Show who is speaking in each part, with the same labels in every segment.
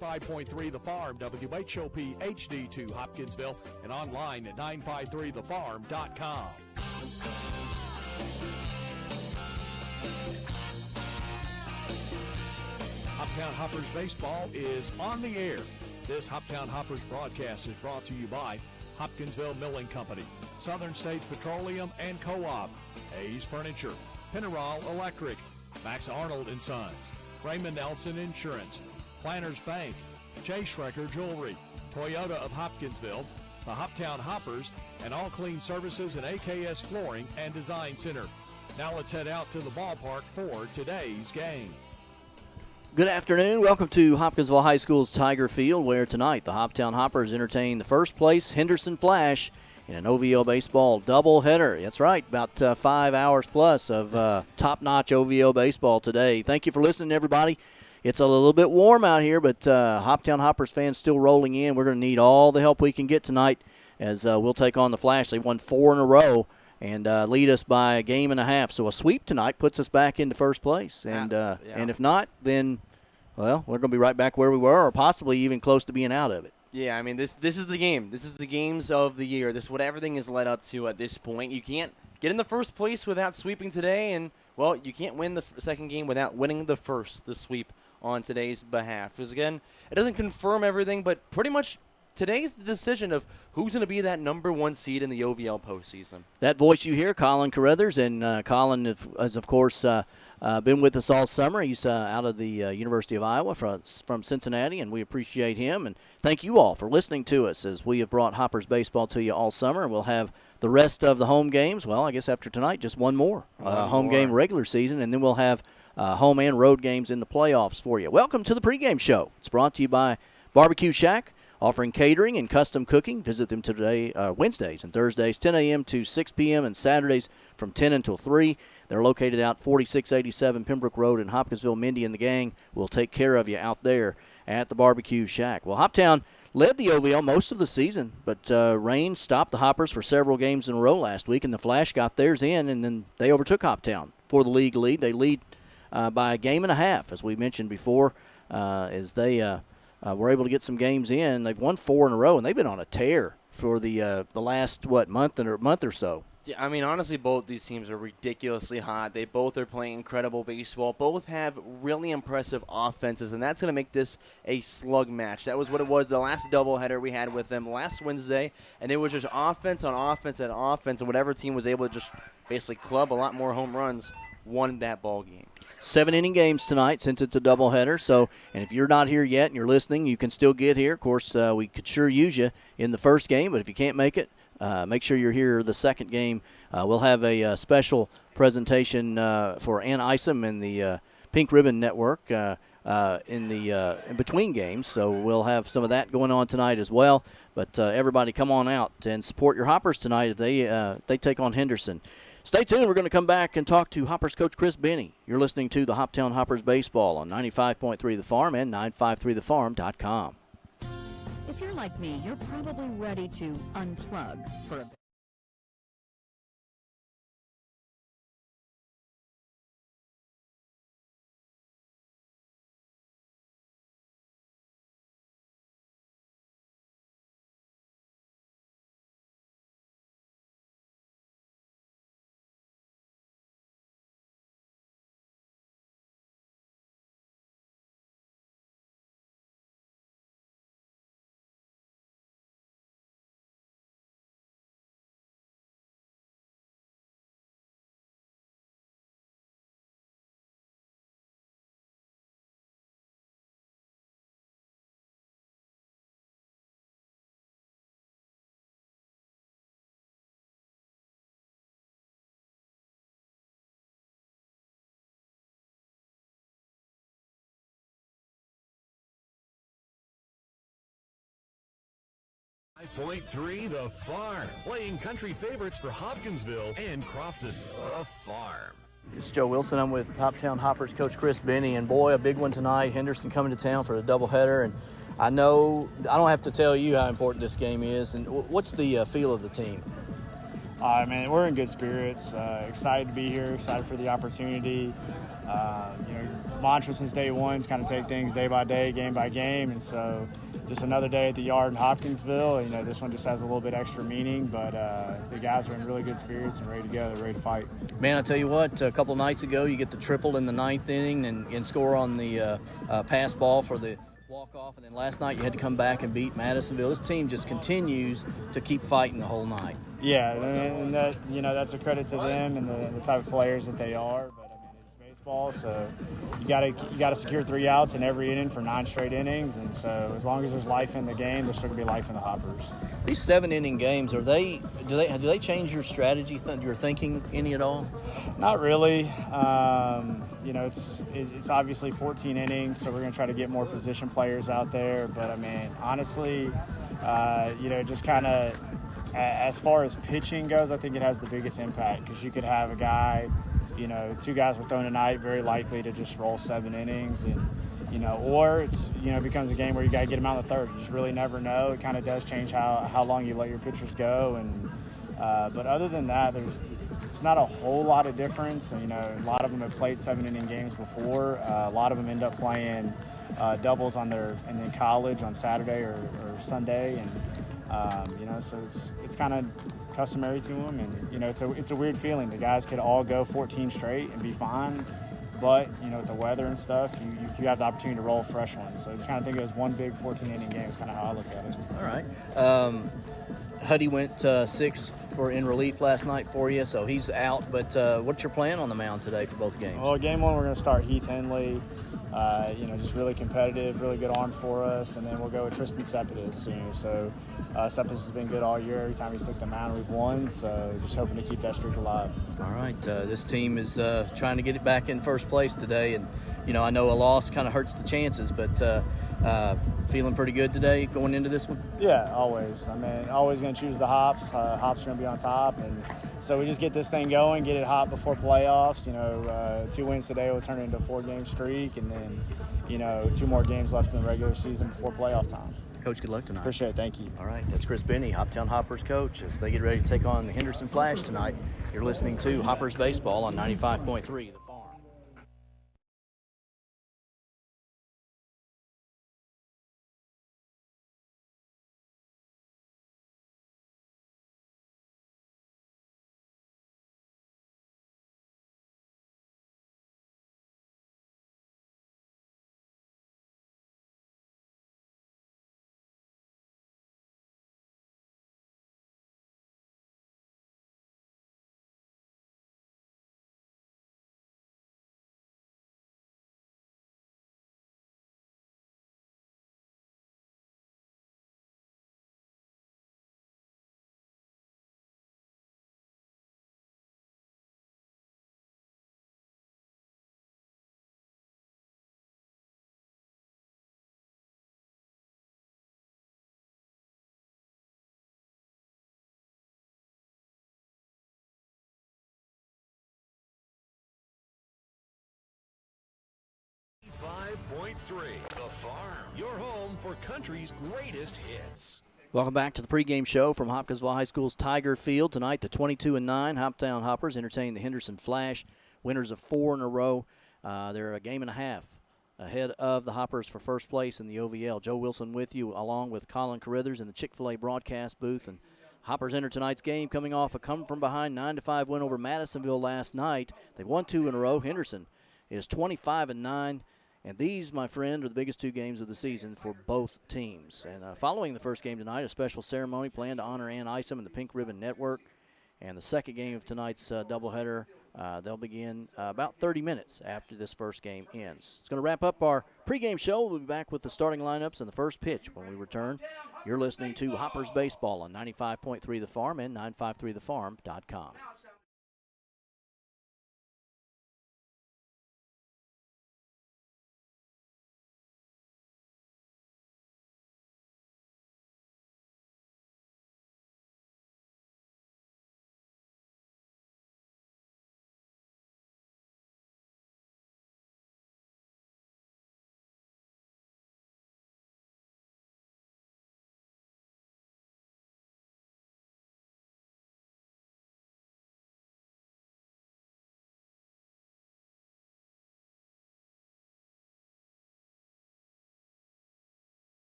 Speaker 1: 5.3 The Farm, WHOP HD2 Hopkinsville, and online at 953thefarm.com. Hoptown Hoppers baseball is on the air. This Hoptown Hoppers broadcast is brought to you by Hopkinsville Milling Company, Southern States Petroleum and Co-op, Hayes Furniture, Pennerall Electric, Max Arnold & Sons, Raymond Nelson Insurance, Planners Bank, J. Schrecker Jewelry, Toyota of Hopkinsville, the Hoptown Hoppers, and All Clean Services and AKS Flooring and Design Center. Now let's head out to the ballpark for today's game.
Speaker 2: Good afternoon. Welcome to Hopkinsville High School's Tiger Field, where tonight the Hoptown Hoppers entertain the first place Henderson Flash in an OVO baseball doubleheader. That's right, about 5 hours plus of top-notch OVO baseball today. Thank you for listening, everybody. It's a little bit warm out here, but Hoptown Hoppers fans still rolling in. We're going to need all the help we can get tonight as we'll take on the Flash. They've won 4 in a row and lead us by a game and a half. So a sweep tonight puts us back into first place. And and if not, then, well, we're going to be right back where we were or possibly even close to being out of it.
Speaker 3: Yeah, I mean, this is the game. This is the games of the year. This is what everything is led up to at this point. You can't get in the first place without sweeping today, and, well, you can't win the second game without winning the first, the sweep on today's behalf. Because, again, it doesn't confirm everything, but pretty much today's the decision of who's going to be that number 1 seed in the OVL postseason.
Speaker 2: That voice you hear, Colin Carruthers, and Colin has, of course, been with us all summer. He's out of the University of Iowa from Cincinnati, and we appreciate him. And thank you all for listening to us as we have brought Hoppers baseball to you all summer. We'll have the rest of the home games. Well, I guess after tonight, just one more home game regular season, and then we'll have home and road games in the playoffs for you. Welcome to the pregame show. It's brought to you by Barbecue Shack, offering catering and custom cooking. Visit them today, Wednesdays and Thursdays, 10 a.m. to 6 p.m., and Saturdays from 10 until 3. They're located out 4687 Pembroke Road in Hopkinsville. Mindy and the gang will take care of you out there at the Barbecue Shack. Well, Hoptown led the OVL most of the season, but rain stopped the Hoppers for several games in a row last week, and the Flash got theirs in, and then they overtook Hoptown for the league lead. They lead by a game and a half, as we mentioned before, as they were able to get some games in. They've won 4 in a row, and they've been on a tear for the last, month or so.
Speaker 3: Yeah, I mean, honestly, both these teams are ridiculously hot. They both are playing incredible baseball. Both have really impressive offenses, and that's going to make this a slug match. That was what it was the last doubleheader we had with them last Wednesday, and it was just offense on offense and offense, and whatever team was able to just basically club a lot more home runs won that ball game.
Speaker 2: 7-inning games tonight since it's a doubleheader. So, and if you're not here yet and you're listening, you can still get here. Of course, we could sure use you in the first game, but if you can't make it, make sure you're here the second game. We'll have a special presentation for Ann Isom and the Pink Ribbon Network in between games. So we'll have some of that going on tonight as well. But everybody come on out and support your Hoppers tonight if they take on Henderson. Stay tuned. We're going to come back and talk to Hoppers coach Chris Benny. You're listening to the Hoptown Hoppers baseball on 95.3 The Farm and 953thefarm.com.
Speaker 4: If you're like me, you're probably ready to unplug for a bit.
Speaker 5: .3 The Farm, playing country favorites for Hopkinsville and Crofton. The Farm.
Speaker 2: It's Joe Wilson. I'm with Hoptown Hoppers coach Chris Benny, and boy, a big one tonight. Henderson coming to town for a doubleheader, and I know I don't have to tell you how important this game is. And what's the feel of the team?
Speaker 6: Man, we're in good spirits. Excited to be here. Excited for the opportunity. Mantra since day one is kind of take things day by day, game by game, and so just another day at the yard in Hopkinsville. This one just has a little bit extra meaning, but the guys are in really good spirits and ready to go. They're ready to fight.
Speaker 2: Man, I tell you what, a couple nights ago, you get the triple in the ninth inning and score on the pass ball for the walk-off, and then last night you had to come back and beat Madisonville. This team just continues to keep fighting the whole night.
Speaker 6: Yeah, and that that's a credit to them and the type of players that they are. But it's baseball, so you gotta secure 3 outs in every inning for 9 straight innings, and so as long as there's life in the game, there's still gonna be life in the Hoppers.
Speaker 2: These 7-inning games, do they change your strategy, your thinking any at all?
Speaker 6: Not really. It's obviously 14 innings, so we're going to try to get more position players out there. But, honestly, just kind of as far as pitching goes, I think it has the biggest impact because you could have a guy, 2 guys were thrown tonight, very likely to just roll 7 innings. And, or it's, becomes a game where you got to get them out in the third. You just really never know. It kind of does change how long you let your pitchers go. And but other than that, it's not a whole lot of difference. And, a lot of them have played 7-inning games before. A lot of them end up playing doubles in college on Saturday or Sunday. And, so it's kind of customary to them. And, it's a weird feeling. The guys could all go 14 straight and be fine. But, with the weather and stuff, you have the opportunity to roll a fresh one. So just kind of think of it as one big 14-inning game is kind of how I look at it.
Speaker 2: All right. Huddy went 6 in relief last night for you, so he's out. But what's your plan on the mound today for both games?
Speaker 6: Well, game 1 we're going to start Heath Henley. Just really competitive, really good arm for us. And then we'll go with Tristan Cepedis soon. So Cepedis has been good all year. Every time he's took the mound, we've won. So just hoping to keep that streak alive.
Speaker 2: All right. This team is trying to get it back in first place today. And, I know a loss kind of hurts the chances, but feeling pretty good today going into this one?
Speaker 6: Yeah, always. Always going to choose the hops. Hops are going to be on top. And so we just get this thing going, get it hot before playoffs. 2 wins today will turn it into a 4-game streak. And then, 2 more games left in the regular season before playoff time.
Speaker 2: Coach, good luck tonight.
Speaker 6: Appreciate it. Thank you.
Speaker 2: All right. That's Chris Benny, Hoptown Hoppers coach, as they get ready to take on the Henderson Flash tonight. You're listening to Hoppers Baseball on 95.3.
Speaker 5: The Farm, your home for country's greatest hits.
Speaker 2: Welcome back to the pregame show from Hopkinsville High School's Tiger Field. Tonight, the 22-9 Hoptown Hoppers entertaining the Henderson Flash, winners of 4 in a row. They're a game and a half ahead of the Hoppers for first place in the OVL. Joe Wilson with you, along with Colin Carithers in the Chick-fil-A broadcast booth. And Hoppers enter tonight's game coming off a come-from-behind 9-5 win over Madisonville last night. They've won 2 in a row. Henderson is 25-9. And these, my friend, are the biggest 2 games of the season for both teams. And following the first game tonight, a special ceremony planned to honor Ann Isom and the Pink Ribbon Network. And the second game of tonight's doubleheader, they'll begin about 30 minutes after this first game ends. It's going to wrap up our pregame show. We'll be back with the starting lineups and the first pitch when we return. You're listening to Hoppers Baseball on 95.3 The Farm and 953thefarm.com.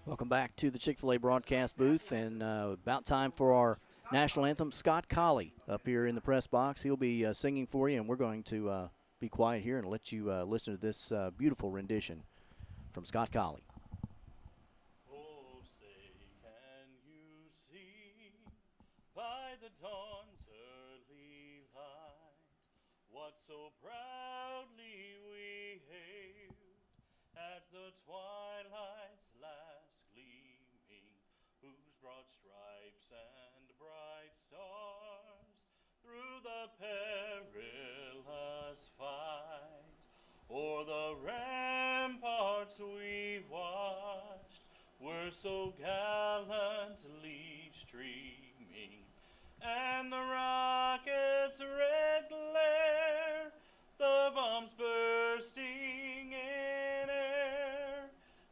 Speaker 2: Welcome back to the Chick-fil-A broadcast booth, and about time for our national anthem. Scott Colley up here in the press box. He'll be singing for you, and we're going to be quiet here and let you listen to this beautiful rendition from Scott Colley.
Speaker 7: Oh, say, can you see by the dawn's early light what so proudly we hailed at the twilight's last gleaming, whose broad stripes and bright stars through the perilous fight o'er the ramparts we watched were so gallantly streaming, and the rocket's red glare, the bombs bursting in air,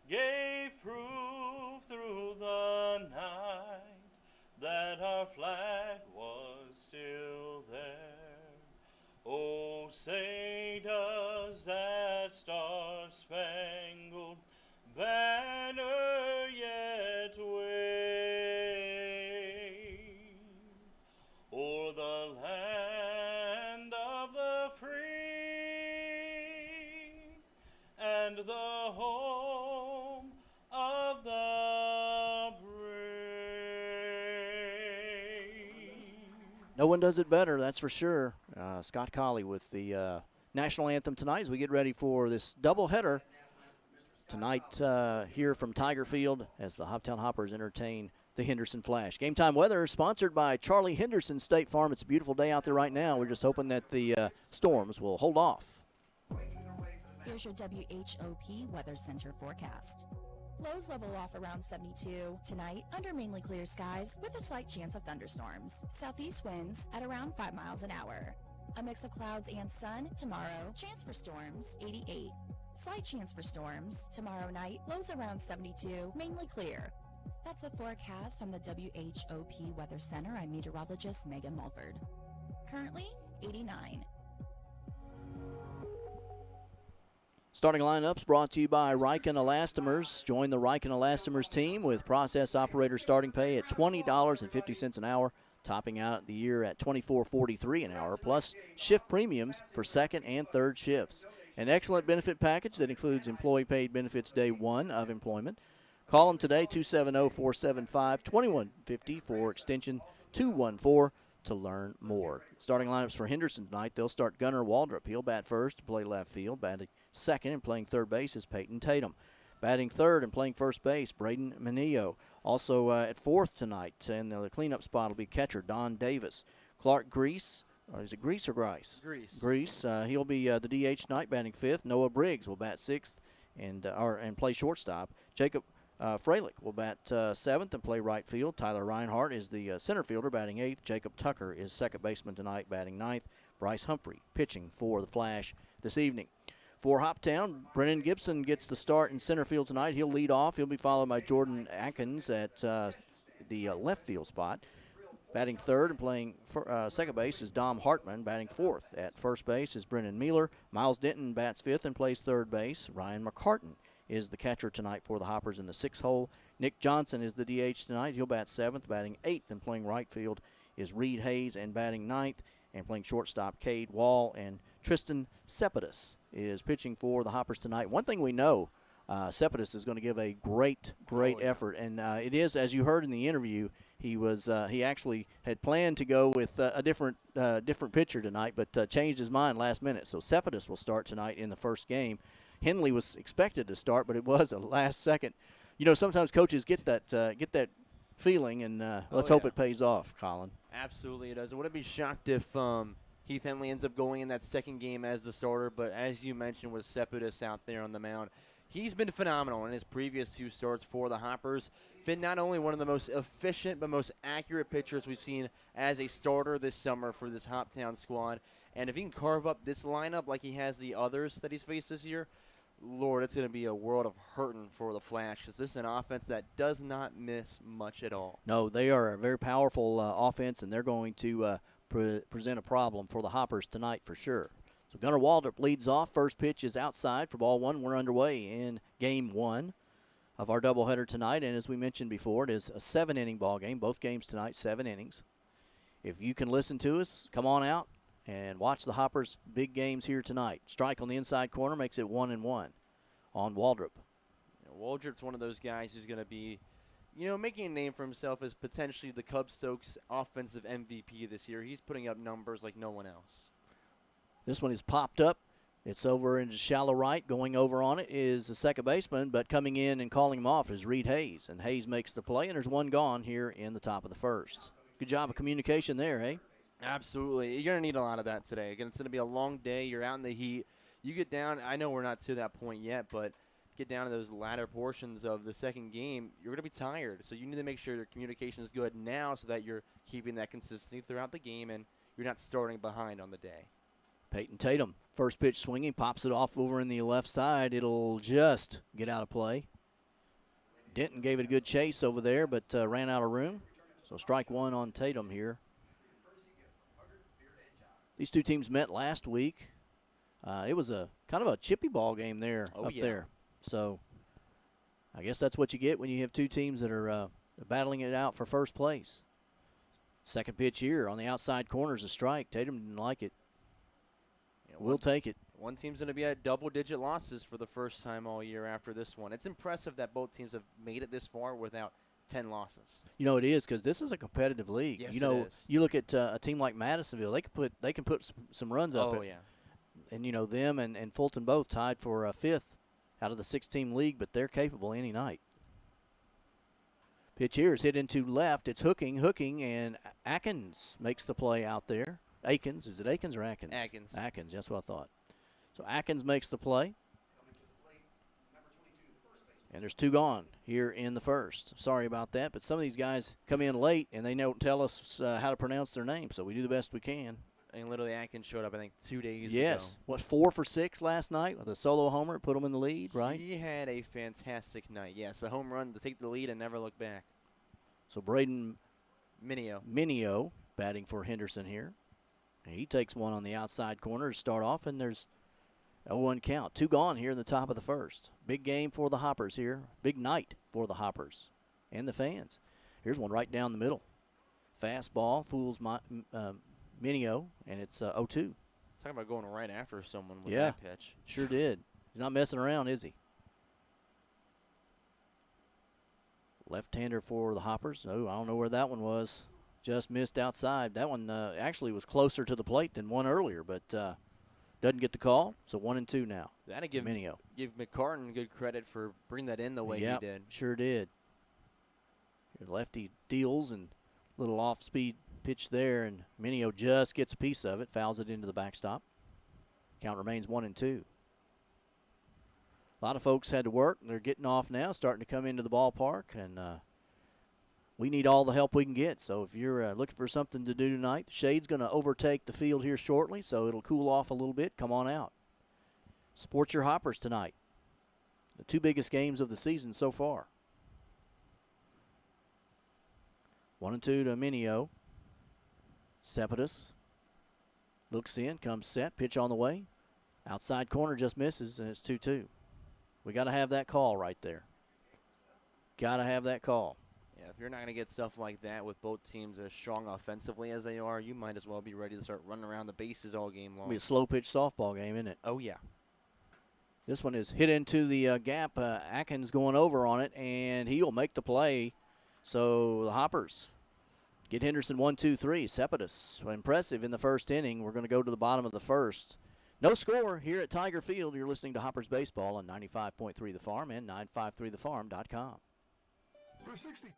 Speaker 7: gave proof through the night that our flag was still there. Oh, say does that star-spangled banner yet wave o'er the land of the free and the home of the brave?
Speaker 2: No one does it better, that's for sure. Scott Colley with the national anthem tonight as we get ready for this doubleheader tonight here from Tiger Field as the Hoptown Hoppers entertain the Henderson Flash. Game time weather is sponsored by Charlie Henderson State Farm. It's a beautiful day out there right now. We're just hoping that the storms will hold off.
Speaker 4: Here's your WHOP Weather Center forecast. Lows level off around 72. Tonight, under mainly clear skies with a slight chance of thunderstorms. Southeast winds at around 5 miles an hour. A mix of clouds and sun tomorrow. Chance for storms, 88. Slight chance for storms tomorrow night. Lows around 72, mainly clear. That's the forecast from the WHOP Weather Center. I'm meteorologist Megan Mulford. Currently, 89.
Speaker 2: Starting lineups brought to you by Riken Elastomers. Join the Riken Elastomers team with process operator starting pay at $20.50 an hour, topping out the year at $24.43 an hour, plus shift premiums for second and third shifts. An excellent benefit package that includes employee paid benefits day one of employment. Call them today, 270-475-2150 for extension 214 to learn more. Starting lineups for Henderson tonight, they'll start Gunnar Waldrop. He'll bat first to play left field. Batting second and playing third base is Peyton Tatum. Batting third and playing first base, Braden Menillo. Also at fourth tonight, and the cleanup spot will be catcher Don Davis. Clark Grease, or is it Grease or Grice?
Speaker 3: Grease.
Speaker 2: Grease. He'll be the DH tonight, batting fifth. Noah Briggs will bat sixth and play shortstop. Jacob Freilich will bat seventh and play right field. Tyler Reinhardt is the center fielder, batting eighth. Jacob Tucker is second baseman tonight, batting ninth. Bryce Humphrey pitching for the Flash this evening. For Hoptown, Brennan Gibson gets the start in center field tonight. He'll lead off. He'll be followed by Jordan Atkins at the left field spot. Batting third and playing second base is Dom Hartman. Batting fourth at first base is Brennan Mueller. Miles Denton bats fifth and plays third base. Ryan McCartan is the catcher tonight for the Hoppers in the sixth hole. Nick Johnson is the DH tonight. He'll bat seventh. Batting eighth and playing right field is Reed Hayes, and batting ninth and playing shortstop Cade Wall. And Tristan Cepedus is pitching for the Hoppers tonight. One thing we know, Cepedus is going to give a great effort, and it is, as you heard in the interview, he actually had planned to go with a different pitcher tonight, but changed his mind last minute. So Cepedus will start tonight in the first game. Henley was expected to start, but it was a last second. You know, sometimes coaches get that feeling, and let's hope it pays off, Colin.
Speaker 3: Absolutely it does. I wouldn't be shocked if Heath Henley ends up going in that second game as the starter, but as you mentioned with Cepedus out there on the mound, he's been phenomenal in his previous two starts for the Hoppers. Been not only one of the most efficient but most accurate pitchers we've seen as a starter this summer for this Hoptown squad. And if he can carve up this lineup like he has the others that he's faced this year, Lord, it's going to be a world of hurting for the Flash, because this is an offense that does not miss much at all.
Speaker 2: No, they are a very powerful offense, and they're going to present a problem for the Hoppers tonight for sure. So Gunnar Waldrop leads off. First pitch is outside for ball one. We're underway in game one. of our doubleheader tonight. And as we mentioned before, it is a 7-inning ball game. Both games tonight, 7 innings. If you can listen to us, come on out and watch the Hoppers' big games here tonight. Strike on the inside corner makes it 1-1 on Waldrop.
Speaker 3: Waldrop's one of those guys who's going to be, making a name for himself as potentially the Cub Stokes offensive MVP this year. He's putting up numbers like no one else.
Speaker 2: This one is popped up. It's over into shallow right. Going over on it is the second baseman, but coming in and calling him off is Reed Hayes. And Hayes makes the play, and there's one gone here in the top of the first. Good job of communication there, hey?
Speaker 3: Absolutely. You're going to need a lot of that today. Again, it's going to be a long day. You're out in the heat. You get down. I know we're not to that point yet, but get down to those latter portions of the second game, you're going to be tired. So you need to make sure your communication is good now so that you're keeping that consistency throughout the game and you're not starting behind on the day.
Speaker 2: Peyton Tatum, first pitch swinging, pops it off over in the left side. It'll just get out of play. Denton gave it a good chase over there, but ran out of room. So strike one on Tatum here. These two teams met last week. It was a kind of a chippy ball game there there. So I guess that's what you get when you have two teams that are battling it out for first place. Second pitch here on the outside corner is a strike. Tatum didn't like it. We'll take it.
Speaker 3: One team's going to be at double-digit losses for the first time all year after this one. It's impressive that both teams have made it this far without 10 losses.
Speaker 2: It is because this is a competitive league.
Speaker 3: Yes, it is.
Speaker 2: You look at a team like Madisonville, they can put some runs up.
Speaker 3: Oh, yeah.
Speaker 2: And, them and Fulton both tied for fifth out of the 6-team league, but they're capable any night. Pitch here is hit into left. It's hooking, and Atkins makes the play out there. Akins. Is it Akins or Atkins?
Speaker 3: Atkins.
Speaker 2: Atkins, that's what I thought. So Atkins makes the play. And there's two gone here in the first. Sorry about that, but some of these guys come in late, and they don't tell us how to pronounce their name, so we do the best we can.
Speaker 3: And literally Atkins showed up, I think, 2 days ago.
Speaker 2: Yes. 4 for 6 last night with a solo homer, put him in the lead, right?
Speaker 3: He had a fantastic night. Yes, a home run to take the lead and never look back.
Speaker 2: So Braden
Speaker 3: Minio
Speaker 2: batting for Henderson here. And he takes one on the outside corner to start off, and there's a 0-1 count. Two gone here in the top of the first. Big game for the Hoppers here. Big night for the Hoppers and the fans. Here's one right down the middle. Fastball fools Minio, and it's 0-2.
Speaker 3: Talking about going right after someone with
Speaker 2: that
Speaker 3: pitch.
Speaker 2: Sure did. He's not messing around, is he? Left-hander for the Hoppers. Oh, I don't know where that one was. Just missed outside. That one actually was closer to the plate than one earlier, but doesn't get the call. So 1-2 now.
Speaker 3: That'd give
Speaker 2: Minio.
Speaker 3: Give McCartan good credit for bringing that in the way he did.
Speaker 2: Sure did. Your lefty deals and little off-speed pitch there, and Minio just gets a piece of it, fouls it into the backstop. Count remains 1-2. A lot of folks had to work. They're getting off now, starting to come into the ballpark, and we need all the help we can get. So if you're looking for something to do tonight, the shade's going to overtake the field here shortly, so it'll cool off a little bit. Come on out. Support your Hoppers tonight. The two biggest games of the season so far. 1-2 to Minio. Cepedus looks in, comes set, pitch on the way. Outside corner just misses, and it's 2-2. We got to have that call right there. Got to have that call.
Speaker 3: Yeah, if you're not going to get stuff like that with both teams as strong offensively as they are, you might as well be ready to start running around the bases all game long.
Speaker 2: It'll be a slow-pitch softball game, isn't it?
Speaker 3: Oh, yeah.
Speaker 2: This one is hit into the gap. Atkins going over on it, and he'll make the play. So the Hoppers get Henderson 1-2-3. Cepedus, impressive in the first inning. We're going to go to the bottom of the first. No score here at Tiger Field. You're listening to Hoppers Baseball on 95.3 The Farm and 953thefarm.com.
Speaker 5: For 60.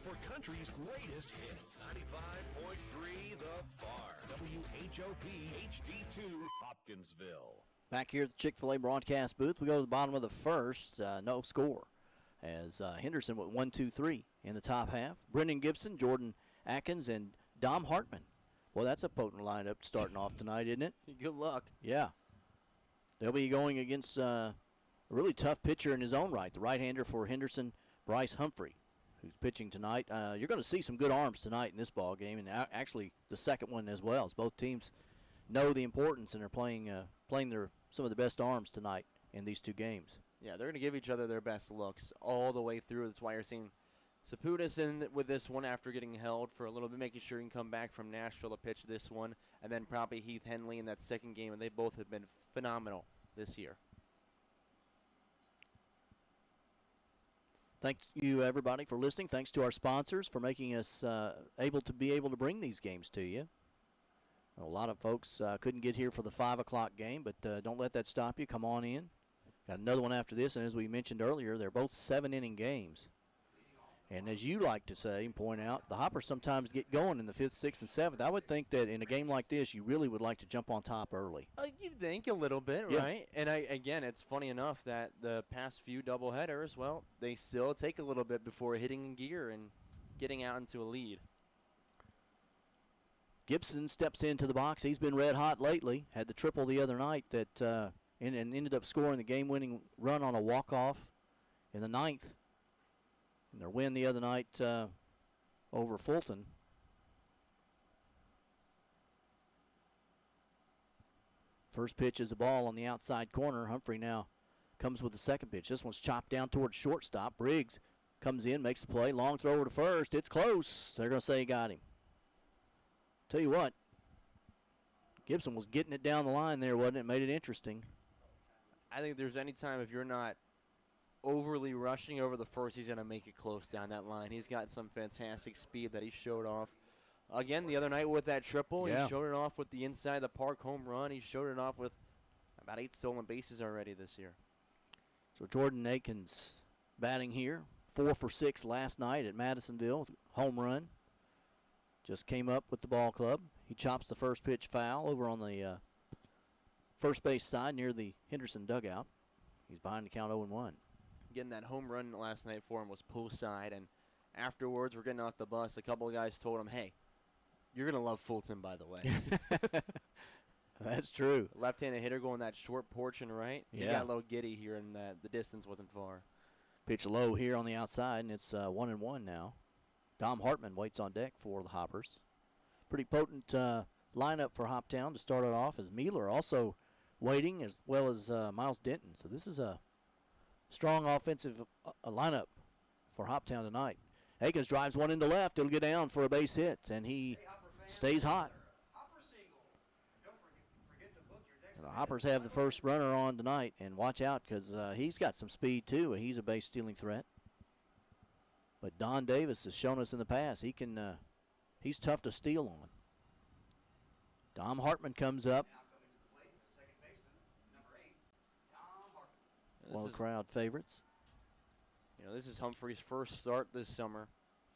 Speaker 5: for country's greatest hits. 95.3 The Farm. WHOP HD2 Hopkinsville.
Speaker 2: Back here at the Chick-fil-A broadcast booth, we go to the bottom of the first, no score, as Henderson with 1-2-3 in the top half. Brendan Gibson, Jordan Atkins, and Dom Hartman. Well, that's a potent lineup starting off tonight, isn't it?
Speaker 3: Good luck.
Speaker 2: Yeah. They'll be going against a really tough pitcher in his own right, the right-hander for Henderson, Bryce Humphrey, who's pitching tonight. You're going to see some good arms tonight in this ball game, and actually the second one as well, as both teams know the importance and are playing some of the best arms tonight in these two games.
Speaker 3: Yeah, they're going to give each other their best looks all the way through. That's why you're seeing Saputis in with this one after getting held for a little bit, making sure he can come back from Nashville to pitch this one, and then probably Heath Henley in that second game, and they both have been phenomenal this year.
Speaker 2: Thank you, everybody, for listening. Thanks to our sponsors for making us able to bring these games to you. A lot of folks couldn't get here for the 5 o'clock game, but don't let that stop you. Come on in. Got another one after this, and as we mentioned earlier, they're both 7-inning games. And as you like to say and point out, the Hoppers sometimes get going in the 5th, 6th, and 7th. I would think that in a game like this, you really would like to jump on top early.
Speaker 3: You'd think a little bit,
Speaker 2: yeah.
Speaker 3: Right? And again, it's funny enough that the past few doubleheaders, well, they still take a little bit before hitting in gear and getting out into a lead.
Speaker 2: Gibson steps into the box. He's been red hot lately. Had the triple the other night that and ended up scoring the game-winning run on a walk-off in the 9th. And their win the other night over Fulton. First pitch is a ball on the outside corner. Humphrey now comes with the second pitch. This one's chopped down towards shortstop. Briggs comes in, makes the play. Long throw over to first. It's close. They're going to say he got him. Tell you what, Gibson was getting it down the line there, wasn't it? Made it interesting.
Speaker 3: I think if there's any time if you're not overly rushing over the first, he's going to make it close down that line. He's got some fantastic speed that he showed off. Again, the other night with that triple,
Speaker 2: yeah.
Speaker 3: He showed it off with the inside the park home run. He showed it off with about 8 stolen bases already this year.
Speaker 2: So Jordan Akins batting here. 4 for 6 last night at Madisonville. Home run. Just came up with the ball club. He chops the first pitch foul over on the first base side near the Henderson dugout. He's behind the count 0-1.
Speaker 3: Getting that home run last night for him was poolside, and afterwards we're getting off the bus. A couple of guys told him, hey, you're going to love Fulton, by the way.
Speaker 2: That's true.
Speaker 3: Left-handed hitter going that short porch and right.
Speaker 2: Yeah.
Speaker 3: He got a little giddy here, and the distance wasn't far.
Speaker 2: Pitch low here on the outside, and it's 1-1 now. Dom Hartman waits on deck for the Hoppers. Pretty potent lineup for Hoptown to start it off, as Mueller also waiting, as well as Miles Denton. So this is a strong offensive lineup for Hoptown tonight. Akins drives one into left. It'll get down for a base hit, and he stays hot. And the Hoppers have the first runner on tonight, and watch out because he's got some speed too. He's a base stealing threat. But Don Davis has shown us in the past he's tough to steal on. Dom Hartman comes up. One of the crowd favorites.
Speaker 3: You know, this is Humphrey's first start this summer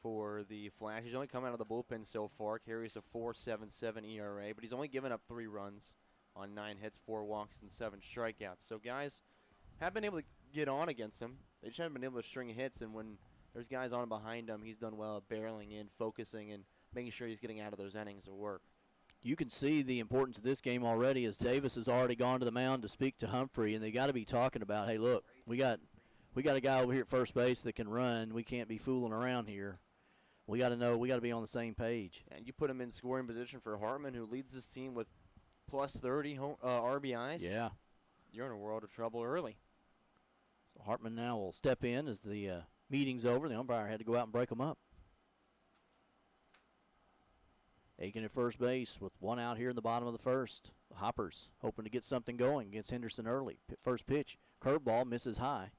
Speaker 3: for the Flash. He's only come out of the bullpen so far. Carries a 4.77 ERA, but he's only given up 3 runs on 9 hits, 4 walks, and 7 strikeouts. So guys have been able to get on against him. They just haven't been able to string hits, and when there's guys on behind him, he's done well at barreling in, focusing, and making sure he's getting out of those innings of work.
Speaker 2: You can see the importance of this game already, as Davis has already gone to the mound to speak to Humphrey, and they got to be talking about, hey, look, we got a guy over here at first base that can run. We can't be fooling around here. We got to know. We got to be on the same page.
Speaker 3: And you put him in scoring position for Hartman, who leads this team with plus 30 RBIs.
Speaker 2: Yeah,
Speaker 3: you're in a world of trouble early.
Speaker 2: So Hartman now will step in as the meeting's over. The umpire had to go out and break them up. Aiken at first base with 1 out here in the bottom of the first. The Hoppers hoping to get something going against Henderson early. First pitch, curveball, misses high.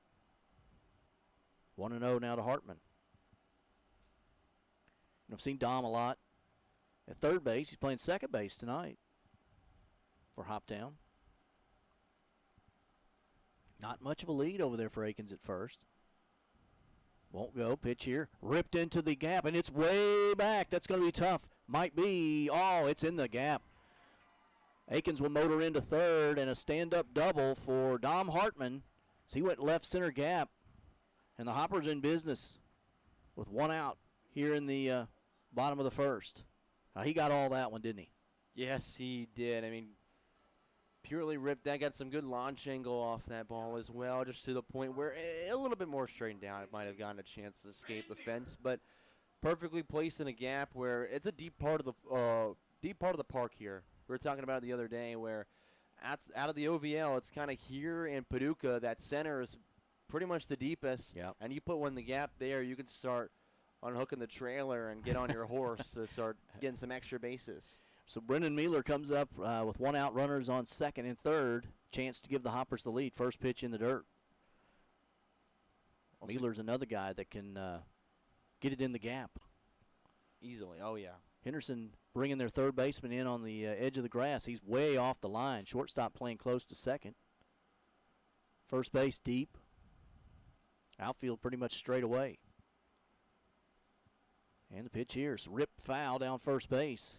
Speaker 2: 1-0 now to Hartman. And I've seen Dom a lot at third base. He's playing second base tonight for Hoptown. Not much of a lead over there for Akins at first. Won't go. Pitch here. Ripped into the gap, and it's way back. That's going to be tough. Might be. Oh, it's in the gap. Akins will motor into third, and a stand-up double for Dom Hartman. So he went left center gap, and the Hoppers in business with one out here in the bottom of the first. He got all that one, didn't he?
Speaker 3: Yes, he did. I mean, purely ripped that. Got some good launch angle off that ball as well, just to the point where a little bit more straightened down, it might have gotten a chance to escape the fence, but perfectly placed in a gap where it's a deep part of the park here. We were talking about it the other day where out of the OVL, it's kind of here in Paducah. That center is pretty much the deepest,
Speaker 2: Yep.
Speaker 3: and you put one in the gap there, you can start unhooking the trailer and get on your horse to start getting some extra bases.
Speaker 2: So Brendan Mealer comes up with one out, runners on second and third. Chance to give the Hoppers the lead. First pitch in the dirt. Mealer's another guy that can get it in the gap
Speaker 3: Easily. Oh, yeah.
Speaker 2: Henderson bringing their third baseman in on the edge of the grass. He's way off the line. Shortstop playing close to second. First base deep. Outfield pretty much straight away. And the pitch here is ripped foul down first base.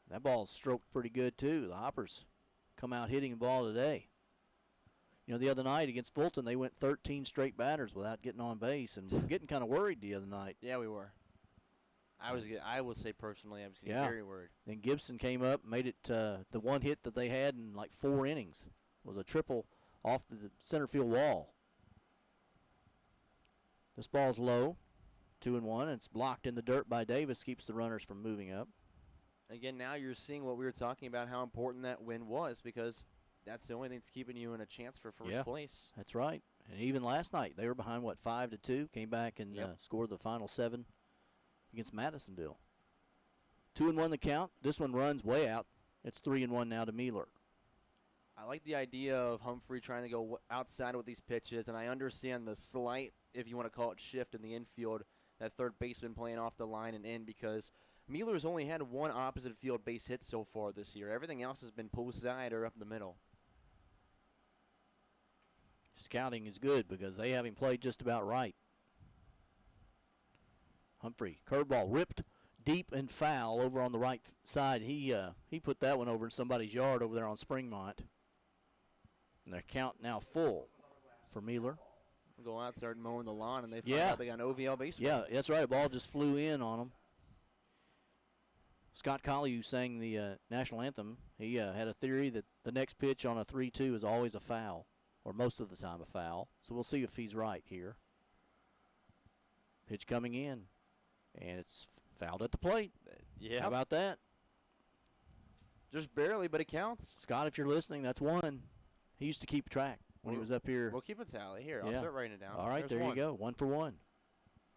Speaker 2: That ball's stroked pretty good, too. The Hoppers come out hitting the ball today. You know, the other night against Fulton, they went 13 straight batters without getting on base, and we're getting kind of worried the other night.
Speaker 3: Yeah, we were. I will say personally, I was getting very worried.
Speaker 2: Then Gibson came up, made it the one hit that they had in like 4 innings. Was a triple off the center field wall. This ball's low, 2-1, and it's blocked in the dirt by Davis, keeps the runners from moving up.
Speaker 3: Again, now you're seeing what we were talking about, how important that win was, because that's the only thing that's keeping you in a chance for first place.
Speaker 2: That's right. And even last night, they were behind, 5-2, came back and scored the final 7 against Madisonville. 2-1 the count. This one runs way out. It's 3-1 now to Mealer.
Speaker 3: I like the idea of Humphrey trying to go outside with these pitches, and I understand the slight, if you want to call it, shift in the infield, that third baseman playing off the line and in, because Mealer's only had one opposite field base hit so far this year. Everything else has been post side or up the middle.
Speaker 2: Scouting is good because they have him played just about right. Humphrey, curveball ripped deep and foul over on the right side. He put that one over in somebody's yard over there on Springmont. And their count now full for Mealer.
Speaker 3: Go out, start mowing the lawn, and they find out they got an OVL baseball.
Speaker 2: Yeah, that's right. The ball just flew in on them. Scott Colley, who sang the national anthem, he had a theory that the next pitch on a 3-2 is always a foul, or most of the time a foul. So we'll see if he's right here. Pitch coming in, and it's fouled at the plate.
Speaker 3: Yeah.
Speaker 2: How about that?
Speaker 3: Just barely, but it counts.
Speaker 2: Scott, if you're listening, that's one. He used to keep track when he was up here.
Speaker 3: We'll keep a tally. Here, I'll start writing it down.
Speaker 2: All right, there you go. 1 for 1.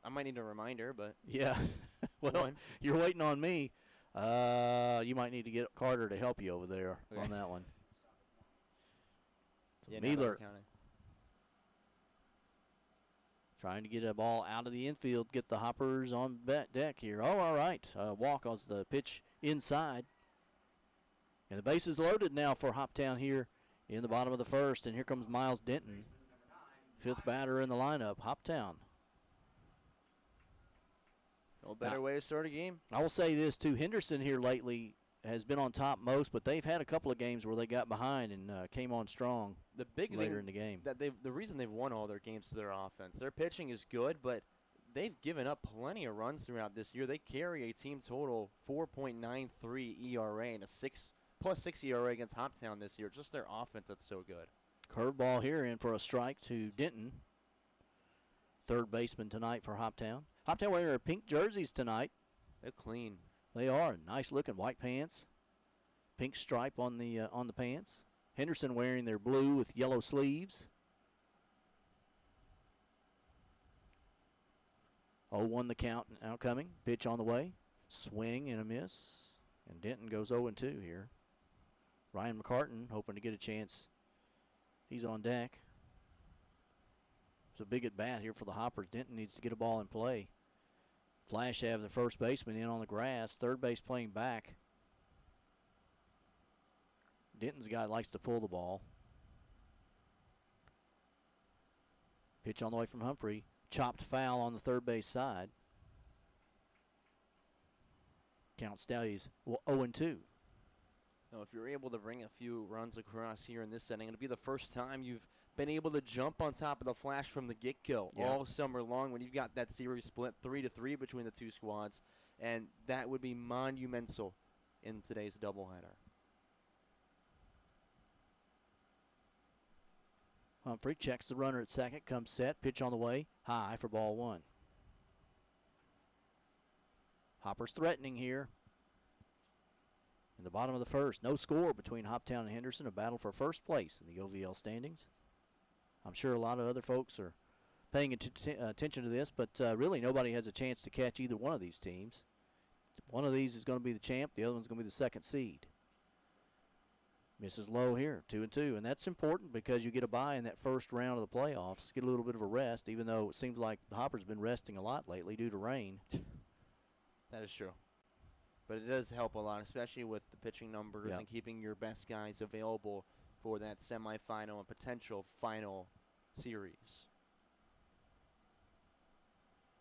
Speaker 3: I might need a reminder, but.
Speaker 2: Yeah. Well, you're waiting on me. You might need to get Carter to help you over there on that one. So Mealer trying to get a ball out of the infield, get the Hoppers on deck here. Oh, all right. Walk as the pitch inside. And the base is loaded now for Hoptown here in the bottom of the first. And here comes Miles Denton, 5th batter in the lineup. Hoptown.
Speaker 3: No better way to start a game.
Speaker 2: I will say this, too. Henderson here lately has been on top most, but they've had a couple of games where they got behind and came on strong later in the game.
Speaker 3: The reason they've won all their games to their offense, their pitching is good, but they've given up plenty of runs throughout this year. They carry a team total 4.93 ERA and a +6 ERA against Hoptown this year. Just their offense that's so good.
Speaker 2: Curveball here in for a strike to Denton. 3rd baseman tonight for Hoptown. Hoptown wearing their pink jerseys tonight.
Speaker 3: They're clean.
Speaker 2: They are. Nice looking white pants. Pink stripe on the pants. Henderson wearing their blue with yellow sleeves. 0-1 the count now coming. Pitch on the way. Swing and a miss. And Denton goes 0-2 here. Ryan McCartan hoping to get a chance. He's on deck. It's a big at bat here for the Hoppers. Denton needs to get a ball in play. Flash have the first baseman in on the grass. 3rd base playing back. Denton's a guy that likes to pull the ball. Pitch on the way from Humphrey. Chopped foul on the third base side. Count stays 0-2.
Speaker 3: Now, if you're able to bring a few runs across here in this inning, it'll be the first time you've been able to jump on top of the Flash from the get-go all summer long when you've got that series split 3-3 between the two squads, and that would be monumental in today's doubleheader.
Speaker 2: Humphrey checks the runner at second, comes set, pitch on the way, high for ball one. Hopper's threatening here. In the bottom of the first, no score between Hoptown and Henderson, a battle for first place in the OVL standings. I'm sure a lot of other folks are paying attention to this, but really nobody has a chance to catch either one of these teams. One of these is going to be the champ, the other one's going to be the second seed. Misses low here, 2-2, and that's important because you get a bye in that first round of the playoffs, get a little bit of a rest, even though it seems like the Hopper's been resting a lot lately due to rain.
Speaker 3: That is true. But it does help a lot, especially with the pitching numbers
Speaker 2: Yeah.
Speaker 3: and keeping your best guys available for that semifinal and potential final series.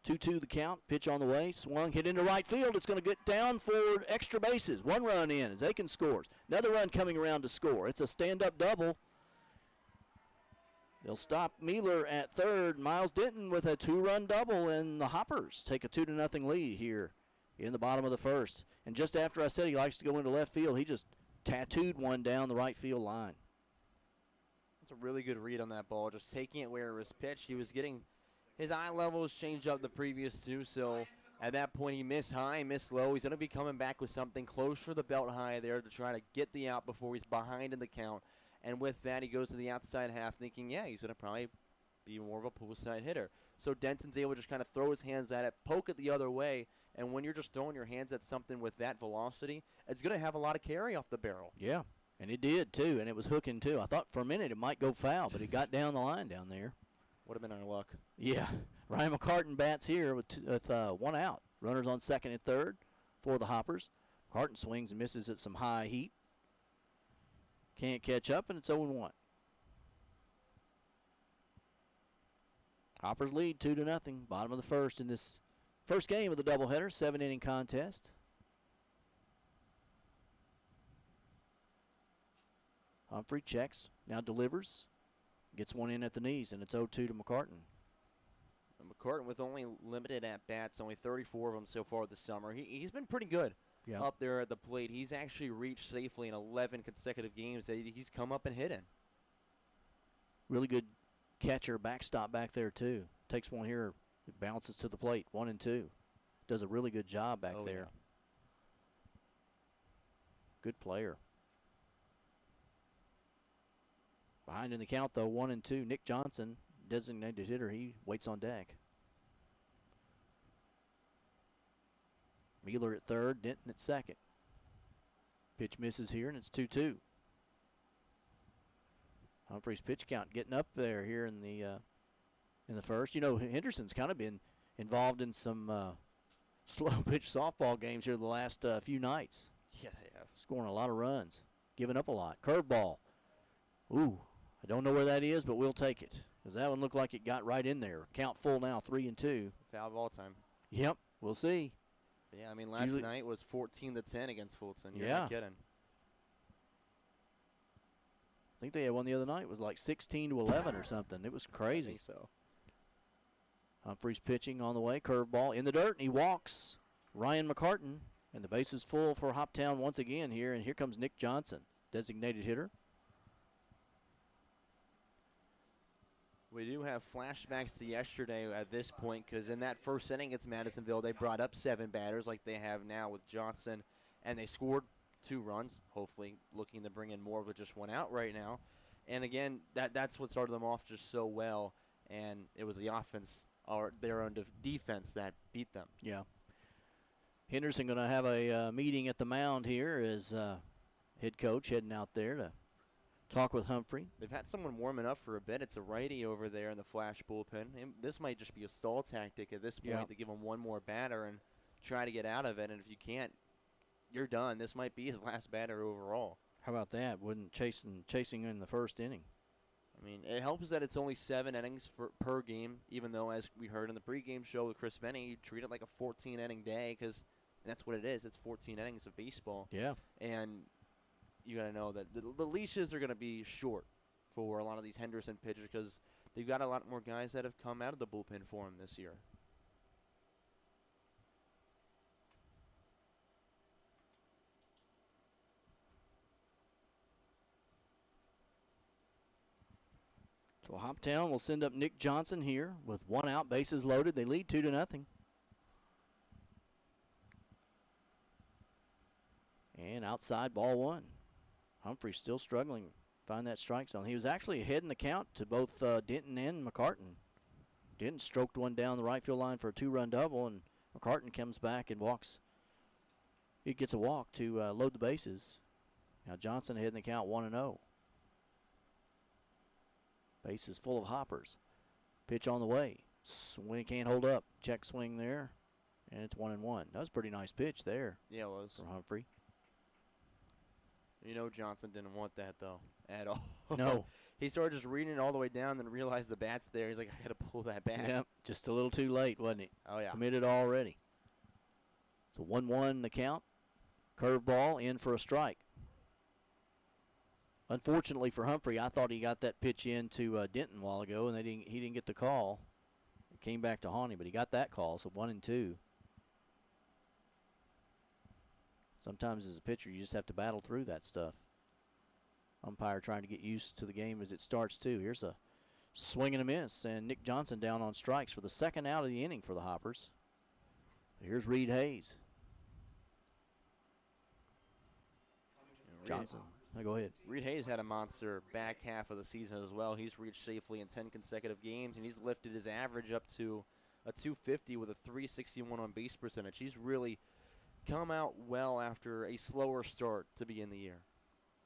Speaker 2: 2-2 the count, pitch on the way, swung, hit into right field. It's going to get down for extra bases. One run in as Aiken scores. Another run coming around to score. It's a stand-up double. They'll stop Mueller at third. Miles Denton with a two-run double, and the Hoppers take a 2-0 lead here in the bottom of the first. And just after I said he likes to go into left field, he just tattooed one down the right field line.
Speaker 3: That's a really good read on that ball, just taking it where it was pitched. He was getting his eye levels changed up the previous two, so at that point he missed high, missed low. He's going to be coming back with something close for the belt high there to try to get the out before he's behind in the count. And with that, he goes to the outside half thinking, yeah, he's going to probably be more of a pull side hitter. So Denton's able to just kind of throw his hands at it, poke it the other way, and when you're just throwing your hands at something with that velocity, it's going to have a lot of carry off the barrel.
Speaker 2: Yeah, and it did too, and it was hooking too. I thought for a minute it might go foul, but it got down the line down there.
Speaker 3: Would have been our luck.
Speaker 2: Yeah, Ryan McCartan bats here with one out. Runners on second and third for the Hoppers. McCartan swings and misses at some high heat. Can't catch up, and it's 0-1. Hoppers lead 2-0. Bottom of the first in this first game of the doubleheader, 7-inning contest. Humphrey checks, now delivers. Gets one in at the knees, and it's 0-2 to McCartan.
Speaker 3: McCartan with only limited at-bats, only 34 of them so far this summer. He's been pretty good up there at the plate. He's actually reached safely in 11 consecutive games that he's come up and hit in.
Speaker 2: Really good catcher backstop back there, too. Takes one here, it bounces to the plate, 1-2. Does a really good job back there.
Speaker 3: Yeah.
Speaker 2: Good player. Behind in the count, though, 1-2. Nick Johnson, designated hitter, he waits on deck. Mueller at third, Denton at second. Pitch misses here, and it's 2-2. Humphrey's pitch count getting up there here in the first. You know, Henderson's kind of been involved in some slow pitch softball games here the last few nights.
Speaker 3: Yeah, they have.
Speaker 2: Scoring a lot of runs, giving up a lot. Curveball. Ooh, I don't know where that is, but we'll take it. Because that one looked like it got right in there. Count full now, 3-2.
Speaker 3: Foul ball time.
Speaker 2: Yep, we'll see.
Speaker 3: Yeah, I mean, last night was 14-10 against Fulton. You're not kidding.
Speaker 2: I think they had one the other night. It was like 16-11 or something. It was crazy.
Speaker 3: I think so.
Speaker 2: Humphreys pitching on the way. Curveball in the dirt, and he walks Ryan McCartan. And the base is full for Hoptown once again here. And here comes Nick Johnson, designated hitter.
Speaker 3: We do have flashbacks to yesterday at this point because in that first inning against Madisonville, they brought up 7 batters like they have now with Johnson, and they scored 2 runs, hopefully looking to bring in more with just 1 out right now. And, again, that's what started them off just so well, and it was the offense or their own defense that beat them.
Speaker 2: Yeah. Henderson going to have a meeting at the mound here as head coach heading out there to talk with Humphrey.
Speaker 3: They've had someone warming up for a bit. It's a righty over there in the Flash bullpen. And this might just be a stall tactic at this point to give him one more batter and try to get out of it. And if you can't, you're done. This might be his last batter overall.
Speaker 2: How about that? Wasn't chasing in the first inning.
Speaker 3: I mean, it helps that it's only 7 innings per game, even though, as we heard in the pregame show with Chris Benny, you treat it like a 14-inning day because that's what it is. It's 14 innings of baseball.
Speaker 2: Yeah.
Speaker 3: And you got to know that the leashes are going to be short for a lot of these Henderson pitchers because they've got a lot more guys that have come out of the bullpen for them this year.
Speaker 2: So Hoptown will send up Nick Johnson here with 1 out, bases loaded. They lead 2-0. And outside, ball 1. Humphrey still struggling to find that strike zone. He was actually ahead in the count to both Denton and McCartan. Denton stroked one down the right field line for a 2-run double, and McCartan comes back and walks. He gets a walk to load the bases. Now Johnson ahead in the count 1-0. Base is full of hoppers. Pitch on the way. Swing can't hold up. Check swing there, and it's 1-1. That was a pretty nice pitch there.
Speaker 3: Yeah, it was.
Speaker 2: For Humphrey.
Speaker 3: You know Johnson didn't want that, though, at all.
Speaker 2: No.
Speaker 3: He started just reading it all the way down, then realized the bat's there. He's like, I got to pull that back.
Speaker 2: Yep, just a little too late, wasn't it?
Speaker 3: Oh, yeah.
Speaker 2: Committed already. So 1-1 the count. Curveball in for a strike. Unfortunately for Humphrey, I thought he got that pitch into Denton a while ago, and he didn't get the call. It came back to haunt him, but he got that call, so 1-2. Sometimes as a pitcher, you just have to battle through that stuff. Umpire trying to get used to the game as it starts, too. Here's a swing and a miss, and Nick Johnson down on strikes for the 2nd out of the inning for the Hoppers. Here's Reed Hayes. Johnson. Go ahead.
Speaker 3: Reed Hayes had a monster back half of the season as well. He's reached safely in 10 consecutive games, and he's lifted his average up to a 250 with a 361 on base percentage. He's really come out well after a slower start to begin the year.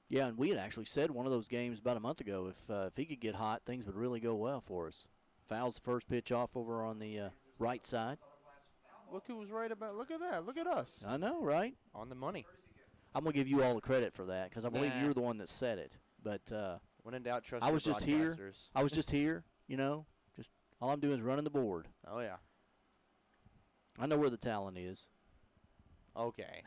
Speaker 2: Yeah, and we had actually said one of those games about a month ago, if he could get hot, things would really go well for us. Fouls the first pitch off over on the right side.
Speaker 3: Look who was right about. Look at that. Look at us.
Speaker 2: I know, right?
Speaker 3: On the money.
Speaker 2: I'm going to give you all the credit for that because I believe you're the one that said it. But
Speaker 3: when in doubt, trust
Speaker 2: I was
Speaker 3: your
Speaker 2: just here.
Speaker 3: broadcasters.
Speaker 2: I was just here, just all I'm doing is running the board.
Speaker 3: Oh, yeah.
Speaker 2: I know where the talent is.
Speaker 3: Okay.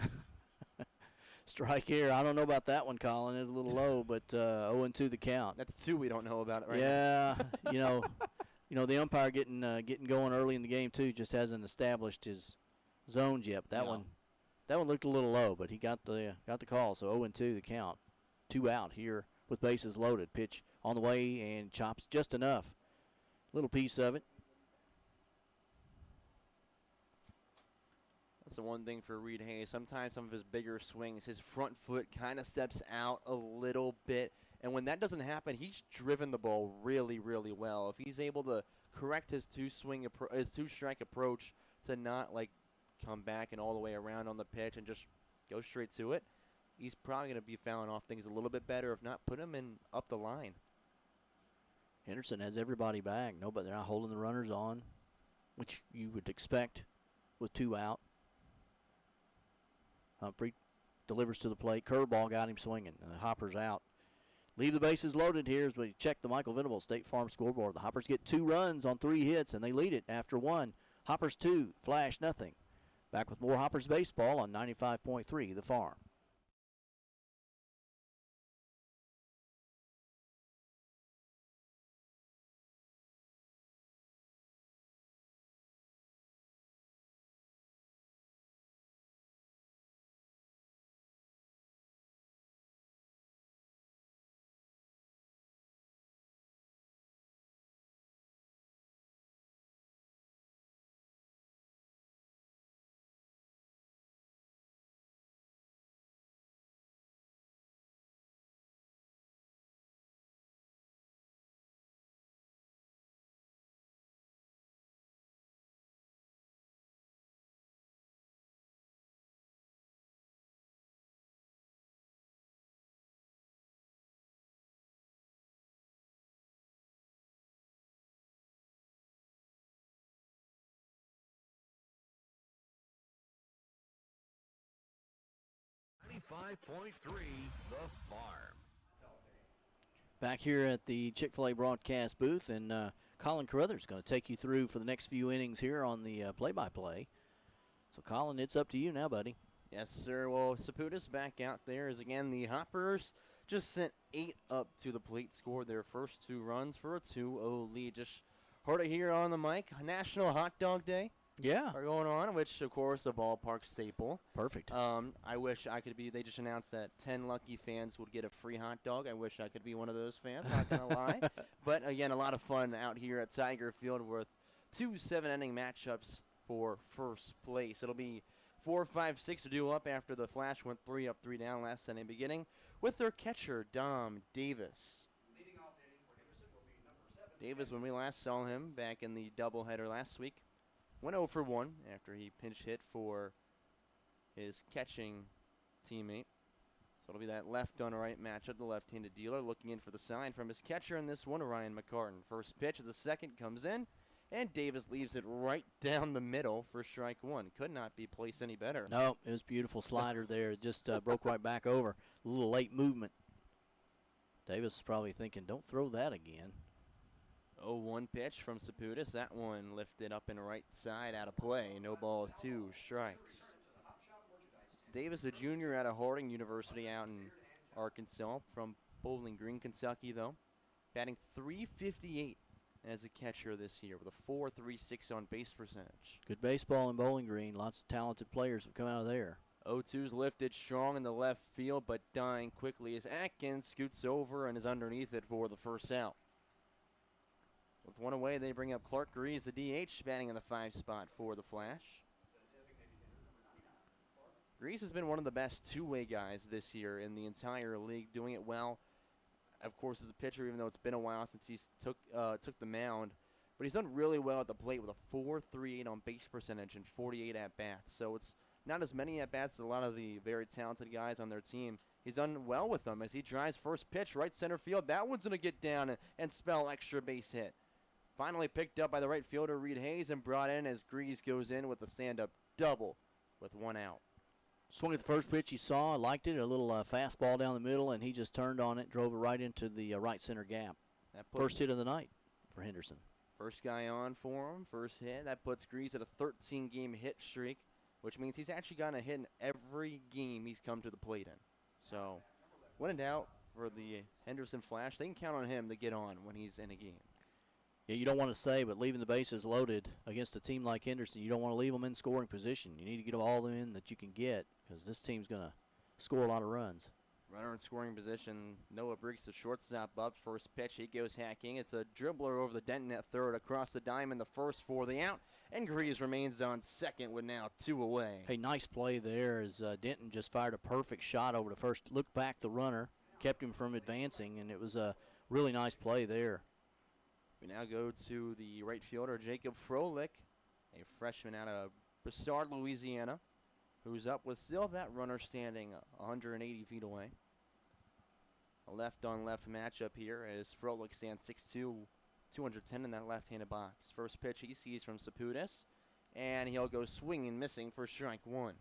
Speaker 2: Strike here. I don't know about that one, Colin. It's a little low, but 0-2 the count.
Speaker 3: That's 2 we don't know about right
Speaker 2: now. Yeah, the umpire getting going early in the game too just hasn't established his zones yet. But that one looked a little low, but he got the call. So 0-2 the count. 2 out here with bases loaded. Pitch on the way and chops just enough. Little piece of it.
Speaker 3: That's the one thing for Reed Hayes. Sometimes some of his bigger swings, his front foot kind of steps out a little bit. And when that doesn't happen, he's driven the ball really, really well. If he's able to correct his two-strike approach to not, come back and all the way around on the pitch and just go straight to it, he's probably going to be fouling off things a little bit better. If not, put him in up the line.
Speaker 2: Henderson has everybody back. Nobody, they're not holding the runners on, which you would expect with 2 out. Humphrey delivers to the plate. Curveball got him swinging. Hopper's out. Leave the bases loaded here as we check the Michael Venable State Farm scoreboard. The Hoppers get 2 runs on 3 hits, and they lead it after 1. Hoppers 2, Flash nothing. Back with more Hoppers baseball on 95.3 The Farm.
Speaker 5: .3 The Farm.
Speaker 2: Back here at the Chick-fil-A broadcast booth, and Colin Carruthers going to take you through for the next few innings here on the play-by-play. So, Colin, it's up to you now, buddy.
Speaker 3: Yes, sir. Well, Saputis back out there as, again, the Hoppers just sent 8 up to the plate, scored their first 2 runs for a 2-0 lead. Just heard it here on the mic. National Hot Dog Day.
Speaker 2: Yeah.
Speaker 3: Are going on, which, of course, a ballpark staple.
Speaker 2: Perfect.
Speaker 3: I wish I could be. They just announced that 10 lucky fans would get a free hot dog. I wish I could be one of those fans, not going to lie. But, again, a lot of fun out here at Tiger Field with 2 7-inning matchups for first place. It'll be 4, 5, 6 to do up after the Flash went 3 up, 3 down last inning, beginning with their catcher, Dom Davis.
Speaker 8: Leading off the inning for Henderson will be number 7.
Speaker 3: Davis, when we last saw him back in the doubleheader last week, went 0 for 1 after he pinch hit for his catching teammate. So it'll be that left on right matchup, the left-handed dealer looking in for the sign from his catcher in this one, Ryan McCartan. First pitch of the second comes in, and Davis leaves it right down the middle for strike 1. Could not be placed any better.
Speaker 2: No, it was a beautiful slider there. It just broke right back over. A little late movement. Davis is probably thinking, don't throw that again.
Speaker 3: 0-1 pitch from Saputis. That one lifted up and right side out of play. No balls, 2 strikes. Davis, a junior out of Harding University out in Arkansas, from Bowling Green, Kentucky, though. Batting .358 as a catcher this year with a .436 on base percentage.
Speaker 2: Good baseball in Bowling Green. Lots of talented players have come out of there.
Speaker 3: 0-2's lifted strong in the left field, but dying quickly as Atkins scoots over and is underneath it for the first out. With 1 away, they bring up Clark Greaves, the DH, batting in the 5 spot for the Flash. Greaves has been one of the best two-way guys this year in the entire league, doing it well. Of course, as a pitcher, even though it's been a while since he took the mound. But he's done really well at the plate with a .438 on base percentage and 48 at-bats. So it's not as many at-bats as a lot of the very talented guys on their team. He's done well with them as he drives first pitch right center field. That one's going to get down and spell extra base hit. Finally picked up by the right fielder, Reed Hayes, and brought in as Greaves goes in with a stand-up double with 1 out.
Speaker 2: Swung at the first pitch he saw, liked it, a little fastball down the middle, and he just turned on it, drove it right into the right center gap. First hit of the night for Henderson.
Speaker 3: First guy on for him, first hit. That puts Greaves at a 13-game hit streak, which means he's actually gotten a hit in every game he's come to the plate in. So, when in doubt for the Henderson Flash, they can count on him to get on when he's in a game.
Speaker 2: Yeah, you don't want to say, but leaving the bases loaded against a team like Henderson, you don't want to leave them in scoring position. You need to get them all in that you can get because this team's going to score a lot of runs.
Speaker 3: Runner in scoring position, Noah Briggs, the shortstop, up. First pitch, he goes hacking. It's a dribbler over the Denton at third, across the diamond, the first for the out, and Greaves remains on second with now 2 away.
Speaker 2: Hey, nice play there as Denton just fired a perfect shot over to first. Looked back the runner, kept him from advancing, and it was a really nice play there.
Speaker 3: We now go to the right fielder, Jacob Froelich, a freshman out of Broussard, Louisiana, who's up with still that runner standing 180 feet away. A left-on-left matchup here as Froelich stands 6'2", 210 in that left-handed box. First pitch he sees from Saputis, and he'll go swinging and missing for strike 1.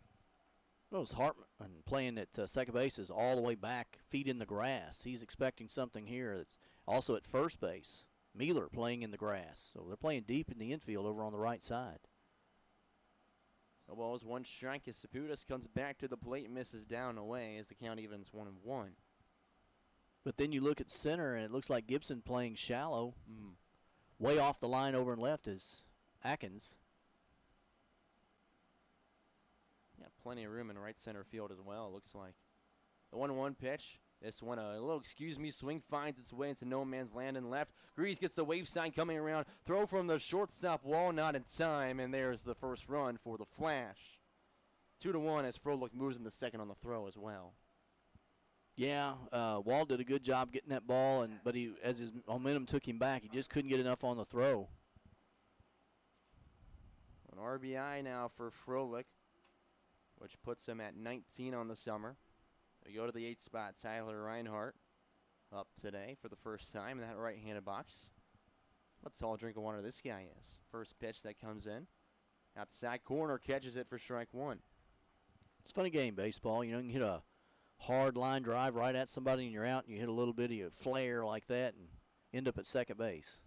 Speaker 2: It was Hartman playing at second base is all the way back, feet in the grass. He's expecting something here. That's also at first base. Mealer playing in the grass. So they're playing deep in the infield over on the right side.
Speaker 3: So balls 1 strike as Saputis comes back to the plate and misses down away as the count evens 1-1.
Speaker 2: But then you look at center and it looks like Gibson playing shallow. Way off the line over and left is Atkins.
Speaker 3: Yeah, plenty of room in right center field as well, looks like. The 1-1 pitch. This one, a little excuse-me swing finds its way into no man's land and left. Greaves gets the wave sign coming around. Throw from the shortstop wall, not in time, and there's the first run for the Flash. 2-1 as Froelich moves in the second on the throw as well.
Speaker 2: Yeah, Wall did a good job getting that ball, but as his momentum took him back, he just couldn't get enough on the throw.
Speaker 3: An RBI now for Froelich, which puts him at 19 on the summer. We go to the 8th spot. Tyler Reinhardt up today for the first time in that right-handed box. What tall drink of water this guy is. First pitch that comes in. Outside corner, catches it for strike 1.
Speaker 2: It's a funny game, baseball. You know, you can hit a hard line drive right at somebody and you're out, and you hit a little bit of a flare like that and end up at second base.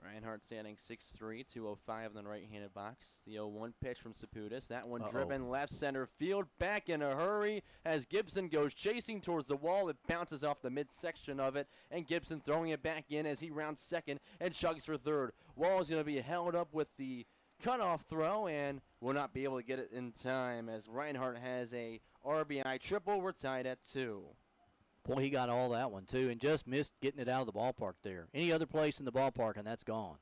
Speaker 3: Reinhardt standing 6'3", 205 in the right-handed box. The 0-1 pitch from Saputis. That one driven left center field. Back in a hurry as Gibson goes chasing towards the wall. It bounces off the midsection of it, and Gibson throwing it back in as he rounds second and chugs for third. Wall is going to be held up with the cutoff throw and will not be able to get it in time as Reinhardt has a RBI triple. We're tied at 2.
Speaker 2: Boy, he got all that one, too, and just missed getting it out of the ballpark there. Any other place in the ballpark, and that's gone.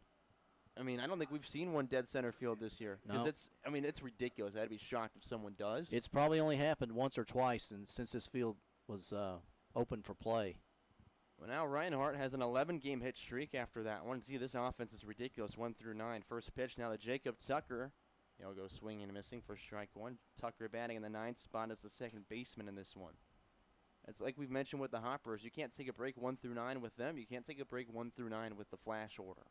Speaker 3: I mean, I don't think we've seen one dead center field this year.
Speaker 2: No.
Speaker 3: It's ridiculous. I'd be shocked if someone does.
Speaker 2: It's probably only happened once or twice since this field was open for play.
Speaker 3: Well, now Reinhardt has an 11-game hit streak after that one. See, this offense is ridiculous, 1 through 9. First pitch now to Jacob Tucker. He'll go swinging and missing for strike one. Tucker batting in the 9th spot as the second baseman in this one. It's like we've mentioned with the Hoppers. You can't take a break 1 through 9 with them. You can't take a break 1 through 9 with the flash order.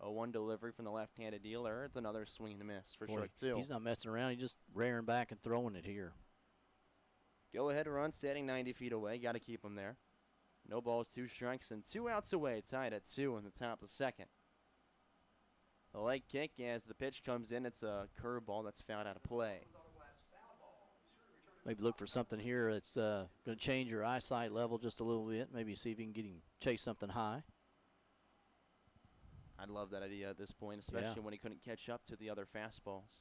Speaker 3: 0-1 delivery from the left-handed dealer. It's another swing and a miss for strike 2.
Speaker 2: He's not messing around. He's just rearing back and throwing it here.
Speaker 3: Go-ahead run standing 90 feet away. Got to keep him there. No balls, 2 strikes, and 2 outs away. Tied at 2 in the top of the second. The leg kick as the pitch comes in. It's a curveball that's fouled out of play.
Speaker 2: Maybe look for something here that's going to change your eyesight level just a little bit. Maybe see if you can get him chase something high.
Speaker 3: I'd love that idea at this point, especially when he couldn't catch up to the other fastballs.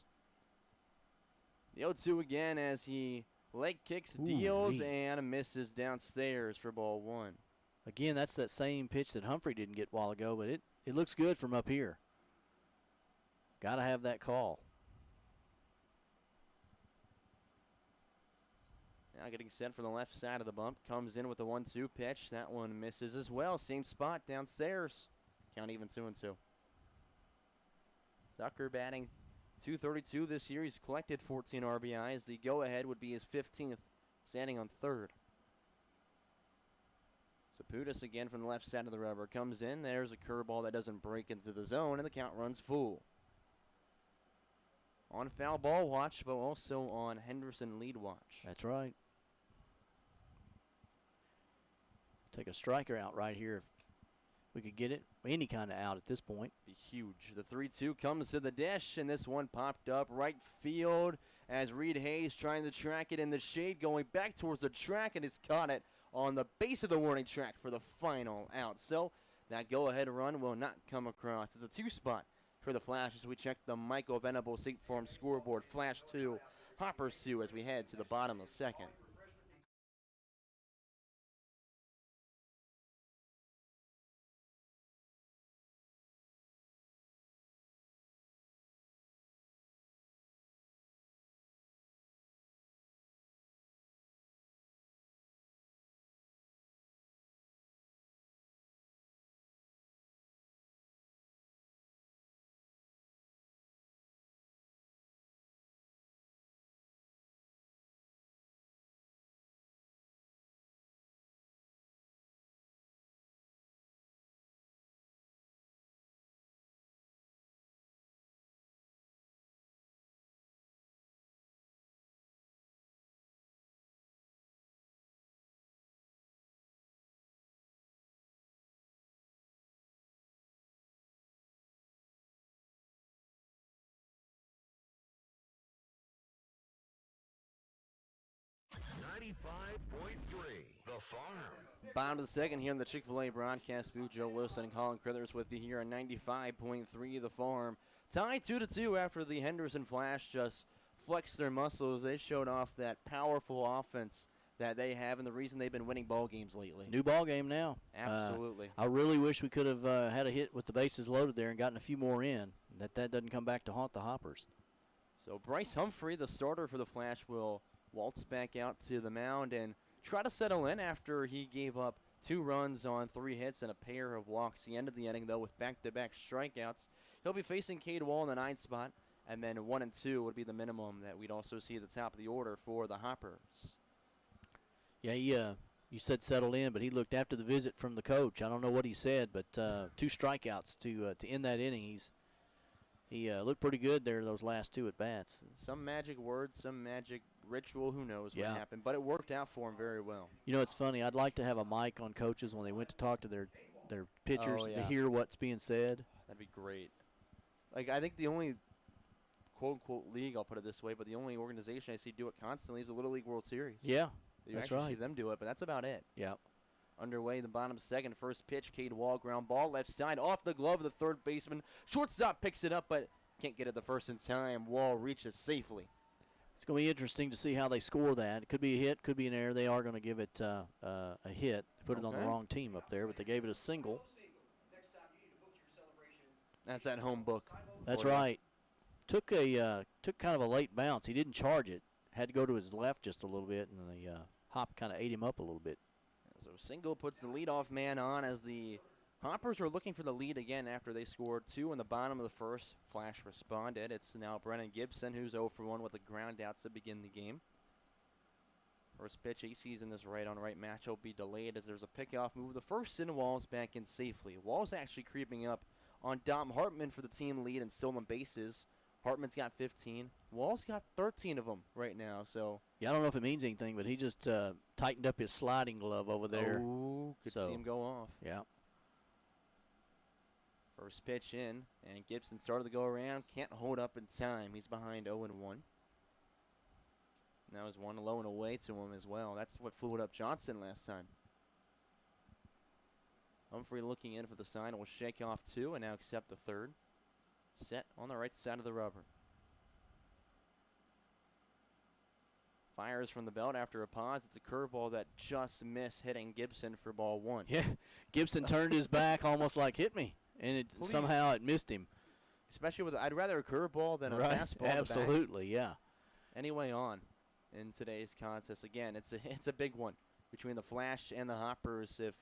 Speaker 3: The 0-2 again as he leg kicks, deals, and misses downstairs for ball 1.
Speaker 2: Again, that's that same pitch that Humphrey didn't get a while ago, but it looks good from up here. Got to have that call.
Speaker 3: Now getting set for the left side of the bump. Comes in with the 1-2 pitch. That one misses as well. Same spot downstairs. Count even 2-2. Tucker batting .232 this year. He's collected 14 RBIs. The go-ahead would be his 15th, standing on third. Saputis again from the left side of the rubber. Comes in. There's a curveball that doesn't break into the zone, and the count runs full. On foul ball watch, but also on Henderson lead watch.
Speaker 2: That's right. Take a striker out right here if we could get it. Any kind of out at this point.
Speaker 3: Be huge. The 3-2 comes to the dish, and this one popped up right field as Reed Hayes trying to track it in the shade, going back towards the track, and has caught it on the base of the warning track for the final out. So that go-ahead run will not come across. It's a 2 spot for the Flash as we check the Michael Venable State Farm scoreboard. Flash 2, Hoppers 2 as we head to the bottom of the second.
Speaker 5: .3 The Farm.
Speaker 3: Bottom of the second here in the Chick-fil-A broadcast booth. Joe Wilson and Colin Crithers with you here on 95.3 The Farm. Tied 2-2 after the Henderson Flash just flexed their muscles. They showed off that powerful offense that they have and the reason they've been winning ball games lately.
Speaker 2: New ball game now.
Speaker 3: Absolutely.
Speaker 2: I really wish we could have had a hit with the bases loaded there and gotten a few more in. That doesn't come back to haunt the Hoppers.
Speaker 3: So Bryce Humphrey, the starter for the Flash, will waltz back out to the mound and try to settle in after he gave up 2 runs on 3 hits and a pair of walks. He ended the inning, though, with back-to-back strikeouts. He'll be facing Cade Wall in the 9th spot, and then 1 and 2 would be the minimum that we'd also see at the top of the order for the Hoppers.
Speaker 2: Yeah, you said settled in, but he looked after the visit from the coach. I don't know what he said, but 2 strikeouts to end that inning. he looked pretty good there those last 2 at-bats.
Speaker 3: Some magic words, some magic ritual, who knows what
Speaker 2: Yeah.
Speaker 3: happened. But it worked out for him very well.
Speaker 2: You know, it's funny. I'd like to have a mic on coaches when they went to talk to their pitchers
Speaker 3: Oh, yeah.
Speaker 2: to hear what's being said.
Speaker 3: That'd be great. Like, I think the only quote-unquote league, I'll put it this way, but the only organization I see do it constantly is the Little League World Series.
Speaker 2: Yeah,
Speaker 3: You
Speaker 2: that's
Speaker 3: actually
Speaker 2: right.
Speaker 3: see them do it, but that's about it.
Speaker 2: Yeah.
Speaker 3: Underway in the bottom second. First pitch, Cade Wall, ground ball, left side, off the glove of the third baseman. Shortstop picks it up, but can't get it the first in time. Wall reaches safely.
Speaker 2: It's going to be interesting to see how they score that. It could be a hit, could be an error. They are going to give it a hit. They put it on the
Speaker 3: Okay.
Speaker 2: wrong team up there, but they gave it a single.
Speaker 8: Next time you need to book your celebration.
Speaker 3: That's that home book.
Speaker 2: That's
Speaker 3: for you.
Speaker 2: right. Took kind of a late bounce. He didn't charge it. Had to go to his left just a little bit, and the hop kind of ate him up a little bit.
Speaker 3: So single puts the leadoff man on as the Hoppers are looking for the lead again after they scored 2 in the bottom of the first. Flash responded. It's now Brennan Gibson who's 0 for 1 with the ground outs to begin the game. First pitch, he sees in this right-on-right match will be delayed as there's a pickoff move. The first in, Wall's back in safely. Wall's actually creeping up on Dom Hartman for the team lead and stolen bases. Hartman's got 15. Wall's got 13 of them right now, so.
Speaker 2: Yeah, I don't know if it means anything, but he just tightened up his sliding glove over there.
Speaker 3: Oh, could
Speaker 2: So,
Speaker 3: see him go off.
Speaker 2: Yeah.
Speaker 3: First pitch in, and Gibson started to go around. Can't hold up in time. He's behind 0-1. Now there's one low and away to him as well. That's what fooled up Johnson last time. Humphrey looking in for the sign. Will shake off 2 and now accept the third. Set on the right side of the rubber. Fires from the belt after a pause. It's a curveball that just missed, hitting Gibson for ball 1.
Speaker 2: Yeah, Gibson turned his back almost like hit me, and somehow it missed him.
Speaker 3: Especially with, I'd rather a curveball than a
Speaker 2: Right,
Speaker 3: fastball. in the back.
Speaker 2: absolutely, yeah.
Speaker 3: Anyway, on in today's contest. Again, it's a big one between the Flash and the Hoppers. If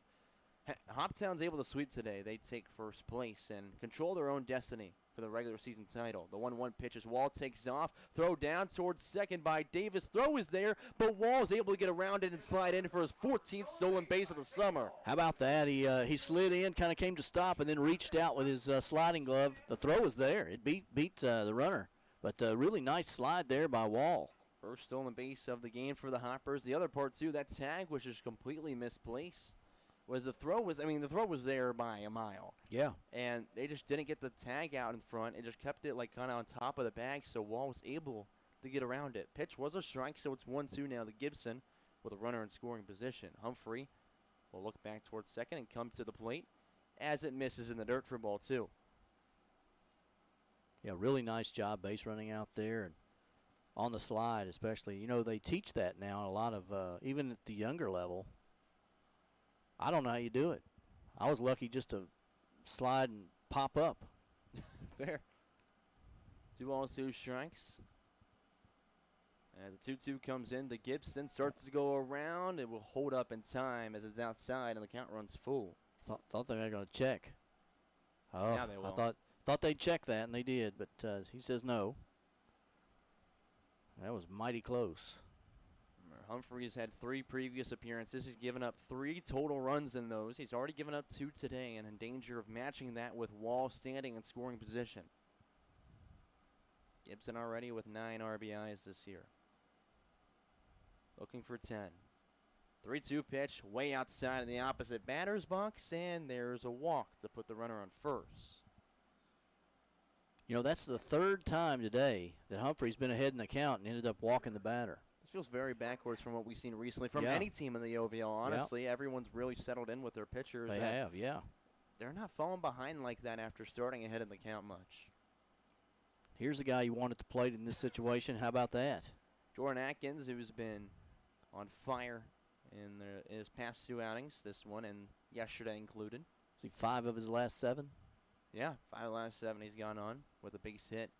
Speaker 3: Hoptown's able to sweep today, they take first place and control their own destiny for the regular season title. The 1-1 pitch as Wall takes off. Throw down towards second by Davis. Throw is there, but Wall is able to get around it and slide in for his 14th stolen base of the summer.
Speaker 2: How about that? He slid in, kind of came to stop, and then reached out with his sliding glove. The throw was there. It beat the runner. But really nice slide there by Wall.
Speaker 3: First stolen base of the game for the Hoppers. The other part, too, that tag was just completely misplaced. The throw was there by a mile.
Speaker 2: Yeah.
Speaker 3: And they just didn't get the tag out in front. It just kept it like kind of on top of the bag, so Wall was able to get around it. Pitch was a strike, so it's 1-2 now to Gibson with a runner in scoring position. Humphrey will look back towards second and come to the plate as it misses in the dirt for ball 2.
Speaker 2: Yeah, really nice job base running out there and on the slide especially. You know, they teach that now a lot of, even at the younger level. I don't know how you do it. I was lucky just to slide and pop up.
Speaker 3: Fair. 2 balls, 2 strikes. As the 2-2 comes in, the Gibson starts to go around. It will hold up in time as it's outside and the count runs full.
Speaker 2: Thought they were going to check. Oh,
Speaker 3: Now they will.
Speaker 2: I thought they'd check that, and they did, but he says no. That was mighty close.
Speaker 3: Humphreys had 3 previous appearances. He's given up 3 total runs in those. He's already given up 2 today and in danger of matching that with Wall standing in scoring position. Gibson already with 9 RBIs this year. Looking for 10. 3-2 pitch way outside in the opposite batter's box, and there's a walk to put the runner on first.
Speaker 2: You know, that's the 3rd time today that Humphrey's been ahead in the count and ended up walking the batter.
Speaker 3: This feels very backwards from what we've seen recently from
Speaker 2: Yeah.
Speaker 3: any team in the OVL, honestly. Everyone's really settled in with their pitchers.
Speaker 2: They have, yeah.
Speaker 3: They're not falling behind like that after starting ahead in the count much.
Speaker 2: Here's a guy you want at the plate in this situation. How about that?
Speaker 3: Jordan Atkins, who's been on fire in his past 2 outings, this one and yesterday included.
Speaker 2: See, 5 of his last 7?
Speaker 3: Yeah, 5 last 7 he's gone on with a base hit.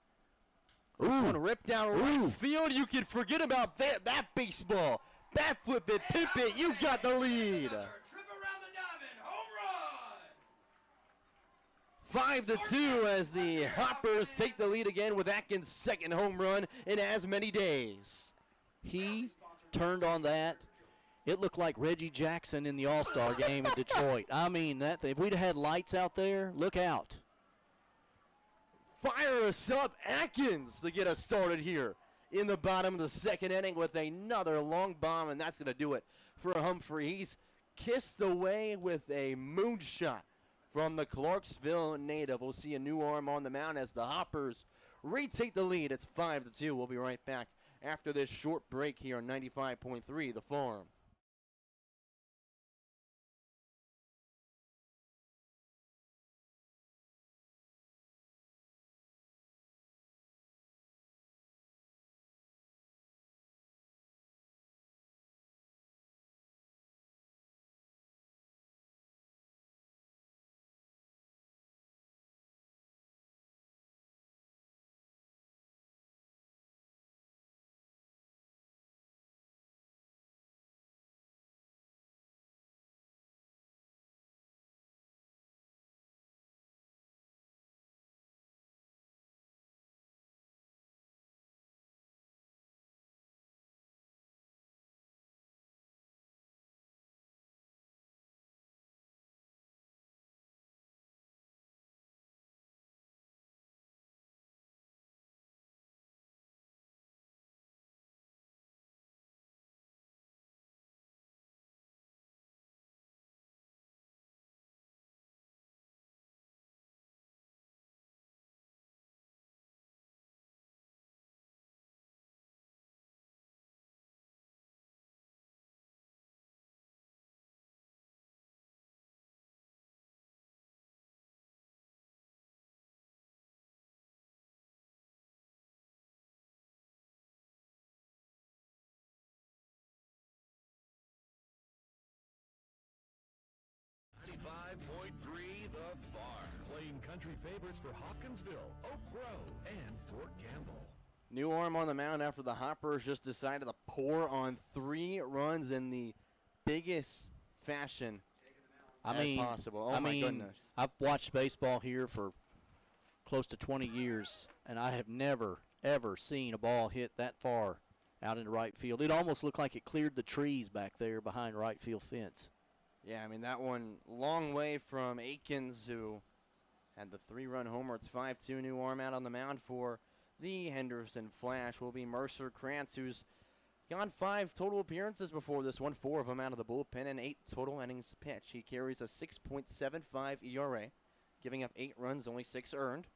Speaker 2: Ooh.
Speaker 3: One ripped down right field. You can forget about that baseball. Bat flip it, pimp it. You've got the lead.
Speaker 8: Trip around the diamond, home run!
Speaker 3: 5-2 as the Hoppers take the lead again with Atkins' 2nd home run in as many days.
Speaker 2: He turned on that. It looked like Reggie Jackson in the All-Star game in Detroit. I mean, if we'd had lights out there, look out.
Speaker 3: Fire us up, Atkins, to get us started here in the bottom of the second inning with another long bomb, and that's going to do it for Humphrey. He's kissed away with a moonshot from the Clarksville native. We'll see a new arm on the mound as the Hoppers retake the lead. It's 5-2. We'll be right back after this short break here on 95.3 The Farm.
Speaker 5: The Farm, playing country favorites for Hopkinsville, Oak Grove, and Fort Campbell.
Speaker 3: New arm on the mound after the Hoppers just decided to pour on 3 runs in the biggest fashion possible. Oh, my goodness.
Speaker 2: I've watched baseball here for close to 20 years, and I have never, ever seen a ball hit that far out into right field. It almost looked like it cleared the trees back there behind right field fence.
Speaker 3: Yeah, I mean, that one long way from Aikens, who had the 3-run homer. It's 5-2. New arm out on the mound for the Henderson Flash will be Mercer Krantz, who's gone 5 total appearances before this one, 4 of them out of the bullpen, and 8 total innings pitched. He carries a 6.75 ERA, giving up 8 runs, only 6 earned,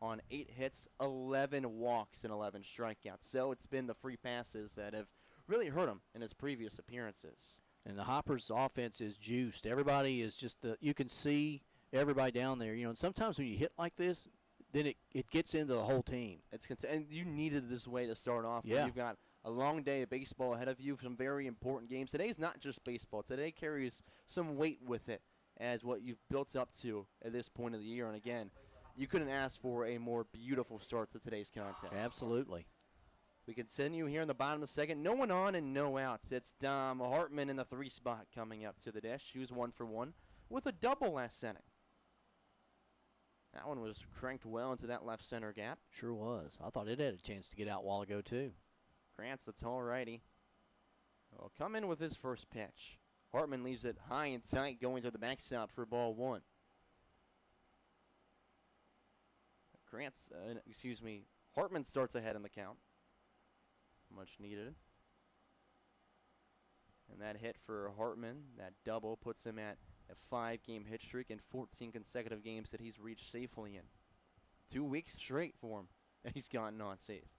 Speaker 3: on 8 hits, 11 walks, and 11 strikeouts. So it's been the free passes that have really hurt him in his previous appearances.
Speaker 2: And the Hoppers' offense is juiced. Everybody is just you can see everybody down there. You know, and sometimes when you hit like this, then it gets into the whole team.
Speaker 3: And you needed this way to start off.
Speaker 2: Yeah.
Speaker 3: You've got a long day of baseball ahead of you, some very important games. Today's not just baseball. Today carries some weight with it as what you've built up to at this point of the year. And, again, you couldn't ask for a more beautiful start to today's contest.
Speaker 2: Absolutely.
Speaker 3: We continue here in the bottom of the second. No one on and no outs. It's Dom Hartman in the 3 spot coming up to the dish. He was 1 for 1 with a double last inning. That one was cranked well into that left center gap.
Speaker 2: Sure was. I thought it had a chance to get out a while ago, too.
Speaker 3: Grant's the tall righty. Will come in with his first pitch. Hartman leaves it high and tight going to the backstop for ball 1. Hartman starts ahead in the count. Much needed. And that hit for Hartman, that double, puts him at a 5-game hit streak and 14 consecutive games that he's reached safely in. 2 weeks straight for him that he's gotten on safe.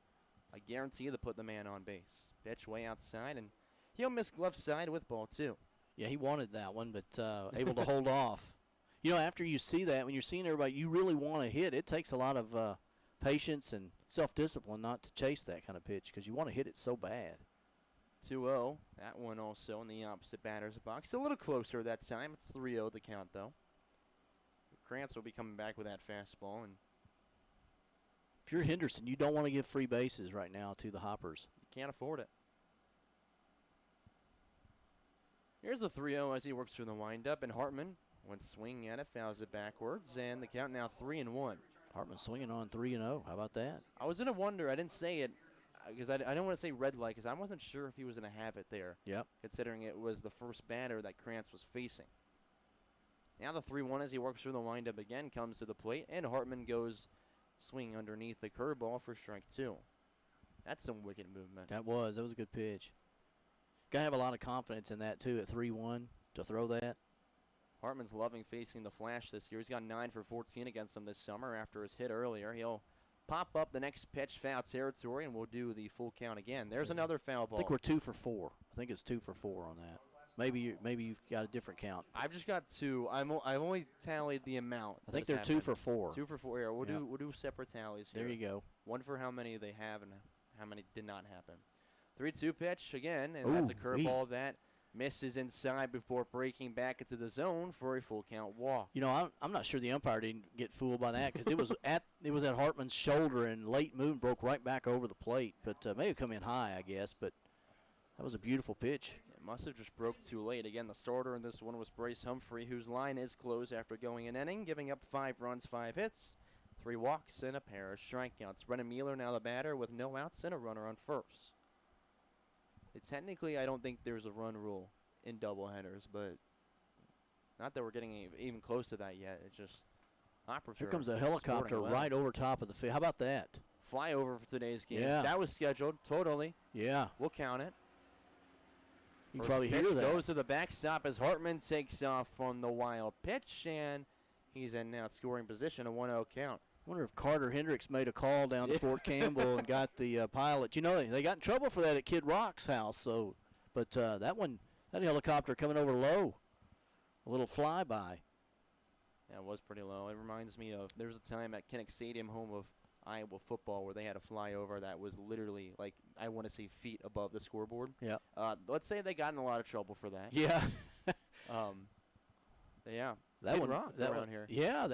Speaker 3: I guarantee you to put the man on base. Pitch way outside, and he'll miss glove side with ball 2.
Speaker 2: Yeah, he wanted that one, but able to hold off. You know, after you see that, when you're seeing everybody, you really want to hit. It takes a lot of patience and self-discipline not to chase that kind of pitch because you want to hit it so bad.
Speaker 3: 2-0. That one also in the opposite batter's box. A little closer that time. It's 3-0 the count, though. Krantz will be coming back with that fastball. And
Speaker 2: if you're Henderson, you don't want to give free bases right now to the Hoppers.
Speaker 3: You can't afford it. Here's the 3-0 as he works through the windup, and Hartman, when swinging at it, fouls it backwards, and the count now 3-1.
Speaker 2: Hartman swinging on 3-0. How about that?
Speaker 3: I was going to wonder. I didn't say it because I don't want to say red light because I wasn't sure if he was going to have it there.
Speaker 2: Yep.
Speaker 3: Considering it was the first batter that Krantz was facing. Now the 3-1 as he works through the windup again comes to the plate, and Hartman goes swing underneath the curveball for strike 2. That's some wicked movement.
Speaker 2: That was a good pitch. Got to have a lot of confidence in that, too, at 3-1 to throw that.
Speaker 3: Hartman's loving facing the Flash this year. He's got 9 for 14 against them this summer after his hit earlier. He'll pop up the next pitch, foul territory, and we'll do the full count again. There's another foul ball.
Speaker 2: I think we're 2 for 4. I think it's 2 for 4 on that. Maybe you've got a different count.
Speaker 3: I've just got 2. I've only tallied the amount.
Speaker 2: I think they're 2 for 4.
Speaker 3: 2 for 4. Yeah, we'll do separate tallies here.
Speaker 2: There you go.
Speaker 3: One for how many they have and how many did not happen. 3-2 pitch again, and that's a curveball that misses inside before breaking back into the zone for a full count walk.
Speaker 2: You know, I'm not sure the umpire didn't get fooled by that because it was at Hartman's shoulder and late moved, broke right back over the plate. But maybe come in high, I guess. But that was a beautiful pitch.
Speaker 3: It must have just broke too late. Again, the starter in this one was Bryce Humphrey, whose line is closed after going an inning, giving up 5 runs, 5 hits, 3 walks, and a pair of strikeouts. Brennan Mueller now the batter with no outs and a runner on first. Technically, I don't think there's a run rule in doubleheaders, but not that we're getting even close to that yet. It's just Hoppers.
Speaker 2: Here comes a helicopter right over top of the field. How about that?
Speaker 3: Flyover for today's game.
Speaker 2: Yeah.
Speaker 3: That was scheduled, totally.
Speaker 2: Yeah.
Speaker 3: We'll count it.
Speaker 2: You probably hear that.
Speaker 3: Goes to the backstop as Hartman takes off on the wild pitch, and he's in now scoring position, a 1-0 count.
Speaker 2: I wonder if Carter Hendricks made a call down to Fort Campbell and got the pilot. You know, they got in trouble for that at Kid Rock's house. So, but that helicopter coming over low, a little flyby.
Speaker 3: Yeah, it was pretty low. It reminds me of there was a time at Kinnick Stadium, home of Iowa football, where they had a flyover that was literally like, I want to say, feet above the scoreboard.
Speaker 2: Yeah.
Speaker 3: Let's say they got in a lot of trouble for that.
Speaker 2: Yeah.
Speaker 3: Yeah.
Speaker 2: That
Speaker 3: Kid
Speaker 2: one
Speaker 3: Rock around here.
Speaker 2: Yeah,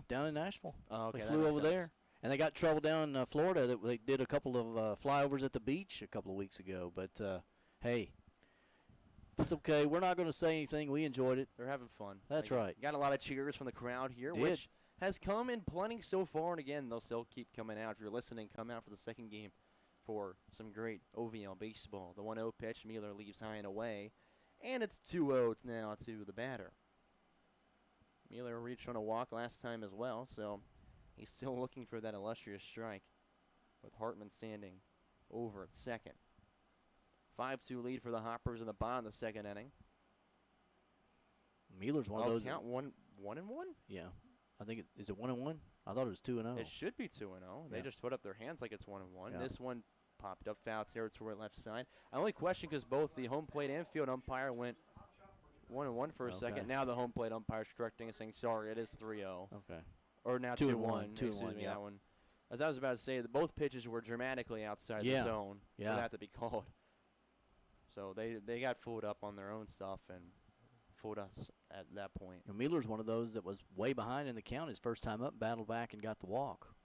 Speaker 2: down in Nashville.
Speaker 3: Oh, okay,
Speaker 2: they
Speaker 3: that
Speaker 2: flew
Speaker 3: makes
Speaker 2: over
Speaker 3: sense.
Speaker 2: there, and they got trouble down in Florida. That they did a couple of flyovers at the beach a couple of weeks ago. But hey, it's okay. We're not going to say anything. We enjoyed it.
Speaker 3: They're having fun.
Speaker 2: That's right.
Speaker 3: Got a lot of cheers from the crowd here,
Speaker 2: Did.
Speaker 3: which has come in plenty so far. And again, they'll still keep coming out. If you're listening, come out for the second game for some great OVL baseball. The 1-0 pitch, Mueller leaves high and away, and it's 2-0 now to the batter. Mueller reached on a walk last time as well, so he's still looking for that illustrious strike with Hartman standing over at second. 5-2 lead for the Hoppers in the bottom of the second inning.
Speaker 2: Mueller's one of those.
Speaker 3: Count 1-1?
Speaker 2: Yeah. I think is it 1-1? I thought it was 2-0.
Speaker 3: It should be 2-0. They just put up their hands like it's 1-1.
Speaker 2: Yeah.
Speaker 3: This one popped up foul territory left side. I only question because both the home plate and field umpire went 1-1 for a second. Now the home plate umpire is correcting and saying, sorry, it is 3-0.
Speaker 2: Okay.
Speaker 3: Or now 2-1. Excuse me,
Speaker 2: yeah.
Speaker 3: that one. As I was about to say, both pitches were dramatically outside the zone for that to be called. So they got fooled up on their own stuff and fooled us at that point.
Speaker 2: Mueller's one of those that was way behind in the count his first time up, battled back, and got the walk.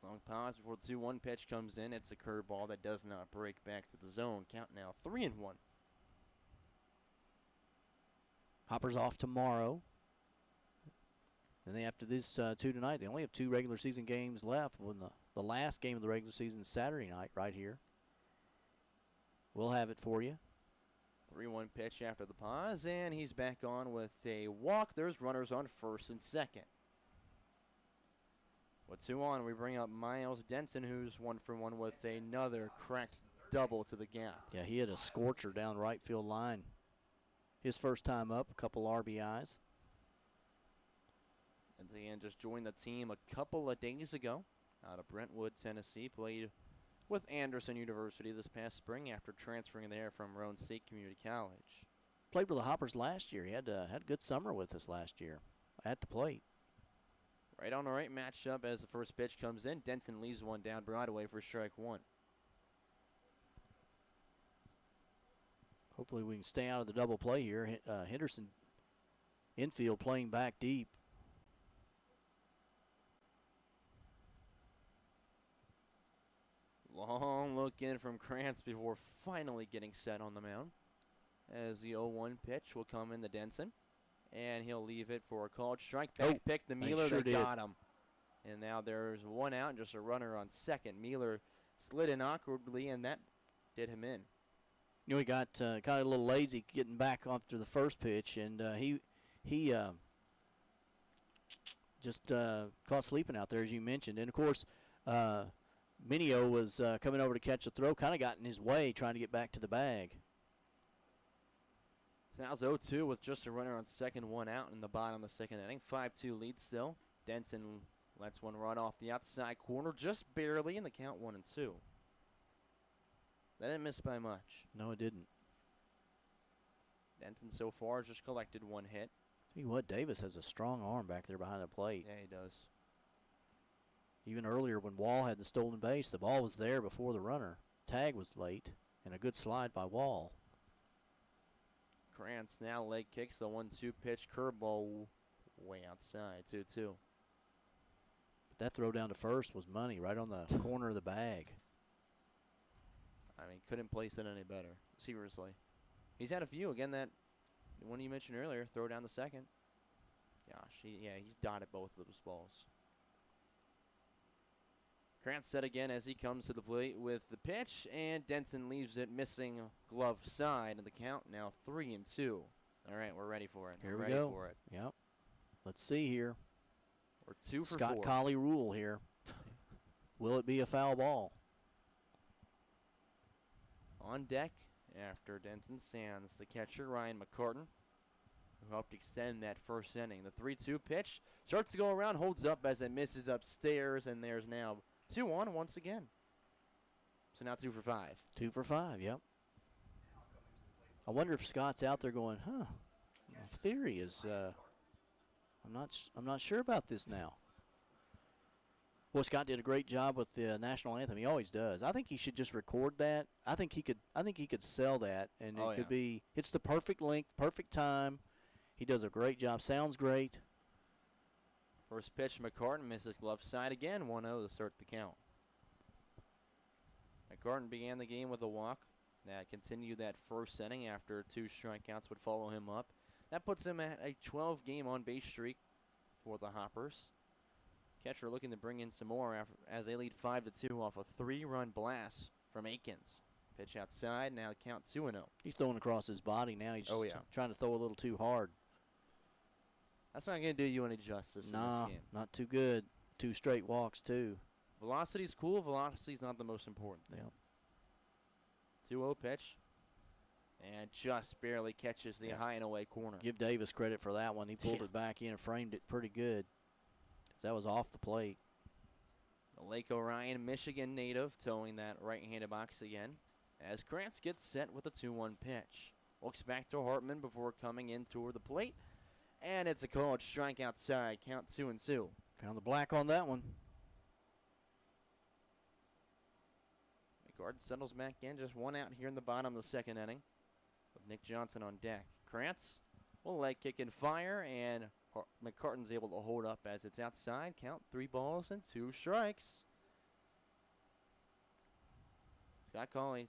Speaker 3: Long pause before the 2-1 pitch comes in. It's a curveball that does not break back to the zone. Count now 3-1.
Speaker 2: Hoppers off tomorrow. And then after this two tonight, they only have 2 regular season games left. When the last game of the regular season is Saturday night right here. We'll have it for you.
Speaker 3: 3-1 pitch after the pause, and he's back on with a walk. There's runners on first and second. With 2 on, we bring up Miles Denson, who's 1 for 1 with another cracked double to the gap.
Speaker 2: Yeah, he had a scorcher down right field line. His first time up, a couple RBIs.
Speaker 3: And again, just joined the team a couple of days ago out of Brentwood, Tennessee. Played with Henderson University this past spring after transferring there from Roane State Community College.
Speaker 2: Played with the Hoppers last year. He had a good summer with us last year at the plate.
Speaker 3: Right on the right matchup as the first pitch comes in. Denson leaves one down Broadway for strike 1.
Speaker 2: Hopefully we can stay out of the double play here. Henderson infield playing back deep.
Speaker 3: Long look in from Krantz before finally getting set on the mound. As the 0-1 pitch will come in to Denson. And he'll leave it for a called strike. Back pick the Mueller that got him. And now there's 1 out and just a runner on second. Mueller slid in awkwardly, and that did him in.
Speaker 2: You know, he got kind of a little lazy getting back after the first pitch, and he just caught sleeping out there, as you mentioned. And, of course, Minio was coming over to catch a throw, kind of got in his way trying to get back to the bag.
Speaker 3: Now it's 0-2 with just a runner on second, one out in the bottom of the second inning. 5-2 lead still. Denson lets one run off the outside corner just barely in the count 1-2. That didn't miss by much.
Speaker 2: No, it didn't.
Speaker 3: Denton so far has just collected one hit.
Speaker 2: Tell you what, Davis has a strong arm back there behind the plate.
Speaker 3: Yeah, he does.
Speaker 2: Even earlier when Wall had the stolen base, the ball was there before the runner. Tag was late, and a good slide by Wall.
Speaker 3: Krantz now leg kicks the 1-2 pitch, curveball way outside, 2-2.
Speaker 2: But that throw down to first was money, right on the corner of the bag.
Speaker 3: I mean, couldn't place it any better, seriously. He's had a few. Again, that one you mentioned earlier, throw down the second. Gosh, he's dotted both of those balls. Krantz set again as he comes to the plate with the pitch, and Denson leaves it missing glove side, and the count now 3-2. All right, we're ready for it.
Speaker 2: Here
Speaker 3: we're
Speaker 2: we
Speaker 3: ready
Speaker 2: go.
Speaker 3: for it.
Speaker 2: Yep. Let's see here.
Speaker 3: We're 2 for
Speaker 2: Scott
Speaker 3: 4.
Speaker 2: Colley rule here. Will it be a foul ball?
Speaker 3: On deck after Denson Sands, the catcher, Ryan McCartan, who helped extend that first inning. The 3-2 pitch starts to go around, holds up as it misses upstairs, and there's now 2 on once again. So now 2 for 5.
Speaker 2: 2 for 5, yep. I wonder if Scott's out there going, my theory is I'm not sure about this now. Well, Scott did a great job with the national anthem. He always does. I think he should just record that. I think he could sell that, and it could be. It's the perfect length, perfect time. He does a great job. Sounds great.
Speaker 3: First pitch, McCartan misses glove side again. 1-0 to start the count. McCartan began the game with a walk. That continued that first inning after 2 strikeouts would follow him up. That puts him at a 12-game on-base streak for the Hoppers. Catcher looking to bring in some more as they lead 5-2 off a 3-run blast from Akins. Pitch outside, now count 2-0.
Speaker 2: He's throwing across his body now. He's trying to throw a little too hard.
Speaker 3: That's not going to do you any justice in this game.
Speaker 2: Not too good. 2 straight walks, too.
Speaker 3: Velocity's cool. Velocity's not the most important thing.
Speaker 2: Yep.
Speaker 3: 2-0 pitch. And just barely catches the high and away corner.
Speaker 2: Give Davis credit for that one. He pulled it back in and framed it pretty good. That was off the plate.
Speaker 3: The Lake Orion, Michigan native, towing that right-handed box again. As Krantz gets set with a 2-1 pitch. Looks back to Hartman before coming in toward the plate. And it's a called strike outside. Count 2-2.
Speaker 2: Found the black on that one.
Speaker 3: McCartan settles back in. Just 1 out here in the bottom of the second inning. With Nick Johnson on deck. Krantz will leg kick and fire, and McCartan's able to hold up as it's outside. Count 3 balls and 2 strikes. Scott Colley.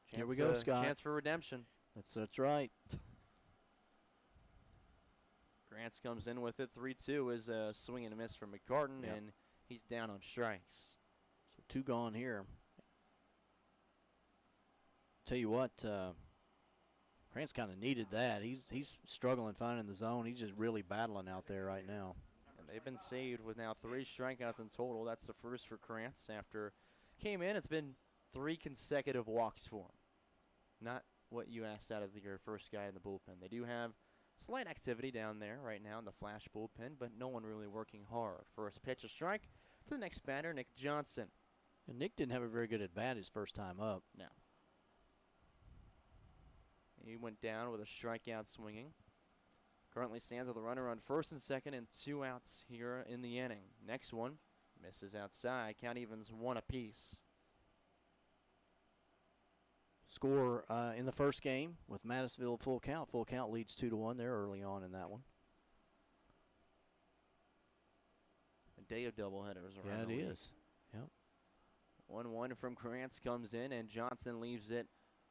Speaker 2: Here we go, Scott.
Speaker 3: Chance for redemption.
Speaker 2: That's right.
Speaker 3: Krantz comes in with it. 3-2 is a swing and a miss from McCartan, and he's down on strikes.
Speaker 2: So 2 gone here. Tell you what, Krantz kind of needed that. He's struggling finding the zone. He's just really battling out there right now.
Speaker 3: And they've been saved with now 3 strikeouts in total. That's the first for Krantz. After came in, it's been 3 consecutive walks for him. Not what you asked out of your first guy in the bullpen. They do have slight activity down there right now in the flash bullpen, but no one really working hard. First pitch, a strike to the next batter, Nick Johnson.
Speaker 2: And Nick didn't have a very good at-bat his first time up.
Speaker 3: No. He went down with a strikeout swinging. Currently stands with a runner on first and second and 2 outs here in the inning. Next one misses outside. Count evens 1 apiece.
Speaker 2: Score in the first game with Mattisville full count. Full count leads 2-1 there early on in that one.
Speaker 3: A day of doubleheaders around
Speaker 2: Yeah, it
Speaker 3: the league.
Speaker 2: is. Yep.
Speaker 3: 1-1 from Krantz comes in, and Johnson leaves it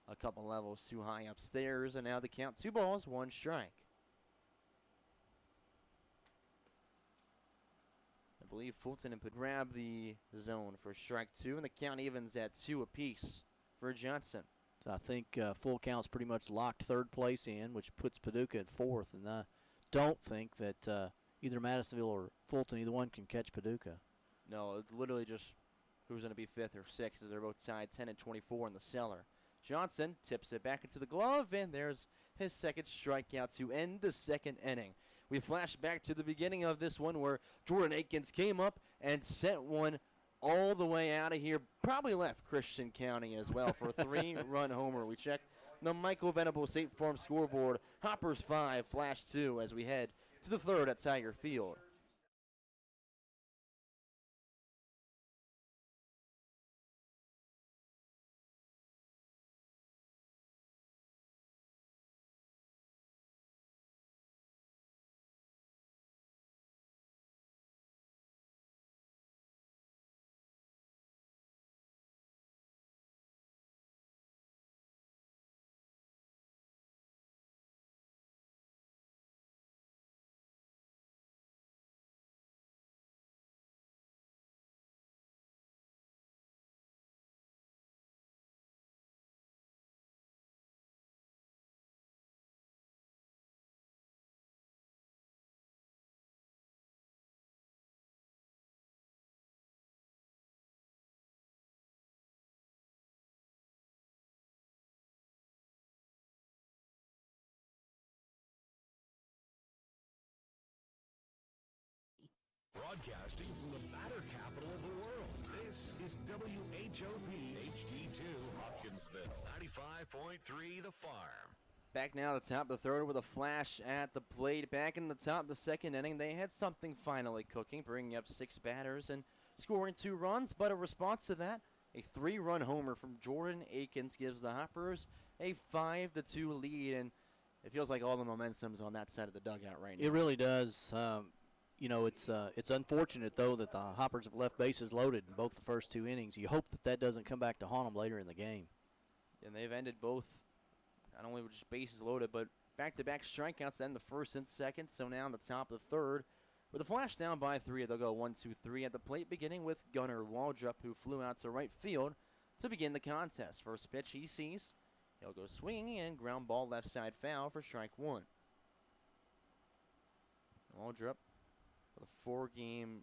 Speaker 3: a couple levels too high upstairs, and now the count 2 balls, 1 strike. I believe Fulton could grab the zone for strike 2, and the count evens at 2 apiece for Johnson.
Speaker 2: So I think full count's pretty much locked third place in, which puts Paducah at 4th, and I don't think that either Madisonville or Fulton, either one can catch Paducah.
Speaker 3: No, it's literally just who's going to be 5th or 6th as they're both tied 10 and 24 in the cellar. Johnson tips it back into the glove, and there's his second strikeout to end the second inning. We flash back to the beginning of this one where Jordan Akins came up and sent one all the way out of here. Probably left Christian County as well for a 3-run homer. We check the Michael Venable State Farm scoreboard. Hoppers 5, Flash 2 as we head to the 3rd at Tiger Field.
Speaker 5: Broadcasting from the batter capital of the world, this is WHOP HD2 Hopkinsville, 95.3 The Farm.
Speaker 3: Back now at the top of the 3rd with a Flash at the plate. Back in the top of the 2nd inning, they had something finally cooking, bringing up 6 batters and scoring 2 runs. But a response to that, a 3-run homer from Jordan Akins gives the Hoppers a 5-2 lead. And it feels like all the momentum's on that side of the dugout right now.
Speaker 2: It really does. It's unfortunate, though, that the Hoppers have left bases loaded in both the first 2 innings. You hope that doesn't come back to haunt them later in the game.
Speaker 3: And they've ended both, not only with just bases loaded, but back-to-back strikeouts to end the 1st and 2nd. So now in the top of the 3rd, with the Flash down by 3, they'll go 1-2-3 at the plate, beginning with Gunnar Waldrop, who flew out to right field to begin the contest. First pitch he sees, he'll go swinging and ground ball left side foul for strike 1. Waldrop, with a 4-game,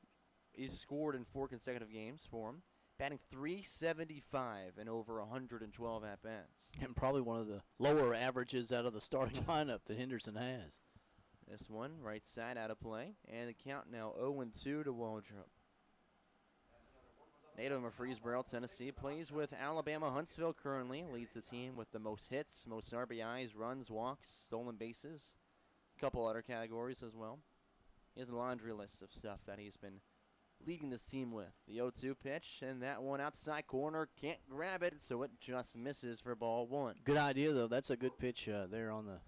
Speaker 3: he's scored in 4 consecutive games for him, batting .375 and over 112 at-bats.
Speaker 2: And probably one of the lower averages out of the starting lineup that Henderson has.
Speaker 3: This one, right side out of play, and the count now 0-2 to Waldrop. Native of Murfreesboro, Tennessee, plays with Alabama Huntsville currently, leads the team with the most hits, most RBIs, runs, walks, stolen bases, a couple other categories as well. He has a laundry list of stuff that he's been leading this team with. The 0-2 pitch, and that one outside corner, can't grab it, so it just misses for ball 1.
Speaker 2: Good idea, though. That's a good pitch there on the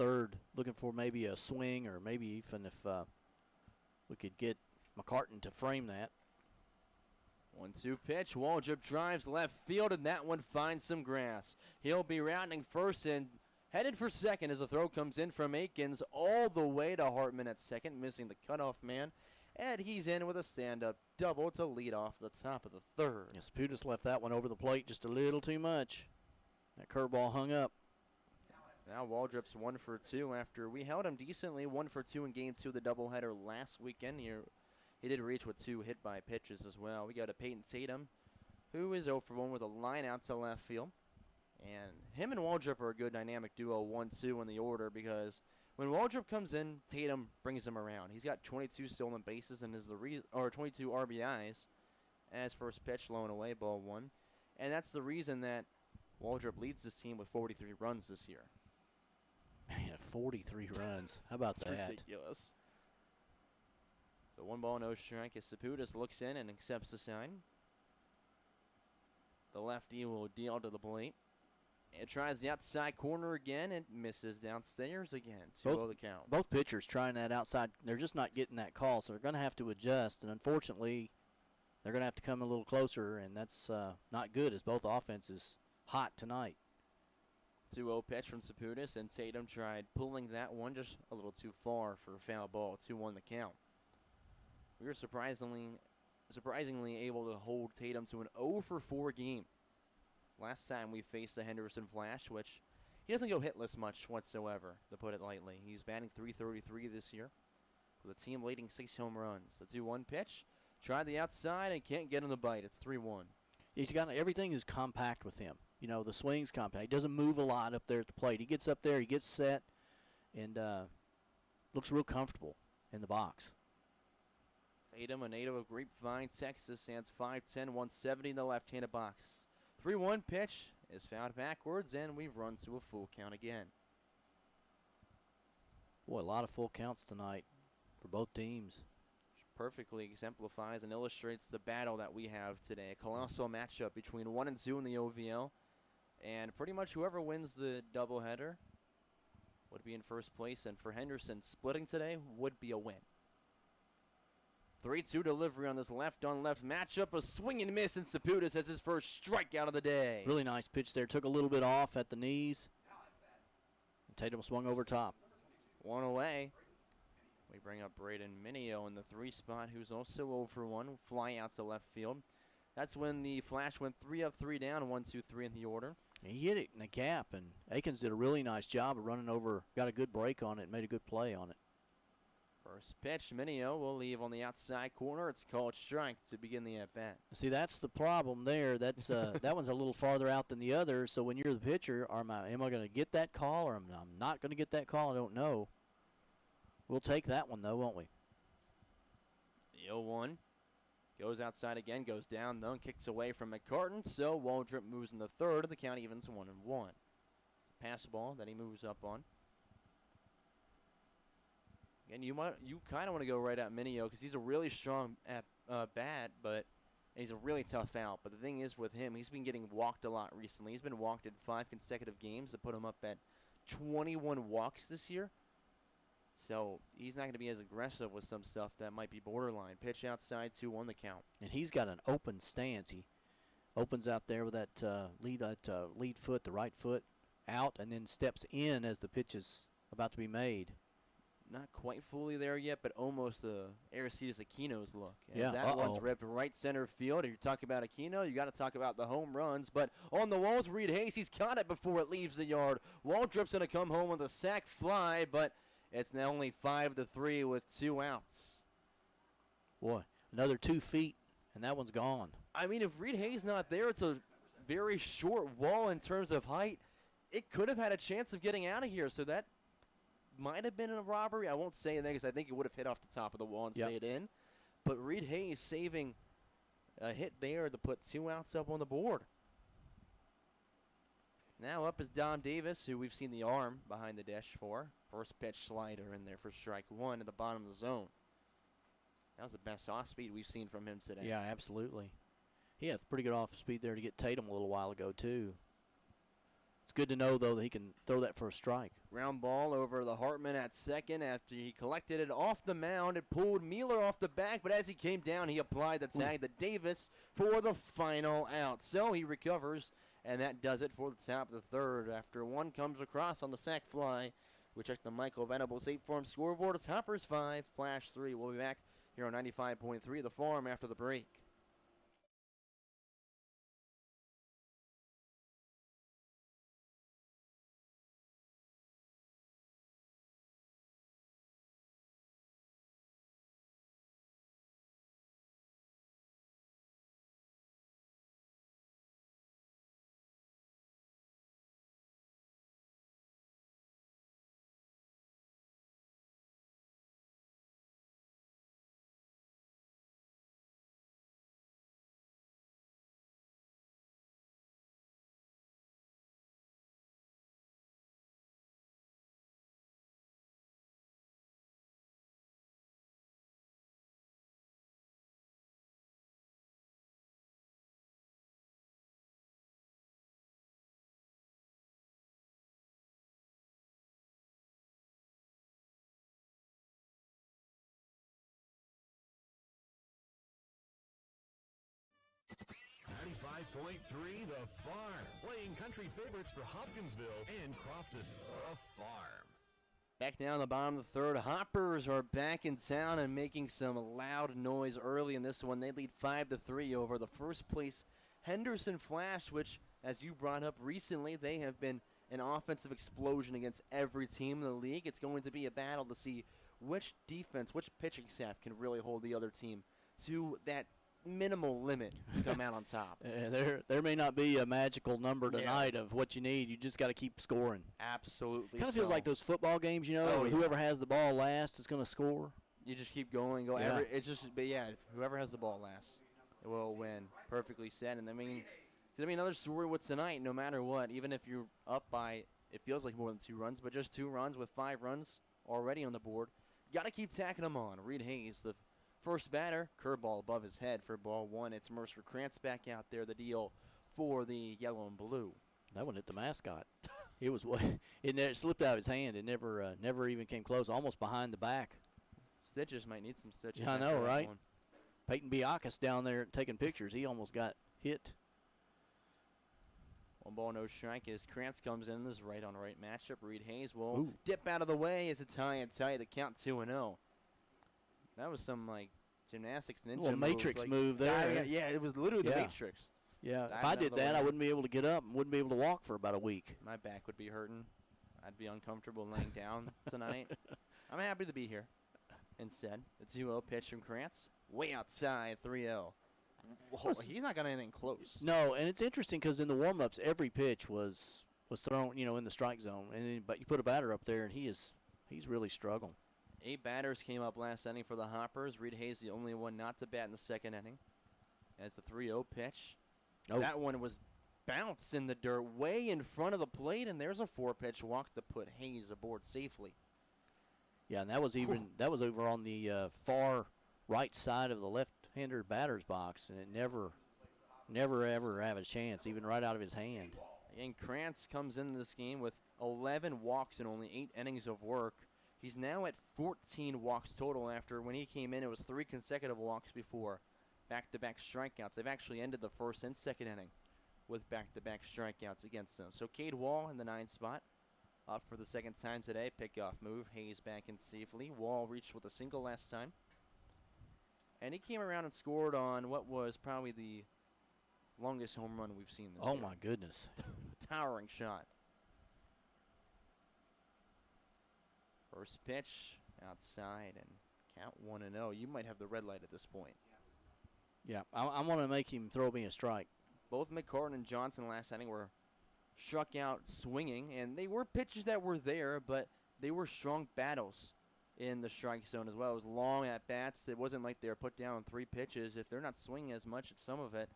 Speaker 2: 3rd, looking for maybe a swing or maybe even if we could get McCartan to frame that.
Speaker 3: 1-2 pitch, Waldrop drives left field, and that one finds some grass. He'll be rounding first and headed for second as the throw comes in from Akins all the way to Hartman at second, missing the cutoff man. And he's in with a stand-up double to lead off the top of the 3rd.
Speaker 2: Yes, Pudas left that one over the plate just a little too much. That curveball hung up.
Speaker 3: Now Waldrop's 1 for 2 after we held him decently 1 for 2 in Game 2 of the doubleheader last weekend. He did reach with 2 hit-by pitches as well. We go to Peyton Tatum, who is 0 for 1 with a line out to left field. And him and Waldrop are a good dynamic duo, 1-2 in the order, because when Waldrop comes in, Tatum brings him around. He's got 22 stolen bases and is or 22 RBIs as first pitch blown away, ball 1. And that's the reason that Waldrop leads this team with 43 runs this year.
Speaker 2: Man, 43 runs. How about that?
Speaker 3: Ridiculous. So 1 ball, no strike as Saputis looks in and accepts the sign. The lefty will deal to the plate. It tries the outside corner again and misses downstairs again. 2-0 the count.
Speaker 2: Both pitchers trying that outside. They're just not getting that call, so they're going to have to adjust. And unfortunately, they're going to have to come a little closer, and that's not good as both offenses hot tonight.
Speaker 3: 2-0 pitch from Saputis, and Tatum tried pulling that one just a little too far for a foul ball. 2-1 the count. We were surprisingly able to hold Tatum to an 0 for 4 game. Last time we faced the Henderson Flash, which he doesn't go hitless much whatsoever, to put it lightly. He's batting .333 this year. with a team leading 6 home runs. The 2-1 pitch. Tried the outside and can't get him to bite. It's 3-1.
Speaker 2: He's got everything is compact with him. You know, the swing's compact. He doesn't move a lot up there at the plate. He gets up there, he gets set, and looks real comfortable in the box.
Speaker 3: Tatum, a native of Grapevine, Texas, stands 5'10", 170 in the left-handed box. 3-1 pitch is fouled backwards, and we've run to a full count again.
Speaker 2: Boy, a lot of full counts tonight for both teams.
Speaker 3: Perfectly exemplifies and illustrates the battle that we have today. A colossal matchup between 1 and 2 in the OVL. And pretty much whoever wins the doubleheader would be in first place. And for Henderson, splitting today would be a win. 3-2 delivery on this left-on-left matchup. A swing and miss, and Saputis has his first strikeout of the day.
Speaker 2: Really nice pitch there. Took a little bit off at the knees. And Tatum swung over top.
Speaker 3: 1 away. We bring up Braden Minio in the 3 spot, who's also 0 for 1. Fly out to left field. That's when the Flash went 3 up, 3 down, 1, 2, 3 in the order.
Speaker 2: He hit it in the gap, and Akins did a really nice job of running over. Got a good break on it, made a good play on it.
Speaker 3: First pitch, Minio will leave on the outside corner. It's called strike to begin the at-bat.
Speaker 2: See, that's the problem there. That's that one's a little farther out than the other. So when you're the pitcher, am I going to get that call or I'm not going to get that call? I don't know. We'll take that one, though, won't we?
Speaker 3: The 0-1 goes outside again, goes down, though, and kicks away from McCartan. So Waldrop moves in the third, and the count evens 1-1. It's a pass ball that he moves up on. Again, you kind of want to go right at Minio because he's a really strong bat, but he's a really tough out. But the thing is with him, he's been getting walked a lot recently. He's been walked in 5 consecutive games that put him up at 21 walks this year. So he's not going to be as aggressive with some stuff that might be borderline. Pitch outside, 2-1 the count.
Speaker 2: And he's got an open stance. He opens out there with that lead foot, the right foot, out, and then steps in as the pitch is about to be made.
Speaker 3: Not quite fully there yet, but almost Aristides Aquino's look. As
Speaker 2: Yeah,
Speaker 3: that one's ripped right center field. If you're talking about Aquino, you got to talk about the home runs. But on the walls, Reed Hayes, he's caught it before it leaves the yard. Waldrop's going to come home with a sac fly, but it's now only 5-3 with 2 outs.
Speaker 2: Boy, another 2 feet, and that one's gone.
Speaker 3: I mean, if Reed Hayes not there, it's a very short wall in terms of height. It could have had a chance of getting out of here, so that might have been a robbery. I won't say anything because I think it would have hit off the top of the wall and stayed in. But Reed Hayes saving a hit there to put 2 outs up on the board. Now up is Dom Davis, who we've seen the arm behind the dish for. First pitch slider in there for strike 1 at the bottom of the zone. That was the best off speed we've seen from him today.
Speaker 2: Yeah, absolutely. He had pretty good off speed there to get Tatum a little while ago, too. It's good to know, though, that he can throw that for a strike.
Speaker 3: Ground ball over the Hartman at second after he collected it off the mound. It pulled Mueller off the back, but as he came down, he applied the tag to Davis for the final out. So he recovers, and that does it for the top of the third. After one comes across on the sac fly, we check the Michael Venables 8-form scoreboard. It's Hoppers 5, Flash 3. We'll be back here on 95.3 The Farm after the break.
Speaker 5: .3 The Farm, playing country favorites for Hopkinsville and Crofton. The Farm.
Speaker 3: Back down the bottom of the third. Hoppers are back in town and making some loud noise early in this one. They lead 5-3 over the first place Henderson Flash, which, as you brought up recently, they have been an offensive explosion against every team in the league. It's going to be a battle to see which defense, which pitching staff can really hold the other team to that minimal limit to come out on top.
Speaker 2: There may not be a magical number tonight of what you need. You just got to keep scoring.
Speaker 3: Absolutely.
Speaker 2: Kind of feels like those football games, where whoever has the ball last is going to score.
Speaker 3: You just keep going. Whoever has the ball last will win. Perfectly said. And it's going to be another story with tonight, no matter what. Even if you're up by, it feels like more than 2 runs, but just 2 runs with 5 runs already on the board. Got to keep tacking them on. Reed Hayes, the first batter, curveball above his head for ball 1. It's Mercer Krantz back out there, the deal for the yellow and blue.
Speaker 2: That one hit the mascot. It slipped out of his hand. It never even came close, almost behind the back.
Speaker 3: Stitches might need some stitches.
Speaker 2: Yeah, I know, right? Peyton Biakis down there taking pictures. He almost got hit.
Speaker 3: 1 ball, no strike as Krantz comes in this right-on-right matchup. Reed Hayes will dip out of the way as it's high and tight. The count 2-0. That was some, gymnastics ninja
Speaker 2: little matrix move there.
Speaker 3: Yeah, it was literally the matrix.
Speaker 2: Yeah, if I did that, I wouldn't be able to get up and wouldn't be able to walk for about a week.
Speaker 3: My back would be hurting. I'd be uncomfortable laying down tonight. I'm happy to be here. Instead, the 2-0 pitch from Krantz. Way outside, 3-0. Whoa, he's not got anything close.
Speaker 2: No, and it's interesting because in the warm-ups, every pitch was thrown, in the strike zone. But you put a batter up there, and he's really struggling.
Speaker 3: 8 batters came up last inning for the Hoppers. Reed Hayes the only one not to bat in the second inning. As the 3-0 pitch.
Speaker 2: Oh.
Speaker 3: That one was bounced in the dirt way in front of the plate, and there's a 4-pitch walk to put Hayes aboard safely.
Speaker 2: Yeah, and that was over on the far right side of the left-hander batter's box, and it never ever have a chance, even right out of his hand.
Speaker 3: And Krantz comes into this game with 11 walks and only 8 innings of work. He's now at 14 walks total after when he came in, it was 3 consecutive walks before. Back-to-back strikeouts. They've actually ended the first and second inning with back-to-back strikeouts against them. So Cade Wall in the 9th spot. Up for the second time today. Pickoff move. Hayes back in safely. Wall reached with a single last time. And he came around and scored on what was probably the longest home run we've seen this year.
Speaker 2: Oh, my goodness.
Speaker 3: Towering shot. First pitch outside and count 1-0. You might have the red light at this point.
Speaker 2: Yeah, I want to make him throw me a strike.
Speaker 3: Both McCartan and Johnson last inning were struck out swinging, and they were pitches that were there, but they were strong battles in the strike zone as well. It was long at bats. It wasn't like they were put down on 3 pitches. If they're not swinging as much at some of it,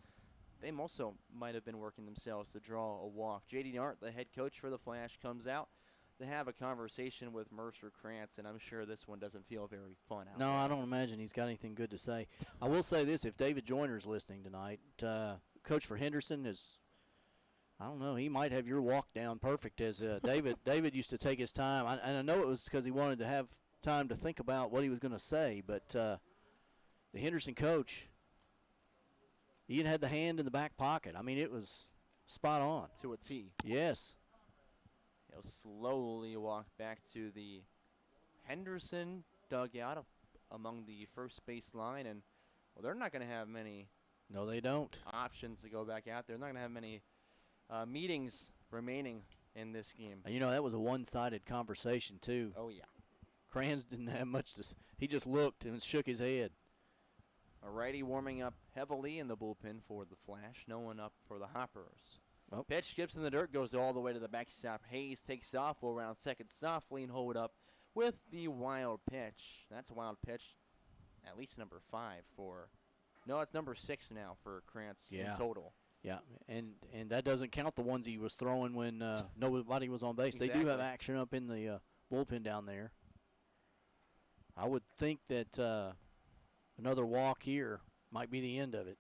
Speaker 3: they also might have been working themselves to draw a walk. J.D. Art, the head coach for the Flash, comes out to have a conversation with Mercer Krantz, and I'm sure this one doesn't feel very fun out there.
Speaker 2: I don't imagine he's got anything good to say. I will say this, if David Joyner's listening tonight, coach for Henderson is, I don't know, he might have your walk down perfect as David used to take his time. And I know it was because he wanted to have time to think about what he was going to say, but the Henderson coach, he even had the hand in the back pocket. I mean, it was spot on.
Speaker 3: To a T.
Speaker 2: Yes.
Speaker 3: He'll slowly walk back to the Henderson dugout among the first base line, and they're not going to have many.
Speaker 2: No, they don't.
Speaker 3: Options to go back out there. They're not going to have many meetings remaining in this game.
Speaker 2: And that was a one-sided conversation too.
Speaker 3: Oh yeah.
Speaker 2: Krantz didn't have much to. He just looked and shook his head.
Speaker 3: A righty warming up heavily in the bullpen for the Flash. No one up for the Hoppers.
Speaker 2: Oh.
Speaker 3: Pitch skips in the dirt, goes all the way to the backstop. Hayes takes off, will round second softly and hold up with the wild pitch. That's a wild pitch, at least number 5 for. No, it's number 6 now for Krantz in total.
Speaker 2: Yeah, and that doesn't count the ones he was throwing when nobody was on base.
Speaker 3: Exactly.
Speaker 2: They do have action up in the bullpen down there. I would think that another walk here might be the end of it.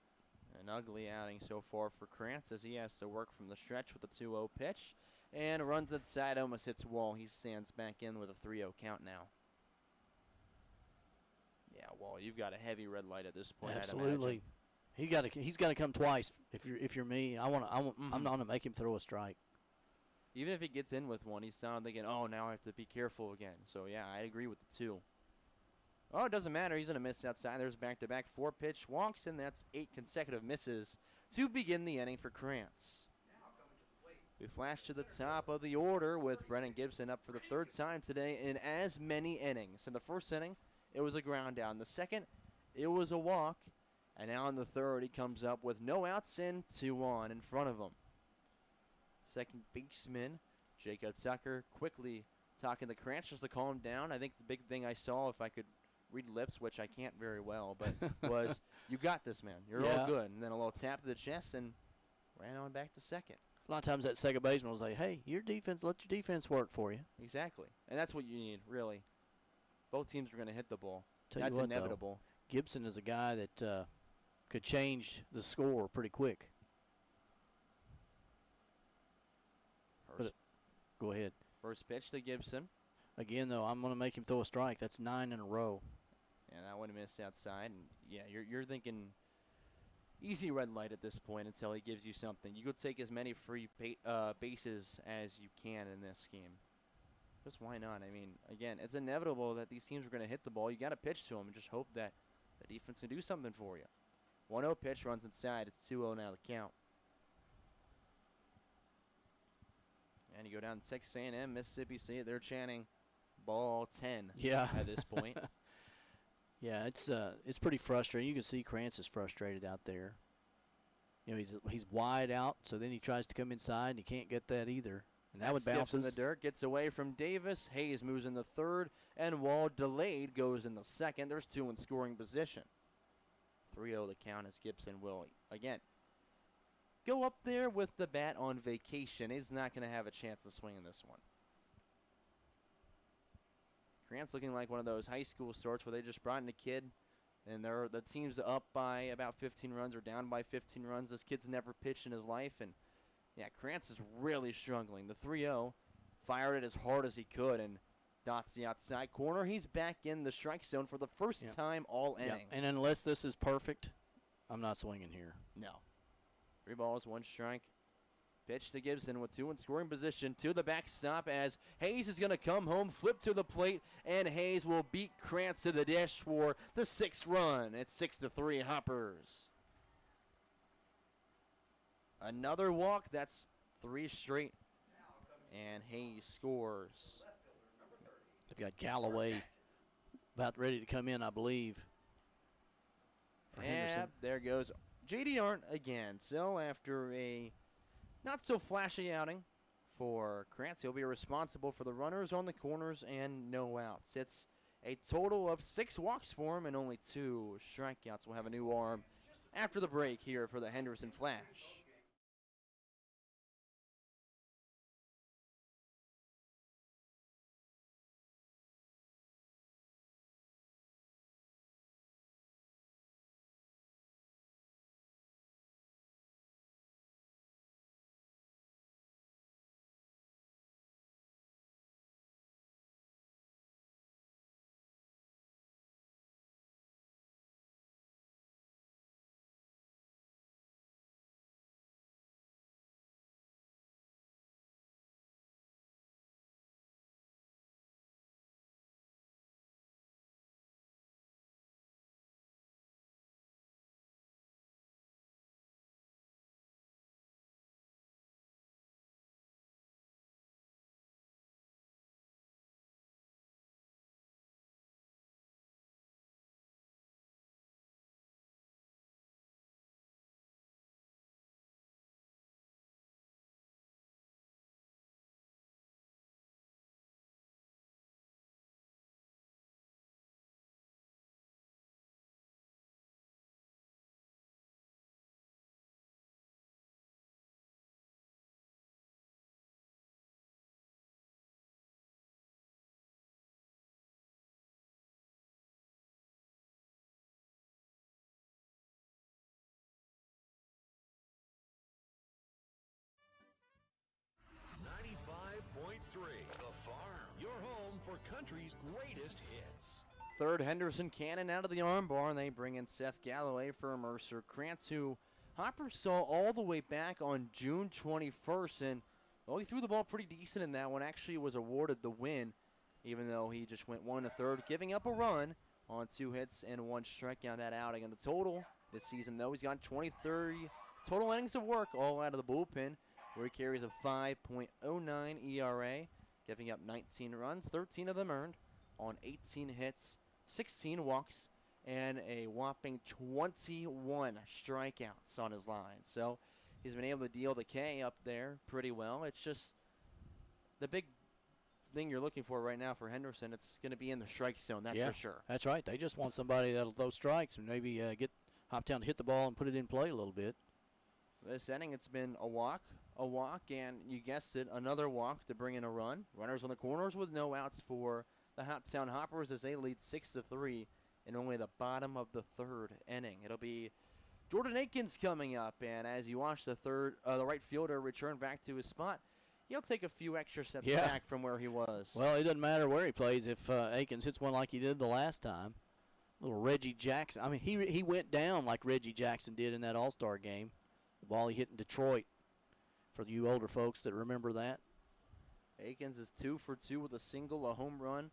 Speaker 3: An ugly outing so far for Krantz as he has to work from the stretch with the 2-0 pitch. And runs inside, almost hits Wall. He stands back in with a 3-0 count now. Yeah, Wall, you've got a heavy red light at this point.
Speaker 2: Absolutely. He's got to come twice. If you're me, I'm not gonna make him throw a strike.
Speaker 3: Even if he gets in with one, he's sounding thinking, oh, now I have to be careful again. So yeah, I agree with the 2. Oh, it doesn't matter. He's going to miss outside. There's back-to-back 4-pitch walks, and that's 8 consecutive misses to begin the inning for Krantz. We flash to the top of the order with Brennan Gibson up for the third time today in as many innings. In the first inning, it was a ground down. The second, it was a walk. And now in the third, he comes up with no outs and 2 on in front of him. Second baseman, Jacob Tucker, quickly talking to Krantz just to calm him down. I think the big thing I saw, if I could read lips, which I can't very well, but was, you got this, man. You're all good. And then a little tap to the chest and ran on back to second.
Speaker 2: A lot of times that second baseman will say, hey, your defense, let your defense work for you.
Speaker 3: Exactly. And that's what you need, really. Both teams are going to hit the ball.
Speaker 2: That's
Speaker 3: inevitable.
Speaker 2: Though, Gibson is a guy that could change the score pretty quick. Go ahead.
Speaker 3: First pitch to Gibson.
Speaker 2: Again, though, I'm going to make him throw a strike. That's 9 in a row.
Speaker 3: And that one missed outside. And yeah, you're thinking easy red light at this point until he gives you something. You could take as many free bases as you can in this game. Just why not? I mean, again, it's inevitable that these teams are going to hit the ball. You got to pitch to them and just hope that the defense can do something for you. 1-0 pitch runs inside. It's 2-0 now the count. And you go down to Texas A&M, Mississippi State. They're chanting ball 10 at this point.
Speaker 2: Yeah, it's pretty frustrating. You can see Krantz is frustrated out there. You know, he's wide out, so then he tries to come inside, and he can't get that either. And that would bounce
Speaker 3: in the dirt, gets away from Davis. Hayes moves in the third, and Wall delayed goes in the second. There's 2 in scoring position. 3-0 the count as Gibson will, again, go up there with the bat on vacation. He's not going to have a chance to swing in this one. Grant's looking like one of those high school starts where they just brought in a kid and the team's up by about 15 runs or down by 15 runs. This kid's never pitched in his life. And, yeah, Krantz is really struggling. The 3-0 fired it as hard as he could and dots the outside corner. He's back in the strike zone for the first time all inning.
Speaker 2: And unless this is perfect, I'm not swinging here.
Speaker 3: No. 3 balls, 1 strike. Pitch to Gibson with 2 in scoring position to the backstop as Hayes is going to come home, flip to the plate, and Hayes will beat Krantz to the dish for the 6th run. It's 6-3 Hoppers. Another walk. That's 3 straight. And Hayes scores.
Speaker 2: They've got Galloway about ready to come in, I believe, for Henderson.
Speaker 3: There goes J.D. Arndt again. So after a not-so-flashy outing for Krantz, he'll be responsible for the runners on the corners and no outs. It's a total of 6 walks for him and only 2 strikeouts. We'll have a new arm after the break here for the Henderson Flash.
Speaker 5: The Farm, your home for country's greatest hits.
Speaker 3: Third Henderson cannon out of the armbar, and they bring in Seth Galloway for Mercer Krantz, who Hopper saw all the way back on June 21st, and well, he threw the ball pretty decent in that one. Actually was awarded the win, even though he just went 1 1/3, giving up a run on 2 hits and 1 strikeout that outing. And the total this season, though, he's got 23 total innings of work all out of the bullpen. where he carries a 5.09 ERA, giving up 19 runs, 13 of them earned on 18 hits, 16 walks, and a whopping 21 strikeouts on his line. So he's been able to deal the K up there pretty well. It's just the big thing you're looking for right now for Henderson. It's going to be in the strike zone, that's for sure.
Speaker 2: That's right. They just want somebody that'll throw strikes and maybe get Hoptown to hit the ball and put it in play a little bit.
Speaker 3: This inning, it's been a walk, and you guessed it, another walk to bring in a run. Runners on the corners with no outs for the Hoptown Hoppers as they lead 6-3 in only the bottom of the third inning. It'll be Jordan Akins coming up, and as you watch the right fielder return back to his spot, he'll take a few extra steps back from where he was.
Speaker 2: Well, it doesn't matter where he plays if Akins hits one like he did the last time. Little Reggie Jackson. I mean, he went down like Reggie Jackson did in that All-Star game. The ball he hit in Detroit, for you older folks that remember that.
Speaker 3: Akins is 2 for 2 with a single, a home run,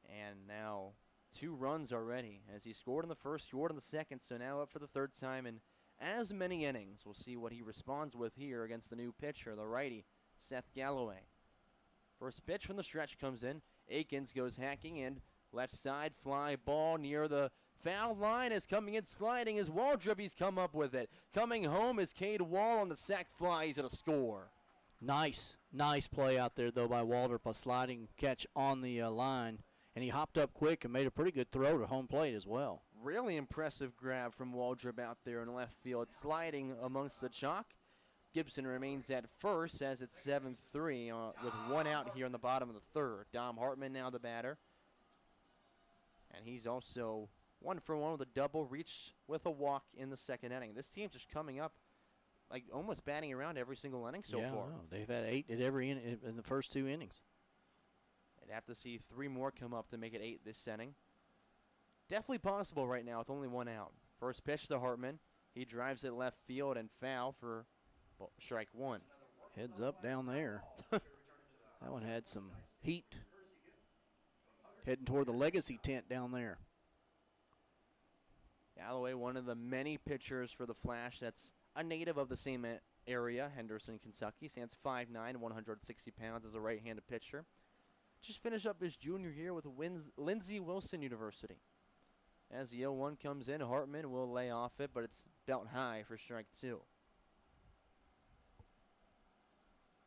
Speaker 3: and now 2 runs already as he scored in the first, scored in the second, so now up for the third time in as many innings. We'll see what he responds with here against the new pitcher, the righty, Seth Galloway. First pitch from the stretch comes in. Akins goes hacking in. Left side fly ball near the foul line is coming in sliding as Waldrop. He's come up with it. Coming home is Cade Wall on the sac fly. He's going to score.
Speaker 2: Nice play out there, though, by Waldrop. A sliding catch on the line. And he hopped up quick and made a pretty good throw to home plate as well.
Speaker 3: Really impressive grab from Waldrop out there in left field. Sliding amongst the chalk. Gibson remains at first as it's 7-3 with 1 out here in the bottom of the third. Dom Hartman now the batter. And he's also 1 for 1 with a double, reach with a walk in the second inning. This team just coming up, like almost batting around every single inning so far.
Speaker 2: No, they've had 8 at every in the first 2 innings.
Speaker 3: They'd have to see 3 more come up to make it 8 this inning. Definitely possible right now with only 1 out. First pitch to Hartman. He drives it left field and foul for strike 1.
Speaker 2: Heads up down there. That one had some heat. Heading toward the legacy tent down there.
Speaker 3: Galloway, one of the many pitchers for the Flash that's a native of the same area, Henderson, Kentucky. Stands 5'9", 160 pounds as a right-handed pitcher. Just finished up his junior year with Lindsey Wilson University. As the 0-1 comes in, Hartman will lay off it, but it's belt high for strike 2.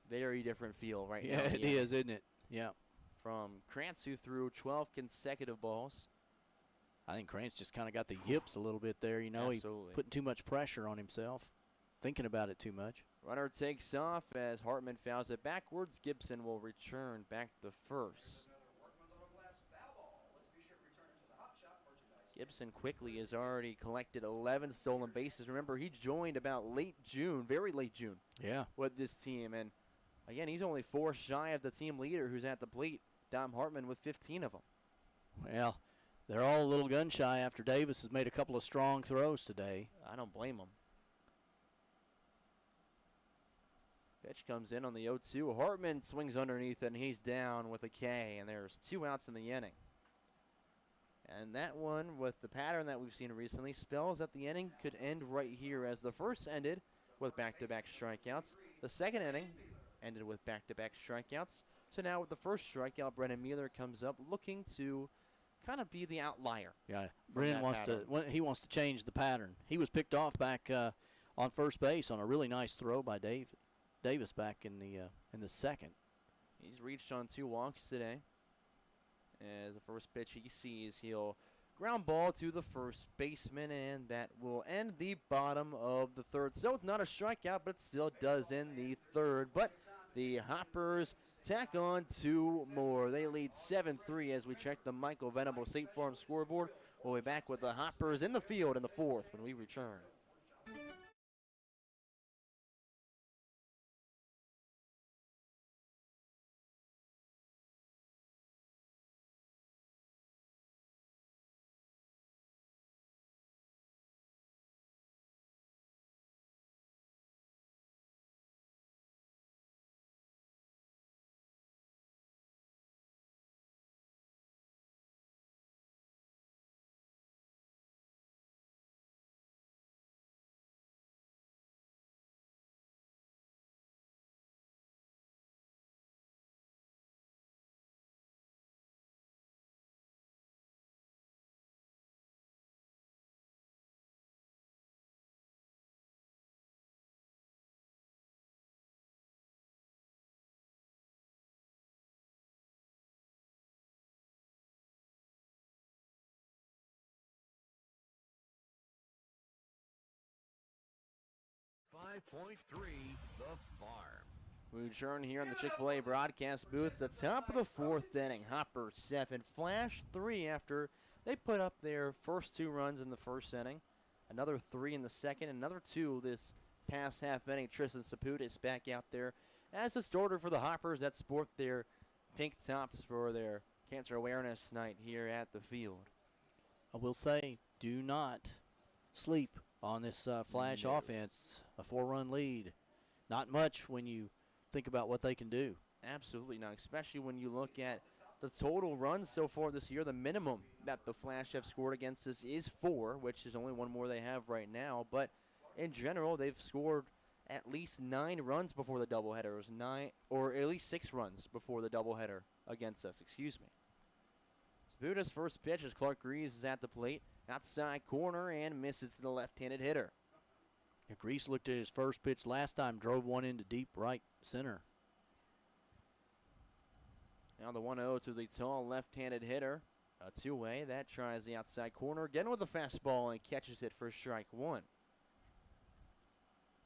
Speaker 3: Very different feel right now.
Speaker 2: Yeah, it is, isn't it? Yeah.
Speaker 3: From Krantz, who threw 12 consecutive balls.
Speaker 2: I think Krantz just kind of got the yips a little bit there. You know,
Speaker 3: Absolutely.
Speaker 2: He putting too much pressure on himself, thinking about it too much.
Speaker 3: Runner takes off as Hartman fouls it backwards. Gibson will return back to first. Gibson quickly has already collected 11 stolen bases. Remember, he joined about late June, very late June, with this team. And, again, he's only 4 shy of the team leader who's at the plate, Dom Hartman, with 15 of them.
Speaker 2: Well, they're all a little gun shy after Davis has made a couple of strong throws today.
Speaker 3: I don't blame him. Pitch comes in on the 0-2. Hartman swings underneath, and he's down with a K, and there's 2 outs in the inning. And that one, with the pattern that we've seen recently, spells that the inning could end right here, as the first ended with back-to-back strikeouts. The second inning ended with back-to-back strikeouts. So now with the first strikeout, Brennan Mueller comes up looking to kind of be the outlier.
Speaker 2: Yeah, Brennan wants to change the pattern. He was picked off back on first base on a really nice throw by Davis back in the second.
Speaker 3: He's reached on 2 walks today. As the first pitch he sees, he'll ground ball to the first baseman, and that will end the bottom of the third. So it's not a strikeout, but it still does end the third. But the Hoppers tack on 2 more. They lead 7-3 as we check the Michael Venable State Farm scoreboard. We'll be back with the Hoppers in the field in the 4th when we return.
Speaker 5: 95.3 The Farm.
Speaker 3: We return here in the Chick-fil-A broadcast booth. The top of the fourth inning. Hopper 7, Flash 3 after they put up their first 2 runs in the first inning. Another 3 in the second. Another 2 this past half inning. Tristan Saputis back out there as the starter for the Hoppers that sport their pink tops for their Cancer Awareness Night here at the field.
Speaker 2: I will say, do not sleep on this Flash offense. A 4-run lead. Not much when you think about what they can do.
Speaker 3: Absolutely not, especially when you look at the total runs so far this year. The minimum that the Flash have scored against us is 4, which is only one more they have right now. But in general, they've scored at least 9 runs before the doubleheader. It was 9, or at least 6 runs before the doubleheader against us, excuse me. Saputis' first pitch as Clark Grease is at the plate. Outside corner and misses to the left-handed hitter.
Speaker 2: Yeah, Grease looked at his first pitch last time, drove one into deep right center.
Speaker 3: Now the 1-0 to the tall left-handed hitter. A two-way. That tries the outside corner again with a fastball and catches it for strike 1.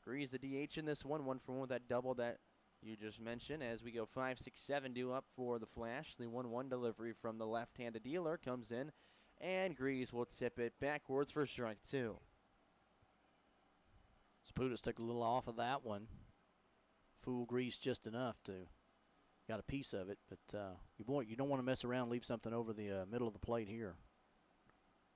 Speaker 3: Grease the DH in this one. 1 for 1 with that double that you just mentioned. As we go 5, 6, 7 due up for the Flash. The 1-1 delivery from the left-handed dealer comes in. And Grease will tip it backwards for strike 2.
Speaker 2: Saputis took a little off of that one. Fool Grease just enough to got a piece of it, but you don't want to mess around and leave something over the middle of the plate here.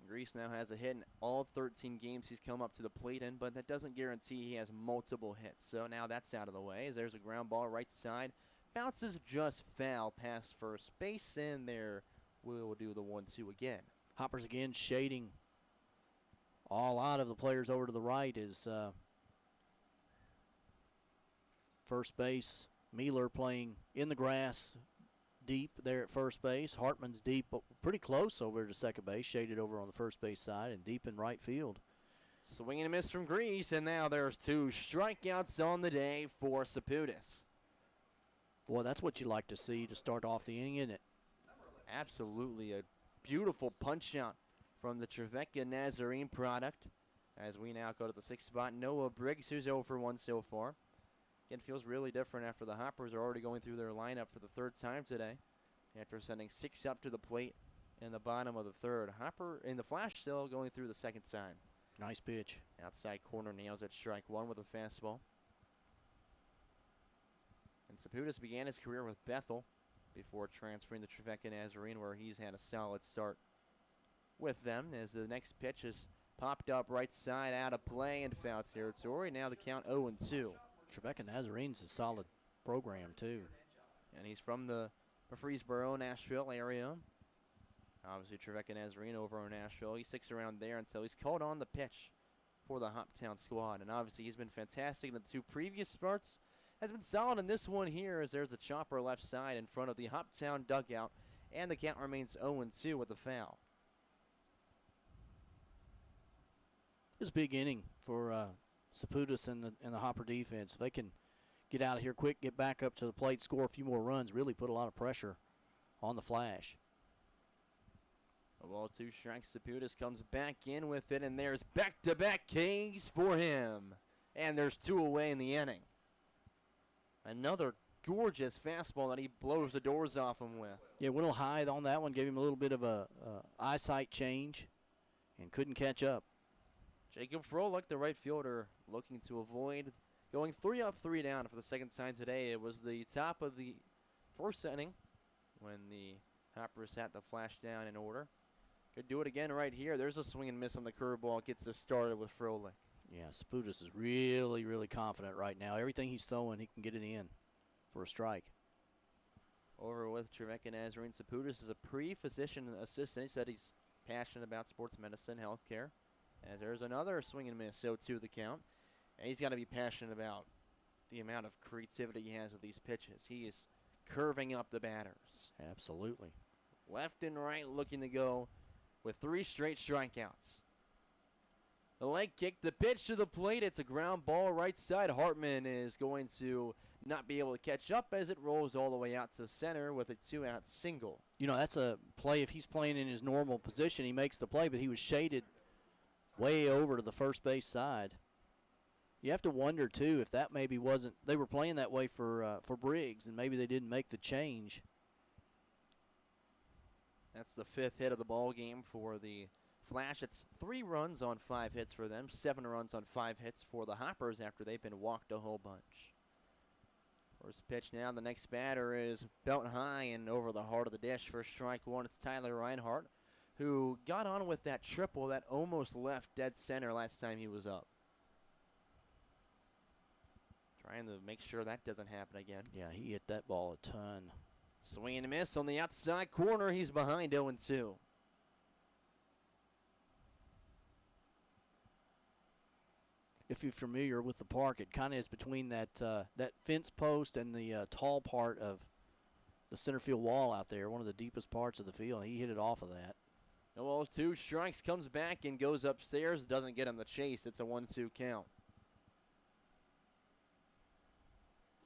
Speaker 3: Grease now has a hit in all 13 games he's come up to the plate in, but that doesn't guarantee he has multiple hits. So now that's out of the way as there's a ground ball right side. Bounces just foul past first base, and there we'll do the 1-2 again.
Speaker 2: Hoppers again shading all out of the players over to the right is first base. Mealer playing in the grass deep there at first base. Hartman's deep, pretty close over to second base, shaded over on the first base side and deep in right field.
Speaker 3: Swing and a miss from Grease, and now there's 2 strikeouts on the day for Saputis.
Speaker 2: Boy, that's what you like to see to start off the inning, isn't it?
Speaker 3: Absolutely a beautiful punch-out from the Trevecca Nazarene product. As we now go to the 6th spot, Noah Briggs, who's 0 for 1 so far. Again, feels really different after the Hoppers are already going through their lineup for the 3rd time today. After sending 6 up to the plate in the bottom of the 3rd. Hopper in the Flash still going through the 2nd time.
Speaker 2: Nice pitch.
Speaker 3: Outside corner nails at strike 1 with a fastball. And Saputis began his career with Bethel before transferring to Trevecca Nazarene, where he's had a solid start with them. As the next pitch is popped up right side, out of play in foul territory. Now the count 0-2.
Speaker 2: Trevecca Nazarene's a solid program, too.
Speaker 3: And he's from the Murfreesboro, Nashville area. Obviously, Trevecca Nazarene over in Nashville. He sticks around there until he's called on the pitch for the Hoptown squad. And obviously, he's been fantastic in the 2 previous starts. Has been solid in this one here as there's a chopper left side in front of the Hoptown dugout. And the count remains 0-2 with the foul.
Speaker 2: It was a big inning for Saputis and the Hopper defense. If they can get out of here quick, get back up to the plate, score a few more runs, really put a lot of pressure on the Flash.
Speaker 3: A ball, 2 strikes. Saputis comes back in with it, and there's back-to-back Ks for him. And there's 2 away in the inning. Another gorgeous fastball that he blows the doors off him with.
Speaker 2: Yeah, a little high on that one, gave him a little bit of a eyesight change and couldn't catch up.
Speaker 3: Jacob Froelich, the right fielder, looking to avoid going 3 up, 3 down for the 2nd time today. It was the top of the 1st inning when the Hoppers sat the Flash down in order. Could do it again right here. There's a swing and miss on the curveball. Gets us started with Froelich.
Speaker 2: Yeah, Saputis is really, really confident right now. Everything he's throwing, he can get it in for a strike.
Speaker 3: Over with Trevecca Nazarene. Saputis is a pre-physician assistant. He said he's passionate about sports medicine, healthcare. As there's another swing and miss, so 2 the count. And he's got to be passionate about the amount of creativity he has with these pitches. He is curving up the batters.
Speaker 2: Absolutely.
Speaker 3: Left and right looking to go with 3 straight strikeouts. The leg kick, the pitch to the plate. It's a ground ball right side. Hartman is going to not be able to catch up as it rolls all the way out to center with a 2-out single.
Speaker 2: You know, that's a play. If he's playing in his normal position, he makes the play, but he was shaded way over to the first base side. You have to wonder, too, if that maybe wasn't – they were playing that way for Briggs, and maybe they didn't make the change.
Speaker 3: That's the 5th hit of the ball game for the Flash. It's 3 runs on 5 hits for them, 7 runs on 5 hits for the Hoppers after they've been walked a whole bunch. First pitch now, the next batter is belt high and over the heart of the dish for strike 1. It's Tyler Reinhardt, who got on with that triple that almost left dead center last time he was up. Trying to make sure that doesn't happen again.
Speaker 2: Yeah, he hit that ball a ton.
Speaker 3: Swing and a miss on the outside corner. He's behind 0-2.
Speaker 2: If you're familiar with the park, it kind of is between that fence post and the tall part of the center field wall out there, one of the deepest parts of the field. He hit it off of that.
Speaker 3: No balls, 2 strikes, comes back and goes upstairs. Doesn't get him the chase. It's a 1-2 count.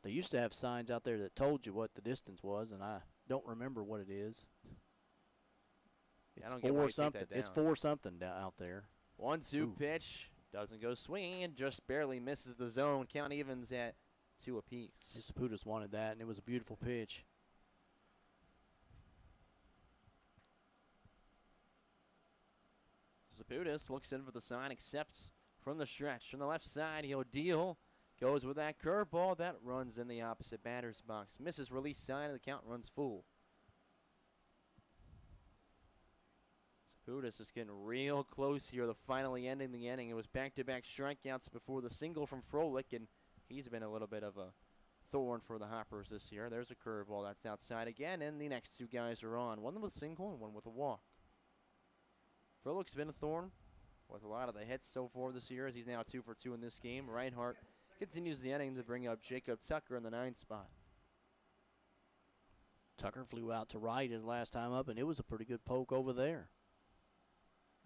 Speaker 2: They used to have signs out there that told you what the distance was, and I don't remember what it is. It's 4 something. It's 4 something out there.
Speaker 3: 1-2 pitch. Doesn't go swinging and just barely misses the zone. Count evens at 2 apiece.
Speaker 2: Saputis wanted that, and it was a beautiful pitch.
Speaker 3: Saputis looks in for the sign, accepts from the stretch. From the left side, he'll deal. Goes with that curveball. That runs in the opposite batter's box. Misses release sign, and the count runs full. Saputis is getting real close here. The finally ending the inning. It was back-to-back strikeouts before the single from Froelich, and he's been a little bit of a thorn for the Hoppers this year. There's a curveball that's outside again, and the next 2 guys are on. One with a single and one with a walk. Froelich's been a thorn with a lot of the hits so far this year, as he's now 2 for 2 in this game. Reinhardt continues the inning to bring up Jacob Tucker in the 9th spot.
Speaker 2: Tucker flew out to right his last time up, and it was a pretty good poke over there.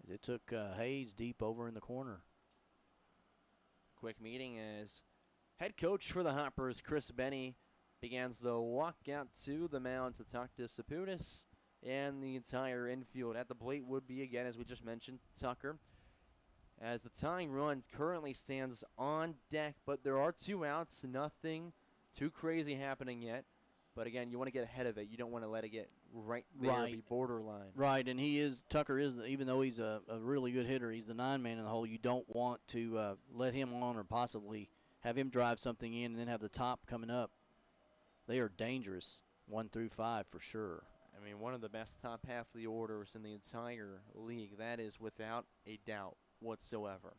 Speaker 2: It took Hayes deep over in the corner.
Speaker 3: Quick meeting as head coach for the Hoppers, Chris Benny, begins the walk out to the mound to talk to Saputis, and the entire infield at the plate would be, again, as we just mentioned, Tucker. As the tying run currently stands on deck, but there are 2 outs, nothing too crazy happening yet. But again, you want to get ahead of it. You don't want to let it get right there, be borderline.
Speaker 2: Right, and Tucker is, even though he's a really good hitter, he's the 9-man in the hole. You don't want to let him on or possibly have him drive something in and then have the top coming up. They are dangerous, 1 through 5 for sure.
Speaker 3: I mean, one of the best top half of the orders in the entire league. That is without a doubt whatsoever.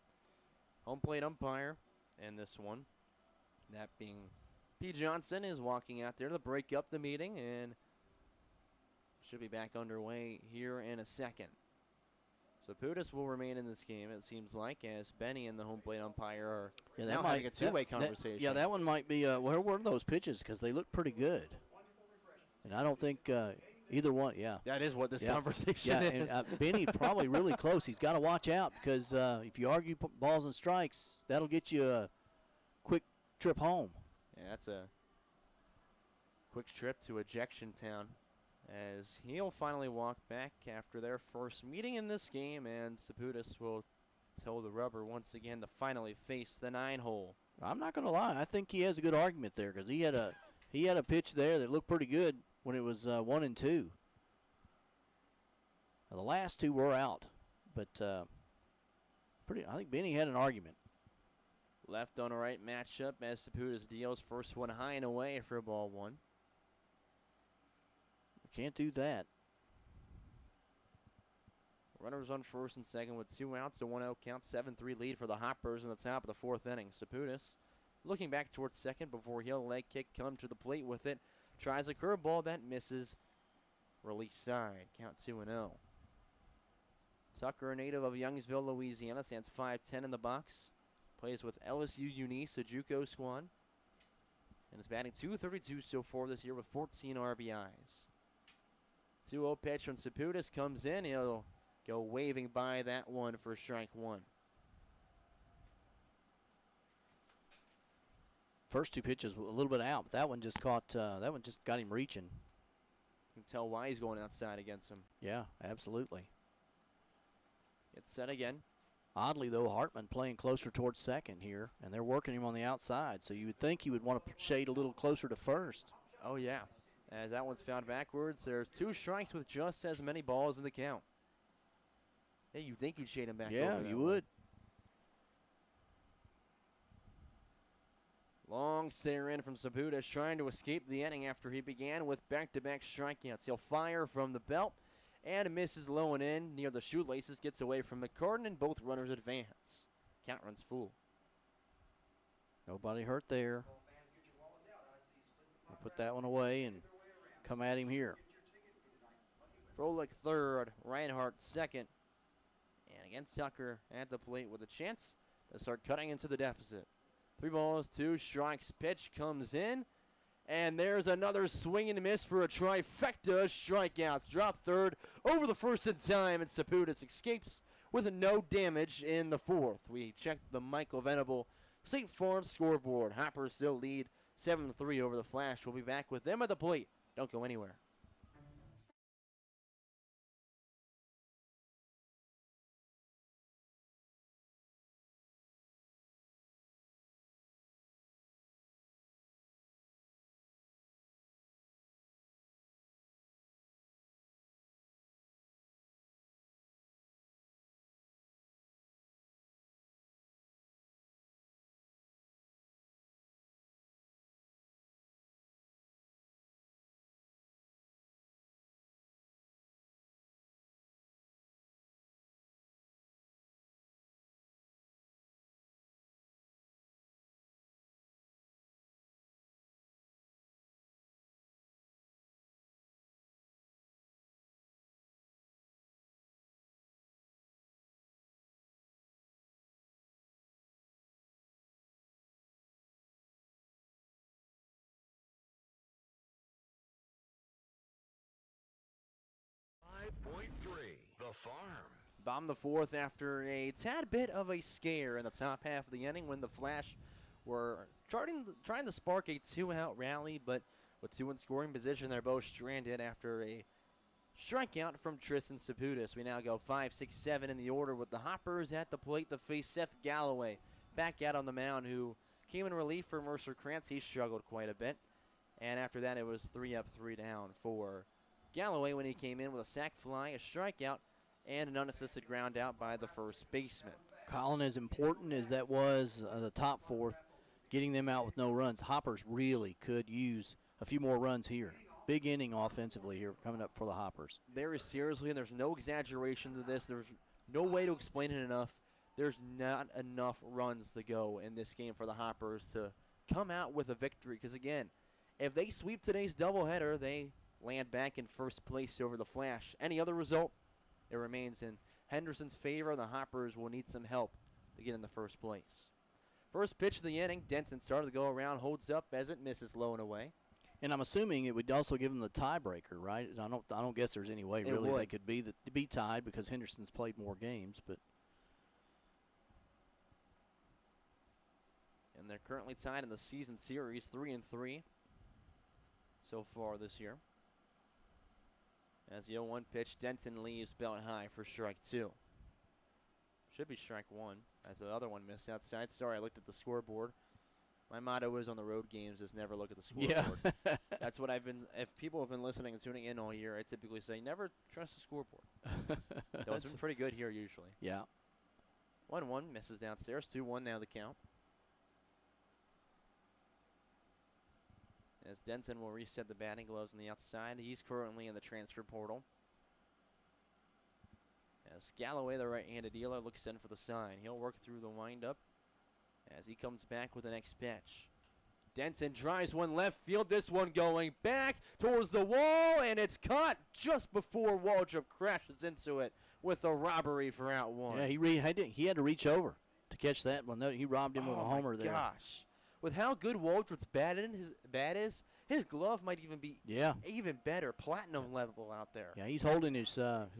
Speaker 3: Home plate umpire in this one, that being P. Johnson, is walking out there to break up the meeting and should be back underway here in a second. Saputis will remain in this game, it seems like, as Benny and the home plate umpire are now having a 2-way conversation.
Speaker 2: That one might be, where were those pitches? Because they look pretty good. And I don't think either one,
Speaker 3: That is what this conversation is.
Speaker 2: And Benny's probably really close. He's got to watch out because if you argue balls and strikes, that'll get you a quick trip home.
Speaker 3: Yeah, that's a quick trip to ejection town, as he'll finally walk back after their first meeting in this game, and Saputis will toe the rubber once again to finally face the 9-hole.
Speaker 2: I'm not going to lie. I think he has a good argument there because he had a pitch there that looked pretty good when it was 1 and 2. Now, the last 2 were out, but I think Benny had an argument.
Speaker 3: Left on a right matchup as Saputis deals first one high and away for ball 1.
Speaker 2: Can't do that.
Speaker 3: Runners on first and second with 2 outs, the 1-0 count, 7-3 lead for the Hoppers in the top of the 4th inning. Saputis looking back towards second before he'll leg kick come to the plate with it. Tries a curveball that misses. Release side, count 2-0. Tucker, a native of Youngsville, Louisiana, stands 5'10" in the box. Plays with LSU Eunice, a JUCO squad. And is batting .232 so far this year with 14 RBIs. 2-0 pitch from Saputis comes in. He'll go waving by that one for strike 1.
Speaker 2: First 2 pitches were a little bit out, but that one just got him reaching.
Speaker 3: You can tell why he's going outside against him.
Speaker 2: Yeah, absolutely.
Speaker 3: It's set again.
Speaker 2: Oddly, though, Hartman playing closer towards second here, and they're working him on the outside, so you would think he would want to shade a little closer to first.
Speaker 3: Oh, yeah. As that one's found backwards, there's 2 strikes with just as many balls in the count. Hey, you think you'd shade him back over
Speaker 2: Yeah,
Speaker 3: that
Speaker 2: you
Speaker 3: way.
Speaker 2: would.
Speaker 3: Long center in from Sabudas, trying to escape the inning after he began with back-to-back strikeouts. He'll fire from the belt and misses low and in near the shoelaces, gets away from McCartan, and both runners advance. Count runs full.
Speaker 2: Nobody hurt there.
Speaker 8: Fans, get your wallets out. I see split the
Speaker 2: We'll put that one away and come at him here.
Speaker 3: Froelich third, Reinhardt second. And again, Tucker at the plate with a chance to start cutting into the deficit. 3 balls, 2 strikes. Pitch comes in. And there's another swing and miss for a trifecta. Strikeouts. Drop third over the first in time. And Saputis escapes with no damage in the 4th. We checked the Michael Venable State Farm scoreboard. Hoppers still lead 7-3 over the Flash. We'll be back with them at the plate. Don't go anywhere.
Speaker 5: The Farm.
Speaker 3: Bomb the 4th after a tad bit of a scare in the top half of the inning when the Flash were trying to spark a 2-out rally, but with 2 in scoring position, they're both stranded after a strikeout from Tristan Saputis. We now go 5, 6, 7 in the order with the Hoppers at the plate to face Seth Galloway back out on the mound, who came in relief for Mercer Krantz. He struggled quite a bit. And after that, it was 3 up, 3 down for Galloway when he came in with a sac fly, a strikeout, and an unassisted ground out by the first baseman.
Speaker 2: Colin, as important as that was, the top 4th, getting them out with no runs, Hoppers really could use a few more runs here. Big inning offensively here coming up for the Hoppers.
Speaker 3: There is seriously, and there's no exaggeration to this, there's no way to explain it enough. There's not enough runs to go in this game for the Hoppers to come out with a victory. Because, again, if they sweep today's doubleheader, they land back in first place over the Flash. Any other result, it remains in Henderson's favor. The Hoppers will need some help to get in the first place. First pitch of the inning, Denton started to go around, holds up as it misses low and away.
Speaker 2: And I'm assuming it would also give them the tiebreaker, right? I don't guess there's any way really they could be tied because Henderson's played more games, but.
Speaker 3: And they're currently tied in the season series, 3-3 so far this year. As the 0-1 pitch, Denton leaves belt high for strike 2. Should be strike 1, as the other one missed outside. Sorry, I looked at the scoreboard. My motto is on the road games is never look at the scoreboard.
Speaker 2: Yeah.
Speaker 3: That's what I've been, if people have been listening and tuning in all year, I typically say never trust the scoreboard. Though it's been pretty good here usually.
Speaker 2: Yeah.
Speaker 3: 1-1 misses downstairs, 2-1 now the count. As Denton will reset the batting gloves on the outside. He's currently in the transfer portal. As Galloway, the right-handed dealer, looks in for the sign. He'll work through the windup as he comes back with the next pitch. Denton drives one left field. This one going back towards the wall, and it's caught just before Waldrop crashes into it with a robbery for out 1.
Speaker 2: Yeah, he had to reach over to catch that one. No, he robbed him with a homer there.
Speaker 3: Gosh. With how good Waldrop's bat is, his glove might even be even better, platinum level out there.
Speaker 2: Yeah, he's holding his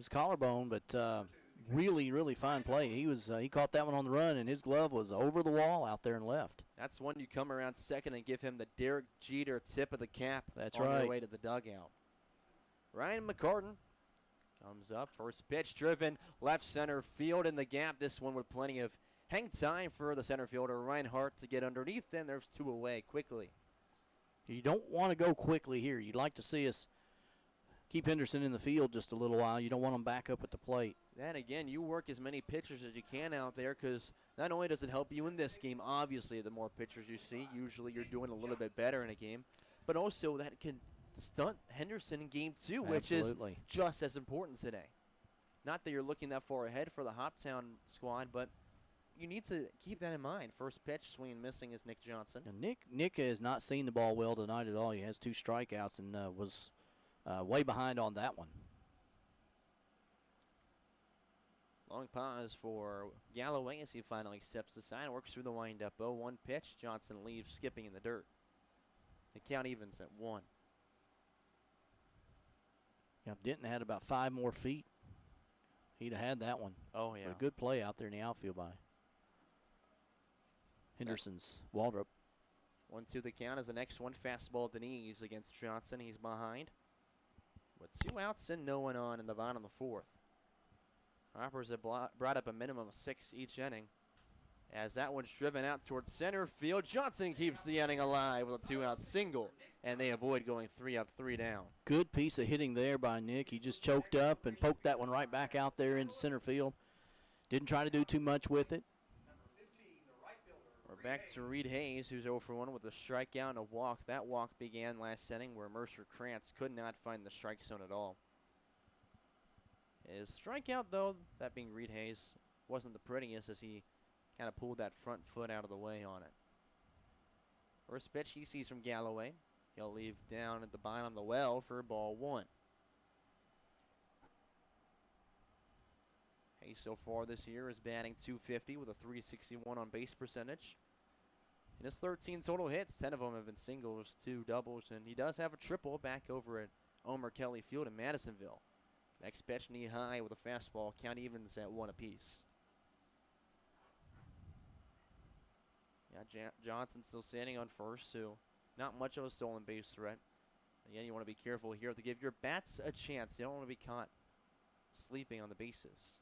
Speaker 2: collarbone, but really, really fine play. He caught that one on the run, and his glove was over the wall out there and left.
Speaker 3: That's when you come around second and give him the Derek Jeter tip of the cap.
Speaker 2: That's
Speaker 3: on
Speaker 2: right.
Speaker 3: Your way to the dugout. Ryan McCartan Comes up, first pitch driven, left center field in the gap. This one with plenty of hang time for the center fielder, Reinhardt, to get underneath, and there's 2 away quickly.
Speaker 2: You don't want to go quickly here. You'd like to see us keep Henderson in the field just a little while. You don't want them back up at the plate.
Speaker 3: Then again, you work as many pitchers as you can out there, because not only does it help you in this game, obviously the more pitchers you see, usually you're doing a little bit better in a game, but also that can stunt Henderson in game 2, which
Speaker 2: Absolutely.
Speaker 3: is just as important today. Not that you're looking that far ahead for the Hoptown squad, but you need to keep that in mind. First pitch, swing and missing, is Nick Johnson.
Speaker 2: Now, Nick has not seen the ball well tonight at all. He has 2 strikeouts and was way behind on that one.
Speaker 3: Long pause for Galloway as he finally steps aside, works through the windup. 0-1 pitch. Johnson leaves skipping in the dirt. The count evens at 1.
Speaker 2: Yeah, Denton had about 5 more feet. He'd have had that one.
Speaker 3: Oh, yeah.
Speaker 2: But a good play out there in the outfield by Henderson's Waldrop.
Speaker 3: 1-2 the count as the next one. Fastball to knees against Johnson. He's behind. With 2 outs and no one on in the bottom of the 4th. Hoppers have brought up a minimum of 6 each inning. As that one's driven out towards center field, Johnson keeps the inning alive with a 2-out single, and they avoid going 3 up, 3 down.
Speaker 2: Good piece of hitting there by Nick. He just choked up and poked that one right back out there into center field. Didn't try to do too much with it.
Speaker 3: We're back to Reed Hayes, who's 0 for 1 with a strikeout and a walk. That walk began last inning where Mercer Krantz could not find the strike zone at all. His strikeout, though, that being Reed Hayes, wasn't the prettiest as he kind of pulled that front foot out of the way on it. First pitch he sees from Galloway. He'll leave down at the bottom of the well for ball 1. Hayes so far this year is batting .250 with a .361 on base percentage. In his 13 total hits, 10 of them have been singles, 2 doubles, and he does have a triple back over at Omer Kelly Field in Madisonville. Next pitch knee high with a fastball, count evens at 1 apiece. Yeah, Johnson still standing on first, so not much of a stolen base threat. Again, you want to be careful here to give your bats a chance. You don't want to be caught sleeping on the bases.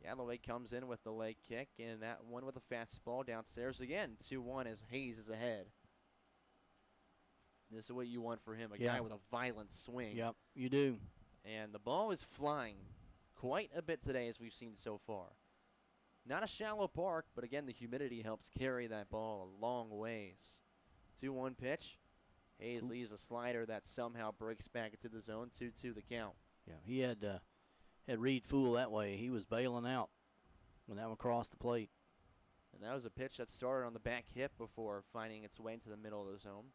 Speaker 3: Galloway comes in with the leg kick, and that one with a fastball downstairs again. 2-1 as Hayes is ahead. This is what you want for him, a guy with a violent swing.
Speaker 2: Yep, you do.
Speaker 3: And the ball is flying quite a bit today, as we've seen so far. Not a shallow park, but again, the humidity helps carry that ball a long ways. 2-1 pitch. Hayes leaves a slider that somehow breaks back into the zone. 2-2 the count.
Speaker 2: Yeah, he had Reed fool that way. He was bailing out when that one crossed the plate.
Speaker 3: And that was a pitch that started on the back hip before finding its way into the middle of the zone.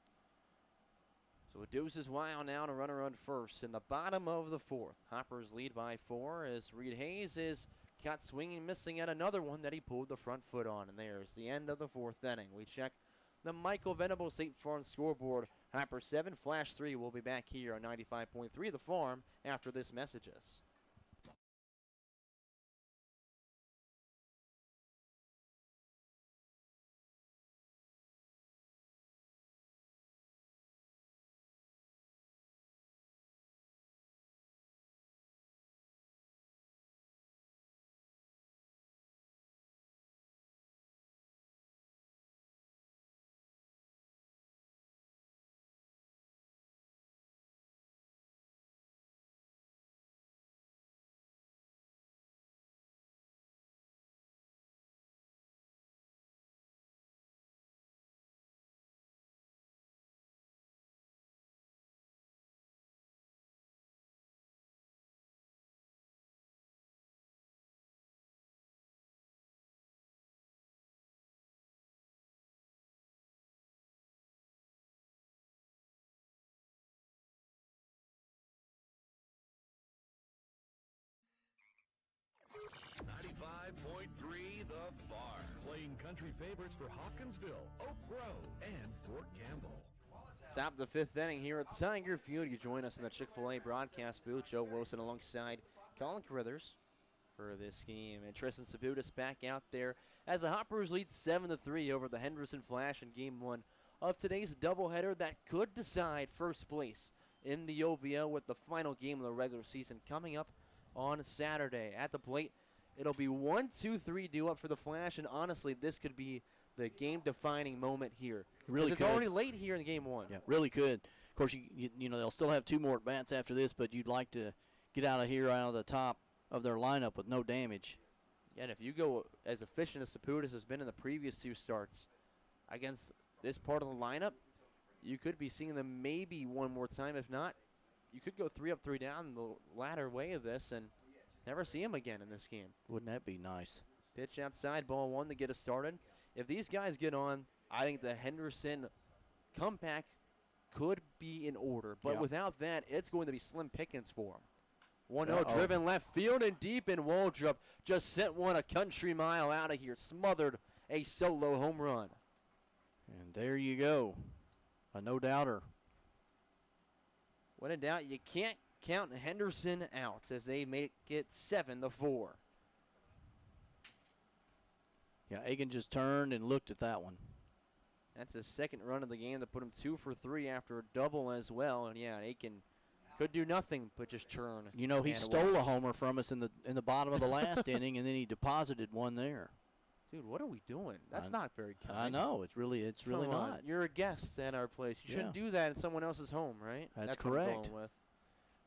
Speaker 3: So a deuce is wild now, and a runner on first in the bottom of the 4th. Hoppers lead by 4 as Reed Hayes is caught swinging, missing at another one that he pulled the front foot on. And there's the end of the 4th inning. We check the Michael Venable State Farm scoreboard. Hopper 7, Flash 3. We'll be back here on 95.3 The Farm after this messages.
Speaker 5: .3 The Farm. Playing country favorites for Hopkinsville, Oak Grove, and Fort Campbell.
Speaker 3: Top of the 5th inning here at Tiger Field. You join us in the Chick-fil-A broadcast booth. Joe Wilson alongside Colin Carruthers for this game. And Tristan Sabutis back out there as the Hoppers lead 7-3 over the Henderson Flash in Game 1 of today's doubleheader that could decide first place in the OVO with the final game of the regular season coming up on Saturday. At the plate, it'll be 1-2-3 due up for the Flash, and honestly, this could be the game-defining moment here.
Speaker 2: Really
Speaker 3: it's
Speaker 2: could.
Speaker 3: already late here in Game 1.
Speaker 2: Yeah, really could. Of course, you know they'll still have 2 more at-bats after this, but you'd like to get out of here, out of the top of their lineup with no damage.
Speaker 3: Yeah, and if you go as efficient as Saputis has been in the previous 2 starts against this part of the lineup, you could be seeing them maybe one more time. If not, you could go 3 up, 3 down the latter way of this and never see him again in this game.
Speaker 2: Wouldn't that be nice?
Speaker 3: Pitch outside, ball 1 to get us started. If these guys get on, I think the Henderson comeback could be in order. But
Speaker 2: Yeah.
Speaker 3: without that, it's going to be slim pickings for them. 1-0 driven left field and deep, and Waldrop just sent one a country mile out of here. Smothered a solo home run.
Speaker 2: And there you go. A no-doubter.
Speaker 3: When in doubt, you can't count Henderson out as they make it 7-4.
Speaker 2: Yeah, Aiken just turned and looked at that one.
Speaker 3: That's his second run of the game to put him 2 for 3 after a double as well. And yeah, Aiken could do nothing but just churn.
Speaker 2: You know, he
Speaker 3: and
Speaker 2: stole
Speaker 3: away.
Speaker 2: a homer from us in the bottom of the last inning, and then he deposited one there.
Speaker 3: Dude, what are we doing? That's not very kind.
Speaker 2: I know. It's really
Speaker 3: Come on.
Speaker 2: not.
Speaker 3: You're a guest at our place. You shouldn't do that in someone else's home, right?
Speaker 2: That's
Speaker 3: what I'm
Speaker 2: correct.
Speaker 3: going with.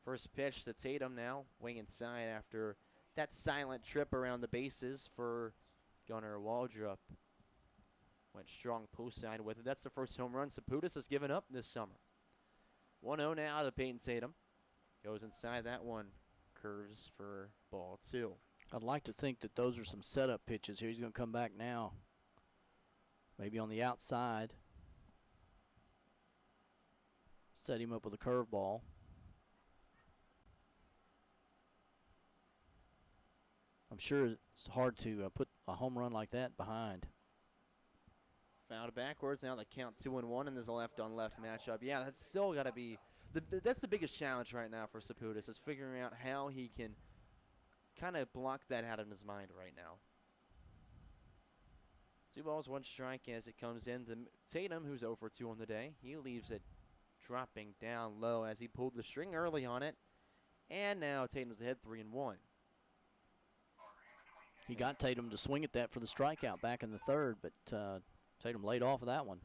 Speaker 3: First pitch to Tatum now, wing inside after that silent trip around the bases for Gunnar Waldrop. Went strong post side with it. That's the first home run Saputis has given up this summer. 1-0 now to Peyton Tatum. Goes inside that one. Curves for ball 2.
Speaker 2: I'd like to think that those are some setup pitches here. He's going to come back now. Maybe on the outside. Set him up with a curveball. I'm sure it's hard to put a home run like that behind.
Speaker 3: Fouled backwards. Now the count 2-1, and there's a left-on-left matchup. Yeah, that's still got to be that's the biggest challenge right now for Saputis, is figuring out how he can kind of block that out of his mind right now. 2 balls, 1 strike as it comes in to Tatum, who's 0 for 2 on the day. He leaves it dropping down low as he pulled the string early on it. And now Tatum's ahead 3-1.
Speaker 2: He got Tatum to swing at that for the strikeout back in the third, but Tatum laid off of that one.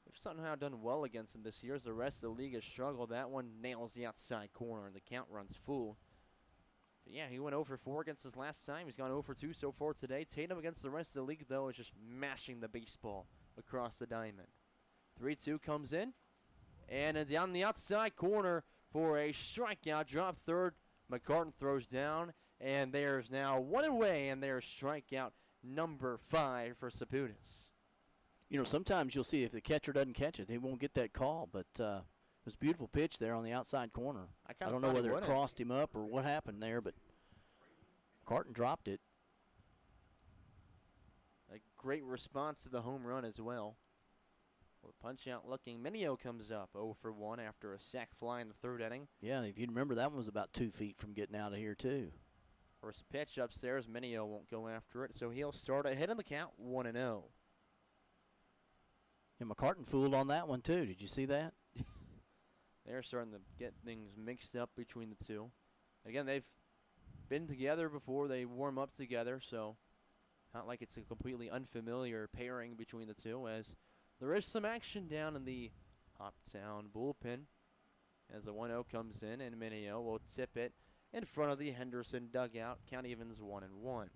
Speaker 3: They've somehow done well against him this year as the rest of the league has struggled. That one nails the outside corner, and the count runs full. But yeah, he went 0 for 4 against us last time. He's gone 0 for 2 so far today. Tatum against the rest of the league, though, is just mashing the baseball across the diamond. 3-2 comes in, and down the outside corner for a strikeout. Drop third. McCartan throws down, and there's now 1 away, and there's strikeout number 5 for Saputis.
Speaker 2: You know, sometimes you'll see if the catcher doesn't catch it, they won't get that call, but it was a beautiful pitch there on the outside corner. I don't know whether it crossed him up or what happened there, but Carton dropped it.
Speaker 3: A great response to the home run as well. Well, punch out looking. Minio comes up 0 for 1 after a sac fly in the 3rd inning.
Speaker 2: Yeah, if you remember, that one was about 2 feet from getting out of here, too.
Speaker 3: First pitch upstairs. Minio won't go after it, so he'll start ahead in the count 1-0.
Speaker 2: And McCartan fooled on that one, too. Did you see that?
Speaker 3: They're starting to get things mixed up between the two. Again, they've been together before. They warm up together, so not like it's a completely unfamiliar pairing between the two, as there is some action down in the Hoptown bullpen as the 1-0 comes in, and Minio will tip it in front of the Henderson dugout. Count evens 1-1.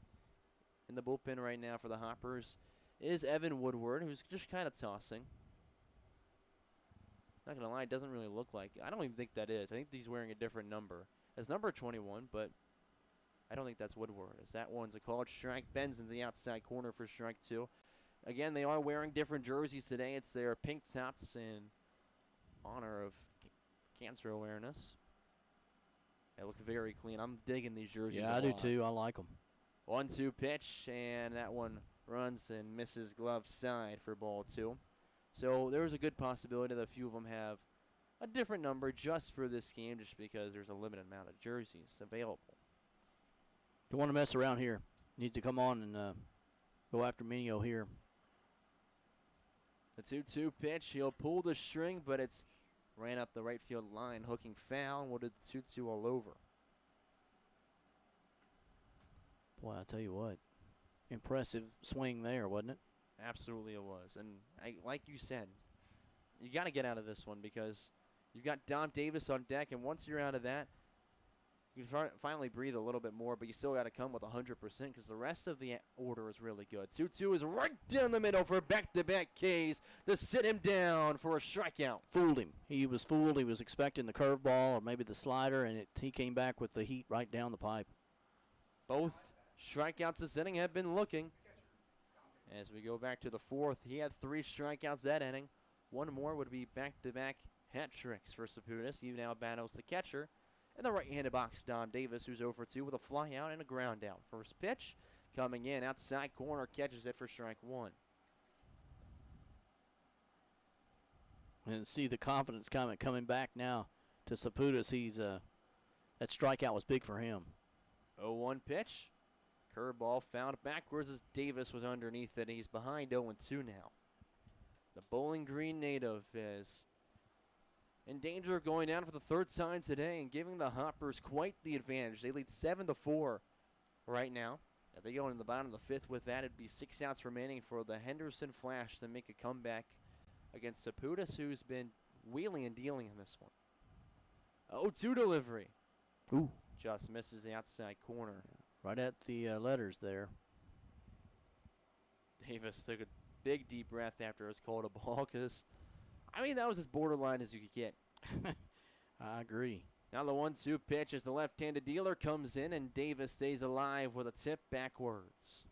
Speaker 3: In the bullpen right now for the Hoppers is Evan Woodward, who's just kind of tossing. Not going to lie, it doesn't really look like it. I don't even think that is. I think he's wearing a different number. It's number 21, but I don't think that's Woodward, as that one's a called strike. Bends in the outside corner for strike 2. Again, they are wearing different jerseys today. It's their pink tops in honor of cancer awareness. They look very clean. I'm digging these jerseys.
Speaker 2: Yeah, I do too. I like them.
Speaker 3: 1-2 pitch, and that one runs and misses glove side for ball 2. So there's a good possibility that a few of them have a different number just for this game, just because there's a limited amount of jerseys available.
Speaker 2: You want to mess around here. You need to come on and go after Minio here.
Speaker 3: The 2-2 pitch. He'll pull the string, but it's ran up the right field line, hooking foul, and will do the 2-2 all over.
Speaker 2: Boy, I tell you what, impressive swing there, wasn't it?
Speaker 3: Absolutely it was. And like you said, you got to get out of this one because you've got Dom Davis on deck, and once you're out of that, you can finally breathe a little bit more, but you still got to come with 100% because the rest of the order is really good. 2-2 is right down the middle for back-to-back Ks to sit him down for a strikeout.
Speaker 2: Fooled him. He was fooled. He was expecting the curveball or maybe the slider, and he came back with the heat right down the pipe.
Speaker 3: Both strikeouts this inning have been looking. As we go back to the fourth, he had 3 strikeouts that inning. One more would be back-to-back hat tricks for Saputis. He now battles the catcher. In the right-handed box, Dom Davis, who's 0 for 2 with a fly out and a ground out. First pitch coming in, outside corner, catches it for strike 1.
Speaker 2: And see the confidence coming back now to Saputis. He's that strikeout was big for him.
Speaker 3: 0-1 pitch. Curveball found backwards as Davis was underneath it. He's behind 0-2 now. The Bowling Green native is in danger of going down for the 3rd time today and giving the Hoppers quite the advantage. They lead 7-4 right now. If they go in the bottom of the 5th with that, it'd be 6 outs remaining for the Henderson Flash to make a comeback against Saputis, who's been wheeling and dealing in this one. 0-2 delivery.
Speaker 2: Ooh.
Speaker 3: Just misses the outside corner.
Speaker 2: Right at the letters there.
Speaker 3: Davis took a big deep breath after it was called a ball because, I mean, that was as borderline as you could get.
Speaker 2: I agree.
Speaker 3: Now the 1-2 pitch as the left-handed dealer comes in, and Davis stays alive with a tip backwards.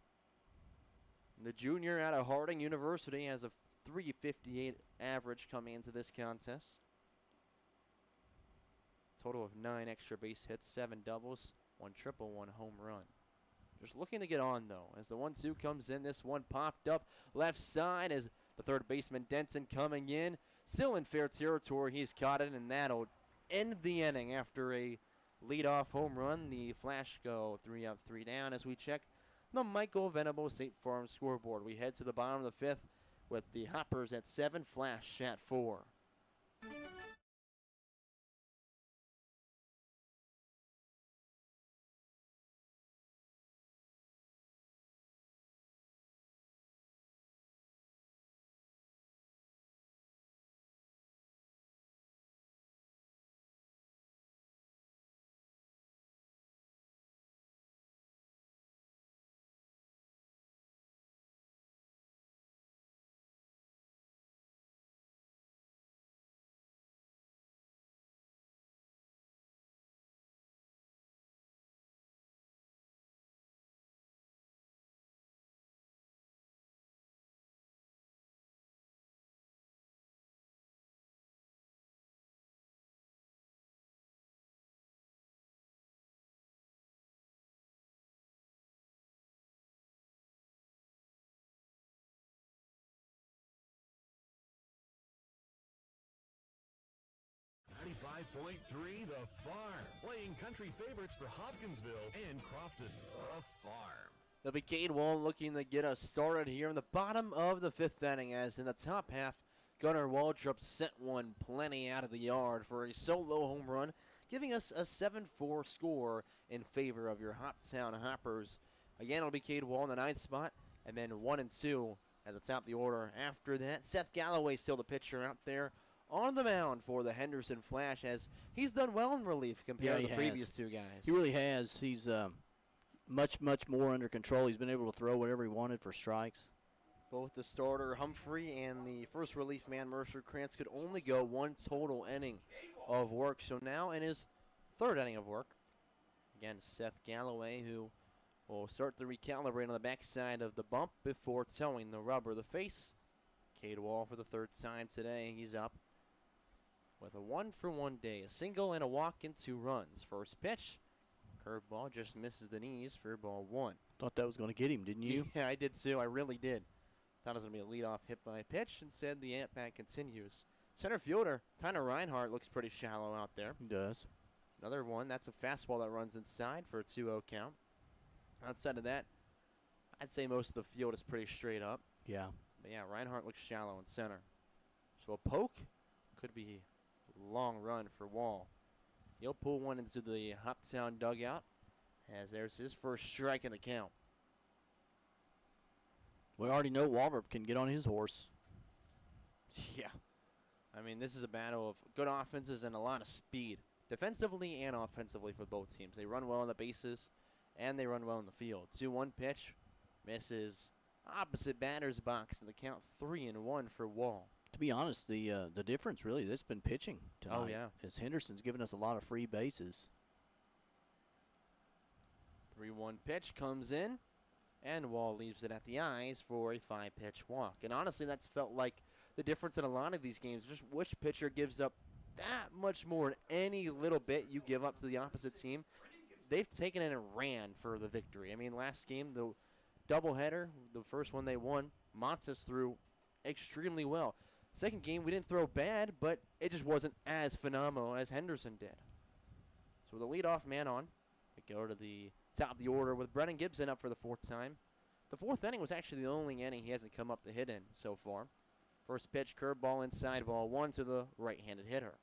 Speaker 3: The junior out of Harding University has a .358 average coming into this contest. Total of 9 extra base hits, 7 doubles, 1 triple, 1 home run. Just looking to get on, though. As the 1-2 comes in, this one popped up left side as the third baseman Denson coming in. Still in fair territory. He's caught it, and that'll end the inning after a leadoff home run. The Flash go 3 up, 3 down as we check the Michael Venable State Farm scoreboard. We head to the bottom of the 5th with the Hoppers at 7, Flash at 4.
Speaker 5: .3 The Farm, playing country favorites for Hopkinsville and Crofton. The Farm.
Speaker 3: The Cade Wall looking to get us started here in the bottom of the 5th inning, as in the top half, Gunnar Waldrop sent one plenty out of the yard for a solo home run, giving us a 7-4 score in favor of your Hoptown Hoppers. Again, it'll be Cade Wall in the 9th spot, and then 1 and 2 at the top of the order. After that, Seth Galloway still the pitcher out there on the mound for the Henderson Flash, as he's done well in relief compared to the previous 2 guys.
Speaker 2: He really has. He's much more under control. He's been able to throw whatever he wanted for strikes.
Speaker 3: Both the starter, Humphrey, and the first relief man, Mercer Krantz, could only go 1 total inning of work. So now in his 3rd inning of work, again, Seth Galloway, who will start to recalibrate on the backside of the bump before towing the rubber. The face, Cade Wall for the 3rd time today. He's up with a 1-for-1 day, a single and a walk and 2 runs. First pitch, curveball just misses the knees for ball 1.
Speaker 2: Thought that was going to get him, didn't you?
Speaker 3: Yeah, I did too. I really did. Thought it was going to be a leadoff hit by pitch. Instead, the at-bat continues. Center fielder, Tyner Reinhardt, looks pretty shallow out there.
Speaker 2: He does.
Speaker 3: Another one. That's a fastball that runs inside for a 2-0 count. Outside of that, I'd say most of the field is pretty straight up.
Speaker 2: Yeah.
Speaker 3: But yeah, Reinhardt looks shallow in center. So a poke could be long run for Wall. He'll pull one into the Hoptown dugout as there's his first strike in the count.
Speaker 2: We already know Walbert can get on his horse.
Speaker 3: Yeah. I mean, this is a battle of good offenses and a lot of speed, defensively and offensively for both teams. They run well on the bases, and they run well in the field. 2-1 pitch, misses opposite batter's box, and the count 3-1 for Wall.
Speaker 2: To be honest, the difference really that's been pitching tonight.
Speaker 3: Oh, yeah.
Speaker 2: Is Henderson's given us a lot of free bases.
Speaker 3: 3-1 pitch comes in, and Wall leaves it at the eyes for a 5-pitch walk. And honestly, that's felt like the difference in a lot of these games. Just which pitcher gives up that much more in any little bit you give up to the opposite team. They've taken it and ran for the victory. I mean, last game, the doubleheader, the first one they won, Montes threw extremely well. Second game, we didn't throw bad, but it just wasn't as phenomenal as Henderson did. So with the leadoff man on, we go to the top of the order with Brennan Gibson up for the 4th time. The 4th inning was actually the only inning he hasn't come up to hit in so far. First pitch, curveball inside, ball 1 to the right-handed hitter.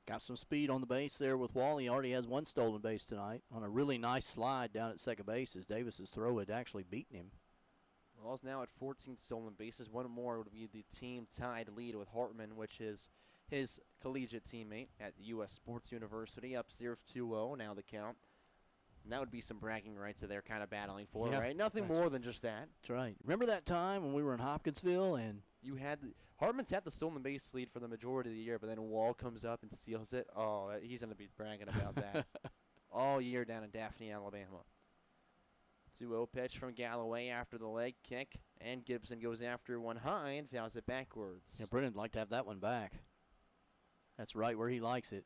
Speaker 2: Got some speed on the base there with Wall. He already has one stolen base tonight on a really nice slide down at second base as Davis's throw had actually beaten him.
Speaker 3: Wall's now at 14 stolen bases. One more would be the team-tied lead with Hartman, which is his collegiate teammate at the U.S. Sports University. Upstairs 2-0, now the count. And that would be some bragging rights that they're kind of battling for,
Speaker 2: Yeah,
Speaker 3: right? Nothing more than just that.
Speaker 2: That's right. Remember that time when we were in Hopkinsville and
Speaker 3: You had Hartman's had the stolen base lead for the majority of the year, but then Wall comes up and steals it. Oh, he's going to be bragging about that all year down in Daphne, Alabama. 2-0 pitch from Galloway after the leg kick, and Gibson goes after one high and fouls it backwards.
Speaker 2: yeah, Brennan'd like to have that one back. That's right where he likes it.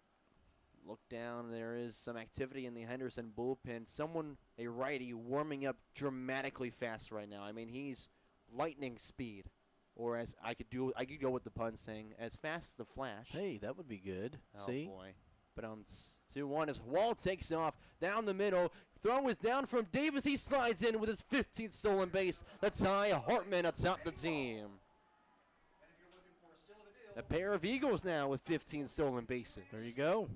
Speaker 3: Look down, there is some activity in the Henderson bullpen. Someone, a righty, warming up dramatically fast right now. I mean, he's lightning speed. Or as I could go with the pun saying, as fast as the Flash.
Speaker 2: Hey, that would be good.
Speaker 3: Oh,
Speaker 2: See?
Speaker 3: boy. But 2-1 as Wall takes off down the middle. Throw is down from Davis. He slides in with his 15th stolen base. The tie, Hartman atop the team.
Speaker 8: And if you're looking for a steal of a deal,
Speaker 3: A pair of Eagles now with 15 stolen bases.
Speaker 2: There you go.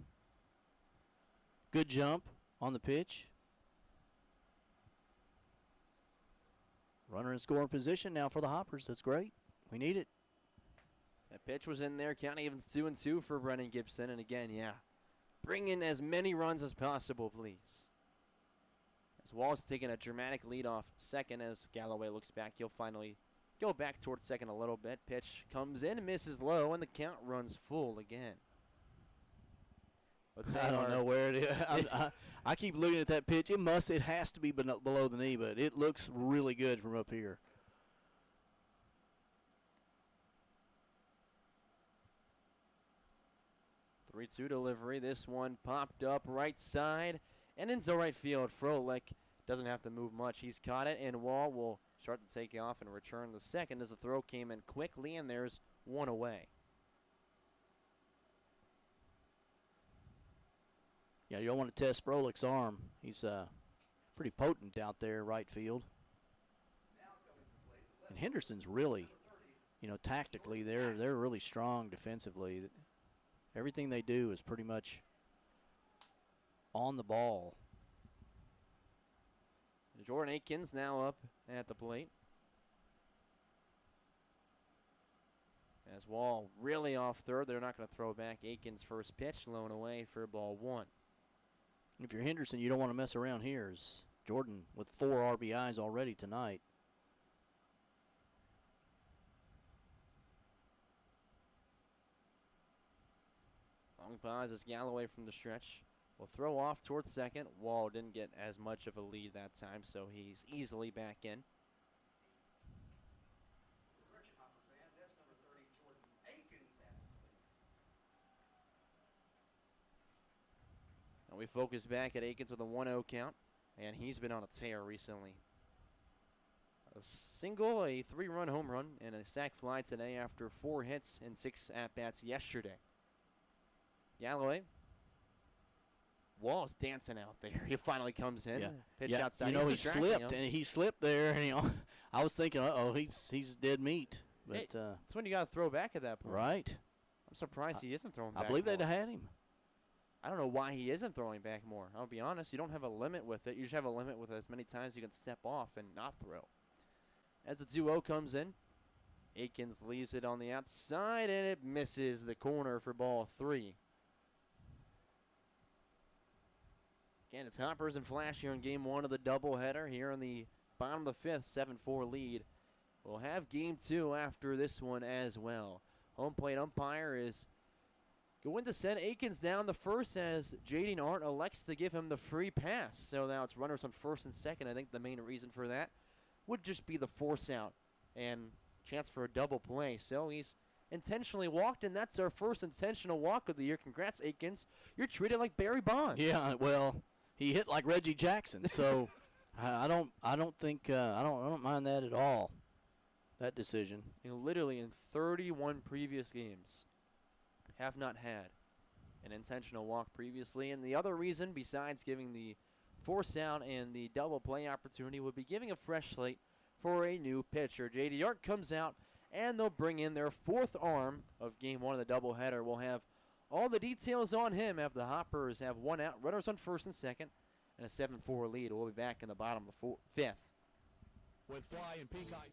Speaker 2: Good jump on the pitch. Runner in scoring position now for the Hoppers. That's great. We need it.
Speaker 3: That pitch was in there. Count even 2-2 for Brennan Gibson. And again, yeah, bring in as many runs as possible, please. As Wall's taking a dramatic lead off second as Galloway looks back. He'll finally go back towards second a little bit. Pitch comes in, misses low, and the count runs full again. Let's say
Speaker 2: I don't know where it is. I keep looking at that pitch. It has to be below the knee, but it looks really good from up here.
Speaker 3: Three-two delivery. This one popped up right side and into right field. Froelich doesn't have to move much. He's caught it, and Wall will start to take off and return the second as the throw came in quickly, and there's one away.
Speaker 2: Yeah, you don't want to test Frolich's arm. He's pretty potent out there right field. And Henderson's really, tactically, they're really strong defensively. Everything they do is pretty much on the ball.
Speaker 3: Jordan Akins now up at the plate. As Wall really off third, they're not going to throw back. Akins' first pitch, blown away for ball 1.
Speaker 2: If you're Henderson, you don't want to mess around here. As Jordan with 4 RBIs already tonight.
Speaker 3: Long pause as Galloway from the stretch will throw off towards second. Wall didn't get as much of a lead that time, so he's easily back in.
Speaker 8: correction, Hopper fans, that's number 30, Jordan Akins at the plate.
Speaker 3: And we focus back at Akins with a 1-0 count, and he's been on a tear recently. A single, a 3-run home run, and a sac fly today after 4 hits and 6 at-bats yesterday. Galloway. Wall's dancing out there. He finally comes in.
Speaker 2: Yeah.
Speaker 3: Pitch
Speaker 2: Yeah,
Speaker 3: outside.
Speaker 2: he
Speaker 3: He's distracting
Speaker 2: slipped,
Speaker 3: him.
Speaker 2: and he slipped there. And I was thinking, he's dead meat. But
Speaker 3: Hey, that's when you got to throw back at that point.
Speaker 2: right.
Speaker 3: I'm surprised he isn't throwing back
Speaker 2: I believe
Speaker 3: more.
Speaker 2: they'd have had him.
Speaker 3: I don't know why he isn't throwing back more. I'll be honest. You don't have a limit with it. You just have a limit with as many times you can step off and not throw. As the 2-0 comes in, Aikens leaves it on the outside, and it misses the corner for ball 3. Again, it's Hoppers and Flash here in game 1 of the doubleheader here in the bottom of the 5th, 7-4 lead. We'll have game 2 after this one as well. Home plate umpire is going to send Aikens down the first as Jaden Arndt elects to give him the free pass. So now it's runners on first and second. I think the main reason for that would just be the force out and chance for a double play. So he's intentionally walked, and that's our first intentional walk of the year. Congrats, Aikens. You're treated like Barry Bonds.
Speaker 2: Yeah, well, he hit like Reggie Jackson, so I don't mind that at all. That decision.
Speaker 3: You know, literally in 31 previous games, have not had an intentional walk previously. And the other reason, besides giving the force out and the double play opportunity, would be giving a fresh slate for a new pitcher. J.D. Arndt comes out, and they'll bring in their 4th arm of game 1 of the doubleheader. We'll have all the details on him after the Hoppers have 1 out, runners on first and second, and a 7-4 lead. We'll be back in the bottom of the 5th.
Speaker 1: With Fly and Pink Eye.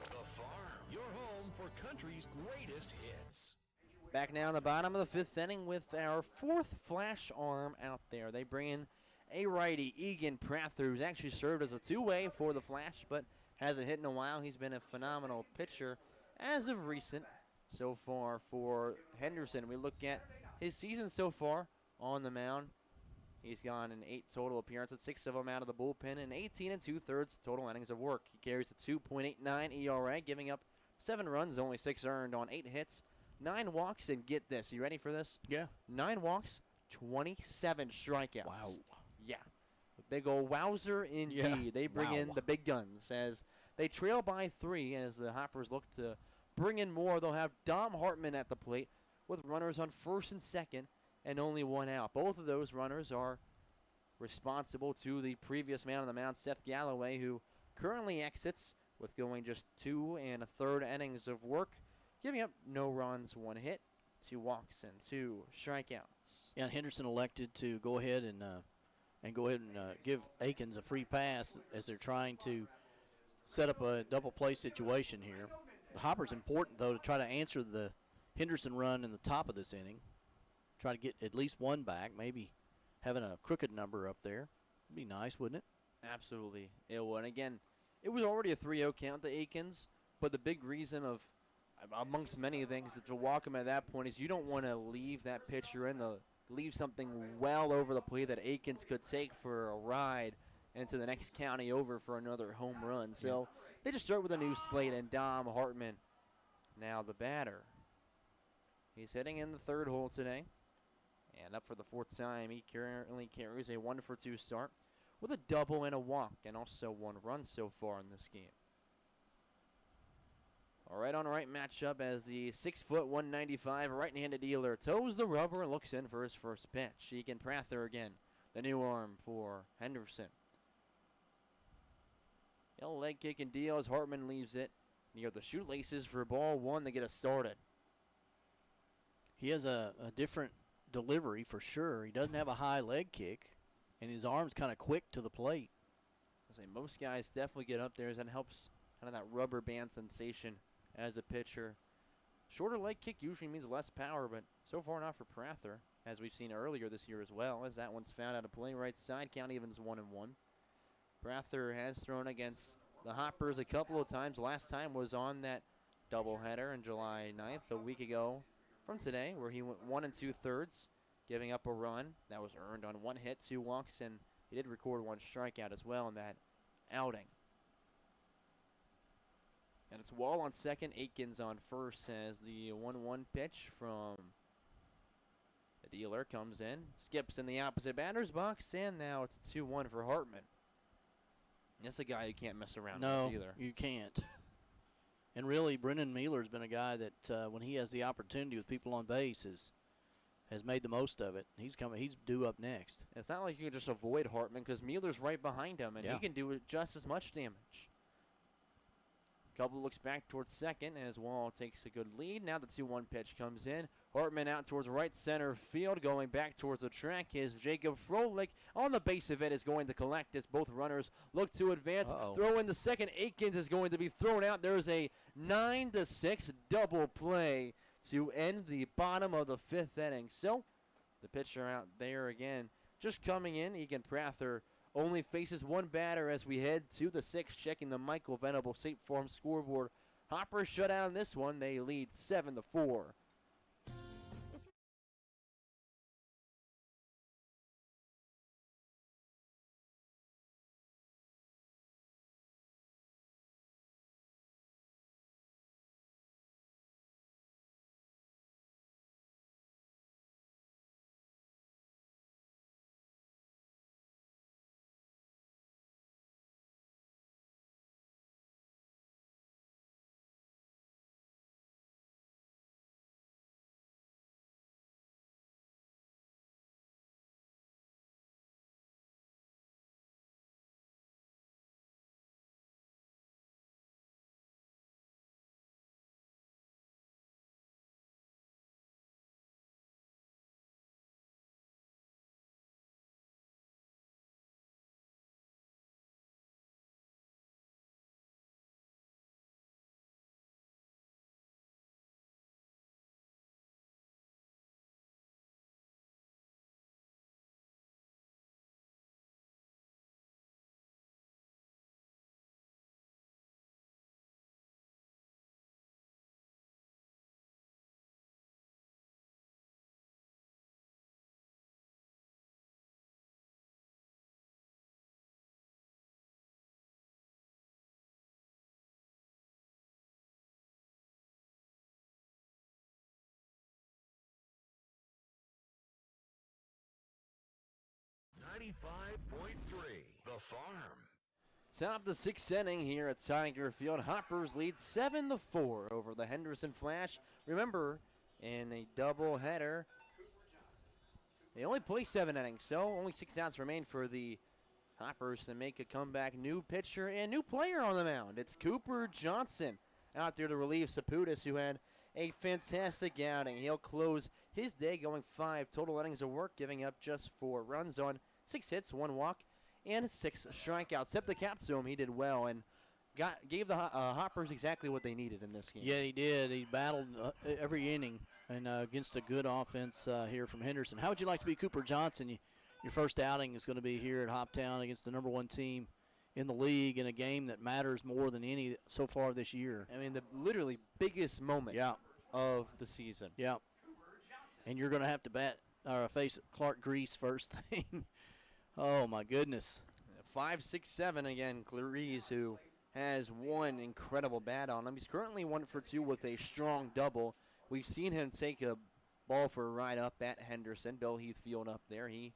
Speaker 5: The Farm, your home for country's greatest hits.
Speaker 3: Back now in the bottom of the 5th inning with our 4th flash arm out there. They bring in a righty, Egan Prather, who's actually served as a 2-way for the Flash, but hasn't hit in a while. He's been a phenomenal pitcher as of recent so far for Henderson. We look at his season so far on the mound. He's gone in 8 total appearances, 6 of them out of the bullpen, and 18 2/3 total innings of work. He carries a 2.89 ERA, giving up 7 runs, only 6 earned on 8 hits, 9 walks, and get this. You ready for this?
Speaker 2: Yeah.
Speaker 3: 9 walks, 27 strikeouts.
Speaker 2: Wow.
Speaker 3: Yeah. A big old wowzer indeed.
Speaker 2: Yeah.
Speaker 3: They bring in
Speaker 2: Wow.
Speaker 3: the big guns as they trail by 3 as the Hoppers look to bring in more. They'll have Dom Hartman at the plate with runners on first and second and only 1 out. Both of those runners are responsible to the previous man on the mound, Seth Galloway, who currently exits with going just 2 1/3 innings of work, giving up no runs, 1 hit, 2 walks, and 2 strikeouts.
Speaker 2: Yeah, and Henderson elected to go ahead and give Aikens a free pass as they're trying to set up a double play situation here. The Hopper's important, though, to try to answer the Henderson run in the top of this inning. Try to get at least 1 back, maybe having a crooked number up there. Would be nice, wouldn't it?
Speaker 3: Absolutely. It would. Again, it was already a 3-0 count to Aikens, but the big reason of, amongst many things, to walk him at that point is you don't want to leave that pitcher in the leave something well over the plate that Aikens could take for a ride into the next county over for another home run. So they just start with a new slate, and Dom Hartman, now the batter. He's hitting in the 3rd hole today. And up for the 4th time, he currently carries a 1-for-2 start with a double and a walk, and also 1 run so far in this game. A right-on-right matchup as the 6', 195 right-handed dealer toes the rubber and looks in for his first pitch. Egan Prather again, the new arm for Henderson. He'll leg kick and deal as Hartman leaves it near the shoelaces for ball one to get us started.
Speaker 2: He has a different delivery for sure. He doesn't have a high leg kick, and his arm's kind of quick to the plate.
Speaker 3: I say most guys definitely get up there, and helps kind of that rubber band sensation as a pitcher. Shorter leg kick usually means less power, but so far not for Prather, as we've seen earlier this year as well, as that one's found out of play right side. Count evens 1-1. Prather has thrown against the Hoppers a couple of times. Last time was on that doubleheader on July 9th, a week ago from today, where he went 1 2/3, giving up a run that was earned on 1 hit, 2 walks, and he did record 1 strikeout as well in that outing. And it's Wall on second, Aikens on first as the 1-1 pitch from the dealer comes in, skips in the opposite batter's box, and now it's a 2-1 for Hartman. That's a guy you can't mess around with either.
Speaker 2: No, you can't. And really, Brendan Mealer's been a guy that when he has the opportunity with people on base has made the most of it. He's due up next.
Speaker 3: It's not like you can just avoid Hartman because Mealer's right behind him, and
Speaker 2: Yeah.
Speaker 3: he can do just as much damage. Couple looks back towards second as Wall takes a good lead. Now the 2-1 pitch comes in. Hartman out towards right center field. Going back towards the track is Jacob Froelich. On the base of it is going to collect as both runners look to advance. Throw in the second. Aikens is going to be thrown out. There's a 9-6 double play to end the bottom of the 5th inning. So the pitcher out there again. Just coming in, Egan Prather only faces 1 batter as we head to the 6th, checking the Michael Venable State Farm scoreboard. Hoppers shut out in this one. They lead 7-4.
Speaker 5: .3 The Farm.
Speaker 3: Top the 6th inning here at Tiger Field. Hoppers lead 7-4 over the Henderson Flash. Remember, in a doubleheader, they only play 7 innings, so only 6 outs remain for the Hoppers to make a comeback. New pitcher and new player on the mound. It's Cooper Johnson out there to relieve Saputis, who had a fantastic outing. He'll close his day going 5 total innings of work, giving up just 4 runs on 6 hits, 1 walk, and 6 strikeouts. Tip the cap to him. He did well and gave the Hoppers exactly what they needed in this game.
Speaker 2: Yeah, he did. He battled every inning and against a good offense here from Henderson. How would you like to be Cooper Johnson? Your first outing is going to be here at Hoptown against the #1 team in the league in a game that matters more than any so far this year.
Speaker 3: I mean, the literally biggest moment of the season.
Speaker 2: Yeah. And you're going to have to face Clark Grease first thing. Oh, my goodness.
Speaker 3: 5, 6, 7 again. Clarice, who has 1 incredible bat on him. He's currently 1 for 2 with a strong double. We've seen him take a ball for a ride up at Henderson, Bill Heath Field up there. He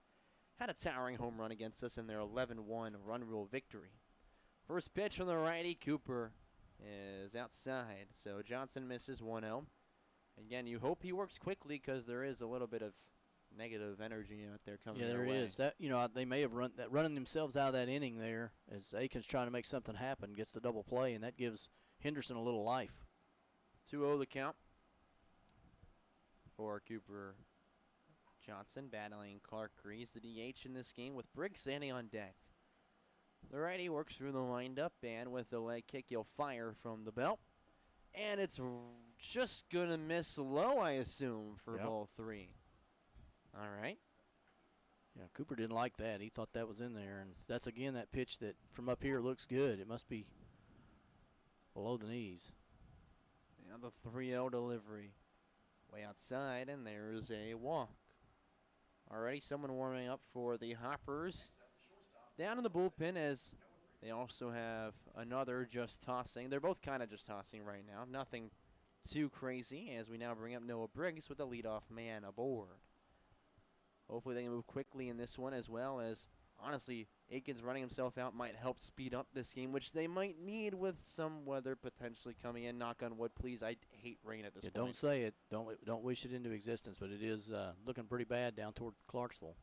Speaker 3: had a towering home run against us in their 11-1 run rule victory. First pitch from the righty, Cooper is outside. So Johnson misses 1-0. Again, you hope he works quickly because there is a little bit of negative energy out there coming their way.
Speaker 2: Yeah, there is. That, they may have running themselves out of that inning there as Aiken's trying to make something happen, gets the double play, and that gives Henderson a little life.
Speaker 3: 2-0 the count for Cooper Johnson battling Clark Grease, the DH in this game, with Briggs standing on deck. The righty works through the windup, and with the leg kick, he'll fire from the belt. And it's just going to miss low, I assume, for ball 3. All right.
Speaker 2: Yeah, Cooper didn't like that. He thought that was in there. And that's, again, that pitch that from up here looks good. It must be below the knees.
Speaker 3: And the 3-0 delivery. Way outside, and there's a walk. Already someone warming up for the Hoppers. Down in the bullpen as they also have another just tossing. They're both kind of just tossing right now. Nothing too crazy as we now bring up Noah Briggs with the leadoff man aboard. Hopefully they can move quickly in this one, as well as, honestly, Aikens running himself out might help speed up this game, which they might need with some weather potentially coming in. Knock on wood, please. I hate rain at this point.
Speaker 2: Don't say it. Don't wish it into existence, but it is looking pretty bad down toward Clarksville.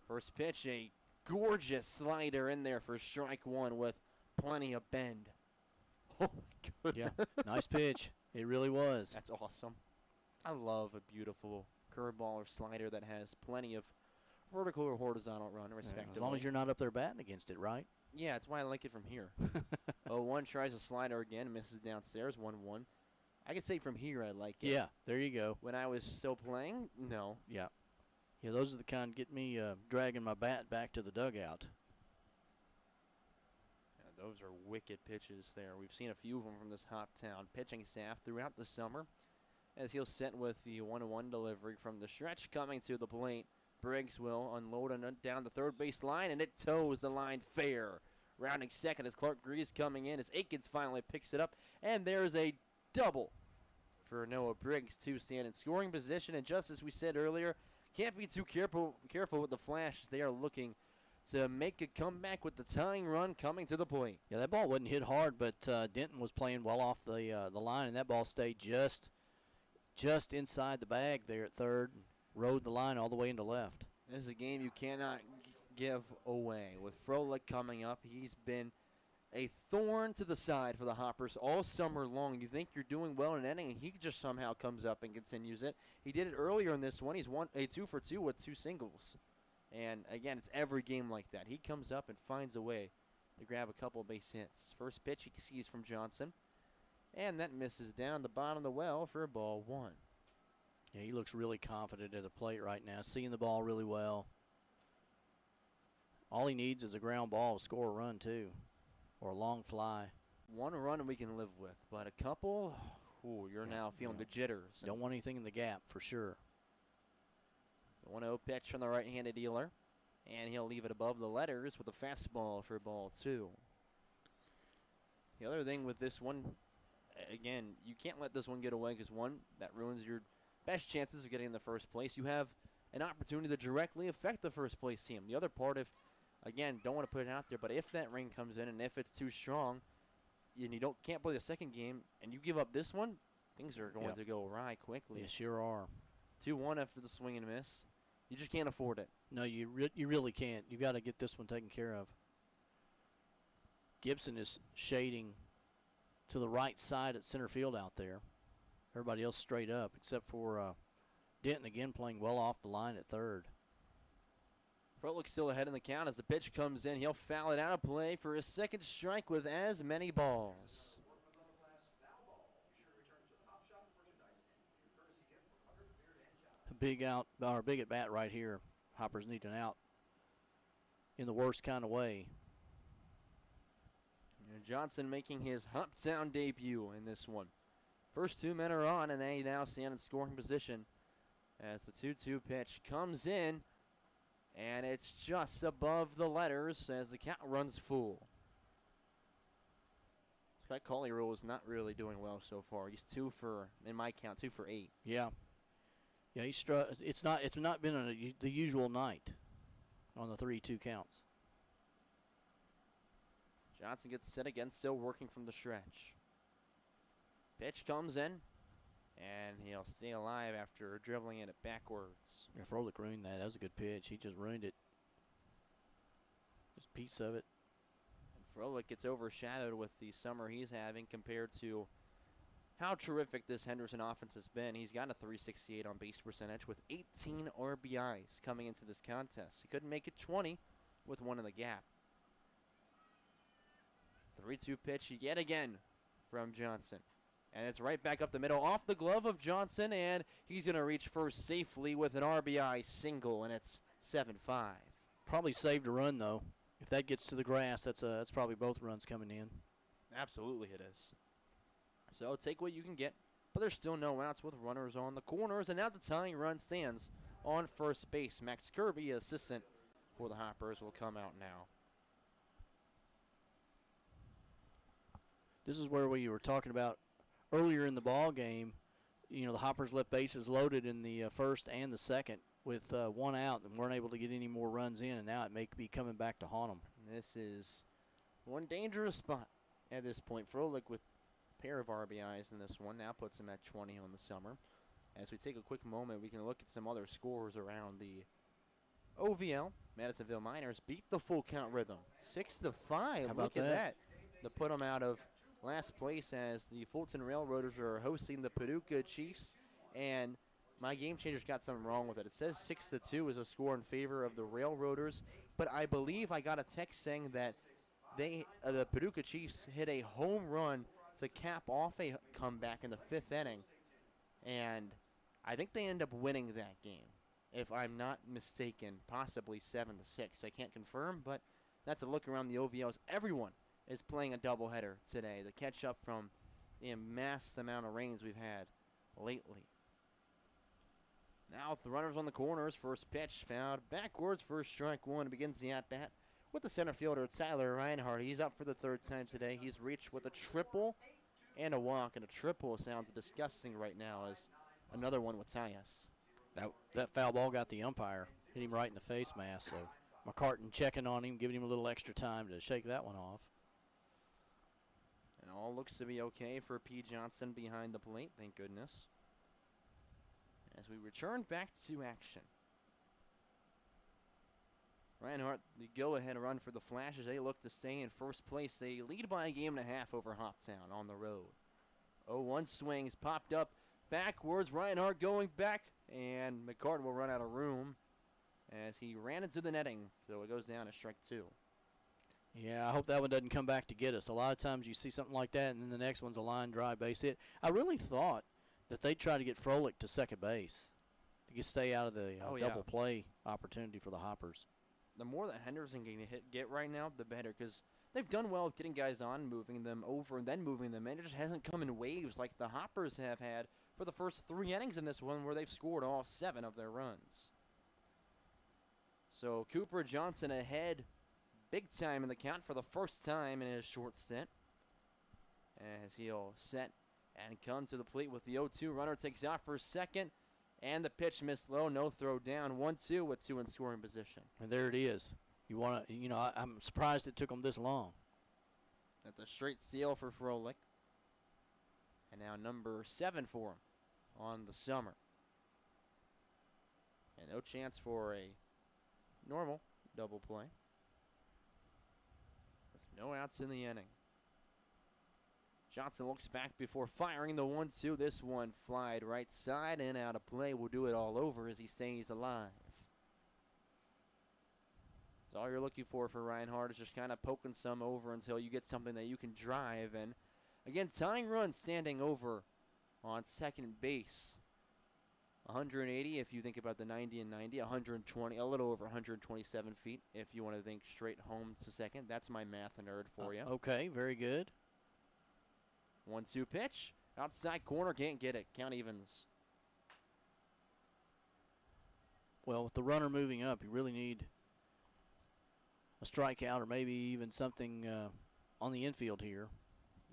Speaker 3: First pitch, a gorgeous slider in there for strike one with plenty of bend. Oh, my goodness.
Speaker 2: Yeah, nice pitch. It really was.
Speaker 3: That's awesome. I love a beautiful curveball or slider that has plenty of vertical or horizontal run, respectively.
Speaker 2: As long as you're not up there batting against it, right?
Speaker 3: Yeah, that's why I like it from here. 0-1 tries a slider again, misses downstairs, 1-1. I could say from here I like it.
Speaker 2: Yeah, there you go.
Speaker 3: When I was still playing, no.
Speaker 2: Yeah. Yeah, those are the kind that get me dragging my bat back to the dugout.
Speaker 3: Yeah, those are wicked pitches there. We've seen a few of them from this Hoptown pitching staff throughout the summer, as he'll set with the 1-1 delivery from the stretch coming to the plate. Briggs will unload down the third base line, and it toes the line fair. Rounding second as Clark Grease coming in as Aikens finally picks it up, and there's a double for Noah Briggs to stand in scoring position. And just as we said earlier, can't be too careful with the flash. They are looking to make a comeback with the tying run coming to the plate.
Speaker 2: Yeah, that ball wasn't hit hard, but Denton was playing well off the line, and that ball stayed just inside the bag there at third. Rode the line all the way into left.
Speaker 3: This is a game you cannot give away. With Froelich coming up, he's been a thorn to the side for the Hoppers all summer long. You think you're doing well in an inning, and he just somehow comes up and continues it. He did it earlier in this one. He's won a 2 for 2 with 2 singles. And, again, it's every game like that. He comes up and finds a way to grab a couple base hits. First pitch he sees from Johnson, and that misses down the bottom of the well for ball 1.
Speaker 2: Yeah, he looks really confident at the plate right now, seeing the ball really well. All he needs is a ground ball to score a run, too, or a long fly.
Speaker 3: One run we can live with, but a couple, you're now feeling the jitters.
Speaker 2: Don't want anything in the gap, for sure.
Speaker 3: The 1-0 pitch from the right-handed dealer, and he'll leave it above the letters with a fastball for ball 2. The other thing with this one, again, you can't let this one get away because, one, that ruins your best chances of getting in the first place. You have an opportunity to directly affect the first place team. The other part, if, again, don't want to put it out there, but if that rain comes in and if it's too strong and you can't play the second game and you give up this one, things are going to go awry quickly.
Speaker 2: They sure are.
Speaker 3: 2-1 after the swing and miss. You just can't afford it.
Speaker 2: No, you really can't. You got to get this one taken care of. Gibson is shading to the right side at center field out there. Everybody else straight up, except for Denton again playing well off the line at third.
Speaker 3: Froelich still ahead in the count as the pitch comes in. He'll foul it out of play for his second strike with as many balls.
Speaker 2: Big at bat right here. Hoppers need an out in the worst kind of way.
Speaker 3: And Johnson making his Hoptown debut in this one. First 2 men are on, and they now stand in scoring position as the 2-2 pitch comes in, and it's just above the letters as the count runs full. Scott Collier is not really doing well so far. He's 2 for 8.
Speaker 2: Yeah. Yeah, he struck. It's not been the usual night on the 3-2 counts.
Speaker 3: Johnson gets set again, still working from the stretch. Pitch comes in, and he'll stay alive after dribbling it backwards.
Speaker 2: Yeah, Froelich ruined that. That was a good pitch. He just ruined it. Just a piece of it.
Speaker 3: And Froelich gets overshadowed with the summer he's having compared to how terrific this Henderson offense has been. He's got a .368 on base percentage with 18 RBIs coming into this contest. He couldn't make it 20 with one in the gap. 3-2 pitch yet again from Johnson. And it's right back up the middle off the glove of Johnson, and he's going to reach first safely with an RBI single, and it's 7-5.
Speaker 2: Probably saved a run, though. If that gets to the grass, that's probably both runs coming in.
Speaker 3: Absolutely it is. So take what you can get, but there's still no outs with runners on the corners, and now the tying run stands on first base. Max Kirby, assistant for the Hoppers, will come out now.
Speaker 2: This is where we were talking about earlier in the ball game. You know, the Hoppers left bases loaded in the first and the second with one out and weren't able to get any more runs in, and now it may be coming back to haunt them.
Speaker 3: This is one dangerous spot at this point. Froelich with a pair of RBIs in this one now puts him at 20 on the summer. As we take a quick moment, we can look at some other scores around the OVL. Madisonville Miners beat the full count Rhythm 6-5. Look at that. To put them out of last place as the Fulton Railroaders are hosting the Paducah Chiefs, and my game changer's got something wrong with it. It says 6-2 is a score in favor of the Railroaders, but I believe I got a text saying that the Paducah Chiefs hit a home run to cap off a comeback in the 5th inning, and I think they end up winning that game, if I'm not mistaken, possibly 7-6. I can't confirm, but that's a look around the OVLs. Everyone is playing a doubleheader today to catch up from the mass amount of rains we've had lately. Now with the runners on the corners, first pitch fouled backwards for strike one. Begins the at-bat with the center fielder, Tyler Reinhardt. He's up for the 3rd time today. He's reached with a triple and a walk, and a triple sounds disgusting right now as another one would tie us.
Speaker 2: That foul ball got the umpire. Hit him right in the face mask, so McCartan checking on him, giving him a little extra time to shake that one off.
Speaker 3: And all looks to be okay for P. Johnson behind the plate, thank goodness. As we return back to action. Reinhardt, the go-ahead run for the Flashes. They look to stay in first place. They lead by a game and a half over Hoptown on the road. 0-1 swings, popped up backwards. Reinhardt going back, and McCartan will run out of room as he ran into the netting. So it goes down to strike two.
Speaker 2: Yeah, I hope that one doesn't come back to get us. A lot of times you see something like that, and then the next one's a line drive base hit. I really thought that they'd try to get Froelich to second base to stay out of the double play opportunity for the Hoppers.
Speaker 3: The more that Henderson can get right now, the better, because they've done well with getting guys on, moving them over, and then moving them in. It just hasn't come in waves like the Hoppers have had for the first 3 innings in this one, where they've scored all 7 of their runs. So Cooper Johnson ahead big time in the count for the first time in his short stint, as he'll set and come to the plate with the 0-2. Runner takes out for second, and the pitch missed low. No throw down. 1-2 with 2 in scoring position.
Speaker 2: And there it is. I'm surprised it took them this long.
Speaker 3: That's a straight steal for Froelich. And now number 7 for him on the summer. And no chance for a normal double play. With no outs in the inning. Johnson looks back before firing the 1-2. This one flied right side and out of play. Will do it all over as he stays alive. So all you're looking for Reinhardt is just kind of poking some over until you get something that you can drive. And again, tying run standing over on second base. 180 if you think about the 90 and 90. 120, a little over 127 feet if you want to think straight home to second. That's my math nerd for you.
Speaker 2: Okay, very good.
Speaker 3: 1-2 pitch. Outside corner, can't get it. Count evens.
Speaker 2: Well, with the runner moving up, you really need a strikeout or maybe even something on the infield here.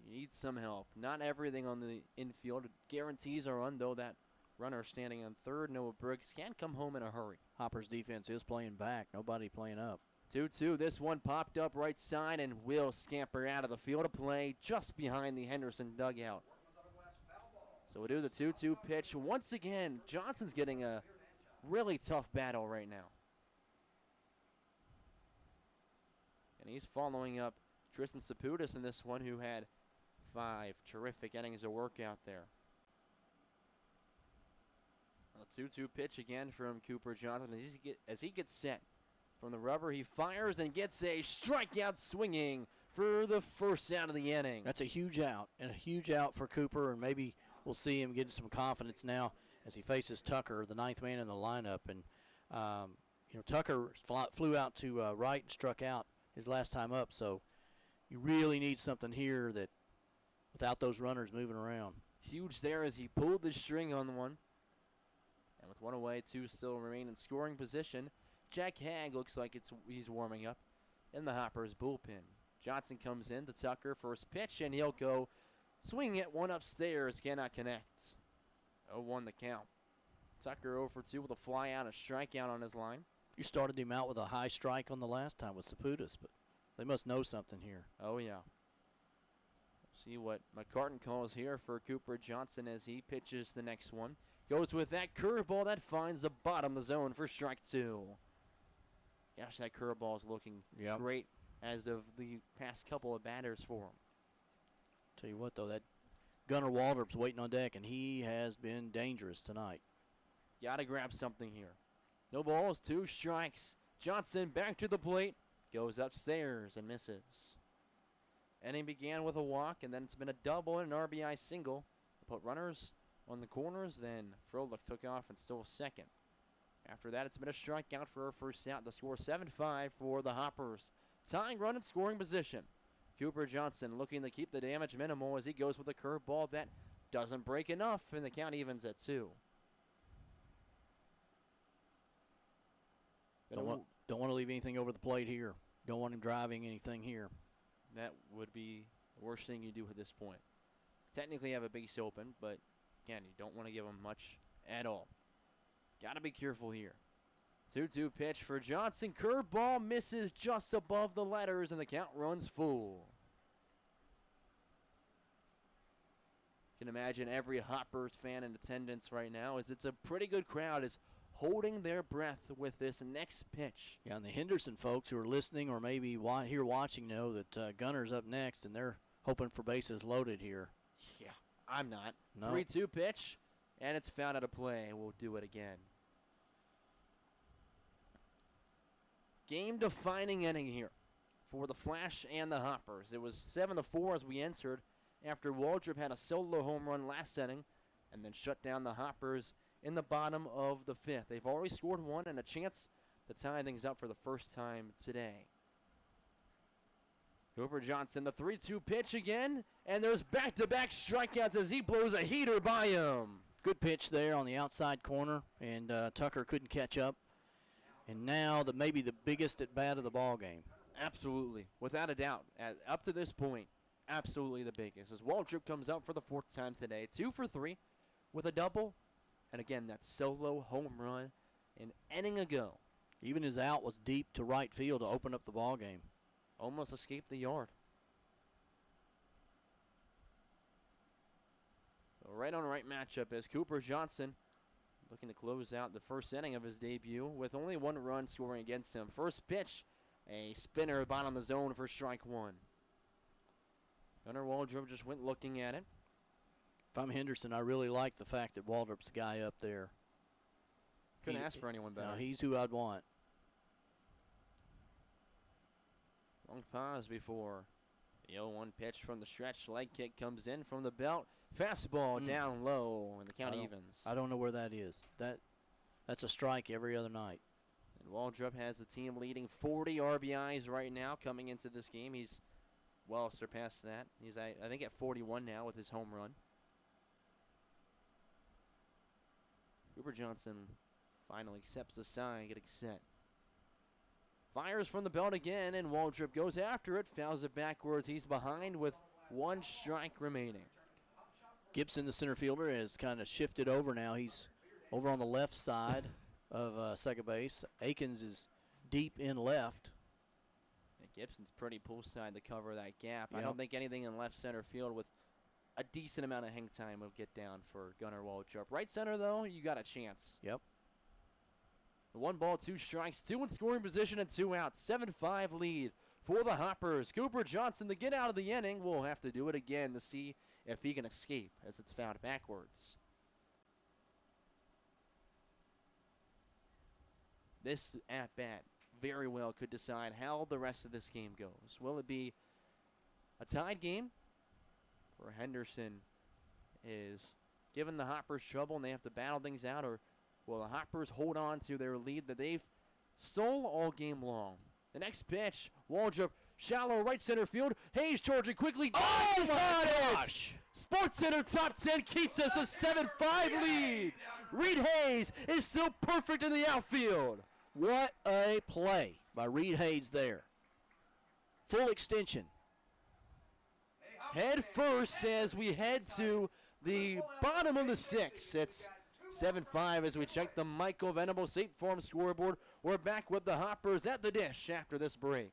Speaker 3: You need some help. Not everything on the infield. Guarantees are on, though. That runner standing on third, Noah Briggs, can't come home in a hurry.
Speaker 2: Hopper's defense is playing back. Nobody playing up.
Speaker 3: 2-2. This one popped up right side and will scamper out of the field of play just behind the Henderson dugout. So we'll do the 2-2 pitch once again. Johnson's getting a really tough battle right now. And he's following up Tristan Saputis in this one, who had 5 terrific innings of work out there. A 2-2 pitch again from Cooper Johnson as he gets set. From the rubber, he fires and gets a strikeout swinging for the first out of the inning.
Speaker 2: That's a huge out, and a huge out for Cooper, and maybe we'll see him get some confidence now as he faces Tucker, the 9th man in the lineup. And, Tucker flew out to right and struck out his last time up, so you really need something here that without those runners moving around.
Speaker 3: Huge there as he pulled the string on one. And with 1 away, 2 still remain in scoring position. Jack Hagg looks like he's warming up in the Hoppers bullpen. Johnson comes in to Tucker, first pitch, and he'll go swinging at one upstairs, cannot connect. 0-1 the count. Tucker 0 for 2 with a fly out, a strikeout on his line.
Speaker 2: You started him out with a high strike on the last time with Saputis, but they must know something here.
Speaker 3: Oh, yeah. See what McCartan calls here for Cooper Johnson as he pitches the next one. Goes with that curveball that finds the bottom of the zone for strike 2. Gosh, that curveball is looking great as of the past couple of batters for him.
Speaker 2: Tell you what, though, that Gunnar Waldrop's waiting on deck, and he has been dangerous tonight.
Speaker 3: Got to grab something here. No balls, 2 strikes. Johnson back to the plate. Goes upstairs and misses. Inning began with a walk, and then it's been a double and an RBI single. Put runners on the corners, then Froelich took off and stole second. After that, it's been a strikeout for our first out. The score 7-5 for the Hoppers. Tying run in scoring position. Cooper Johnson looking to keep the damage minimal as he goes with a curveball that doesn't break enough, and the count evens at 2.
Speaker 2: Don't want to leave anything over the plate here. Don't want him driving anything here.
Speaker 3: That would be the worst thing you do at this point. Technically have a base open, but again, you don't want to give him much at all. Got to be careful here. 2-2 pitch for Johnson. Curveball misses just above the letters, and the count runs full. You can imagine every Hoppers fan in attendance right now, as it's a pretty good crowd, is holding their breath with this next pitch.
Speaker 2: Yeah, and the Henderson folks who are listening or maybe here watching know that Gunner's up next, and they're hoping for bases loaded here.
Speaker 3: Yeah, I'm not.
Speaker 2: No.
Speaker 3: 3-2 pitch, and it's fouled out of play. We'll do it again. Game-defining inning here for the Flash and the Hoppers. It was 7-4 as we entered after Waldrop had a solo home run last inning and then shut down the Hoppers in the bottom of the 5th. They've already scored 1 and a chance to tie things up for the first time today. Cooper Johnson, the 3-2 pitch again, and there's back-to-back strikeouts as he blows a heater by him.
Speaker 2: Good pitch there on the outside corner, and Tucker couldn't catch up. And now maybe the biggest at bat of the ball game.
Speaker 3: Absolutely, without a doubt. Up to this point, absolutely the biggest. As Waldrop comes up for the 4th time today, 2 for 3 with a double. And again, that solo home run an inning ago.
Speaker 2: Even his out was deep to right field to open up the ball game.
Speaker 3: Almost escaped the yard. So right on right matchup as Cooper Johnson looking to close out the first inning of his debut with only 1 run scoring against him. First pitch, a spinner bottom of the zone for strike 1. Gunnar Waldrop just went looking at it.
Speaker 2: If I'm Henderson, I really like the fact that Waldrop's the guy up there.
Speaker 3: Couldn't ask for anyone better.
Speaker 2: No, he's who I'd want.
Speaker 3: Long pause before the 0-1 pitch from the stretch. Leg kick comes in from the belt. Fastball down low, and the count evens.
Speaker 2: I don't know where that is. That's a strike every other night.
Speaker 3: And Waldrop has the team leading 40 RBIs right now coming into this game. He's well surpassed that. He's, I think, at 41 now with his home run. Cooper Johnson finally accepts the sign, getting set. Fires from the belt again, and Waldrop goes after it, fouls it backwards. He's behind with 1 strike remaining.
Speaker 2: Gibson, the center fielder, has kind of shifted over now. He's over on the left side of second base. Akins is deep in left.
Speaker 3: And Gibson's pretty poolside to cover that gap.
Speaker 2: Yep.
Speaker 3: I don't think anything in left center field with a decent amount of hang time will get down for Gunnar Waldrop. Right center, though, you got a chance.
Speaker 2: Yep.
Speaker 3: 1 ball, 2 strikes, 2 in scoring position and 2 outs. 7-5 lead for the Hoppers. Cooper Johnson to get out of the inning. Will have to do it again to see if he can escape as it's fouled backwards. This at-bat very well could decide how the rest of this game goes. Will it be a tied game where Henderson is giving the Hoppers trouble and they have to battle things out, or will the Hoppers hold on to their lead that they've stole all game long? The next pitch, Waldrop, shallow right center field. Hayes charging quickly.
Speaker 2: Oh, my
Speaker 3: got
Speaker 2: gosh!
Speaker 3: it! Sports Center top 10 keeps us a 7-5 lead. Reed Hayes is still perfect in the outfield.
Speaker 2: What a play by Reed Hayes there. Full extension.
Speaker 3: Head first as we head to the bottom of the 6th. It's 7-5 as we check the Michael Venable State Farm scoreboard. We're back with the Hoppers at the dish after this break.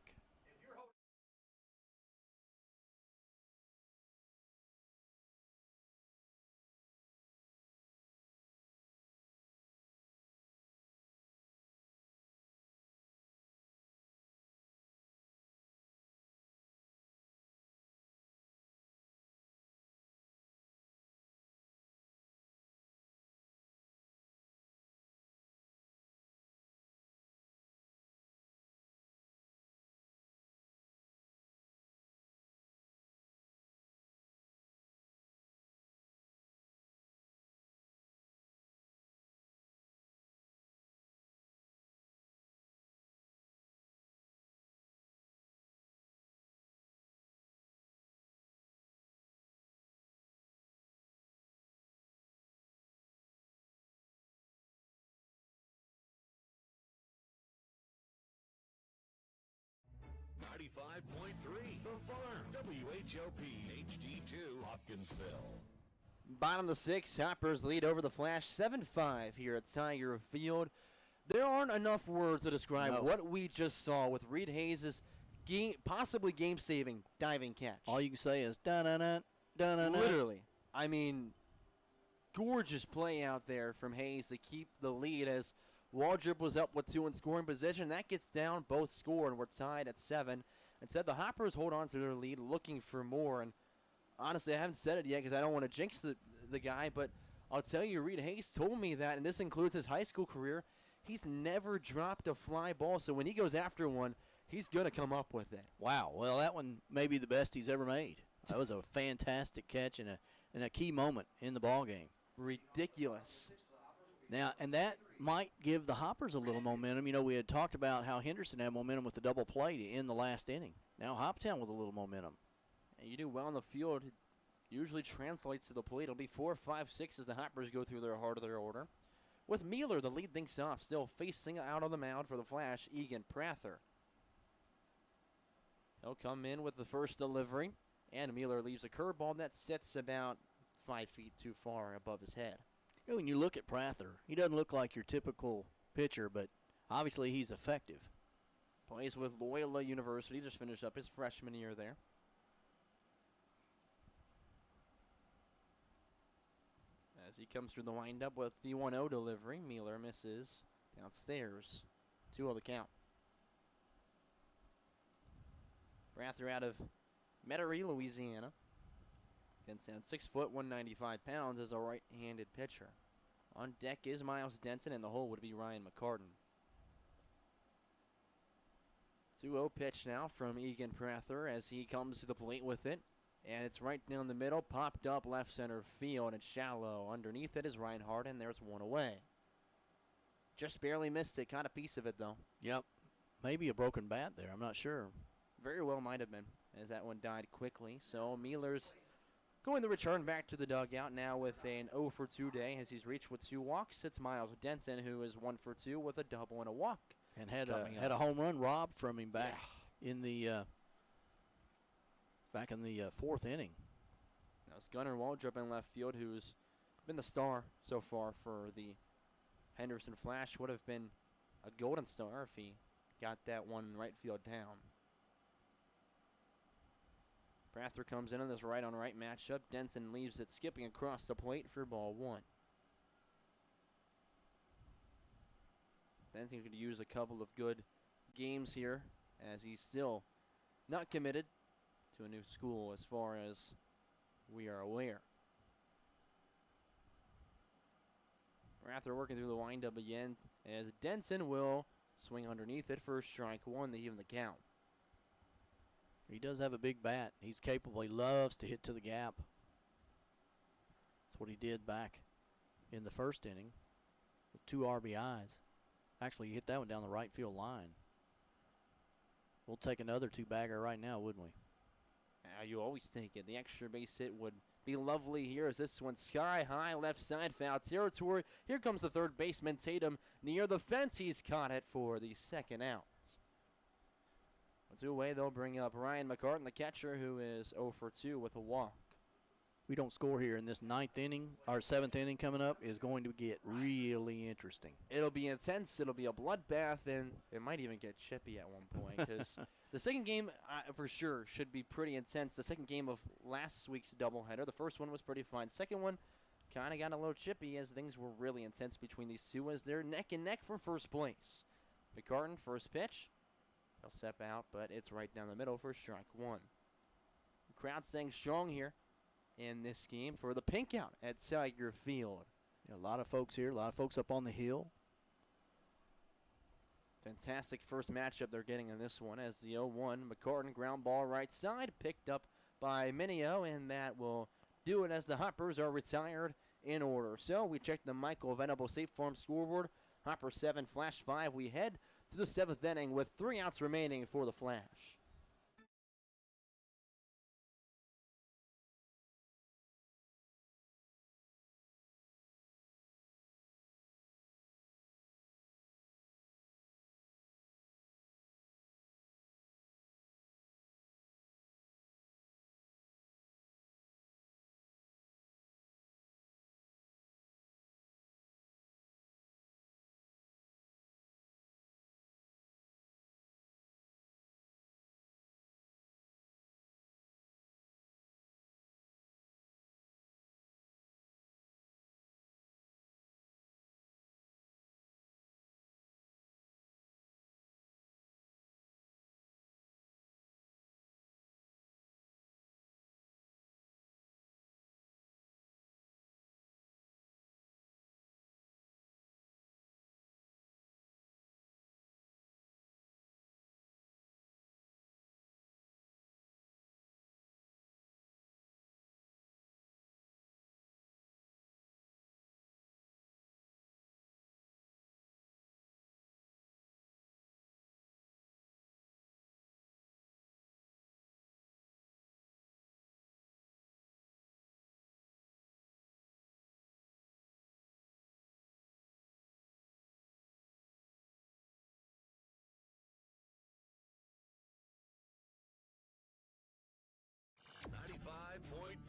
Speaker 5: .3 The Farm. WHOP HD2 Hopkinsville.
Speaker 3: Bottom of the 6th, Hoppers lead over the Flash 7-5 here at Tiger Field. There aren't enough words to describe what we just saw with Reed Hayes' possibly game-saving diving catch.
Speaker 2: All you can say is da-na-na, da-na-na.
Speaker 3: Literally. I mean, gorgeous play out there from Hayes to keep the lead as Waldrop was up with 2 in scoring position. That gets down, both score, and we're tied at 7. Instead, the Hoppers hold on to their lead, looking for more. And honestly, I haven't said it yet because I don't want to jinx the guy, but I'll tell you, Reed Hayes told me that, and this includes his high school career, he's never dropped a fly ball. So when he goes after one, he's going to come up with it.
Speaker 2: Wow. Well, that one may be the best he's ever made. That was a fantastic catch and a key moment in the ball game.
Speaker 3: Ridiculous.
Speaker 2: Now, and that might give the Hoppers a little momentum. You know, we had talked about how Henderson had momentum with the double play to end the last inning. Now Hoptown with a little momentum.
Speaker 3: And you do well on the field. It usually translates to the plate. It'll be 4, 5, 6 as the Hoppers go through their heart of their order. With Mueller, the lead things off, still facing out on the mound for the Flash, Egan Prather. He'll come in with the first delivery, and Mueller leaves a curveball that sits about 5 feet too far above his head.
Speaker 2: When you look at Prather, he doesn't look like your typical pitcher, but obviously he's effective.
Speaker 3: Plays with Loyola University, just finished up his freshman year there. As he comes through the windup with the 1-0 delivery, Mueller misses downstairs. 2-0 the count. Prather out of Metairie, Louisiana. Can stand 6 foot, 195 pounds as a right-handed pitcher. On deck is Miles Denson, and the hole would be Ryan McCartan. 2-0 pitch now from Egan Prather as he comes to the plate with it. And it's right down the middle, popped up left center field. It's shallow. Underneath it is Reinhardt, and there's one away. Just barely missed it. Caught a piece of it, though.
Speaker 2: Yep. Maybe a broken bat there. I'm not sure.
Speaker 3: Very well might have been, as that one died quickly. So Mueller's going to return back to the dugout now with an 0 for 2 day as he's reached with 2 walks. It's Miles Denson, who is 1 for 2 with a double and a walk.
Speaker 2: And had a home run robbed from him back in the fourth inning.
Speaker 3: That was Gunnar Waldrop in left field, who's been the star so far for the Henderson Flash. Would have been a golden star if he got that one in right field down. Prather comes in on this right-on-right matchup. Denson leaves it skipping across the plate for ball one. Denson could use a couple of good games here as he's still not committed to a new school as far as we are aware. Prather working through the windup again as Denson will swing underneath it for strike one to even the count.
Speaker 2: He does have a big bat. He's capable. He loves to hit to the gap. That's what he did back in the first inning with 2 RBIs. Actually, he hit that one down the right field line. We'll take another 2-bagger right now, wouldn't we?
Speaker 3: You always take it. The extra base hit would be lovely here as this one sky high left side foul territory. Here comes the third baseman, Tatum, near the fence. He's caught it for the second out. 2 away, they'll bring up Ryan McCartan, the catcher, who is 0 for 2 with a walk.
Speaker 2: We don't score here in this 9th inning. Our 7th inning coming up is going to get really interesting.
Speaker 3: It'll be intense. It'll be a bloodbath, and it might even get chippy at one point because the second game for sure should be pretty intense. The second game of last week's doubleheader, the first one was pretty fun. Second one kind of got a little chippy as things were really intense between these two as they're neck and neck for first place. McCartan, first pitch. He'll step out, but it's right down the middle for strike one. The crowd staying strong here in this game for the pink out at Tiger Field.
Speaker 2: Yeah, a lot of folks here, a lot of folks up on the hill.
Speaker 3: Fantastic first matchup they're getting in this one as the 0-1 McCartan ground ball right side picked up by Mineo, and that will do it as the Hoppers are retired in order. So we check the Michael Venable State Farm scoreboard. Hopper 7, Flash 5. We head to the 7th inning with 3 outs remaining for the Flash.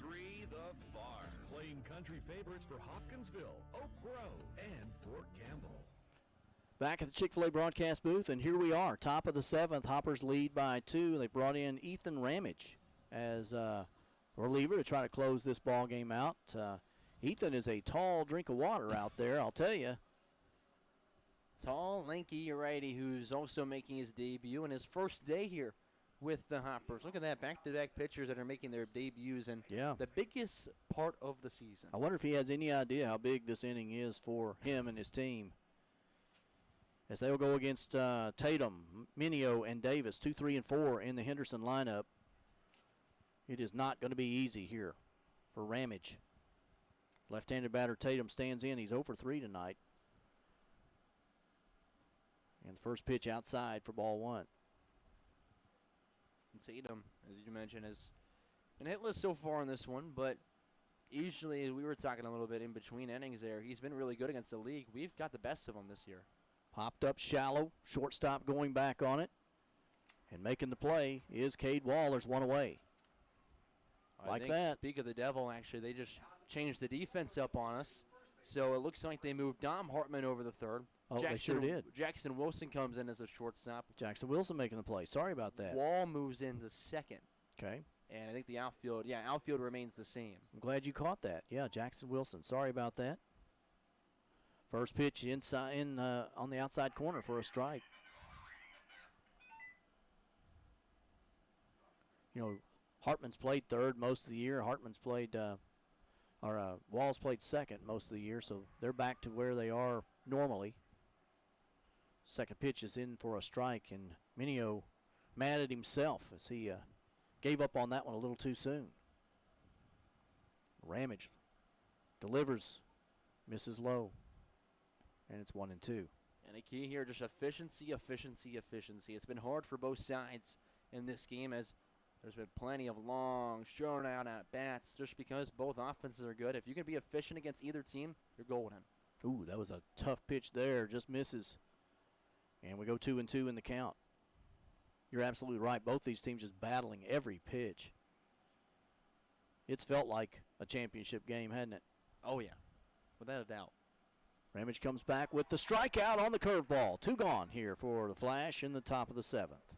Speaker 5: .3 The Farm. Playing country favorites for Hopkinsville, Oak Grove, and Fort Campbell.
Speaker 2: Back at the Chick-fil-A broadcast booth, and here we are, top of the 7th. Hoppers lead by 2. They brought in Ethan Ramage as a reliever to try to close this ball game out. Ethan is a tall drink of water out there, I'll tell you.
Speaker 3: Tall, lanky righty who's also making his debut in his first day here with the Hoppers. Look at that, back-to-back pitchers that are making their debuts in the biggest part of the season.
Speaker 2: I wonder if he has any idea how big this inning is for him and his team. As they'll go against Tatum, Mineo, and Davis, 2, 3, and 4 in the Henderson lineup. It is not going to be easy here for Ramage. Left-handed batter Tatum stands in. He's 0 for 3 tonight. And the first pitch outside for ball 1.
Speaker 3: And Tatum, as you mentioned, has been hitless so far in this one, but usually we were talking a little bit in between innings there. He's been really good against the league. We've got the best of him this year.
Speaker 2: Popped up shallow, shortstop going back on it. And making the play is Cade Wall. There's one away.
Speaker 3: I think, speak of the devil, actually, they just changed the defense up on us. So it looks like they moved Dom Hartman over the third.
Speaker 2: Oh, they sure did.
Speaker 3: Jackson Wilson comes in as a shortstop.
Speaker 2: Jackson Wilson making the play. Sorry about that.
Speaker 3: Wall moves into second.
Speaker 2: Okay.
Speaker 3: And I think the outfield remains the same.
Speaker 2: I'm glad you caught that. Yeah, Jackson Wilson. Sorry about that. First pitch inside on the outside corner for a strike. You know, Hartman's played third most of the year. Hartman's played, Walls played second most of the year, so they're back to where they are normally. Second pitch is in for a strike, and Minio mad at himself as he gave up on that one a little too soon. Ramage delivers, misses low, and it's 1-2.
Speaker 3: And a key here, just efficiency, efficiency, efficiency. It's been hard for both sides in this game as there's been plenty of long, shown out at bats just because both offenses are good. If you can be efficient against either team, you're golden.
Speaker 2: Ooh, that was a tough pitch there. Just misses. And we go 2-2 in the count. You're absolutely right. Both these teams just battling every pitch. It's felt like a championship game, hasn't it?
Speaker 3: Oh, yeah, without a doubt.
Speaker 2: Ramage comes back with the strikeout on the curveball. 2 gone here for the Flash in the top of the 7th.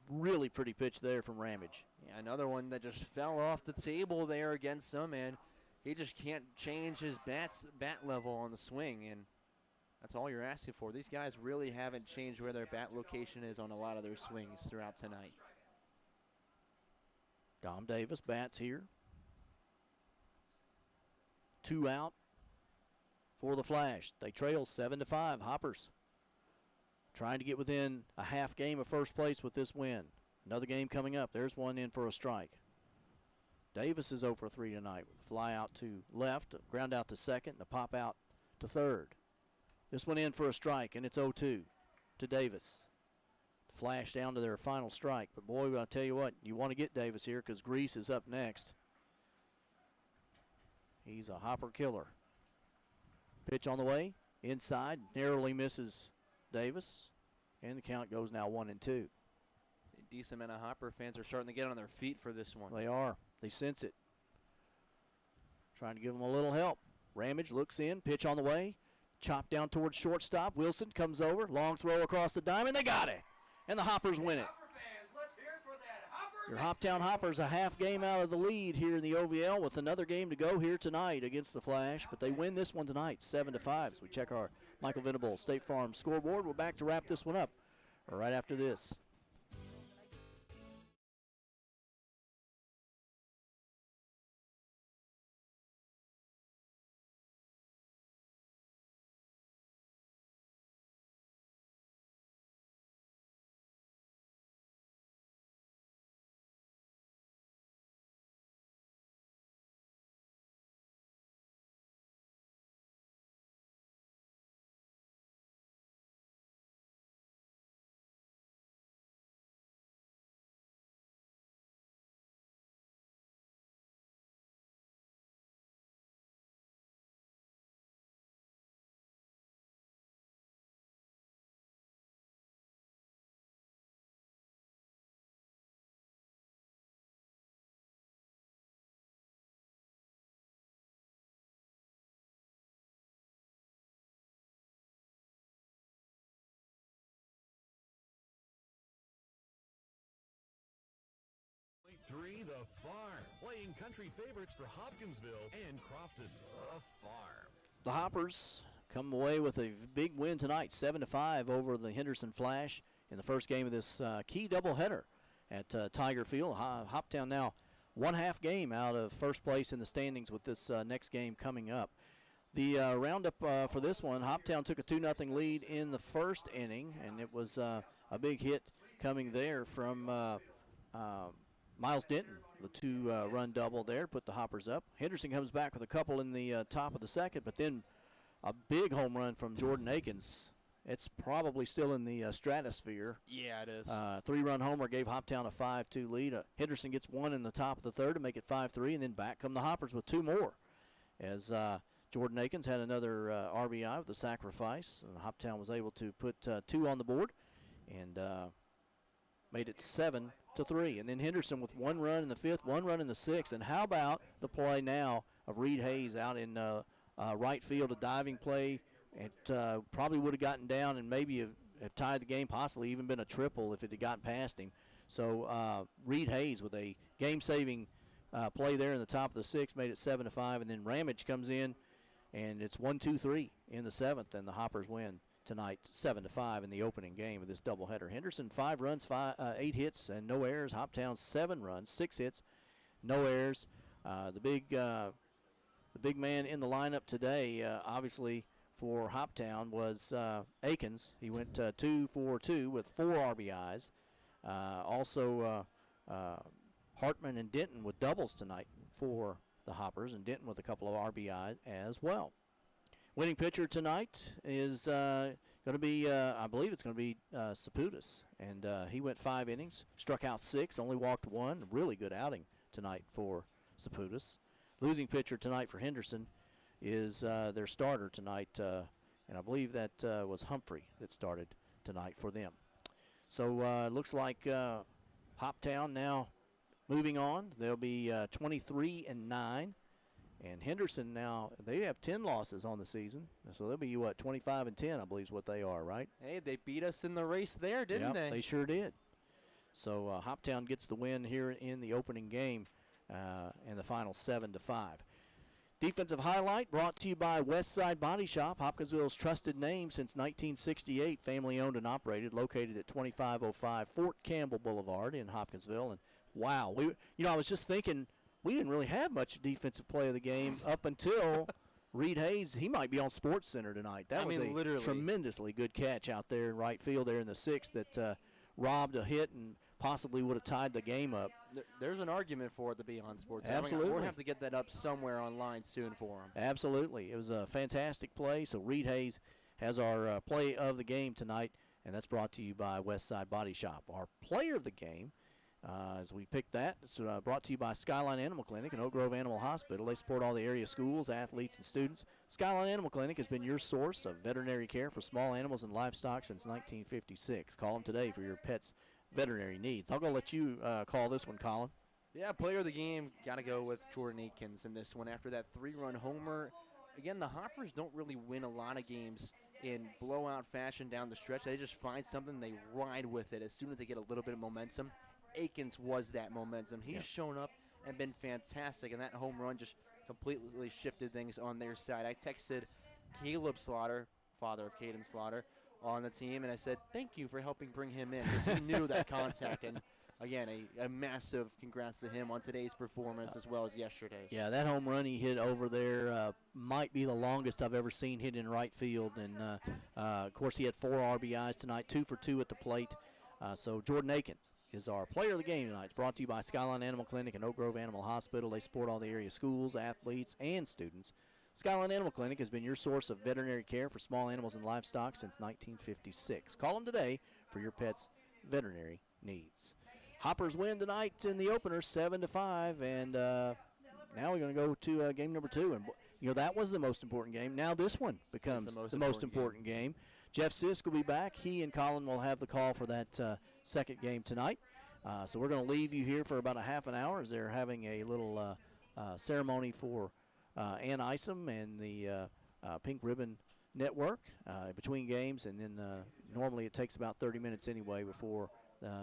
Speaker 2: Really pretty pitch there from Ramage.
Speaker 3: Yeah, another one that just fell off the table there against him, and he just can't change his bat level on the swing, and that's all you're asking for. These guys really haven't changed where their bat location is on a lot of their swings throughout tonight.
Speaker 2: Dom Davis bats here. 2 out for the Flash. They trail 7-5. Hoppers trying to get within a half game of first place with this win. Another game coming up. There's one in for a strike. Davis is 0 for 3 tonight with a fly out to left, a ground out to second, and a pop out to third. This one in for a strike, and it's 0-2 to Davis. Flash down to their final strike. But, boy, I'll tell you what, you want to get Davis here because Grease is up next. He's a hopper killer. Pitch on the way. Inside, narrowly misses Davis. And the count goes now 1-2.
Speaker 3: A decent amount of Hopper fans are starting to get on their feet for this one.
Speaker 2: They are. They sense it. Trying to give them a little help. Ramage looks in. Pitch on the way. Chopped down towards shortstop. Wilson comes over. Long throw across the diamond. They got it. And the Hoppers win it. Your Hoptown Hoppers a half game out of the lead here in the OVL with another game to go here tonight against the Flash. But they win this one tonight, 7-5. As we check our Michael Venable State Farm scoreboard, we're back to wrap this one up right after this.
Speaker 5: Three, The Farm, playing country favorites for Hopkinsville and Crofton. The Farm.
Speaker 2: The Hoppers come away with a big win tonight, 7-5 over the Henderson Flash in the first game of this key doubleheader at Tiger Field. Hoptown now one half game out of first place in the standings with this next game coming up. The roundup for this one, Hoptown took a 2-0 lead in the first inning, and it was a big hit coming there from Miles Denton, the 2-run double there, put the Hoppers up. Henderson comes back with a couple in the top of the second, but then a big home run from Jordan Akins. It's probably still in the stratosphere.
Speaker 3: Yeah, it is.
Speaker 2: 3-run homer gave Hoptown a 5-2 lead. Henderson gets one in the top of the third to make it 5-3, and then back come the Hoppers with 2 more. As Jordan Akins had another RBI with the sacrifice, and Hoptown was able to put 2 on the board and made it 7-3. And then Henderson with 1 run in the 5th, 1 run in the 6th. And how about the play now of Reed Hayes out in right field, a diving play. It probably would have gotten down and maybe have tied the game, possibly even been a triple if it had gotten past him. So Reed Hayes with a game-saving play there in the top of the sixth made it 7-5, and then Ramage comes in, and it's 1-2-3 in the seventh, and the Hoppers win tonight 7-5 in the opening game of this doubleheader. Henderson 5 runs, 8 hits, and no errors. Hoptown 7 runs, 6 hits, no errors. The big man in the lineup today, obviously for Hoptown, was Akins. He went 2 for 2 with 4 RBIs. Also, Hartman and Denton with doubles tonight for the Hoppers, and Denton with a couple of RBI as well. Winning pitcher tonight is going to be, I believe it's going to be Saputis, and he went 5 innings, struck out 6, only walked 1. Really good outing tonight for Saputis. Losing pitcher tonight for Henderson is their starter tonight, and I believe that was Humphrey that started tonight for them. So it looks like Hoptown now moving on. They'll be 23-9. And Henderson now, they have 10 losses on the season. So they'll be, 25-10, I believe is what they are, right?
Speaker 3: Hey, they beat us in the race there, didn't they?
Speaker 2: They sure did. So Hoptown gets the win here in the opening game in the final 7-5. Defensive highlight brought to you by Westside Body Shop, Hopkinsville's trusted name since 1968, family owned and operated, located at 2505 Fort Campbell Boulevard in Hopkinsville. And wow, I was just thinking we didn't really have much defensive play of the game up until Reed Hayes. He might be on Sports Center tonight. That was a tremendously good catch out there in right field there in the sixth that robbed a hit and possibly would have tied the game up.
Speaker 3: There's an argument for it to be on Sports Center.
Speaker 2: Absolutely.
Speaker 3: We're going to have to get that up somewhere online soon for him.
Speaker 2: Absolutely. It was a fantastic play. So Reed Hayes has our play of the game tonight, and that's brought to you by Westside Body Shop. Our player of the game, as we picked that, it's brought to you by Skyline Animal Clinic and Oak Grove Animal Hospital. They support all the area schools, athletes, and students. Skyline Animal Clinic has been your source of veterinary care for small animals and livestock since 1956. Call them today for your pet's veterinary needs. I'll go let you call this one, Colin.
Speaker 3: Yeah, player of the game, got to go with Jordan Akins in this one after that 3-run homer. Again, the Hoppers don't really win a lot of games in blowout fashion down the stretch. They just find something, they ride with it as soon as they get a little bit of momentum. Akins was that momentum. He's shown up and been fantastic, and that home run just completely shifted things on their side. I texted Caleb Slaughter, father of Caden Slaughter, on the team, and I said, thank you for helping bring him in, because he knew that contact. And, again, a massive congrats to him on today's performance as well as yesterday's.
Speaker 2: Yeah, that home run he hit over there might be the longest I've ever seen hit in right field. And, of course, he had 4 RBIs tonight, 2 for 2 at the plate. So Jordan Akins is our player of the game tonight. It's brought to you by Skyline Animal Clinic and Oak Grove Animal Hospital. They support all the area schools, athletes, and students. Skyline Animal Clinic has been your source of veterinary care for small animals and livestock since 1956. Call them today for your pet's veterinary needs. Hoppers win tonight in the opener 7-5, and now we're going to go to game number 2. And that was the most important game. Now this one becomes the most important game. Jeff Sisk will be back. He and Colin will have the call for that second game tonight. So we're going to leave you here for about a half an hour as they're having a little ceremony for Ann Isom and the Pink Ribbon Network between games, and then normally it takes about 30 minutes anyway before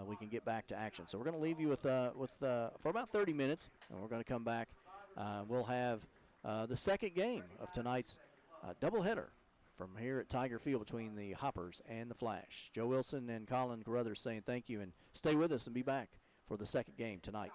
Speaker 2: we can get back to action. So we're going to leave you with for about 30 minutes, and we're going to come back. We'll have the second game of tonight's doubleheader from here at Tiger Field between the Hoppers and the Flash. Joe Wilson and Colin Carruthers saying thank you, and stay with us and be back for the second game tonight.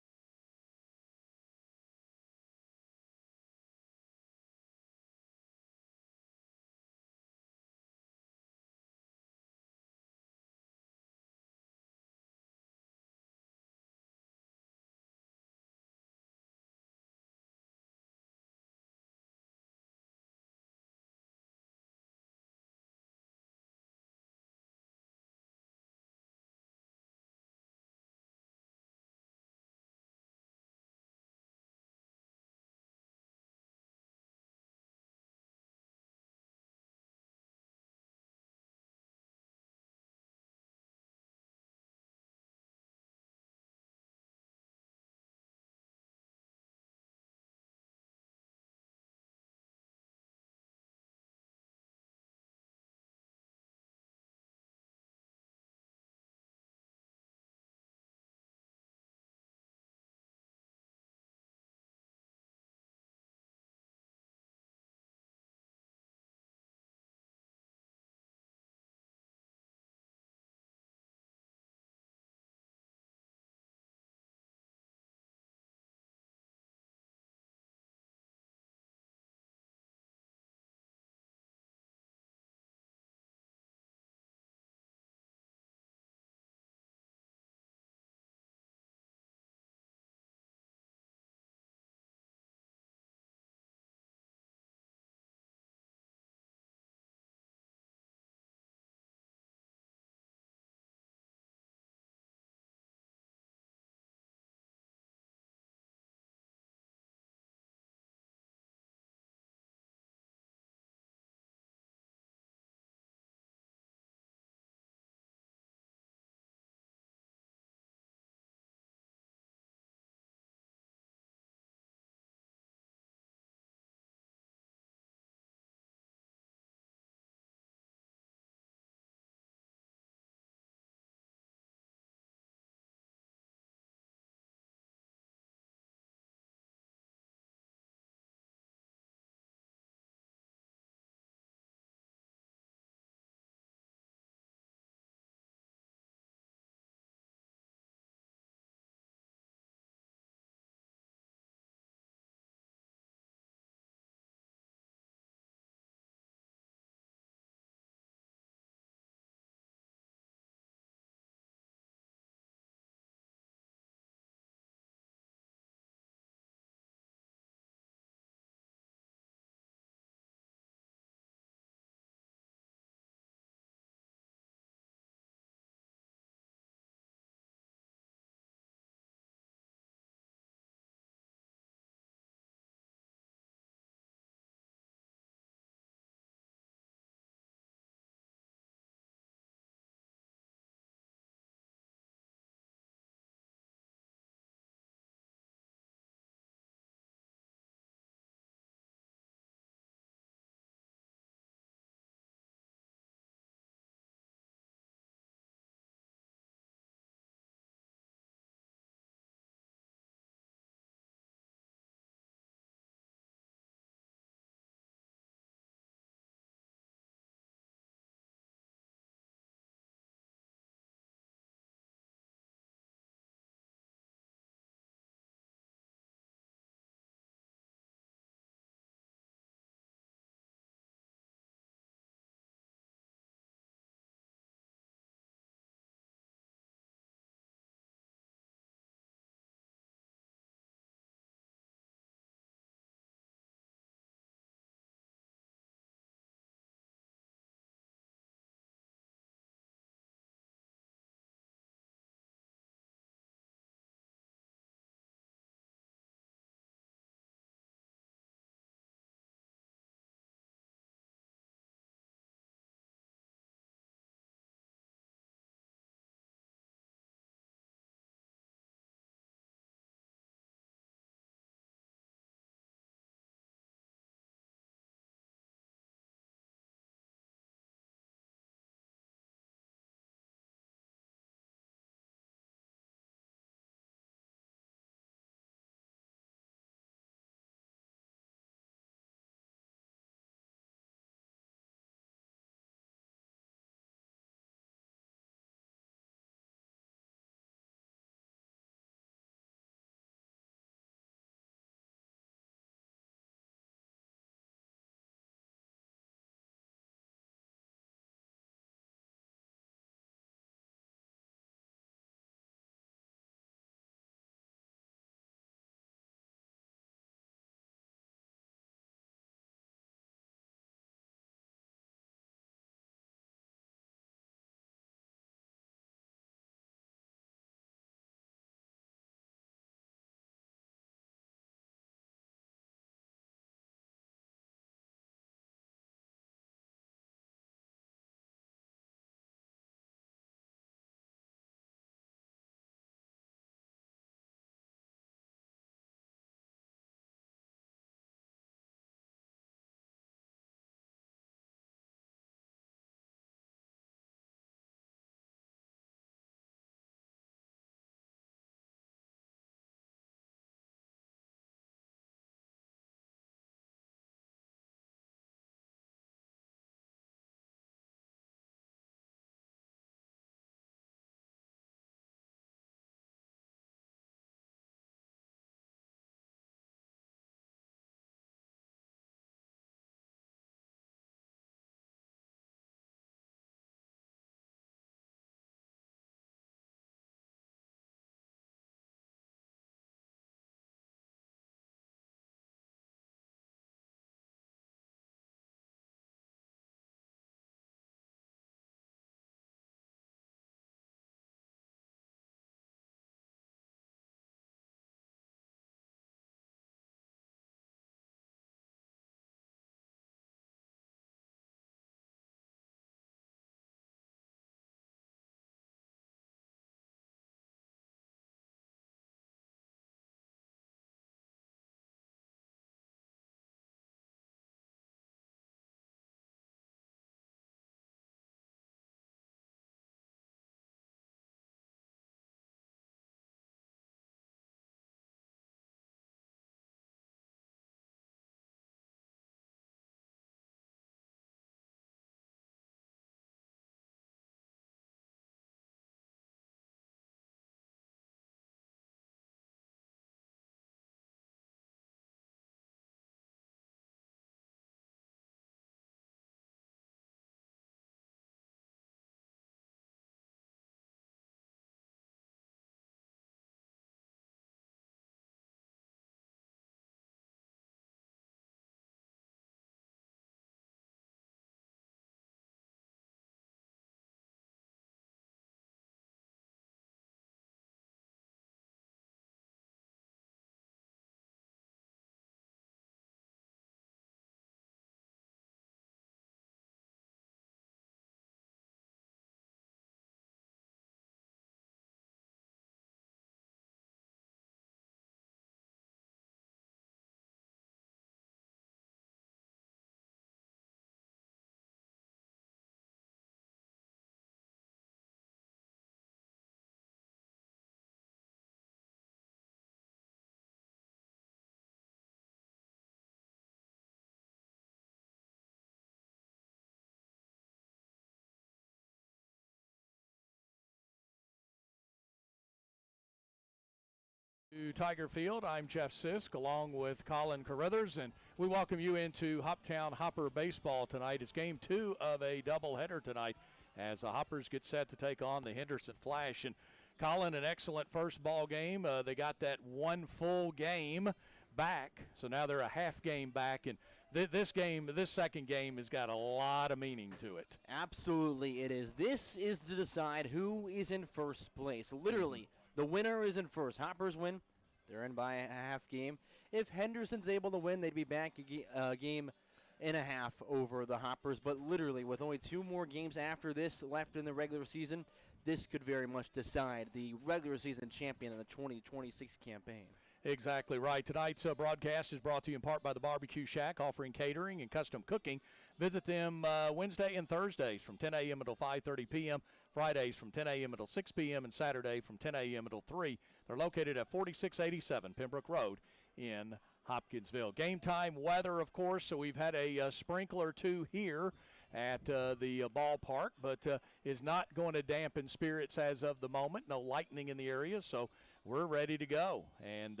Speaker 1: To Tiger Field, I'm Jeff Sisk along with Colin Carruthers, and we welcome you into Hoptown Hopper baseball tonight. It's game 2 of a doubleheader tonight as the Hoppers get set to take on the Henderson Flash. And Colin, an excellent first ball game. They got that one full game back, so now they're a half game back, and this second game has got a lot of meaning to it.
Speaker 3: Absolutely it is. This is to decide who is in first place. Literally, the winner is in first. Hoppers win, they're in by a half game. If Henderson's able to win, they'd be back a game and a half over the Hoppers. But literally, with only 2 more games after this left in the regular season, this could very much decide the regular season champion in the 2026 campaign.
Speaker 1: Exactly right. Tonight's broadcast is brought to you in part by the Barbecue Shack, offering catering and custom cooking. Visit them Wednesday and Thursdays from 10 a.m. until 5:30 p.m., Fridays from 10 a.m. until 6 p.m., and Saturday from 10 a.m. until 3. They're located at 4687 Pembroke Road in Hopkinsville. Game time weather, of course, so we've had a sprinkle or two here at the ballpark, but is not going to dampen spirits as of the moment. No lightning in the area, so we're ready to go. And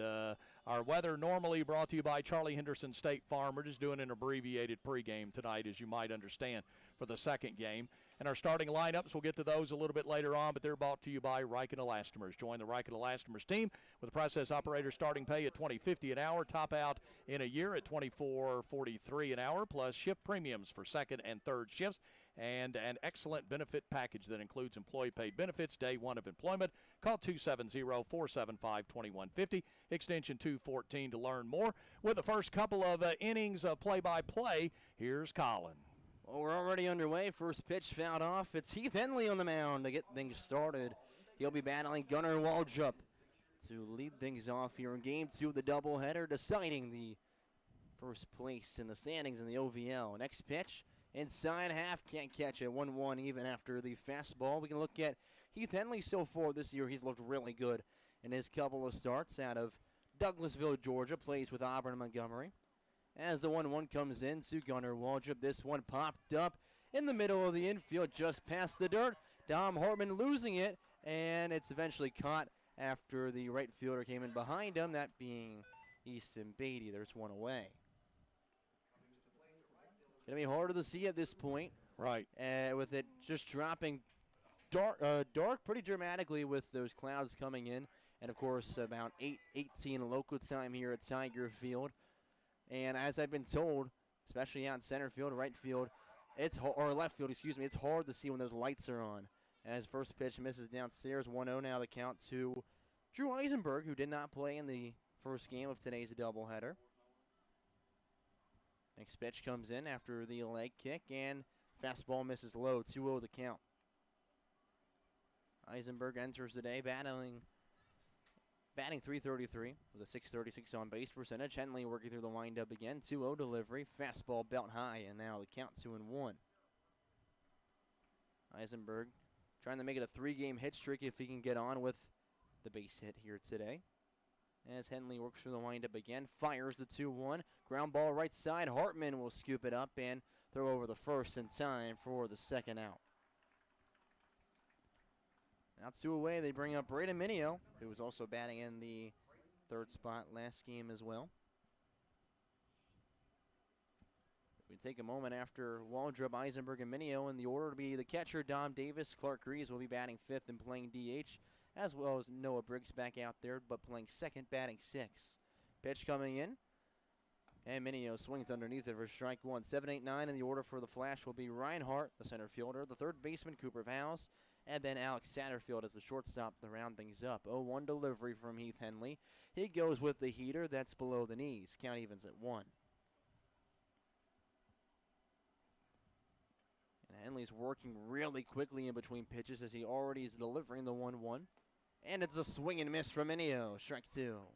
Speaker 1: our weather normally brought to you by Charlie Henderson State Farm. We're just doing an abbreviated pregame tonight, as you might understand, for the second game. And our starting lineups, we'll get to those a little bit later on, but they're brought to you by Riken Elastomers. Join the Riken Elastomers team with a process operator starting pay at $20.50 an hour, top out in a year at $24.43 an hour, plus shift premiums for second and third shifts, and an excellent benefit package that includes employee paid benefits day 1 of employment. Call 270-475-2150, extension 214 to learn more. With the first couple of innings of play-by-play, here's Colin.
Speaker 3: Well, we're already underway. First pitch fouled off. It's Heath Henley on the mound to get things started. He'll be battling Gunnar Waldrup to lead things off here in game 2 of the doubleheader, deciding the first place in the standings in the OVL. Next pitch, inside half, can't catch it. 1-1 even after the fastball. We can look at Heath Henley so far this year. He's looked really good in his couple of starts out of Douglasville, Georgia. Plays with Auburn and Montgomery. As the 1-1 comes in to Gunnar Waldrup, this one popped up in the middle of the infield, just past the dirt. Dom Hartman losing it, and it's eventually caught after the right fielder came in behind him, that being Easton Beatty. There's one away. Going to be harder to see at this point.
Speaker 1: Right.
Speaker 3: With it just dropping dark pretty dramatically with those clouds coming in. And, of course, about 8:18 local time here at Tiger Field. And as I've been told, especially out in center field, right field, or left field, excuse me, it's hard to see when those lights are on. As first pitch misses downstairs, 1-0 now the count to Drew Eisenberg, who did not play in the first game of today's doubleheader. Next pitch comes in after the leg kick, and fastball misses low, 2-0 the count. Eisenberg enters today batting .333 with a .636 on base percentage. Henley working through the windup again. 2-0 delivery. Fastball belt high, and now the count 2-1. Eisenberg trying to make it a 3-game hit streak if he can get on with the base hit here today. As Henley works through the windup again, fires the 2-1. Ground ball right side. Hartman will scoop it up and throw over the first in time for the second out. Now 2 away, they bring up Braden Minio, who was also batting in the third spot last game as well. We take a moment after Waldrup, Eisenberg, and Minio in the order to be the catcher, Dom Davis. Clark Greaves will be batting 5th and playing DH, as well as Noah Briggs back out there, but playing 2nd, batting 6th. Pitch coming in, and Minio swings underneath it for strike 1. 7-8-9 in the order for the Flash will be Reinhardt, the center fielder, the third baseman, Cooper Vowles, and then Alex Satterfield as the shortstop to round things up. 0-1 delivery from Heath Henley. He goes with the heater. That's below the knees. Count evens at 1. And Henley's working really quickly in between pitches as he already is delivering the 1-1. And it's a swing and miss from Minio. Strike 2.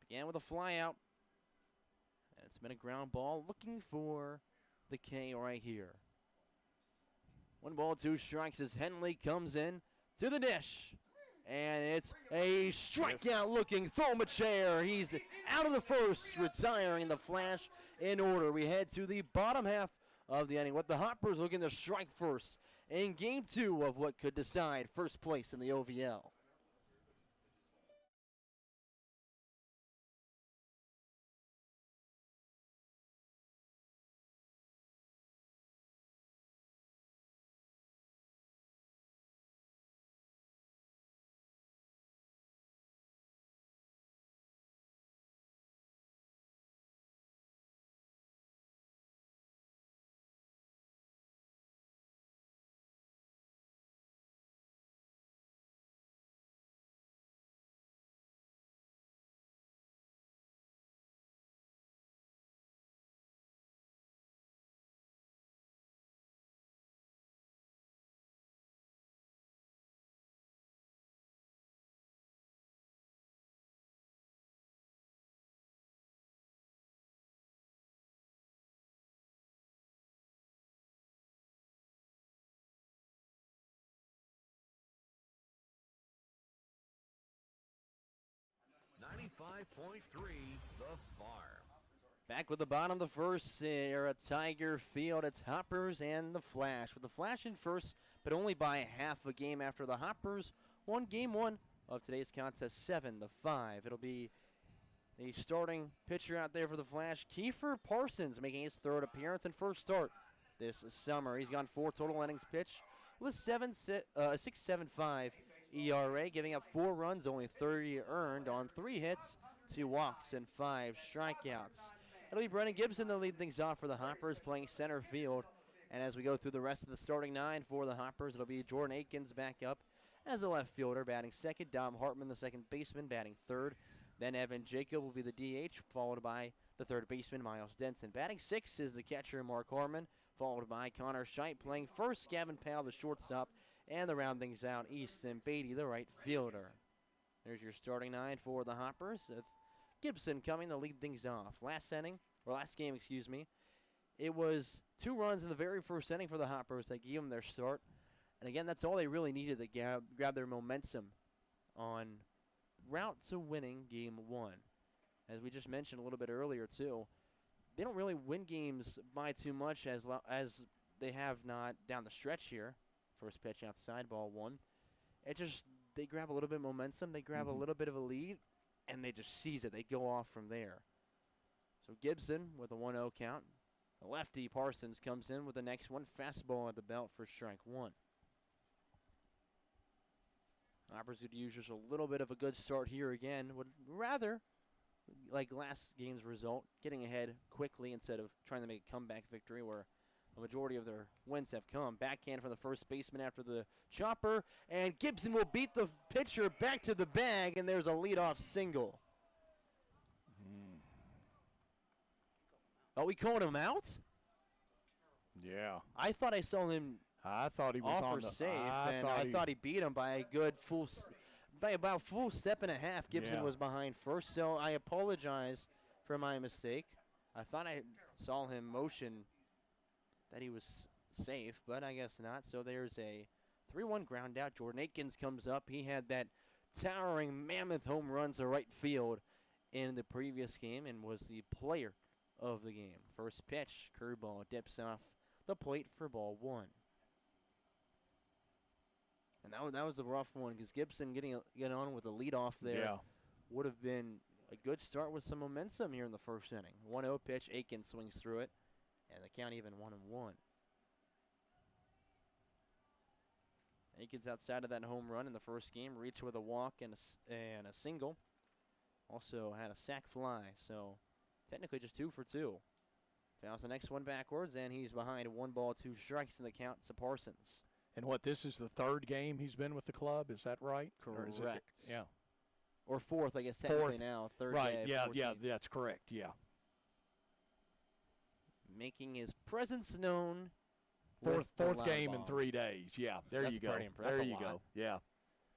Speaker 3: Began with a fly out. And it's been a ground ball looking for the K right here. 1 ball, 2 strikes as Henley comes in to the dish. And it's a strikeout looking, throw him a chair. He's out of the first, retiring the Flash in order. We head to the bottom half of the inning with the Hoppers looking to strike first in game 2 of what could decide first place in the OVL.
Speaker 5: 95.3 The Farm.
Speaker 3: Back with the bottom of the first here at Tiger Field. It's Hoppers and the Flash. With the Flash in first, but only by half a game after the Hoppers won game one of today's contest 7-5. It'll be the starting pitcher out there for the Flash, Kiefer Parsons, making his third appearance and first start this summer. He's gone 4 total innings pitched with a 6.75 ERA, giving up 4 runs, only 30 earned on 3 hits, 2 walks, and 5 strikeouts. It'll be Brennan Gibson to lead things off for the Hoppers, playing center field. And as we go through the rest of the starting 9 for the Hoppers, it'll be Jordan Akins back up as a left fielder, batting second. Dom Hartman, the second baseman, batting third. Then Evan Jacob will be the DH, followed by the third baseman, Miles Denson. Batting sixth is the catcher, Mark Harmon, followed by Connor Scheidt. Playing first, Gavin Powell, the shortstop, and the round things out, Easton Beatty, the right fielder. There's your starting 9 for the Hoppers, with Gibson coming to lead things off. Last game, it was 2 runs in the very first inning for the Hoppers that gave them their start. And again, that's all they really needed to grab their momentum on route to winning game 1. As we just mentioned a little bit earlier, too, they don't really win games by too much as they have not down the stretch here. First pitch outside, ball 1. They grab a little bit of momentum, they grab a little bit of a lead, and they just seize it. They go off from there. So Gibson with a 1-0 count. The lefty Parsons comes in with the next one. Fastball at the belt for strike 1. Hoppers could use just a little bit of a good start here again. Would rather, like last game's result, getting ahead quickly instead of trying to make a comeback victory where a majority of their wins have come. Backhand from the first baseman after the chopper, and Gibson will beat the pitcher back to the bag, and there's a leadoff single. Oh, we called him out?
Speaker 9: Yeah.
Speaker 3: I thought I saw him
Speaker 9: I thought he was
Speaker 3: offer
Speaker 9: on the
Speaker 3: safe, and I thought he beat him by a good by about full step and a half. Gibson was behind first, so I apologize for my mistake. I thought I saw him motion that he was safe, but I guess not. So there's a 3-1 ground out. Jordan Akins comes up. He had that towering mammoth home run to right field in the previous game and was the player of the game. First pitch, curveball, dips off the plate for ball 1. And that was a rough one because Gibson getting on with a leadoff there would have been a good start with some momentum here in the first inning. 1-0 pitch, Akins swings through it, and the count even 1-1. Akins outside of that home run in the first game, reached with a walk and a single. Also had a sac fly, so technically just 2 for 2. Fouls the next one backwards, and he's behind 1 ball, 2 strikes in the count to Parsons.
Speaker 1: And this is the 3rd game he's been with the club, is that right?
Speaker 3: Correct.
Speaker 1: Yeah.
Speaker 3: Or 4th, I guess, technically now. 3rd
Speaker 1: right,
Speaker 3: day.
Speaker 1: Yeah, that's correct, yeah.
Speaker 3: Making his presence known.
Speaker 1: Fourth game in 3 days, yeah. There you go.
Speaker 3: Pretty impressive.
Speaker 1: There you go, yeah.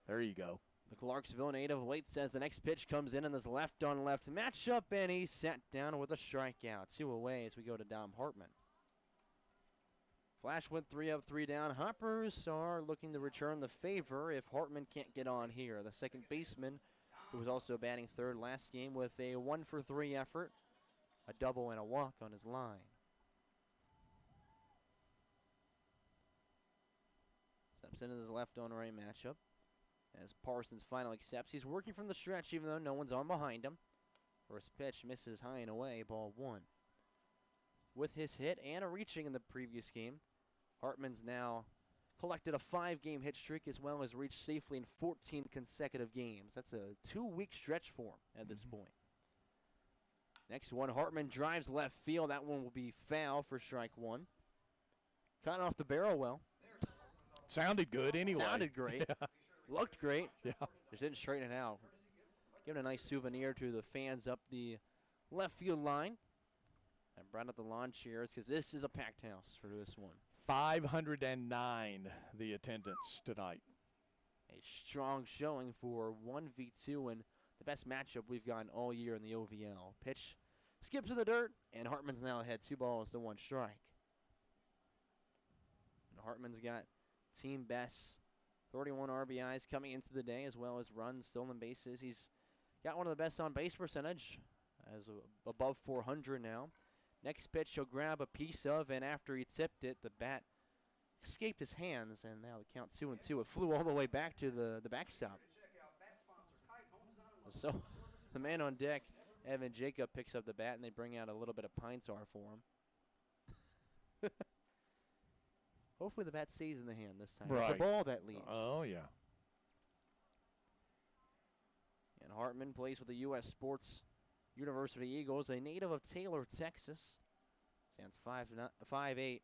Speaker 1: There you go.
Speaker 3: The Clarksville native waits as the next pitch comes in this left-on-left matchup, and he's sat down with a strikeout. 2 away as we go to Dom Hartman. Flash went 3 up, 3 down. Hoppers are looking to return the favor if Hartman can't get on here. The second baseman, who was also batting third last game with a 1-for-3 effort, a double and a walk on his line. Steps into his left-on-right matchup as Parsons finally accepts. He's working from the stretch even though no one's on behind him. First pitch misses high and away, ball 1. With his hit and a reaching in the previous game, Hartman's now collected a 5-game hit streak as well as reached safely in 14 consecutive games. That's a 2-week stretch for him at this point. Next one, Hartman drives left field. That one will be foul for strike 1. Caught off the barrel well.
Speaker 1: Sounded good anyway.
Speaker 3: Sounded great.
Speaker 1: Yeah.
Speaker 3: Looked great.
Speaker 1: Yeah.
Speaker 3: Just didn't straighten it out. Giving a nice souvenir to the fans up the left field line. I brought up the lawn chairs because this is a packed house for this one.
Speaker 1: 509 the attendance tonight.
Speaker 3: A strong showing for 1v2 and the best matchup we've gotten all year in the OVL. Pitch skips to the dirt, and Hartman's now ahead 2 balls to 1 strike. And Hartman's got team best 31 RBIs coming into the day as well as runs, stolen bases. He's got one of the best on base percentage, as above 400 now. Next pitch he'll grab a piece of, and after he tipped it, the bat escaped his hands, and now the count 2-2. It flew all the way back to the backstop. So the man on deck, Evan Jacob, picks up the bat, and they bring out a little bit of pine tar for him. Hopefully the bat stays in the hand this time.
Speaker 1: Right.
Speaker 3: It's the ball that leaves.
Speaker 1: Oh, yeah.
Speaker 3: And Hartman plays with the U.S. Sports University Eagles, a native of Taylor, Texas. Stands 5'8"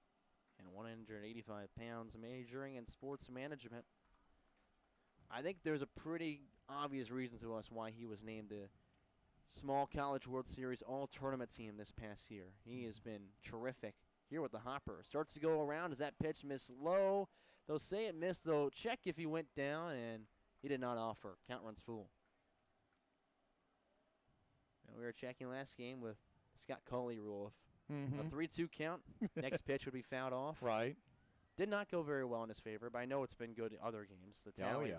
Speaker 3: and 185 pounds, majoring in sports management. I think there's a pretty obvious reason to us why he was named the Small College World Series All-Tournament team this past year. He has been terrific here with the hopper. Starts to go around as that pitch missed low. They'll say it missed. They'll check if he went down, and he did not offer. Count runs full. And we were checking last game with Scott Culley rule. If a 3-2 count, next pitch would be fouled off.
Speaker 1: Right.
Speaker 3: Did not go very well in his favor, but I know it's been good in other games. The tally,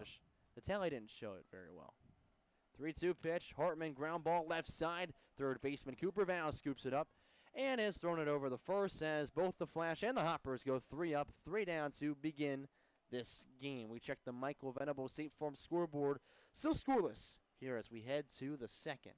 Speaker 3: the tally didn't show it very well. 3-2 pitch. Hartman ground ball left side. Third baseman Cooper Vow scoops it up and has thrown it over the first as both the Flash and the Hoppers go 3 up, 3 down to begin this game. We check the Michael Venable State Farm scoreboard. Still scoreless here as we head to the second.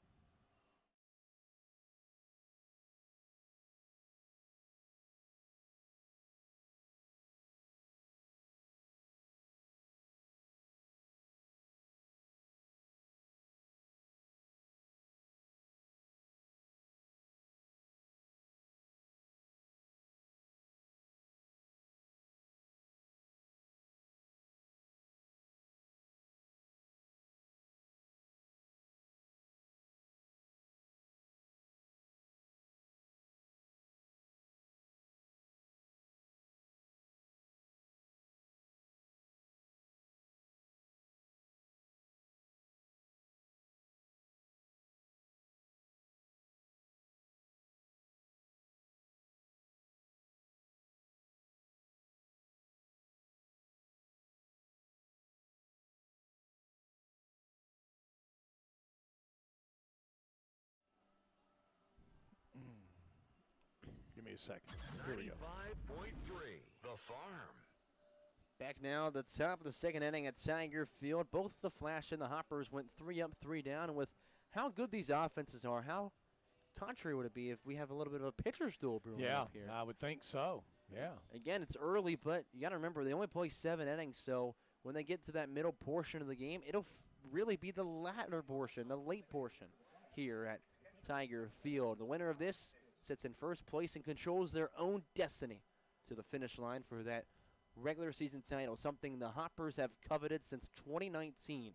Speaker 1: Give me a second. Here we go.
Speaker 5: 95.3, The Farm.
Speaker 3: Back now at the top of the second inning at Tiger Field. Both the Flash and the Hoppers went 3 up, 3 down. And with how good these offenses are, how contrary would it be if we have a little bit of a pitcher's duel brewing up here?
Speaker 1: I would think so. Yeah.
Speaker 3: Again, it's early, but you got to remember they only play 7 innings, so when they get to that middle portion of the game, it'll really be the latter portion, the late portion here at Tiger Field. The winner of this sits in first place and controls their own destiny to the finish line for that regular season title, something the Hoppers have coveted since 2019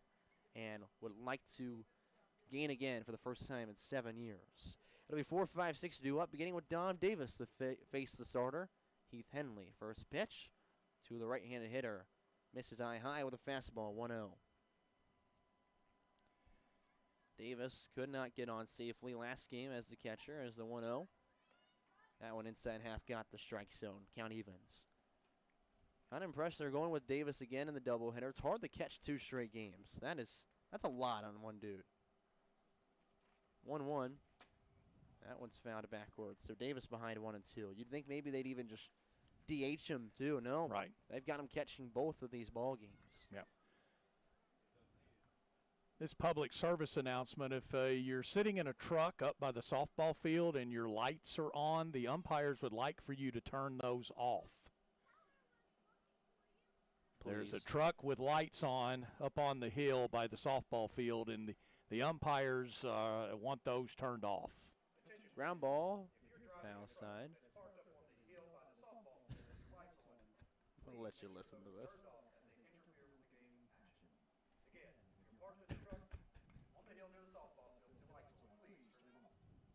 Speaker 3: and would like to gain again for the first time in 7 years. It'll be 4, 5, 6 to do up, beginning with Dom Davis to face the starter. Heath Henley, first pitch to the right-handed hitter. Misses eye high with a fastball, 1-0. Davis could not get on safely last game as the catcher as the 1-0. That one inside half got the strike zone. Count evens. Kind of impressed they're going with Davis again in the doubleheader. It's hard to catch 2 straight games. That's a lot on one dude. 1-1. That one's fouled backwards. So Davis behind 1 and 2. You'd think maybe they'd even just DH him too. No.
Speaker 1: Right.
Speaker 3: They've got him catching both of these ball games.
Speaker 1: Yeah. This public service announcement, if you're sitting in a truck up by the softball field and your lights are on, the umpires would like for you to turn those off.
Speaker 3: Please.
Speaker 1: There's a truck with lights on up on the hill by the softball field, and the umpires want those turned off.
Speaker 3: Ground ball, foul side. I'll let you listen to this.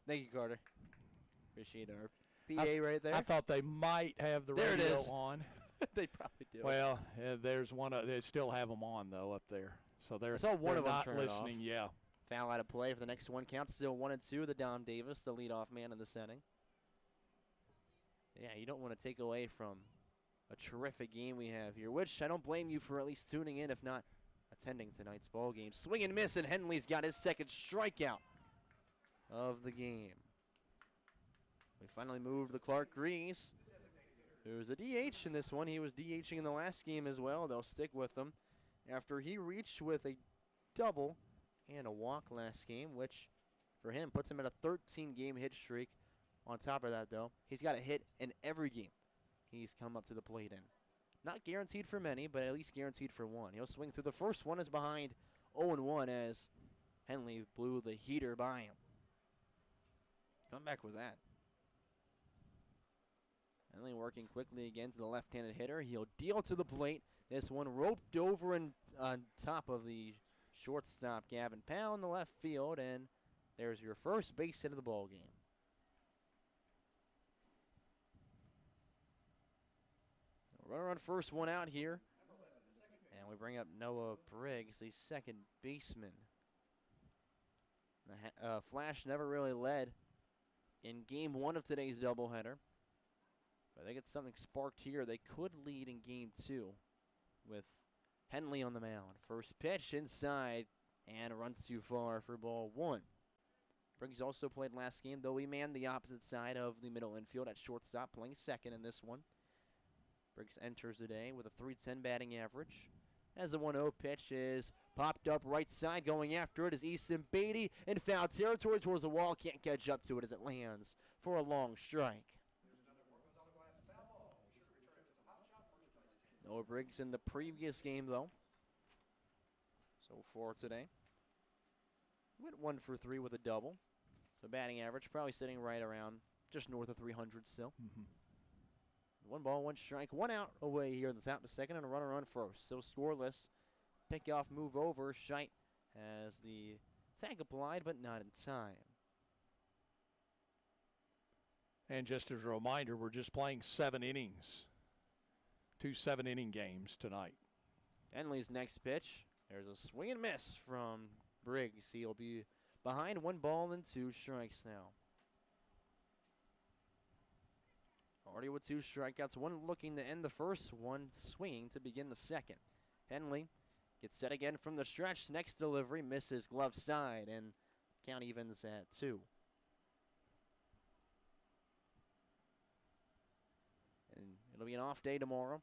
Speaker 3: Thank you, Carter. Appreciate our PA right there.
Speaker 1: I thought they might have the
Speaker 3: There it
Speaker 1: radio
Speaker 3: is.
Speaker 1: on.
Speaker 3: They probably do.
Speaker 1: Well, there's one. They still have them on though up there, so they're
Speaker 3: I saw one
Speaker 1: they're
Speaker 3: of them
Speaker 1: not
Speaker 3: turn it off.
Speaker 1: listening. Yeah.
Speaker 3: Foul out of play for the next one. Count still 1 and 2. The Dom Davis, the leadoff man in the setting. Yeah, you don't want to take away from a terrific game we have here, which I don't blame you for at least tuning in, if not a attending tonight's ball game. Swing and miss, and Henley's got his second strikeout of the game. We finally moved the Clark Grease, who's a DH in this one. He was DHing in the last game as well. They'll stick with him after he reached with a double and a walk last game, which for him puts him at a 13-game hit streak. On top of that, though, he's got a hit in every game he's come up to the plate in. Not guaranteed for many, but at least guaranteed for one. He'll swing through the first one, is behind 0-1 as Henley blew the heater by him. Come back with that. Henley working quickly again to the left-handed hitter. He'll deal to the plate. This one roped over and on top of the shortstop, Gavin Powell, in the left field, and there's your first base hit of the ball game. Runner on first, one out here. And we bring up Noah Briggs, the second baseman. The Flash never really led in game one of today's doubleheader. But they get something sparked here. They could lead in game two with Henley on the mound. First pitch inside and runs too far for ball one. Briggs also played last game, though he manned the opposite side of the middle infield at shortstop, playing second in this one. Briggs enters the day with a .310 batting average. As the 1-0 pitch is popped up right side, going after it is Easton Beatty in foul territory towards the wall. Can't catch up to it as it lands for a long strike. Noah Briggs in the previous game, though. So far today. Went 1 for 3 with a double. So batting average probably sitting right around just north of 300 still.
Speaker 9: Mm-hmm.
Speaker 3: 1 ball, 1 strike, 1 out away here in the top of the second, and a runner on first. So scoreless. Pickoff move over. Scheidt has the tag applied, but not in time.
Speaker 1: And just as a reminder, we're just playing 7 innings. 2 7-inning games tonight.
Speaker 3: Henley's next pitch. There's a swing and miss from Briggs. He'll be behind 1 ball and 2 strikes now. Already with 2 strikeouts, 1 looking to end the first, 1 swinging to begin the second. Henley gets set again from the stretch. Next delivery misses glove side, and count evens at 2. And it'll be an off day tomorrow.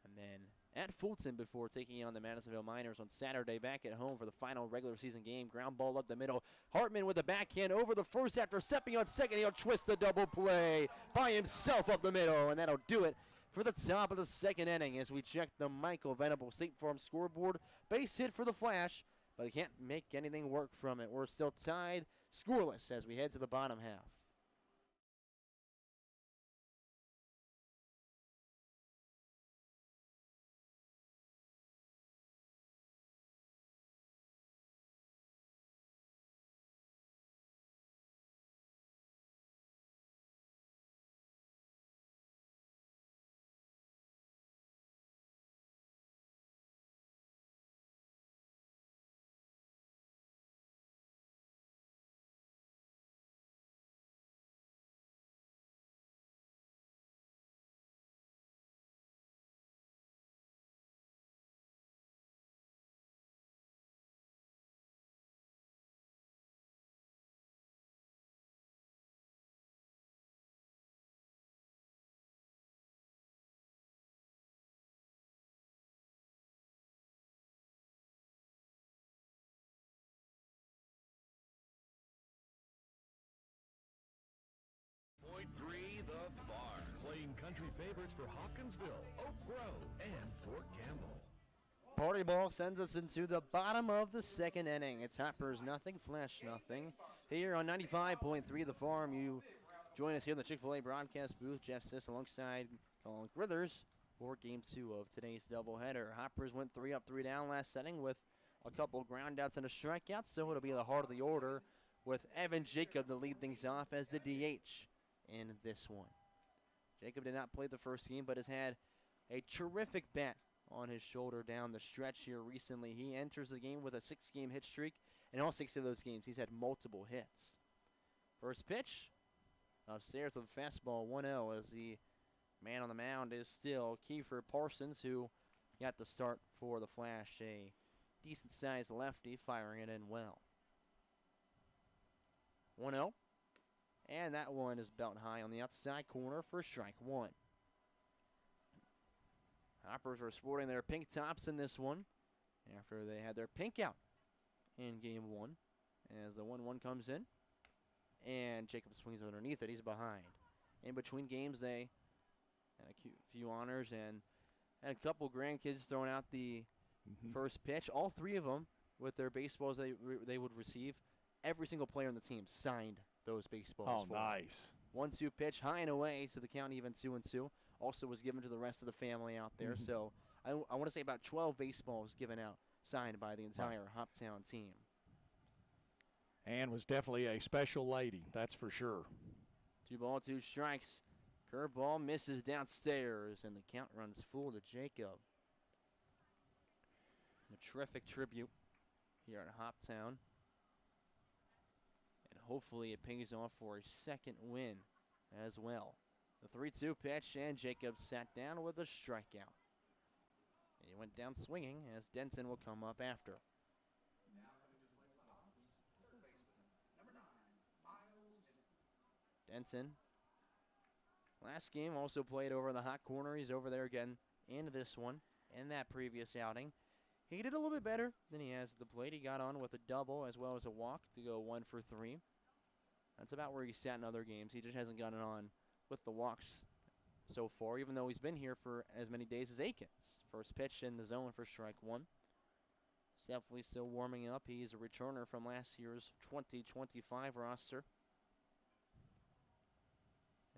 Speaker 3: And then at Fulton before taking on the Madisonville Miners on Saturday, back at home for the final regular season game. Ground ball up the middle. Hartman with a backhand over the first after stepping on second. He'll twist the double play by himself up the middle, and that'll do it for the top of the second inning as we check the Michael Venable State Farm scoreboard. Base hit for the Flash, but they can't make anything work from it. We're still tied scoreless as we head to the bottom half.
Speaker 5: .3 The Farm, playing country favorites for Hopkinsville, Oak Grove, and Fort Campbell.
Speaker 3: Party ball sends us into the bottom of the second inning. It's Hoppers nothing, Flash nothing. Here on 95.3 The Farm, you join us here in the Chick-fil-A broadcast booth. Jeff Siss alongside Colin Grithers for Game 2 of today's doubleheader. Hoppers went 3 up, 3 down last inning with a couple groundouts and a strikeout, so it'll be the heart of the order with Evan Jacob to lead things off as the DH in this one. Jacob did not play the first game, but has had a terrific bat on his shoulder down the stretch here recently. He enters the game with a 6-game hit streak. In all 6 of those games, he's had multiple hits. First pitch, upstairs with a fastball, 1-0, as the man on the mound is still Kiefer Parsons, who got the start for the Flash. A decent-sized lefty, firing it in well. 1-0. And that one is belt high on the outside corner for strike one. Hoppers are sporting their pink tops in this one after they had their pink out in game one. As the 1-1 comes in, and Jacob swings underneath it. He's behind. In between games, they had a few honors and had a couple grandkids throwing out the first pitch. All three of them, with their baseballs they would receive, every single player on the team signed those baseballs.
Speaker 1: Oh, nice.
Speaker 3: 1-2 pitch, high and away, so the count even 2-2. Also was given to the rest of the family out there. So I want to say about 12 baseballs given out, signed by the entire Hoptown team.
Speaker 1: Ann was definitely a special lady, that's for sure.
Speaker 3: 2 balls, 2 strikes. Curveball misses downstairs, and the count runs full to Jacob. A terrific tribute here at Hoptown. And hopefully it pays off for a second win as well. The 3-2 pitch, and Jacob sat down with a strikeout. And he went down swinging, as Denson will come up after. Denson, last game also played over in the hot corner. He's over there again in this one. In that previous outing, he did a little bit better than he has at the plate. He got on with a double as well as a walk to go 1 for 3. That's about where he sat in other games. He just hasn't gotten on with the walks so far, even though he's been here for as many days as Aikens. First pitch in the zone for strike one. He's definitely still warming up. He's a returner from last year's 2025 roster.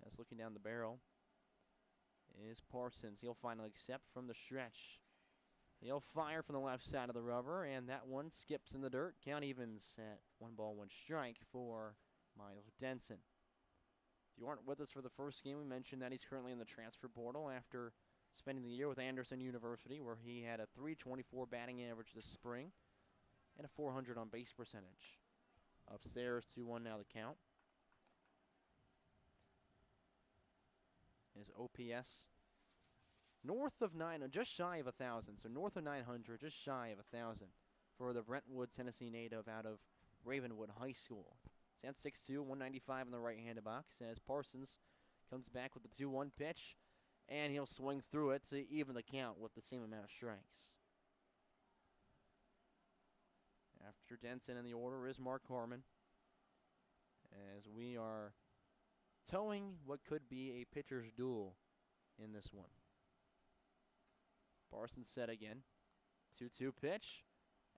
Speaker 3: As looking down the barrel is Parsons. He'll finally accept from the stretch. He'll fire from the left side of the rubber, and that one skips in the dirt. Count evens at 1 ball, 1 strike for Miles Denson. If you aren't with us for the first game, we mentioned that he's currently in the transfer portal after spending the year with Henderson University, where he had a .324 batting average this spring and a .400 on base percentage. Upstairs, 2-1 now the count. His OPS north of 9, just shy of 1,000. So north of 900, just shy of 1,000 for the Brentwood, Tennessee native out of Ravenwood High School. Stands 6'2", 195 in the right-handed box as Parsons comes back with the 2-1 pitch, and he'll swing through it to even the count with the same amount of strikes. After Denson in the order is Mark Harmon, as we are towing what could be a pitcher's duel in this one. Parsons set again. 2-2 pitch,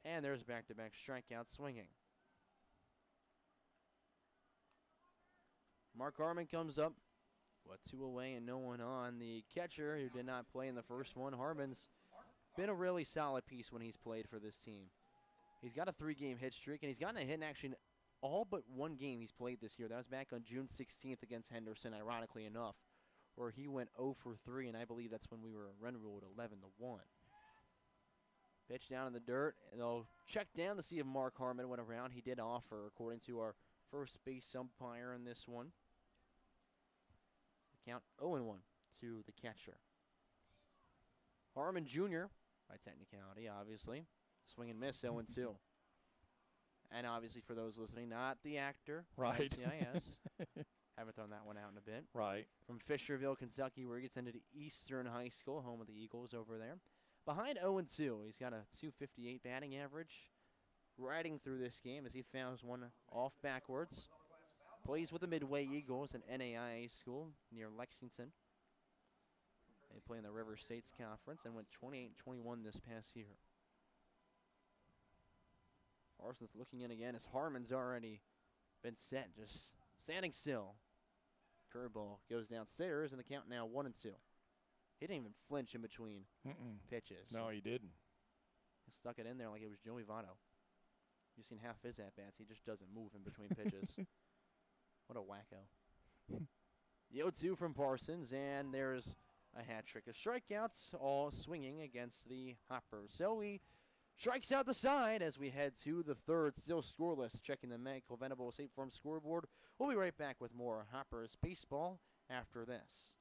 Speaker 3: and there's back-to-back strikeout swinging. Mark Harmon comes up with 2 away and no one on. The catcher, who did not play in the first one, Harmon's been a really solid piece when he's played for this team. He's got a 3-game hit streak, and he's gotten a hit in actually all but 1 game he's played this year. That was back on June 16th against Henderson, ironically enough, where he went 0 for 3, and I believe that's when we were run ruled 11-1. Pitch down in the dirt, and they'll check down to see if Mark Harmon went around. He did offer, according to our first base umpire in this one. Count 0-1 to the catcher. Harmon Jr., by technicality, obviously. Swing and miss, 0-2. And obviously, for those listening, not the actor.
Speaker 1: Right.
Speaker 3: NCIS. Haven't thrown that one out in a bit.
Speaker 1: Right.
Speaker 3: From Fisherville, Kentucky, where he attended Eastern High School, home of the Eagles over there. Behind 0-2, he's got a .258 batting average. Riding through this game as he fouls one off backwards. Plays with the Midway Eagles, an NAIA school near Lexington. They play in the River States Conference and went 28-21 this past year. Parsons looking in again as Harmon's already been set, just standing still. Curveball goes downstairs, and the count now 1-2. He didn't even flinch in between pitches.
Speaker 1: No, he didn't.
Speaker 3: He stuck it in there like it was Joey Votto. You've seen half his at-bats. He just doesn't move in between pitches. What a wacko. The 0-2 from Parsons, and there's a hat trick of strikeouts, all swinging against the Hoppers. So he strikes out the side as we head to the third, still scoreless. Checking the Medical Venable State Farm scoreboard. We'll be right back with more Hoppers baseball after this.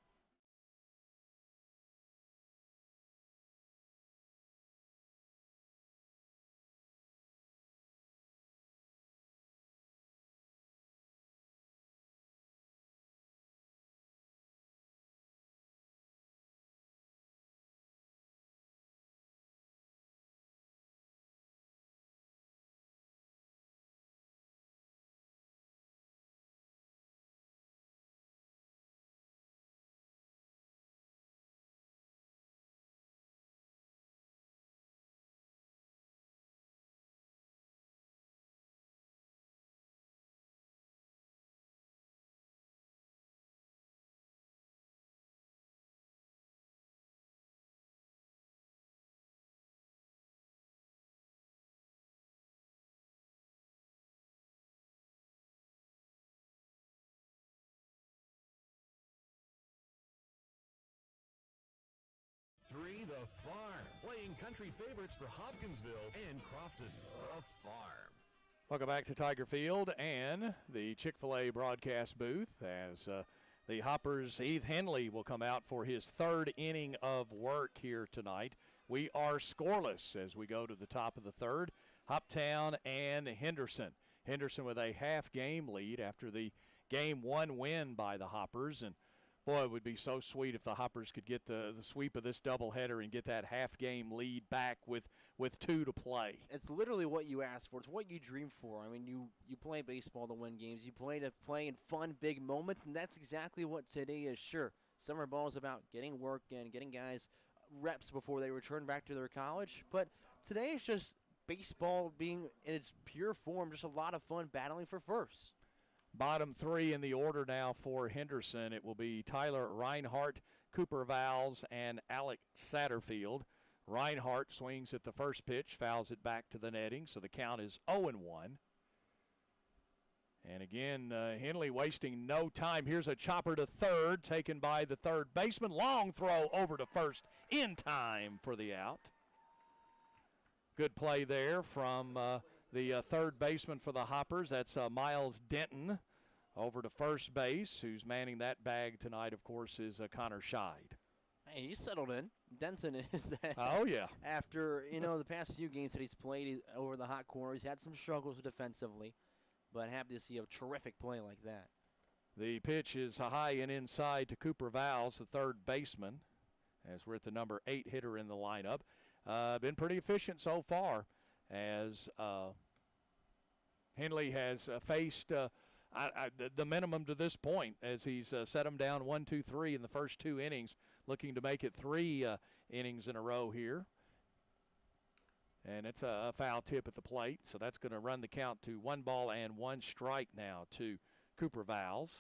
Speaker 5: The Farm, playing country favorites for Hopkinsville and Crofton. The Farm.
Speaker 1: Welcome back to Tiger Field and the Chick-fil-A broadcast booth as the Hoppers' Heath Henley will come out for his third inning of work here tonight. We are scoreless as we go to the top of the third. Hoptown and Henderson. Henderson with a half-game lead after the Game 1 win by the Hoppers. And, boy, it would be so sweet if the Hoppers could get the sweep of this doubleheader and get that half-game lead back with 2 to play.
Speaker 3: It's literally what you ask for. It's what you dream for. I mean, you play baseball to win games. You play to play in fun, big moments, and that's exactly what today is. Sure, summer ball is about getting work and getting guys reps before they return back to their college, but today is just baseball being in its pure form, just a lot of fun battling for first.
Speaker 1: Bottom 3 in the order now for Henderson. It will be Tyler Reinhardt, Cooper Vowles, and Alec Satterfield. Reinhardt swings at the first pitch, fouls it back to the netting, so the count is 0-1. And again, Henley wasting no time. Here's a chopper to third, taken by the third baseman. Long throw over to first in time for the out. Good play there from the third baseman for the Hoppers. That's Miles Denton over to first base. Who's manning that bag tonight, of course, is Connor Scheid.
Speaker 3: Hey, he's settled in. Denson is.
Speaker 1: Oh, yeah.
Speaker 3: After, the past few games that he's played over the hot corner, he's had some struggles defensively, but happy to see a terrific play like that.
Speaker 1: The pitch is high and inside to Cooper Vowles, the third baseman, as we're at the number 8 hitter in the lineup. Been pretty efficient so far as Henley has faced the minimum to this point as he's set them down 1, 2, 3 in the first 2 innings, looking to make it 3 innings in a row here. And it's a foul tip at the plate, so that's going to run the count to 1 ball and 1 strike now to Cooper Vowles.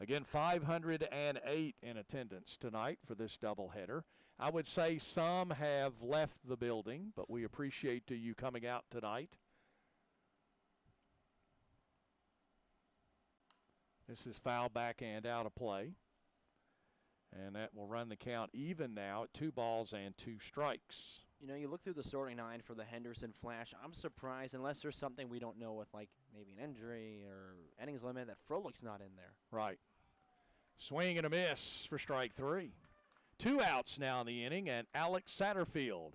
Speaker 1: Again, 508 in attendance tonight for this doubleheader. I would say some have left the building, but we appreciate you coming out tonight. This is foul backhand out of play. And that will run the count even now at 2 balls and 2 strikes.
Speaker 3: You look through the starting 9 for the Henderson Flash. I'm surprised, unless there's something we don't know with, like, maybe an injury or innings limit, that Froelic's not in there.
Speaker 1: Right. Swing and a miss for strike 3. 2 outs now in the inning, and Alex Satterfield,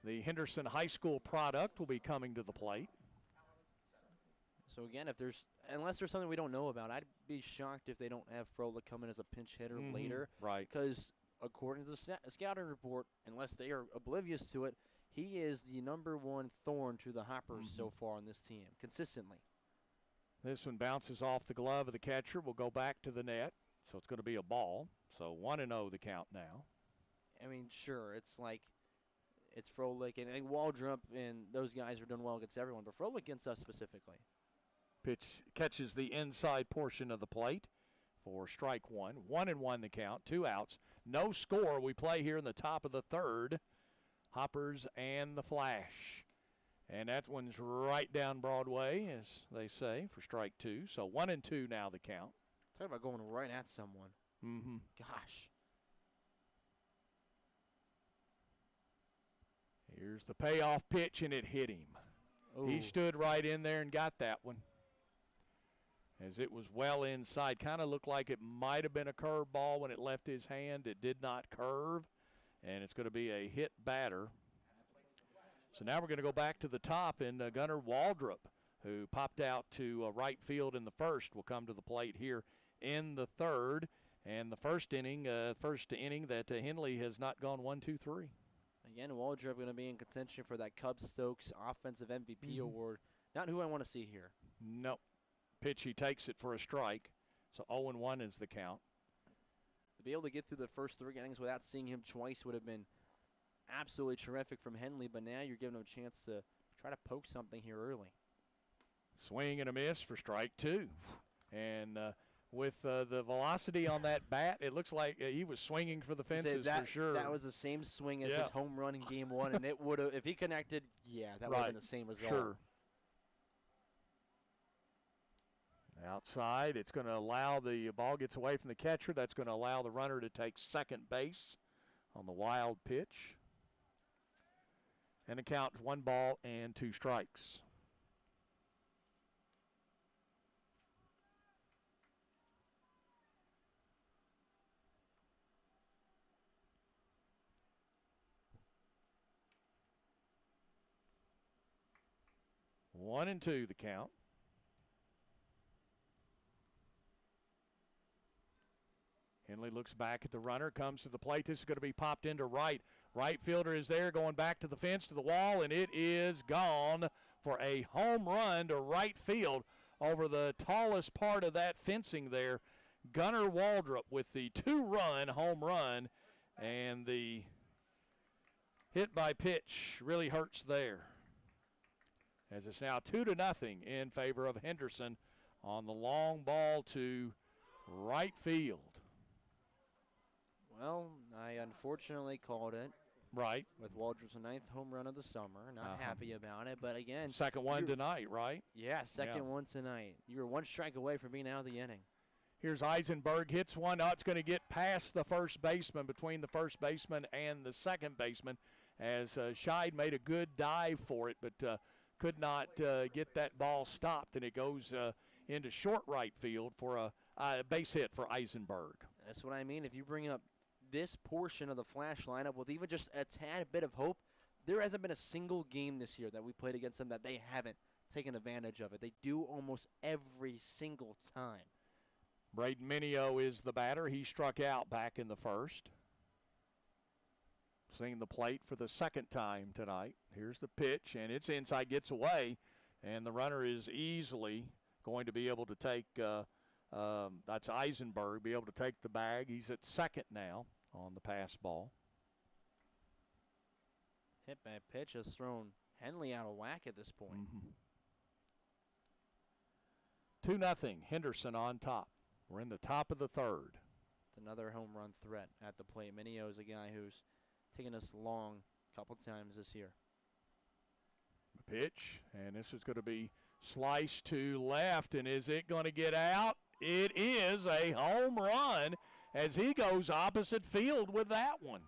Speaker 1: the Henderson High School product, will be coming to the plate.
Speaker 3: So, again, unless there's something we don't know about, I'd be shocked if they don't have Froelich come in as a pinch hitter later.
Speaker 1: Right.
Speaker 3: Because according to the scouting report, unless they are oblivious to it, he is the number 1 thorn to the Hoppers so far on this team, consistently.
Speaker 1: This one bounces off the glove of the catcher. Will go back to the net, so it's going to be a ball. So 1-0 the count now.
Speaker 3: I mean, sure, it's Froelich and Waldrop and those guys are doing well against everyone, but Froelich against us specifically.
Speaker 1: Pitch catches the inside portion of the plate for strike 1. 1-1 the count, 2 outs. No score. We play here in the top of the third. Hoppers and the Flash. And that one's right down Broadway, as they say, for strike 2. So 1-2 now the count.
Speaker 3: Talk about going right at someone. Gosh.
Speaker 1: Here's the payoff pitch, and it hit him.
Speaker 3: Ooh.
Speaker 1: He stood right in there and got that one. As it was well inside. Kind of looked like it might have been a curve ball when it left his hand. It did not curve, and it's going to be a hit batter. So now we're going to go back to the top, and Gunnar Waldrop, who popped out to right field in the first, will come to the plate here in the third. And the first inning that Henley has not gone 1, 2, 3.
Speaker 3: Again, Waldrop going to be in contention for that Cubs-Stokes Offensive MVP award. Not who I want to see here.
Speaker 1: Nope. Pitch, he takes it for a strike. So 0-1 is the count.
Speaker 3: To be able to get through the first 3 innings without seeing him twice would have been absolutely terrific from Henley, but now you're giving him a chance to try to poke something here early.
Speaker 1: Swing and a miss for strike 2. And with the velocity on that bat, it looks like he was swinging for the fences for sure.
Speaker 3: That was the same swing as his home run in Game 1, and it would have, if he connected, that would have been the same result.
Speaker 1: Sure. Outside, it's going to allow the ball gets away from the catcher. That's going to allow the runner to take second base on the wild pitch. And the count 1 ball and 2 strikes. One and 2 the count. Henley looks back at the runner, comes to the plate. This is going to be popped into right. Right fielder is there, going back to the fence, to the wall, and it is gone for a home run to right field over the tallest part of that fencing there. Gunnar Waldrop with the 2-run home run, and the hit by pitch really hurts there, as it's now 2-0 in favor of Henderson on the long ball to right field.
Speaker 3: Well, I unfortunately called it.
Speaker 1: Right.
Speaker 3: With Waldrop's 9th home run of the summer. Not happy about it, but again.
Speaker 1: Second one tonight, right?
Speaker 3: Yeah, second one tonight. You were 1 strike away from being out of the inning.
Speaker 1: Here's Eisenberg, hits one. Now it's going to get past the first baseman, between the first baseman and the second baseman, as Scheid made a good dive for it, but could not get that ball stopped, and it goes into short right field for a base hit for Eisenberg.
Speaker 3: That's what I mean. If you bring up this portion of the Flash lineup with even just a tad bit of hope, there hasn't been a single game this year that we played against them that they haven't taken advantage of it. They do almost every single time.
Speaker 1: Braden Mineo is the batter. He struck out back in the first. Seeing the plate for the second time tonight. Here's the pitch, and it's inside, gets away, and the runner is easily going to be able to take, that's Eisenberg, be able to take the bag. He's at second now on the pass ball.
Speaker 3: Hit by pitch has thrown Henley out of whack at this point.
Speaker 1: 2-0, Henderson on top. We're in the top of the third.
Speaker 3: It's another home run threat at the plate. Mineo is a guy who's taken us long a couple times this year.
Speaker 1: The pitch, and this is going to be sliced to left, and is it going to get out? It is a home run as he goes opposite field with that one.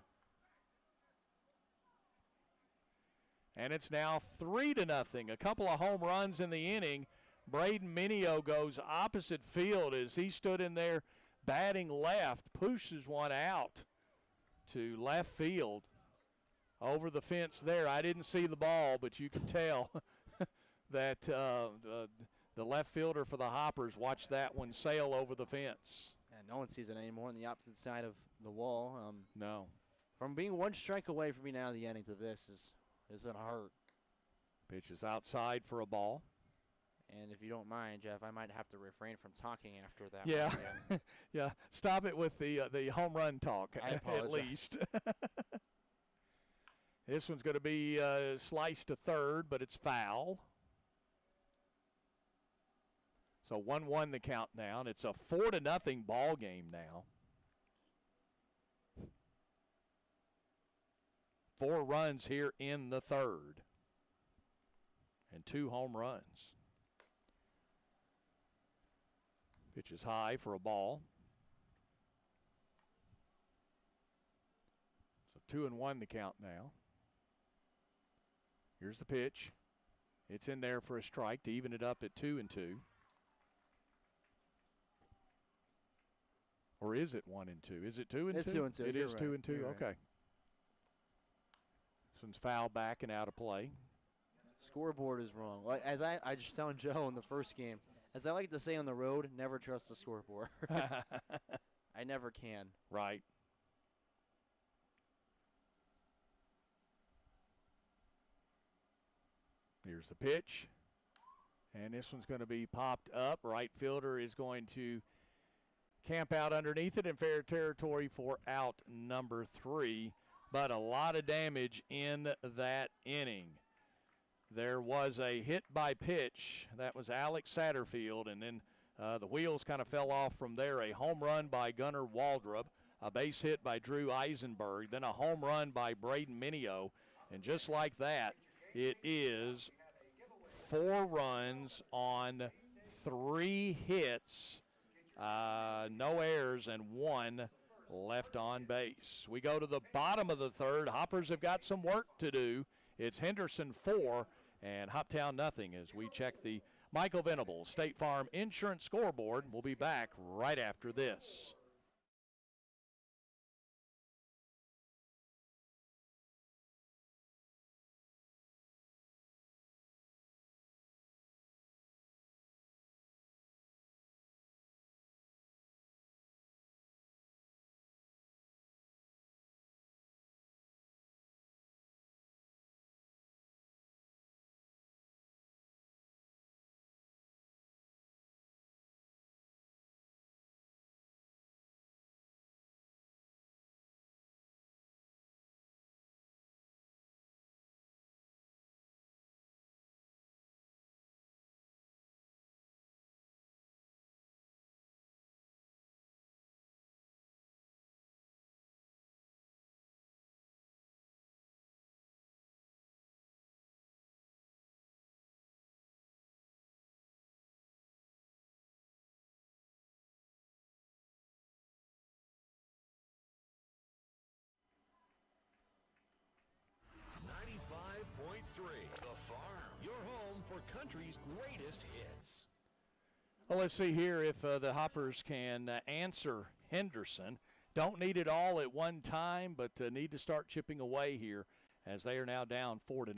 Speaker 1: And it's now 3-0. A couple of home runs in the inning. Braden Mineo goes opposite field as he stood in there batting left, pushes one out to left field over the fence there. I didn't see the ball, but you can tell that the left fielder for the Hoppers watched that one sail over the fence.
Speaker 3: And no one sees it anymore on the opposite side of the wall.
Speaker 1: No.
Speaker 3: From being 1 strike away from being out of the inning to this is going to hurt.
Speaker 1: Pitch is outside for a ball.
Speaker 3: And if you don't mind, Jeff, I might have to refrain from talking after that.
Speaker 1: Yeah, yeah. Stop it with the home run talk, at least. This one's going to be sliced to third, but it's foul. So 1-1 the count now, and it's a 4-0 ball game now. 4 runs here in the third, and 2 home runs. Pitch is high for a ball. So 2-1 the count now. Here's the pitch. It's in there for a strike to even it up at 2-2. Or is it 1-2? Is it 2-2?
Speaker 3: It's 2-2.
Speaker 1: It is
Speaker 3: right.
Speaker 1: 2-2.
Speaker 3: You're
Speaker 1: Okay.
Speaker 3: Right.
Speaker 1: This one's fouled back and out of play.
Speaker 3: Scoreboard is wrong. Well, as I just telling Joe in the first game, as I like to say on the road, never trust the scoreboard. I never can.
Speaker 1: Right. Here's the pitch. And this one's going to be popped up. Right fielder is going to camp out underneath it in fair territory for out number 3. But a lot of damage in that inning. There was a hit by pitch. That was Alex Satterfield, and then the wheels kind of fell off from there. A home run by Gunnar Waldrop, a base hit by Drew Eisenberg, then a home run by Braden Mineo. And just like that, it is 4 runs on 3 hits, no errors, and 1 left on base. We go to the bottom of the third. Hoppers have got some work to do. It's Henderson 4 and Hoptown nothing as we check the Michael Venables State Farm Insurance scoreboard. We'll be back right after this.
Speaker 5: The Farm, your home for country's greatest hits.
Speaker 1: Well, let's see here if the Hoppers can answer Henderson. Don't need it all at one time, but need to start chipping away here as they are now down 4-0.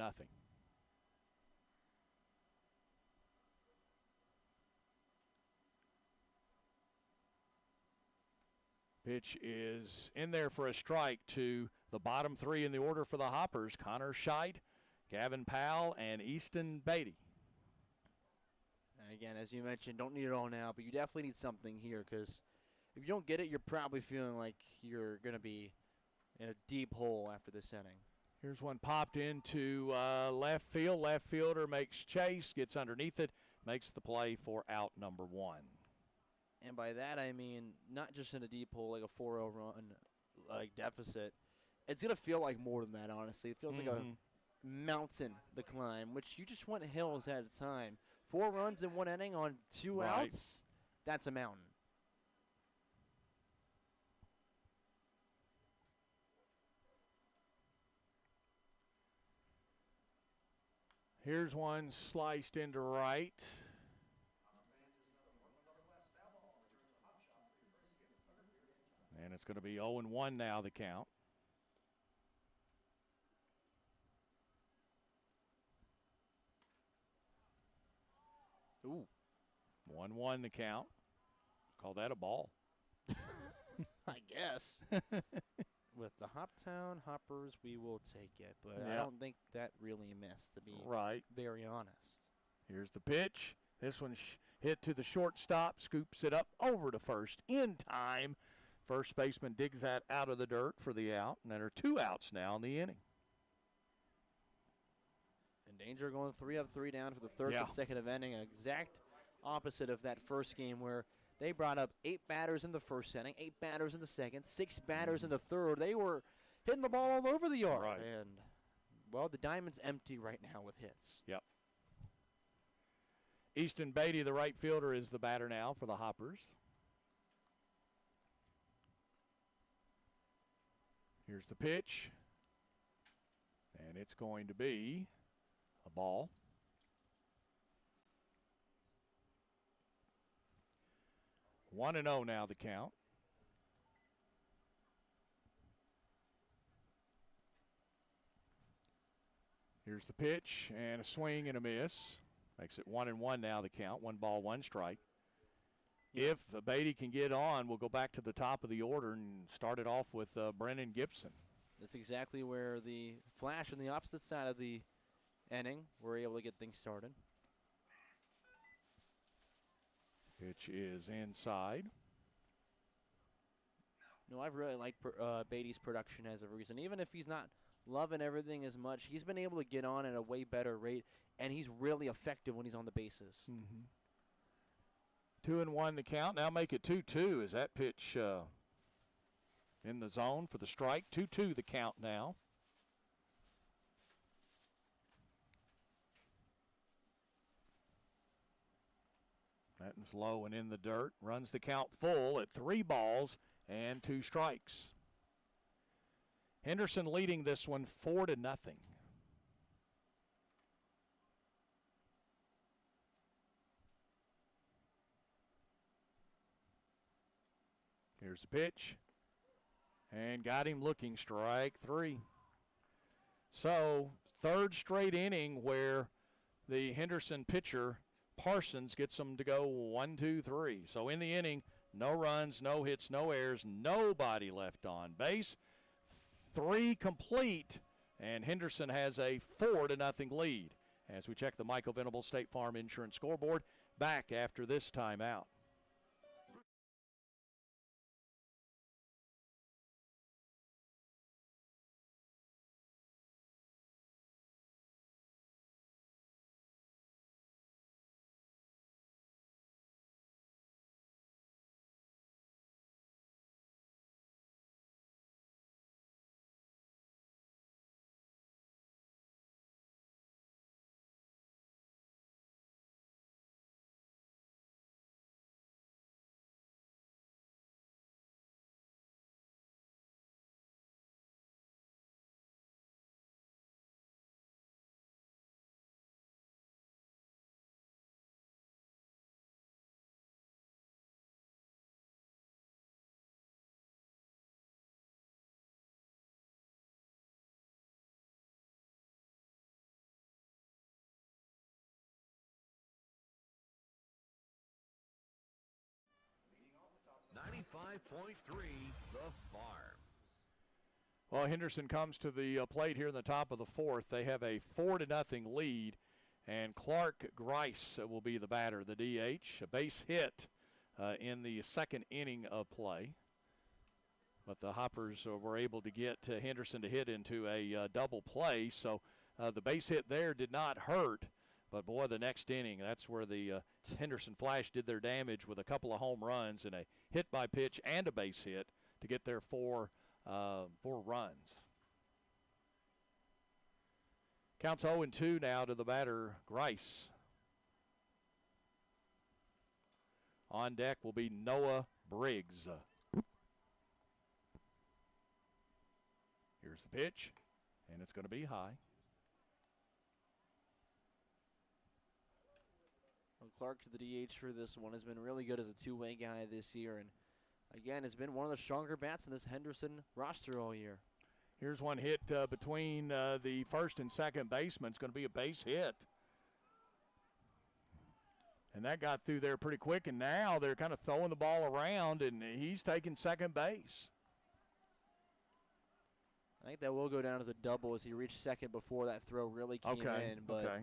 Speaker 1: Pitch is in there for a strike to the bottom 3 in the order for the Hoppers, Connor Scheid, Gavin Powell, and Easton Beatty.
Speaker 3: Again, as you mentioned, don't need it all now, but you definitely need something here because if you don't get it, you're probably feeling like you're going to be in a deep hole after this inning.
Speaker 1: Here's one popped into left field. Left fielder makes chase, gets underneath it, makes the play for out number 1.
Speaker 3: And by that, I mean not just in a deep hole like a 4-0 run like deficit. It's going to feel like more than that, honestly. It feels like a mountain to climb, which you just went hills at a time. 4 runs in 1 inning on 2 outs, that's a mountain.
Speaker 1: Here's one sliced into right. And it's going to be 0-1 now, the count.
Speaker 3: Ooh.
Speaker 1: 1-1 the count. Call that a ball.
Speaker 3: I guess. With the Hoptown Hoppers, we will take it. But I don't think that really missed, to be very honest.
Speaker 1: Here's the pitch. This one hit to the shortstop, scoops it up over to first in time. First baseman digs that out of the dirt for the out, and there are 2 outs now in the inning.
Speaker 3: In danger going 3 up, 3 down for the third consecutive inning. Exact opposite of that first game where they brought up 8 batters in the first inning, 8 batters in the second, 6 batters in the third. They were hitting the ball all over the yard.
Speaker 1: Right.
Speaker 3: And, well, the diamond's empty right now with hits.
Speaker 1: Yep. Easton Beatty, the right fielder, is the batter now for the Hoppers. Here's the pitch. And it's going to be a ball. One and 0 now the count. Here's the pitch and a swing and a miss. Makes it 1-1 now the count. 1 ball, 1 strike. If Beatty can get on, we'll go back to the top of the order and start it off with Brennan Gibson.
Speaker 3: That's exactly where the Flash on the opposite side of the inning were able to get things started.
Speaker 1: Pitch is inside.
Speaker 3: No, I've really liked Beatty's production as of recent. Even if he's not loving everything as much, he's been able to get on at a way better rate, and he's really effective when he's on the bases.
Speaker 1: 2-1 the count. Now make it 2-2. Is that pitch in the zone for the strike? 2-2 the count now. Comes low and in the dirt. Runs the count full at 3 balls and 2 strikes. Henderson leading this one 4-0. Here's the pitch. And got him looking, strike 3. So, third straight inning where the Henderson pitcher, Parsons, gets them to go 1, 2, 3. So in the inning, no runs, no hits, no errors, nobody left on base. 3 complete, and Henderson has a 4-0 lead. As we check the Michael Venable State Farm Insurance scoreboard, back after this timeout.
Speaker 5: The Farm.
Speaker 1: Well, Henderson comes to the plate here in the top of the 4th. They have a 4-0 lead, and Clark Grice will be the batter, the DH. A base hit in the 2nd inning of play. But the Hoppers were able to get Henderson to hit into a double play, so the base hit there did not hurt. But, boy, the next inning, that's where the Henderson Flash did their damage with a couple of home runs and a hit by pitch and a base hit to get their 4 runs. Counts 0-2 now to the batter, Grice. On deck will be Noah Briggs. Here's the pitch, and it's going to be high.
Speaker 3: Well, Clark, the DH for this one, has been really good as a two-way guy this year, and again has been one of the stronger bats in this Henderson roster all year.
Speaker 1: Here's one hit between the first and second baseman. It's going to be a base hit. And that got through there pretty quick, and now they're kind of throwing the ball around, and he's taking second base.
Speaker 3: I think that will go down as a double as he reached second before that throw really came in. But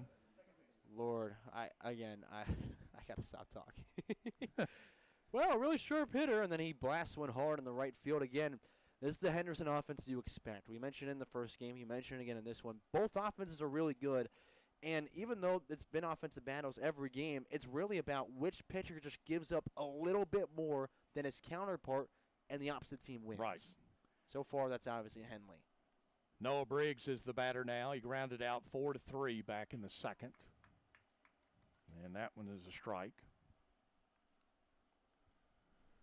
Speaker 3: Lord, I got to stop talking. Well, a really sharp hitter, and then he blasts one hard in the right field again. This is the Henderson offense you expect. We mentioned in the first game. You mentioned again in this one. Both offenses are really good. And even though it's been offensive battles every game, it's really about which pitcher just gives up a little bit more than his counterpart and the opposite team wins.
Speaker 1: Right.
Speaker 3: So far, that's obviously Henley.
Speaker 1: Noah Briggs is the batter now. He grounded out 4-3 back in the 2nd. And that one is a strike.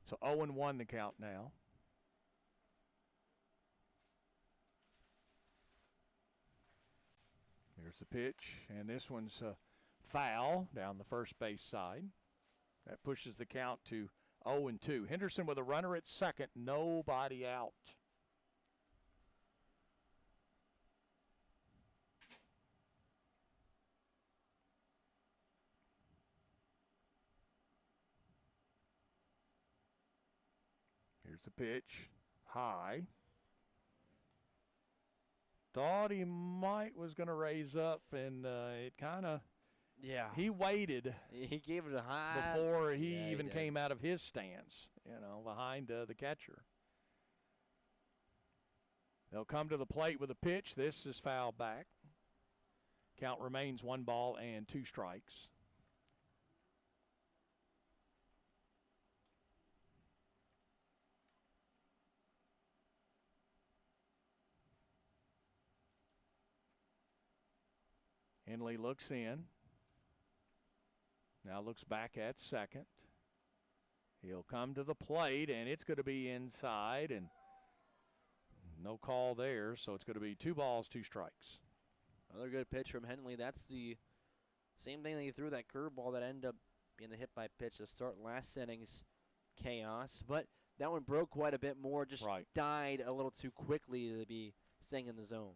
Speaker 1: So 0-1 the count now. Here's the pitch, and this one's foul down the first base side. That pushes the count to 0-2. Henderson with a runner at second, nobody out. Here's the pitch, high. Thought he was going to raise up, and it kind of, he waited.
Speaker 3: He gave it a high.
Speaker 1: Before he even came out of his stance, behind the catcher. They'll come to the plate with a pitch. This is fouled back. Count remains 1 ball and 2 strikes. Henley looks in. Now looks back at second. He'll come to the plate, and it's going to be inside, and no call there, so it's going to be 2 balls, 2 strikes.
Speaker 3: Another good pitch from Henley. That's the same thing that he threw, that curveball that ended up being the hit by pitch to start last inning's chaos. But that one broke quite a bit more, just died a little too quickly to be staying in the zone.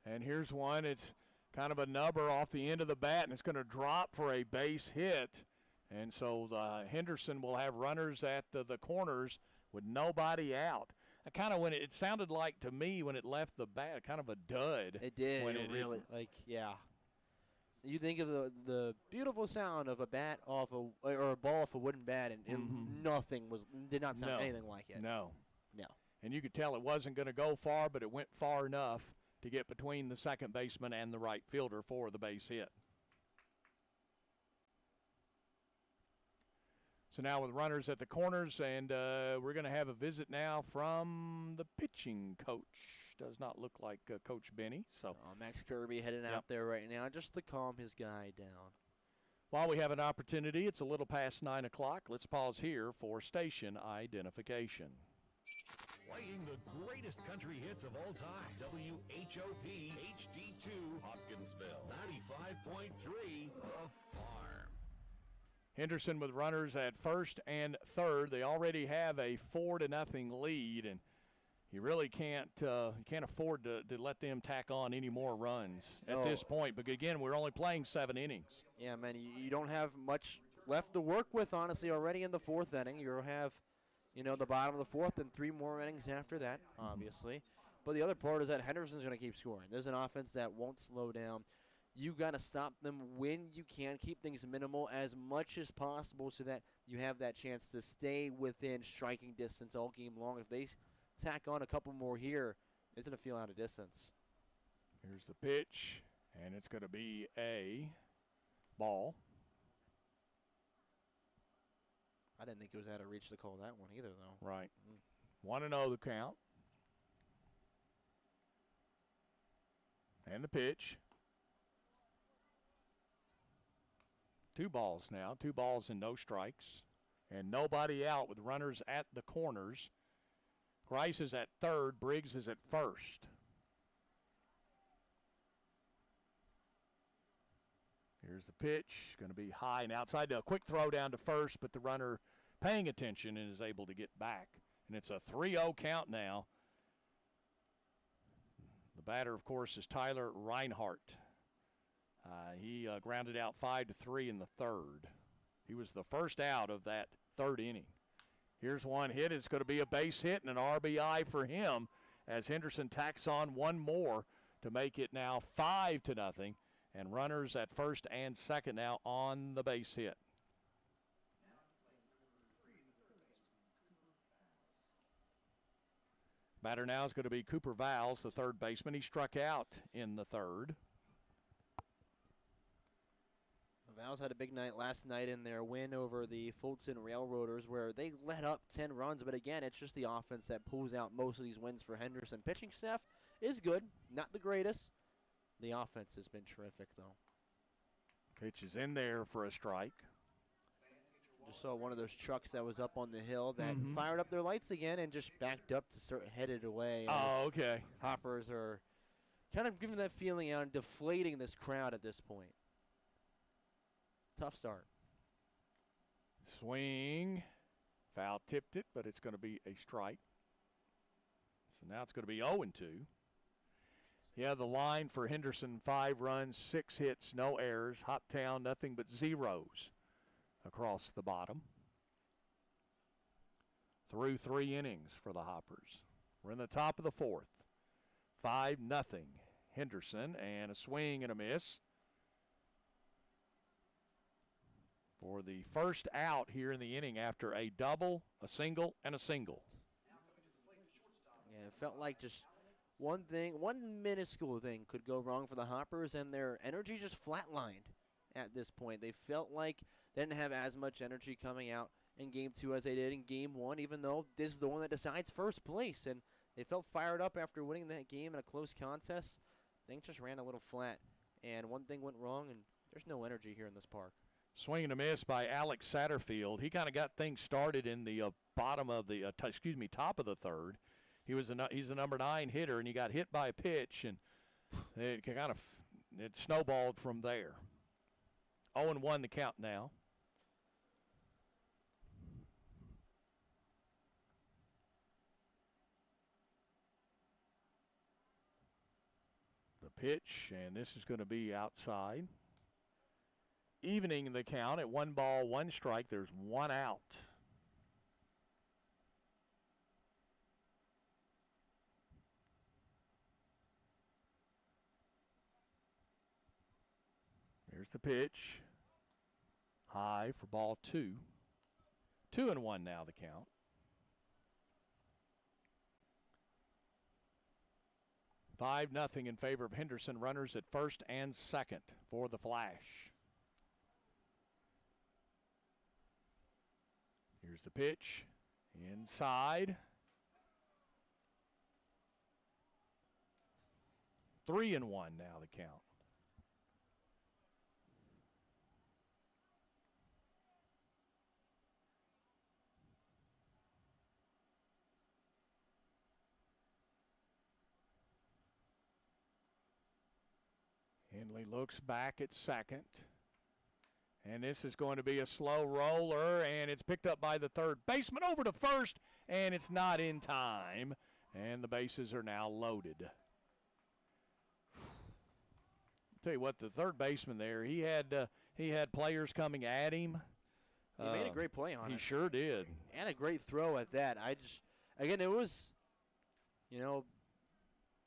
Speaker 1: And here's one. It's kind of a nubber off the end of the bat, and it's going to drop for a base hit. And so Henderson will have runners at the corners with nobody out. Kind of when it sounded like to me when it left the bat, kind of a dud.
Speaker 3: It did.
Speaker 1: When
Speaker 3: it really, yeah. You think of the beautiful sound of a bat off or a ball off a wooden bat, and nothing did not sound anything like it.
Speaker 1: No.
Speaker 3: No.
Speaker 1: And you could tell it wasn't going to go far, but it went far enough to get between the second baseman and the right fielder for the base hit. So now with runners at the corners, and we're going to have a visit now from the pitching coach. Does not look like Coach Benny. So
Speaker 3: Max Kirby heading out there right now just to calm his guy down.
Speaker 1: While we have an opportunity, it's a little past 9 o'clock. Let's pause here for station identification.
Speaker 5: Playing the greatest country hits of all time. WHOP HD2 Hopkinsville 95.3 The Farm.
Speaker 1: Henderson with runners at first and third. They already have a 4-0 lead, and you really can't afford to let them tack on any more runs at this point. But again, we're only playing 7 innings.
Speaker 3: Yeah, man, you don't have much left to work with, honestly, already in the 4th inning. You'll have, the bottom of the 4th and 3 more innings after that, obviously. But the other part is that Henderson's going to keep scoring. There's an offense that won't slow down. You got to stop them when you can. Keep things minimal as much as possible so that you have that chance to stay within striking distance all game long. If they tack on a couple more here, it's going to feel out of distance.
Speaker 1: Here's the pitch, and it's going to be a ball.
Speaker 3: I didn't think it was out of reach to call that one either, though.
Speaker 1: Right. 1-0 the count. And the pitch. 2 balls now, 2 balls and no strikes. And nobody out with runners at the corners. Grice is at third, Briggs is at first. Here's the pitch, going to be high and outside. A quick throw down to first, but the runner paying attention and is able to get back. And it's a 3-0 count now. The batter, of course, is Tyler Reinhardt. He grounded out 5-3 in the 3rd. He was the first out of that 3rd inning. Here's one hit. It's going to be a base hit and an RBI for him as Henderson tacks on one more to make it now 5-0. And runners at first and second now on the base hit. Batter now is going to be Cooper Vowles, the 3rd baseman. He struck out in the 3rd.
Speaker 3: Vowles had a big night last night in their win over the Fulton Railroaders where they let up 10 runs. But again, it's just the offense that pulls out most of these wins for Henderson. Pitching staff is good, not the greatest. The offense has been terrific, though.
Speaker 1: Pitch is in there for a strike.
Speaker 3: Just saw one of those trucks that was up on the hill that fired up their lights again and just backed up to start headed away.
Speaker 1: Oh, okay.
Speaker 3: Hoppers are kind of giving that feeling out and deflating this crowd at this point. Tough start.
Speaker 1: Swing. Foul tipped it, but it's going to be a strike. So now it's going to be 0-2. Yeah, the line for Henderson, 5 runs, 6 hits, no errors. Hoptown, nothing but zeros across the bottom. Through 3 innings for the Hoppers. We're in the top of the 4th. 5-0 Henderson, and a swing and a miss for the first out here in the inning after a double, a single, and a single.
Speaker 3: Yeah, it felt like just one minuscule thing could go wrong for the Hoppers, and their energy just flatlined at this point. They felt like they didn't have as much energy coming out in Game 2 as they did in Game 1, even though this is the one that decides first place. And they felt fired up after winning that game in a close contest. Things just ran a little flat, and one thing went wrong, and there's no energy here in this park.
Speaker 1: Swing and a miss by Alex Satterfield. He kind of got things started in the bottom of the top of the third. He's the number 9 hitter, and he got hit by a pitch, and it snowballed from there. 0-1 the count now. The pitch, and this is going to be outside. Evening the count at 1 ball, 1 strike. There's 1 out. Here's the pitch. High for ball 2. 2-1 now the count. Five nothing in favor of Henderson. Runners at first and second for the Flash. Here's the pitch. Inside. 3-1 now the count. Henley looks back at second. And this is going to be a slow roller, and it's picked up by the third baseman over to first, and it's not in time. And the bases are now loaded. Tell you what, the third baseman there, he had players coming at him.
Speaker 3: He made a great play on it.
Speaker 1: He sure did.
Speaker 3: And a great throw at that. Again, it was,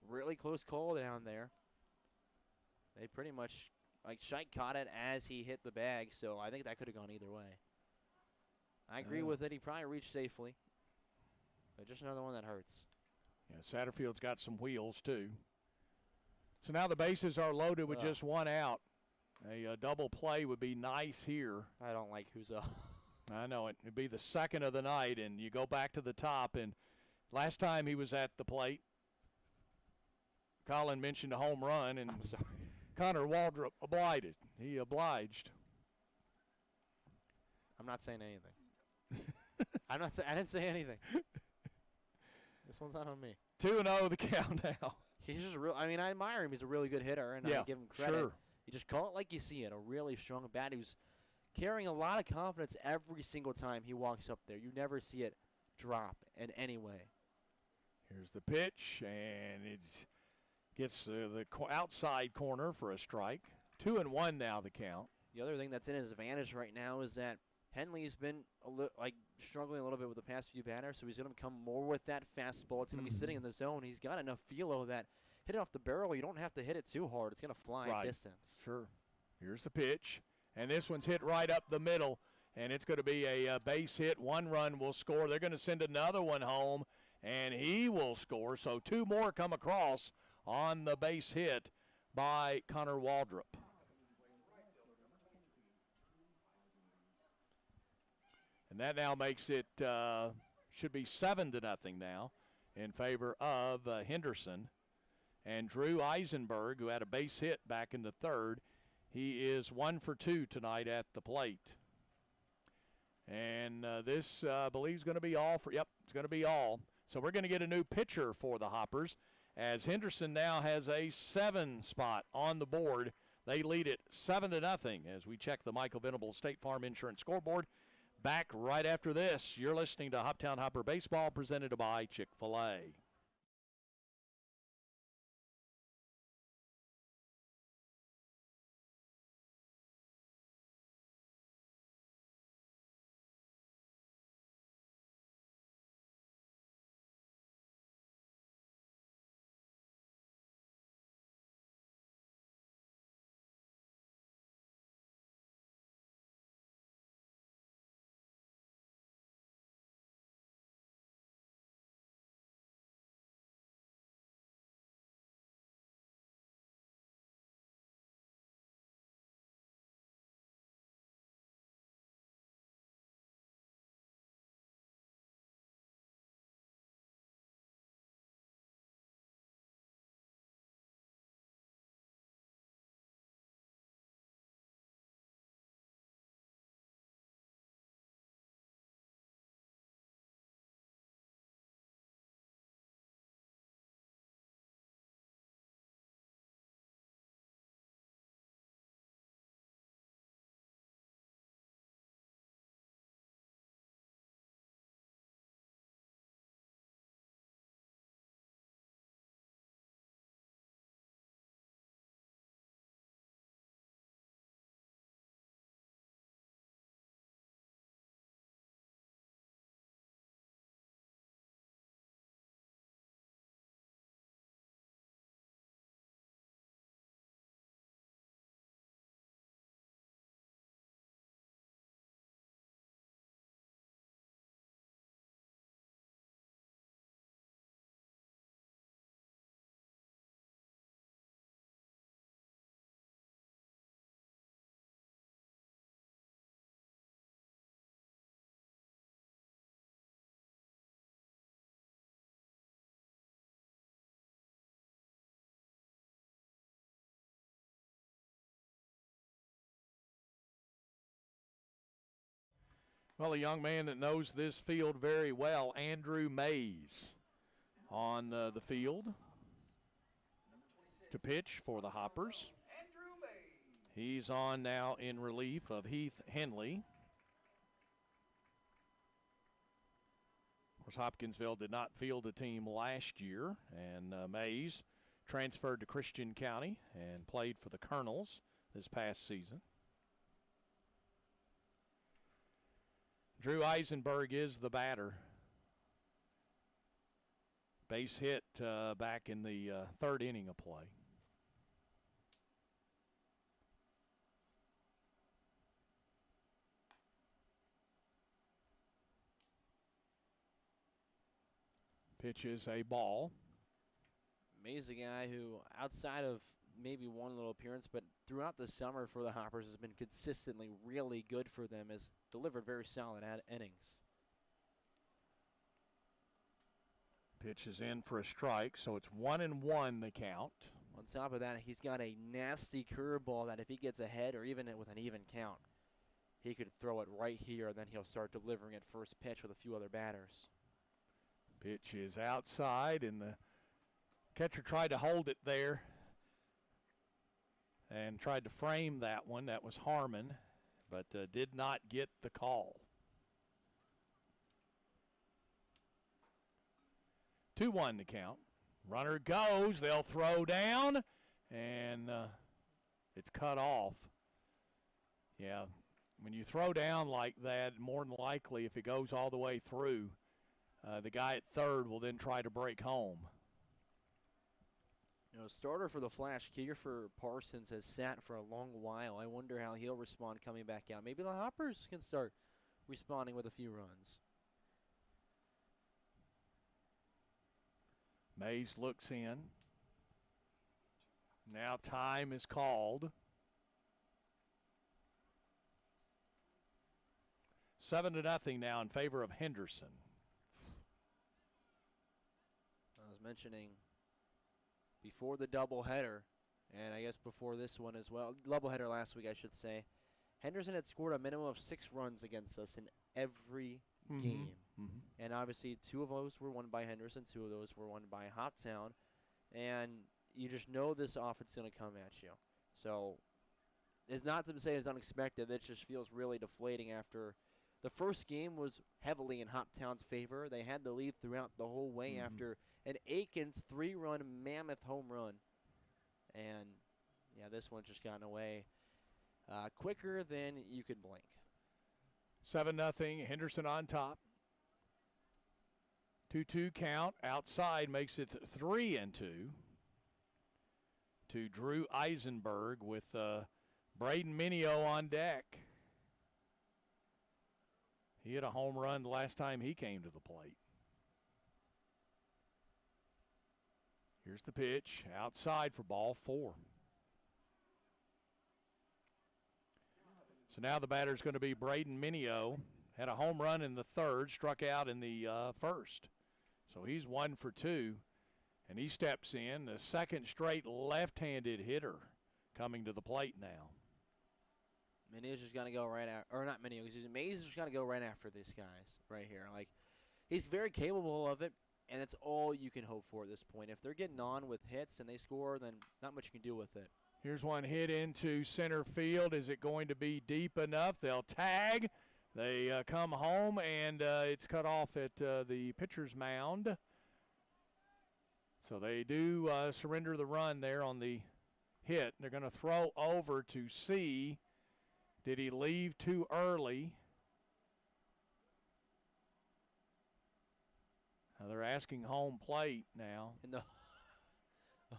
Speaker 3: really close call down there. They pretty much, Scheich caught it as he hit the bag, so I think that could have gone either way. I agree with it. He probably reached safely. But just another one that hurts.
Speaker 1: Yeah, Satterfield's got some wheels, too. So now the bases are loaded with just 1 out. A double play would be nice here.
Speaker 3: I don't like who's up.
Speaker 1: I know it. It'd be the second of the night, and you go back to the top. And last time he was at the plate, Colin mentioned a home run, and
Speaker 3: I'm sorry.
Speaker 1: Connor Waldrop obliged. He obliged.
Speaker 3: I'm not saying anything. I didn't say anything. This one's not on me.
Speaker 1: 2-0 the count now.
Speaker 3: He's just I admire him. He's a really good hitter, and I give him credit.
Speaker 1: Sure.
Speaker 3: You just call it like you see it. A really strong bat who's carrying a lot of confidence every single time he walks up there. You never see it drop in any way.
Speaker 1: Here's the pitch, and it gets the outside corner for a strike. 2-1 now the count.
Speaker 3: The other thing that's in his advantage right now is that Henley's been struggling a little bit with the past few batters, so he's going to come more with that fastball. It's going to be sitting in the zone. He's got enough feel that hit it off the barrel. You don't have to hit it too hard. It's going to fly distance.
Speaker 1: Sure. Here's the pitch, and this one's hit right up the middle, and it's going to be a base hit. 1 run will score. They're going to send another one home, and he will score. So 2 more come across on the base hit by Connor Waldrop. And that now makes it should be 7-0 now in favor of Henderson. And Drew Eisenberg, who had a base hit back in the third, he is 1 for 2 tonight at the plate. And this, I believe, is going to be all for. Yep, it's going to be all. So we're going to get a new pitcher for the Hoppers, as Henderson now has a 7 spot on the board. They lead it 7-0 as we check the Michael Venable State Farm Insurance scoreboard. Back right after this. You're listening to Hoptown Hopper Baseball, presented by Chick-fil-A. Well, a young man that knows this field very well, Andrew Mays, on the field to pitch for the Hoppers.
Speaker 8: Andrew May.
Speaker 1: He's on now in relief of Heath Henley. Of course, Hopkinsville did not field a team last year, and Mays transferred to Christian County and played for the Colonels this past season. Drew Eisenberg is the batter. Base hit back in the third inning of play. Pitch is a ball.
Speaker 3: Mays, a guy who, outside of maybe one little appearance, but throughout the summer for the Hoppers has been consistently really good for them, has delivered very solid innings.
Speaker 1: Pitch is in for a strike, so it's 1-1 the count.
Speaker 3: On top of that, he's got a nasty curveball that if he gets ahead or even with an even count, he could throw it right here, and then he'll start delivering at first pitch with a few other batters.
Speaker 1: Pitch is outside, and the catcher tried to hold it there and tried to frame that one. That was Harmon, but did not get the call. 2-1 to count. Runner goes. They'll throw down, and it's cut off. Yeah, when you throw down like that, more than likely if it goes all the way through, the guy at third will then try to break home.
Speaker 3: You know, starter for the Flash, Kiefer Parsons, has sat for a long while. I wonder how he'll respond coming back out. Maybe the Hoppers can start responding with a few runs.
Speaker 1: Mays looks in. Now time is called. 7-0 now in favor of Henderson.
Speaker 3: I was mentioning before the doubleheader, and I guess before this one as well, doubleheader last week I should say, Henderson had scored a minimum of 6 runs against us in every game. And obviously 2 of those were won by Henderson, 2 of those were won by Hoptown, and you just know this offense is going to come at you. So it's not to say it's unexpected. It just feels really deflating after the first game was heavily in Hoptown's favor. They had the lead throughout the whole way after an Aikens 3-run mammoth home run. And, yeah, this one just gotten away quicker than you could blink.
Speaker 1: 7-0, Henderson on top. 2-2 count. Outside makes it 3-2 to Drew Eisenberg with Braden Minio on deck. He hit a home run the last time he came to the plate. Here's the pitch. Outside for ball 4. So now the batter's going to be Braden Minio. Had a home run in the third, struck out in the first. So he's 1 for 2. And he steps in, the second straight left-handed hitter coming to the plate now.
Speaker 3: Minio's just going to go right after, or not Minio, Mays is just going to go right after these guys right here. Like, he's very capable of it, and that's all you can hope for at this point. If they're getting on with hits and they score, then not much you can do with it.
Speaker 1: Here's one hit into center field. Is it going to be deep enough? They'll tag. They come home, and it's cut off at the pitcher's mound. So they do surrender the run there on the hit. They're going to throw over to see. Did he leave too early? Now they're asking home plate now.
Speaker 3: And the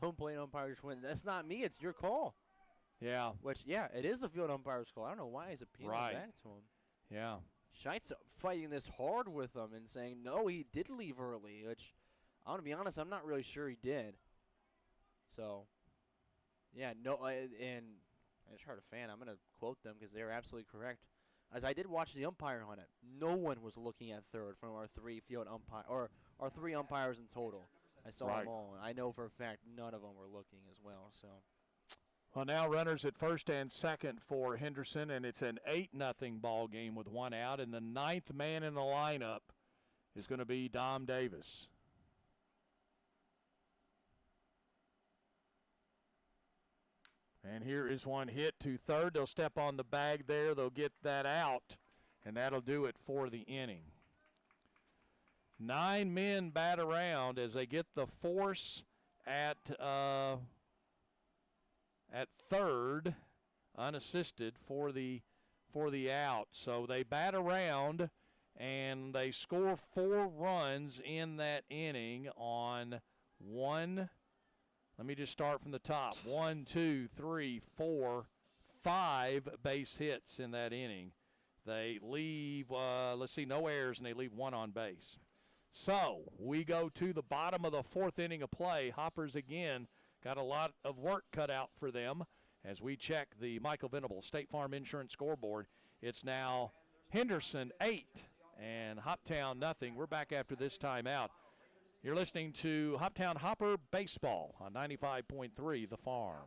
Speaker 3: home plate umpires win. That's not me. It's your call.
Speaker 1: Yeah.
Speaker 3: Which, yeah, it is the field umpire's call. I don't know why he's appealing back to him.
Speaker 1: Yeah.
Speaker 3: Scheitz fighting this hard with him and saying, no, he did leave early, which, I'm going to be honest, I'm not really sure he did. So, yeah, no, and I just heard a fan. I'm going to quote them because they're absolutely correct. As I did watch the umpire on it, no one was looking at third from our 3 field umpire, or our 3 umpires in total. I saw them all, and I know for a fact none of them were looking as well. So,
Speaker 1: Well, now runners at first and second for Henderson, and it's an 8-0 ball game with one out, and the ninth man in the lineup is going to be Dom Davis. And here is one hit to third. They'll step on the bag there. They'll get that out, and that'll do it for the inning. 9 men bat around as they get the force at third, unassisted for the out. So they bat around, and they score 4 runs in that inning on one. Let me just start from the top. 1, 2, 3, 4, 5 base hits in that inning. They leave, no errors, and they leave 1 on base. So we go to the bottom of the 4th inning of play. Hoppers again got a lot of work cut out for them as we check the Michael Venable State Farm Insurance scoreboard. It's now Henderson 8 and Hoptown nothing. We're back after this timeout. You're listening to Hoptown Hopper Baseball on 95.3 The Farm.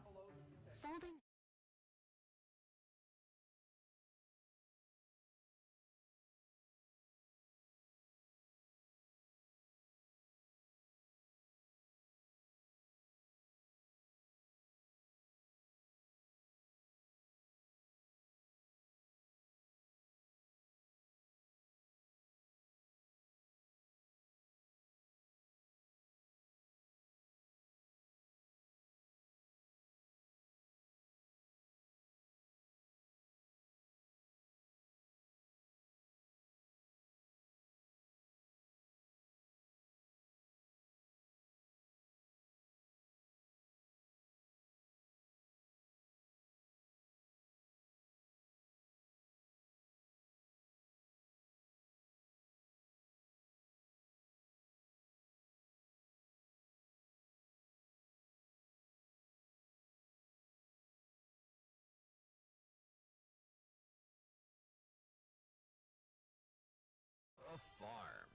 Speaker 5: Farm.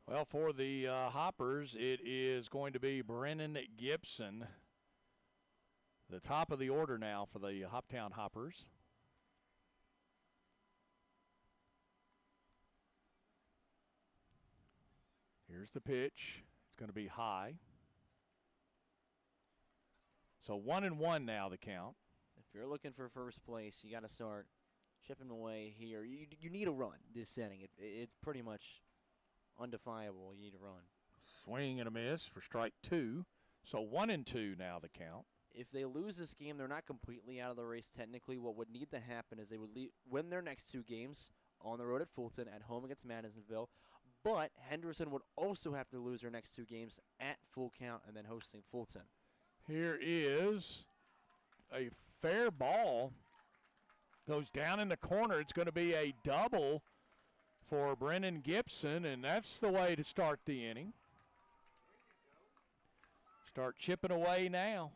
Speaker 1: Well, for the Hoppers, it is going to be Brennan Gibson. The top of the order now for the Hoptown Hoppers. Here's the pitch. It's going to be high. So 1-1 now the count.
Speaker 3: If you're looking for first place, you got to start chipping away here. You need a run this inning. It's pretty much undefiable. You need a run.
Speaker 1: Swing and a miss for strike 2. So 1-2 now the count.
Speaker 3: If they lose this game, they're not completely out of the race technically. What would need to happen is they would win their next 2 games on the road at Fulton, at home against Madisonville. But Henderson would also have to lose their next 2 games at full count and then hosting Fulton.
Speaker 1: Here is a fair ball. Goes down in the corner. It's going to be a double for Brennan Gibson, and that's the way to start the inning. Start chipping away now.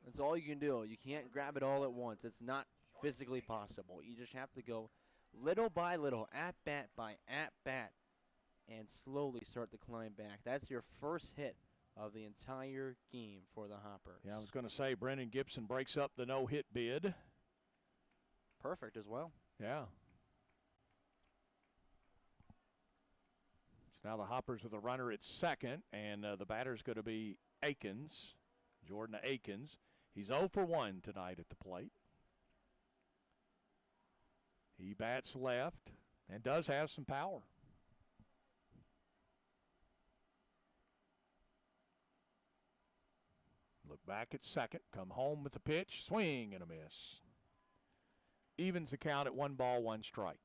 Speaker 3: That's all you can do. You can't grab it all at once. It's not physically possible. You just have to go little by little, at-bat by at-bat, and slowly start to climb back. That's your first hit of the entire game for the Hoppers.
Speaker 1: Yeah, I was going to say Brennan Gibson breaks up the no-hit bid.
Speaker 3: Perfect as well.
Speaker 1: Yeah. So now the Hoppers with a runner at second, and the batter's going to be Akins, Jordan Akins. He's 0 for 1 tonight at the plate. He bats left and does have some power. Look back at second, come home with the pitch, swing and a miss. Evens the count at 1 ball, 1 strike.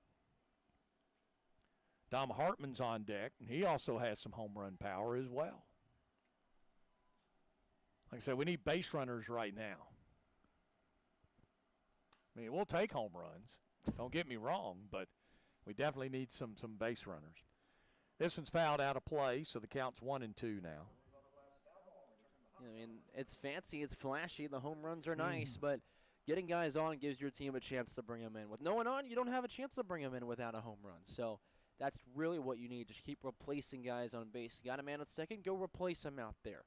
Speaker 1: Dom Hartman's on deck, and he also has some home run power as well. Like I said, we need base runners right now. I mean, we'll take home runs. Don't get me wrong, but we definitely need some base runners. This one's fouled out of play, so the count's 1-2 now.
Speaker 3: I mean, it's fancy, it's flashy, the home runs are nice, but getting guys on gives your team a chance to bring them in. With no one on, you don't have a chance to bring them in without a home run. So that's really what you need. Just keep replacing guys on base. You got a man at second, go replace him out there.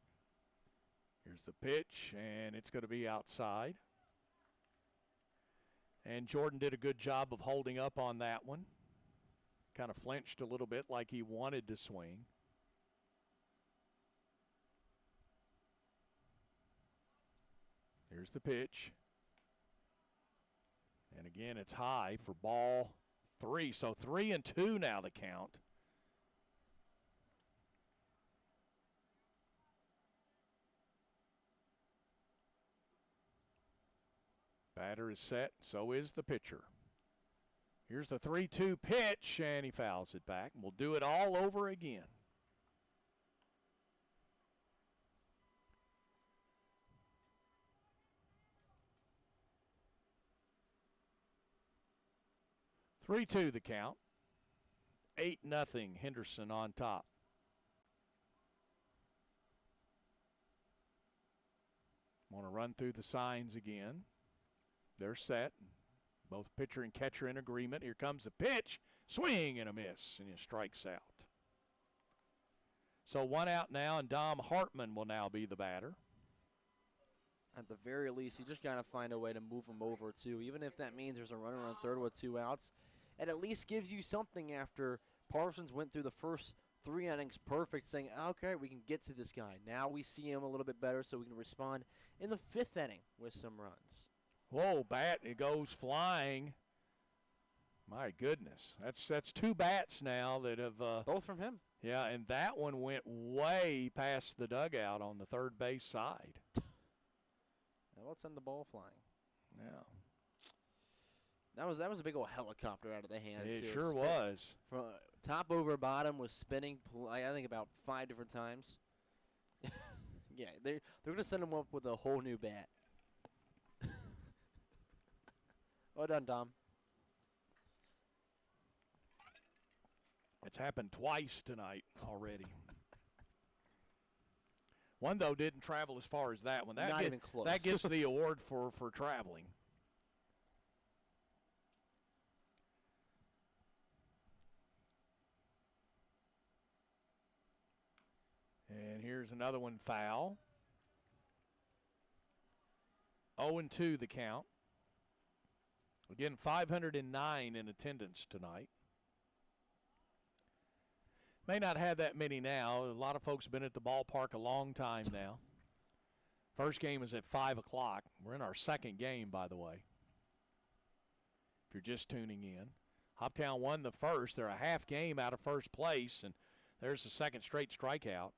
Speaker 1: Here's the pitch, and it's going to be outside. And Jordan did a good job of holding up on that one. Kind of flinched a little bit like he wanted to swing. Here's the pitch. And again, it's high for ball 3. So 3-2 now the count. Batter is set, so is the pitcher. Here's the 3-2 pitch, and he fouls it back. We'll do it all over again. Three-two the count. 8-0 Henderson on top. Want to run through the signs again. They're set. Both pitcher and catcher in agreement. Here comes the pitch. Swing and a miss, and he strikes out. So 1 out now, and Dom Hartman will now be the batter.
Speaker 3: At the very least, you just got to find a way to move him over, too. Even if that means there's a runner on third with 2 outs, it at least gives you something after Parsons went through the first 3 innings perfect, saying, okay, we can get to this guy. Now we see him a little bit better, so we can respond in the 5th inning with some runs.
Speaker 1: Whoa, bat, it goes flying. My goodness. That's 2 bats now that have
Speaker 3: both from him.
Speaker 1: Yeah, and that one went way past the dugout on the third base side.
Speaker 3: Now let's send the ball flying.
Speaker 1: Yeah.
Speaker 3: That was a big old helicopter out of the hands.
Speaker 1: It sure was.
Speaker 3: From top over bottom was spinning, I think, about 5 different times. Yeah, they're going to send him up with a whole new bat. Well done, Dom.
Speaker 1: It's happened twice tonight already. One, though, didn't travel as far as that one.
Speaker 3: Not even close.
Speaker 1: That gets the award for traveling. And here's another one foul. 0-2 the count. Again, 509 in attendance tonight. May not have that many now. A lot of folks have been at the ballpark a long time now. First game is at 5 o'clock. We're in our second game, by the way, if you're just tuning in. Hoptown won the first. They're a half game out of first place, and there's the second straight strikeout.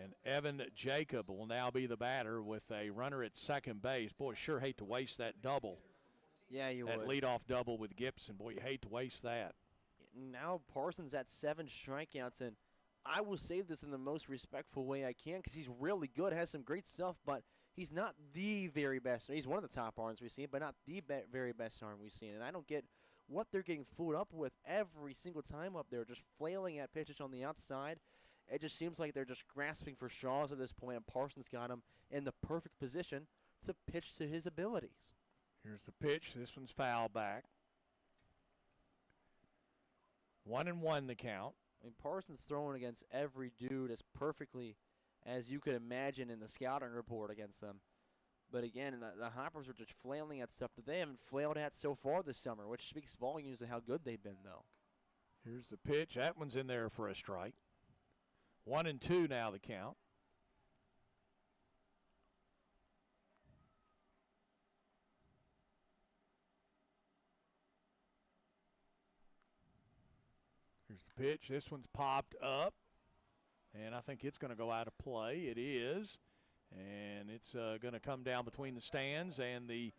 Speaker 1: And Evan Jacob will now be the batter with a runner at second base. Boy, sure hate to waste that double.
Speaker 3: Yeah, you
Speaker 1: that
Speaker 3: would.
Speaker 1: That leadoff double with Gibson. Boy, you hate to waste that.
Speaker 3: Now Parsons at 7 strikeouts, and I will say this in the most respectful way I can because he's really good, has some great stuff, but he's not the very best. He's one of the top arms we've seen, but not the very best arm we've seen. And I don't get what they're getting fooled up with every single time up there, just flailing at pitches on the outside. It just seems like they're just grasping for straws at this point, and Parsons got him in the perfect position to pitch to his abilities.
Speaker 1: Here's the pitch. This one's foul back. 1-1 the count.
Speaker 3: I mean, Parsons throwing against every dude as perfectly as you could imagine in the scouting report against them. But again, the Hoppers are just flailing at stuff that they haven't flailed at so far this summer, which speaks volumes of how good they've been, though.
Speaker 1: Here's the pitch. That one's in there for a strike. 1-2 now the count. Here's the pitch. This one's popped up, and I think it's going to go out of play. It is, and it's going to come down between the stands and the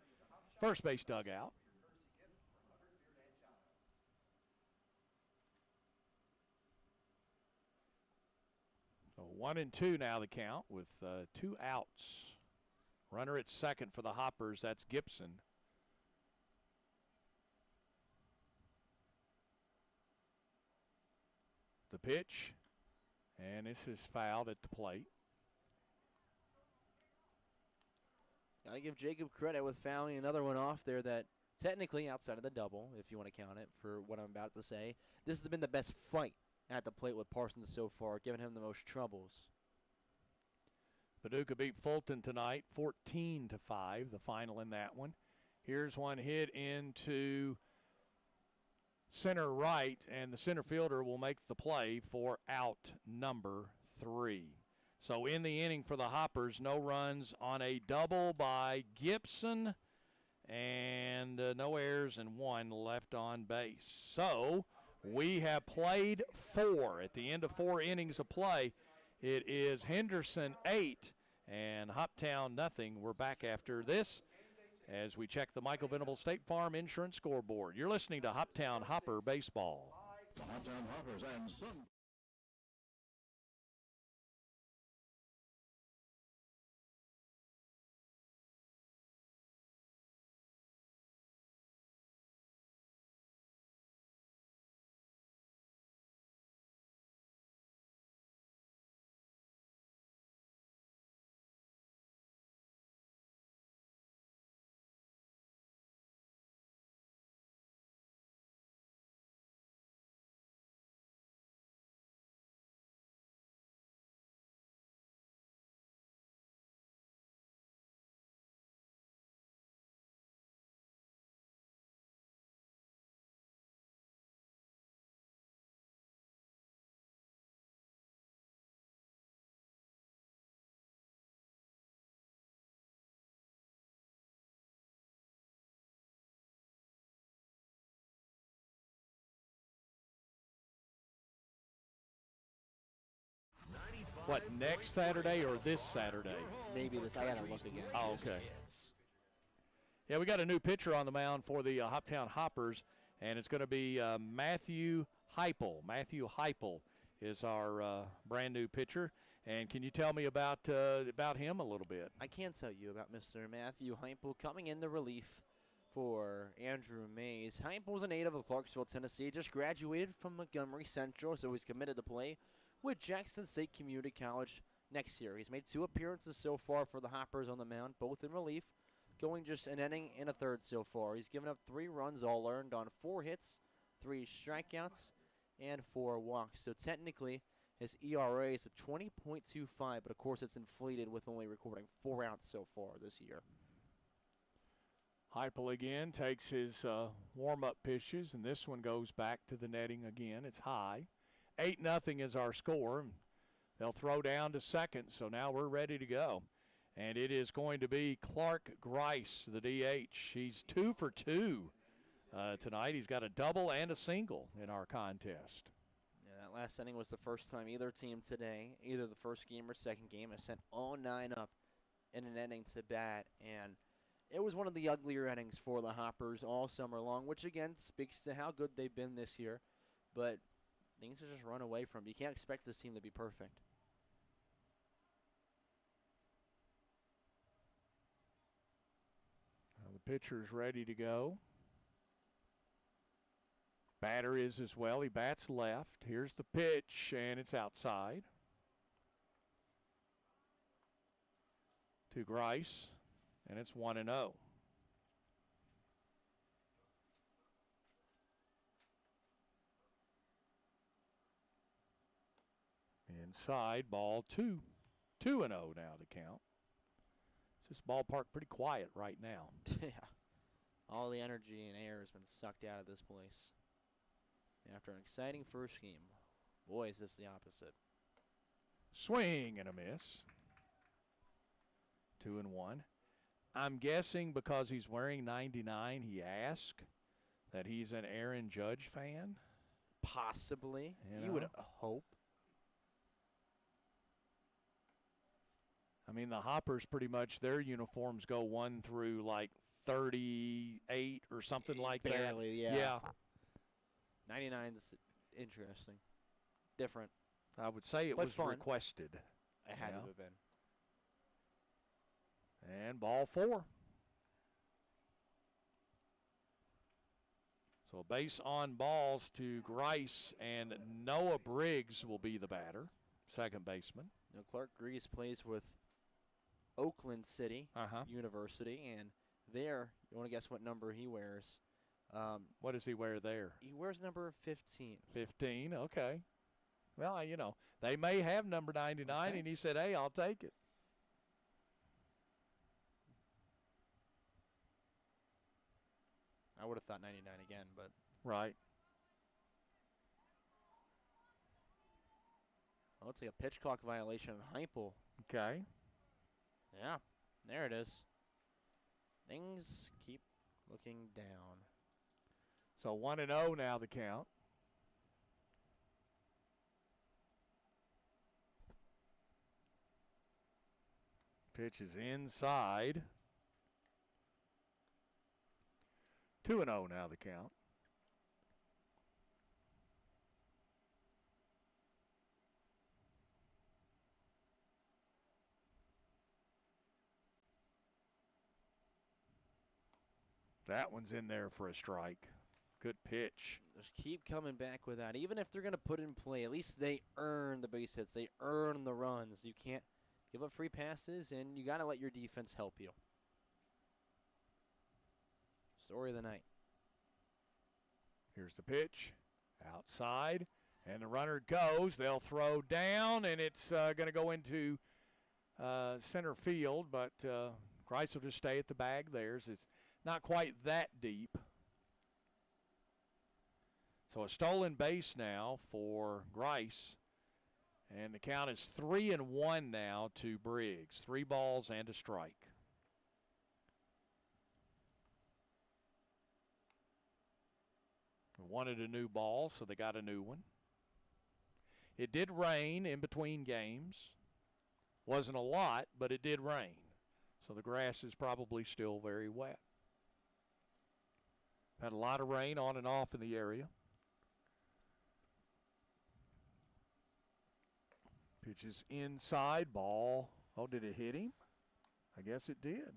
Speaker 1: first base dugout. So 1-2 now the count with 2 outs. Runner at second for the Hoppers. That's Gibson. The pitch, and this is fouled at the plate.
Speaker 3: Got to give Jacob credit with fouling another one off there that technically outside of the double, if you want to count it for what I'm about to say. This has been the best fight at the plate with Parsons so far, giving him the most troubles.
Speaker 1: Paducah beat Fulton tonight, 14-5, the final in that one. Here's one hit into center right, and the center fielder will make the play for out number 3. So in the inning for the Hoppers, no runs on a double by Gibson, and no errors and 1 left on base. So we have played 4. At the end of 4 innings of play, it is Henderson 8 and Hoptown nothing. We're back after this as we check the Michael Venable State Farm Insurance scoreboard. You're listening to Hoptown Hopper Baseball.
Speaker 5: The Hoptown Hoppers and some.
Speaker 1: What, next Saturday or this Saturday?
Speaker 3: Maybe this. I got to look again.
Speaker 1: Oh, okay. Yeah, we got a new pitcher on the mound for the Hoptown Hoppers, and it's going to be Matthew Heupel. Matthew Heupel is our brand new pitcher. And can you tell me about him a little bit?
Speaker 3: I can tell you about Mr. Matthew Heupel coming into relief for Andrew Mays. Heupel was a native of Clarksville, Tennessee. Just graduated from Montgomery Central, so he's committed to play with Jackson State Community College next year. He's made 2 appearances so far for the Hoppers on the mound, both in relief, going just an inning and a third so far. He's given up 3 runs, all earned on 4 hits, 3 strikeouts, and 4 walks. So technically, his ERA is a 20.25, but of course it's inflated with only recording 4 outs so far this year.
Speaker 1: Heupel again takes his warm-up pitches, and this one goes back to the netting again. It's high. 8-0 is our score. They'll throw down to second, so now we're ready to go. And it is going to be Clark Grice, the DH. He's 2 for 2 tonight. He's got a double and a single in our contest.
Speaker 3: Yeah, that last inning was the first time either team today, either the first game or second game, has sent all 9 up in an inning to bat. And it was one of the uglier innings for the Hoppers all summer long, which again speaks to how good they've been this year. But things have just run away from them. You can't expect this team to be perfect.
Speaker 1: Now the pitcher's ready to go. Batter is as well. He bats left. Here's the pitch, and it's outside. To Grice, and it's 1-0. Inside, ball 2. 2-0 now to count. This ballpark pretty quiet right now.
Speaker 3: Yeah. All the energy and air has been sucked out of this place. After an exciting first game. Boy, is this the opposite.
Speaker 1: Swing and a miss. 2-1. I'm guessing because he's wearing 99, he asked that he's an Aaron Judge fan.
Speaker 3: Possibly. You would hope.
Speaker 1: I mean, the Hoppers pretty much, their uniforms go 1 through like 38 or something like that.
Speaker 3: Barely, yeah.
Speaker 1: Yeah.
Speaker 3: 99 is interesting. Different.
Speaker 1: I would say it
Speaker 3: But
Speaker 1: was
Speaker 3: fun.
Speaker 1: requested.
Speaker 3: It had to have been.
Speaker 1: And ball 4. So base on balls to Grice, and Noah Briggs will be the batter, second baseman.
Speaker 3: Now Clark Grice plays with Oakland City University, and there, you want to guess what number he wears?
Speaker 1: What does he wear there?
Speaker 3: He wears number 15.
Speaker 1: 15, okay. Well, you know, they may have number 99, and he said, hey, I'll take it.
Speaker 3: would have thought 99 again, but.
Speaker 9: Right.
Speaker 3: Oh, it's like a pitch clock violation on Heupel.
Speaker 9: Okay.
Speaker 3: Yeah, there it is. Things keep looking down.
Speaker 9: So 1-0 now the count. Pitch is inside. 2-0 now the count. That one's in there for a strike. Good pitch.
Speaker 3: Just keep coming back with that. Even if they're going to put in play, at least they earn the base hits. They earn the runs. You can't give up free passes, and you got to let your defense help you. Story of the night.
Speaker 9: Here's the pitch. Outside. And the runner goes. They'll throw down, and it's going to go into center field, but Grice will just stay at the bag. Theirs is not quite that deep. So a stolen base now for Grice. And the count is 3-1 now to Briggs. 3 balls and a strike. They wanted a new ball, so they got a new one. It did rain in between games. Wasn't a lot, but it did rain. So the grass is probably still very wet. Had a lot of rain on and off in the area. Pitch is inside, ball. Oh, did it hit him? I guess it did.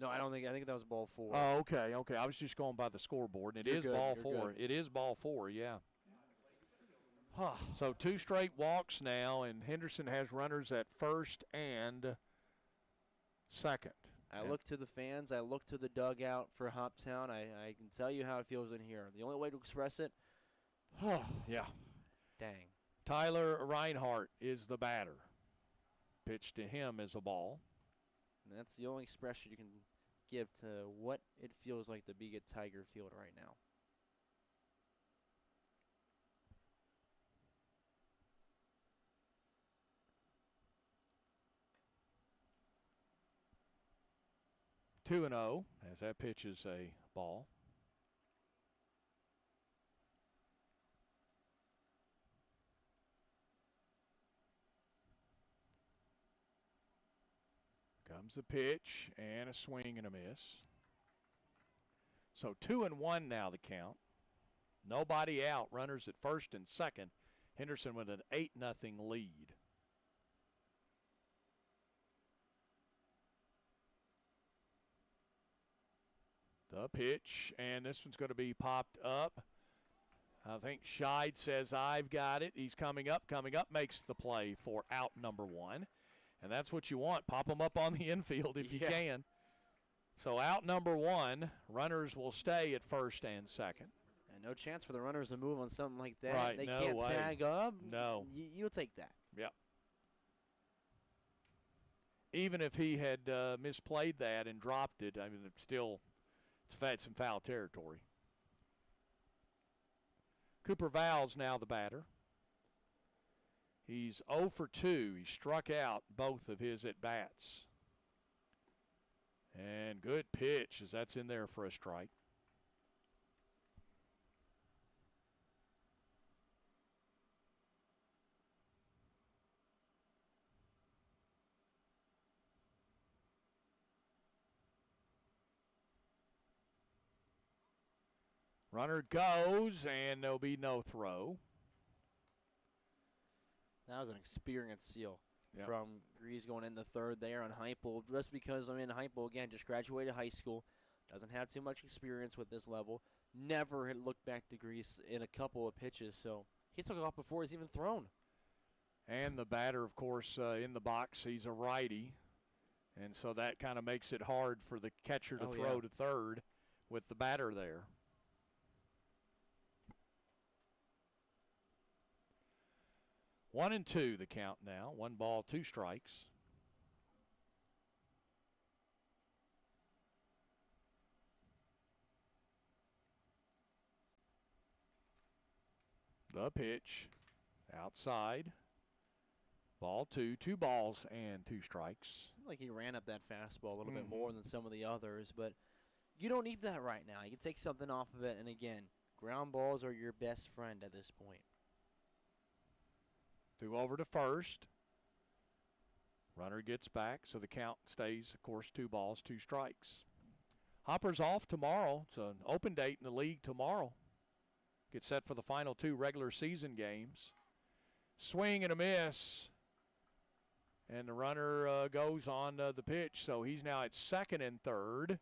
Speaker 3: No, I think that was ball 4.
Speaker 9: Oh, okay. I was just going by the scoreboard, and it is ball 4. It is ball 4, yeah. So 2 straight walks now, and Henderson has runners at first and second.
Speaker 3: I look to the fans. I look to the dugout for Hoptown. I can tell you how it feels in here. The only way to express it,
Speaker 9: yeah.
Speaker 3: Dang.
Speaker 9: Tyler Reinhardt is the batter. Pitch to him is a ball.
Speaker 3: And that's the only expression you can give to what it feels like to be at Tiger Field right now.
Speaker 9: Two and 0 as that pitch is a ball. Comes the pitch and a swing and a miss. So 2-1 now the count. Nobody out. Runners at first and second. Henderson with an 8-0 lead. The pitch, and this one's going to be popped up. I think Scheid says, I've got it. He's coming up, makes the play for out number 1. And that's what you want. Pop them up on the infield if you can. So out number 1, runners will stay at first and second.
Speaker 3: And no chance for the runners to move on something like that.
Speaker 9: Right,
Speaker 3: They
Speaker 9: no
Speaker 3: can't
Speaker 9: way.
Speaker 3: tag up.
Speaker 9: No.
Speaker 3: You'll take that.
Speaker 9: Yep. Even if he had misplayed that and dropped it, I mean, it's some foul territory. Cooper Val's now the batter. He's 0 for 2. He struck out both of his at-bats. And good pitch as that's in there for a strike. Runner goes, and there'll be no throw.
Speaker 3: That was an experienced seal from Grease going in the third there on Heupel. Just because, Heupel, again, just graduated high school. Doesn't have too much experience with this level. Never had looked back to Grease in a couple of pitches, so he took it off before he's even thrown.
Speaker 9: And the batter, of course, in the box, he's a righty. And so that kind of makes it hard for the catcher to throw to third with the batter there. 1-2 the count now. 1 ball, 2 strikes. The pitch outside. Ball 2, 2 balls and 2 strikes.
Speaker 3: Seemed like he ran up that fastball a little bit more than some of the others, but you don't need that right now. You can take something off of it, and again, ground balls are your best friend at this point.
Speaker 9: Threw over to first. Runner gets back, so the count stays, of course, 2 balls, 2 strikes. Hopper's off tomorrow. It's an open date in the league tomorrow. Get set for the final 2 regular season games. Swing and a miss. And the runner goes on the pitch, so he's now at second and third.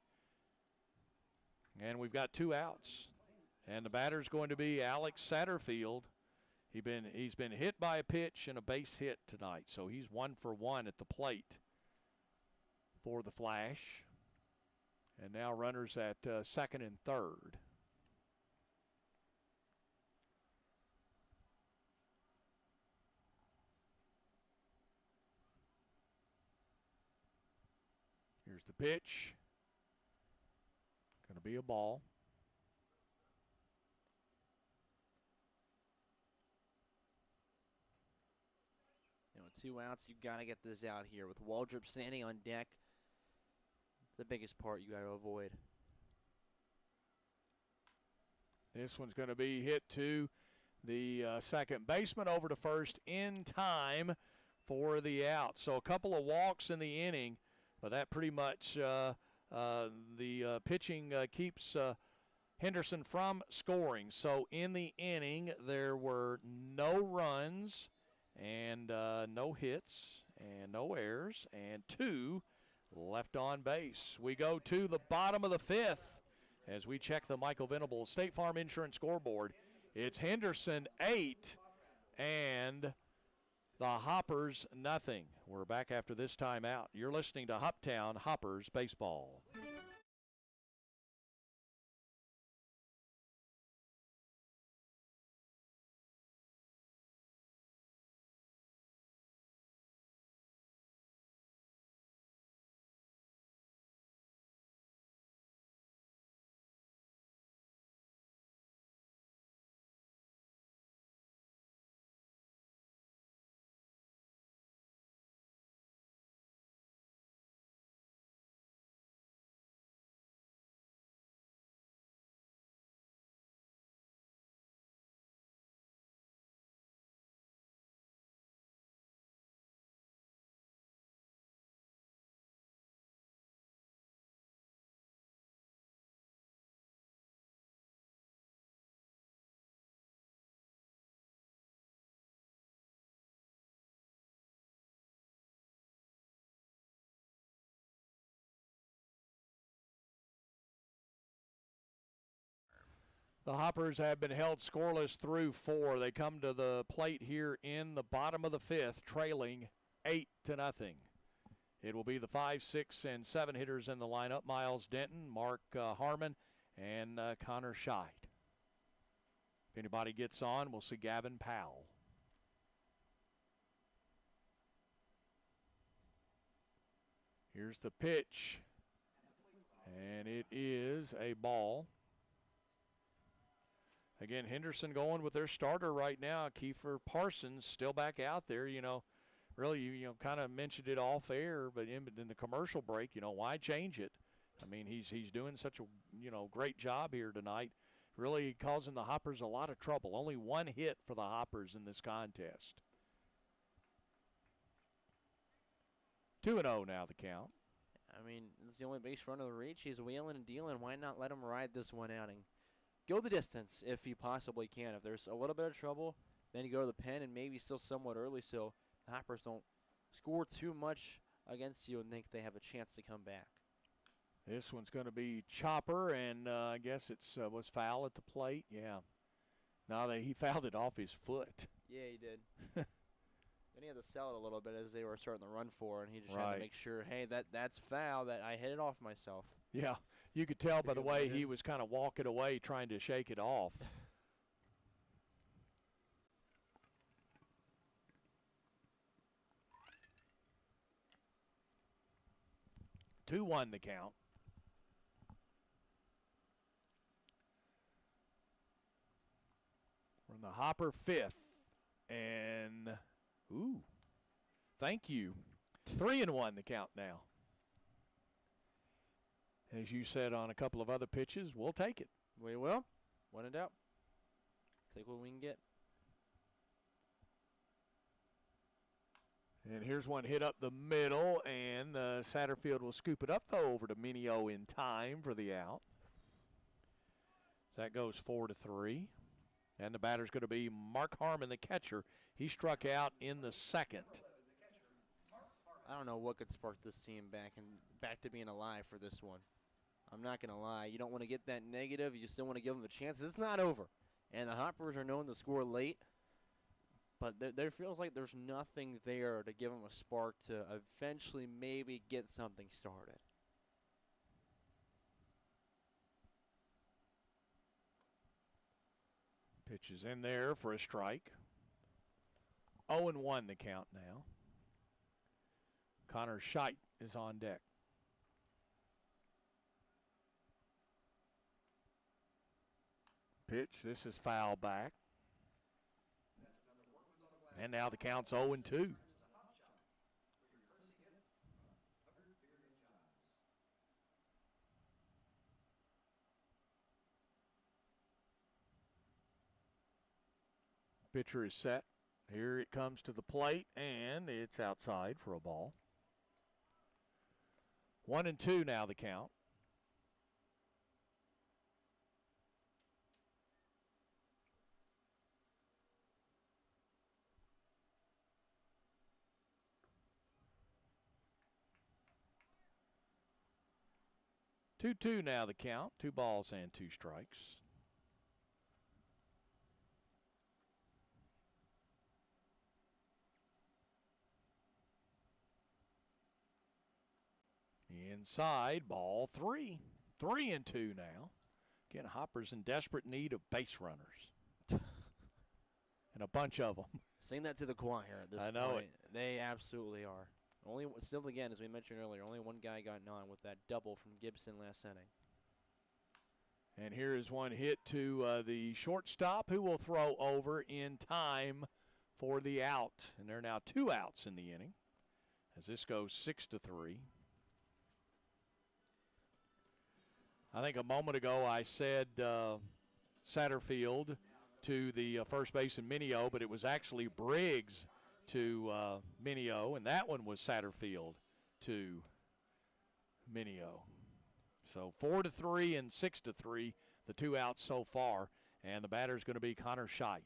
Speaker 9: And we've got 2 outs. And the batter's going to be Alex Satterfield. He's been hit by a pitch and a base hit tonight, so he's 1 for 1 at the plate for the Flash. And now runners at second and third. Here's the pitch. Going to be a ball.
Speaker 3: You know, 2 outs, you've got to get this out here. With Waldrop standing on deck, it's the biggest part you got to avoid.
Speaker 9: This one's going to be hit to the second baseman, over to first in time for the out. So a couple of walks in the inning, but that pretty much the pitching keeps Henderson from scoring. So in the inning, there were no runs and no hits and no errors and 2 left on base. We go to the bottom of the 5th as we check the Michael Venable State Farm Insurance scoreboard. It's Henderson 8 and the Hoppers nothing. We're back after this timeout. You're listening to Hoptown Hoppers Baseball. The Hoppers have been held scoreless through 4. They come to the plate here in the bottom of the 5th, trailing 8-0. It will be the 5, 6, and 7 hitters in the lineup: Miles Denton, Mark Harmon, and Connor Scheid. If anybody gets on, we'll see Gavin Powell. Here's the pitch, and it is a ball. Again, Henderson going with their starter right now. Kiefer Parsons still back out there. You know, really, you kind of mentioned it off air, but in the commercial break, why change it? I mean, he's doing such a great job here tonight, really causing the Hoppers a lot of trouble. Only 1 hit for the Hoppers in this contest. 2-0 now the count.
Speaker 3: I mean, it's the only base runner to reach. He's wheeling and dealing. Why not let him ride this one out and go the distance if he possibly can? If there's a little bit of trouble, then you go to the pen and maybe still somewhat early so the Hoppers don't score too much against you and think they have a chance to come back.
Speaker 9: This one's going to be chopper, and I guess it was foul at the plate. Yeah. No, he fouled it off his foot.
Speaker 3: Yeah, he did. Then he had to sell it a little bit as they were starting to run for, and he just had to make sure, hey, that's foul, that I hit it off myself.
Speaker 9: Yeah, you could tell by the way he was kind of walking away trying to shake it off. Two 2-1 the count. We're in On the hopper, 5th. And, ooh, thank you. 3-1 the count now. As you said on a couple of other pitches, we'll take it.
Speaker 3: We will. When in doubt, take what we can get.
Speaker 9: And here's one hit up the middle, and Satterfield will scoop it up, though, over to Minio in time for the out. So that goes 4-3. And the batter's going to be Mark Harmon, the catcher. He struck out in the 2nd.
Speaker 3: I don't know what could spark this team back to being alive for this one. I'm not going to lie. You don't want to get that negative. You still want to give them a chance. It's not over. And the Hoppers are known to score late. But there feels like there's nothing there to give them a spark to eventually maybe get something started.
Speaker 9: Pitch is in there for a strike. 0-1 the count now. Connor Scheidt is on deck. Pitch, this is foul back. And now the count's 0-2. Pitcher is set. Here it comes to the plate, and it's outside for a ball. 1-2 now the count. Two now the count. 2 balls and 2 strikes. Inside, ball 3. 3-2 now. Again, Hopper's in desperate need of base runners. And a bunch of them.
Speaker 3: Sing that to the choir at this point.
Speaker 9: I know it.
Speaker 3: They absolutely are. Still, again, as we mentioned earlier, only one guy got on with that double from Gibson last inning.
Speaker 9: And here is one hit to the shortstop, who will throw over in time for the out. And there are now 2 outs in the inning as this goes 6-3. I think a moment ago I said Satterfield to the first baseman Minio, but it was actually Briggs to Minio, and that one was Satterfield to Minio. So 4-3 and 6-3, the 2 outs so far, and the batter is going to be Connor Scheidt.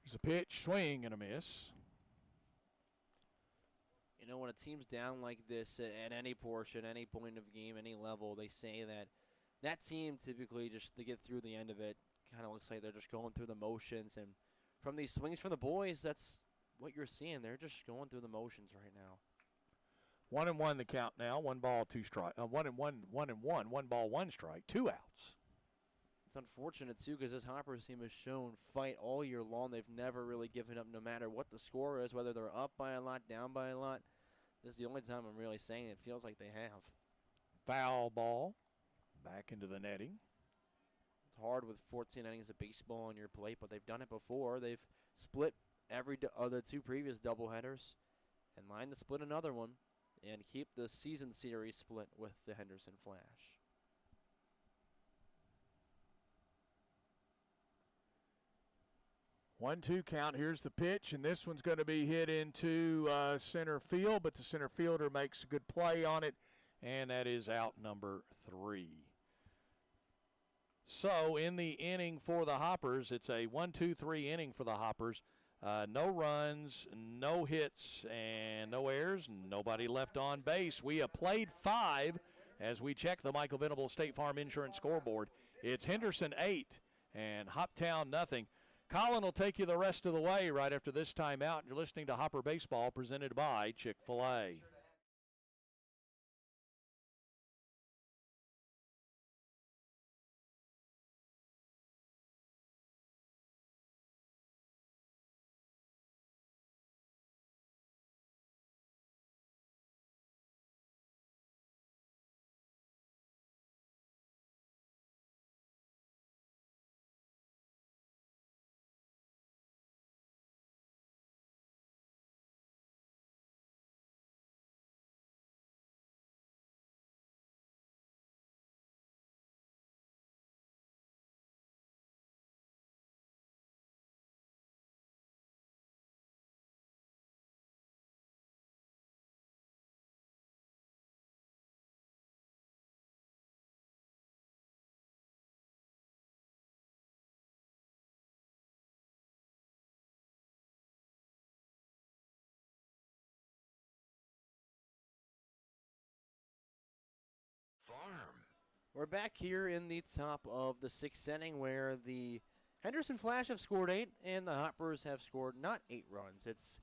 Speaker 9: There's a pitch, swing and a miss.
Speaker 3: You know, when a team's down like this at any portion, any point of game, any level, they say that team typically just to get through the end of it kind of looks like they're just going through the motions. And from these swings from the boys, that's what you're seeing. They're just going through the motions right now.
Speaker 9: 1-1 the count now. 1 ball, 2 strike. 1-1. 1 ball, 1 strike. 2 outs.
Speaker 3: It's unfortunate, too, because this Hoppers team has shown fight all year long. They've never really given up no matter what the score is, whether they're up by a lot, down by a lot. This is the only time I'm really saying it feels like they have.
Speaker 9: Foul ball. Back into the netting.
Speaker 3: It's hard with 14 innings of baseball on your plate, but they've done it before. They've split every other 2 previous doubleheaders and line to split another one and keep the season series split with the Henderson Flash.
Speaker 9: 1-2 count. Here's the pitch, and this one's going to be hit into center field, but the center fielder makes a good play on it, and that is out number 3. So in the inning for the Hoppers, it's a 1-2-3 inning for the Hoppers. No runs, no hits, and no errors, nobody left on base. We have played 5 as we check the Michael Venable State Farm Insurance scoreboard. It's Henderson 8 and Hoptown nothing. Colin will take you the rest of the way right after this timeout. You're listening to Hopper Baseball presented by Chick-fil-A.
Speaker 3: We're back here in the top of the 6th inning where the Henderson Flash have scored 8 and the Hoppers have scored not 8 runs. It's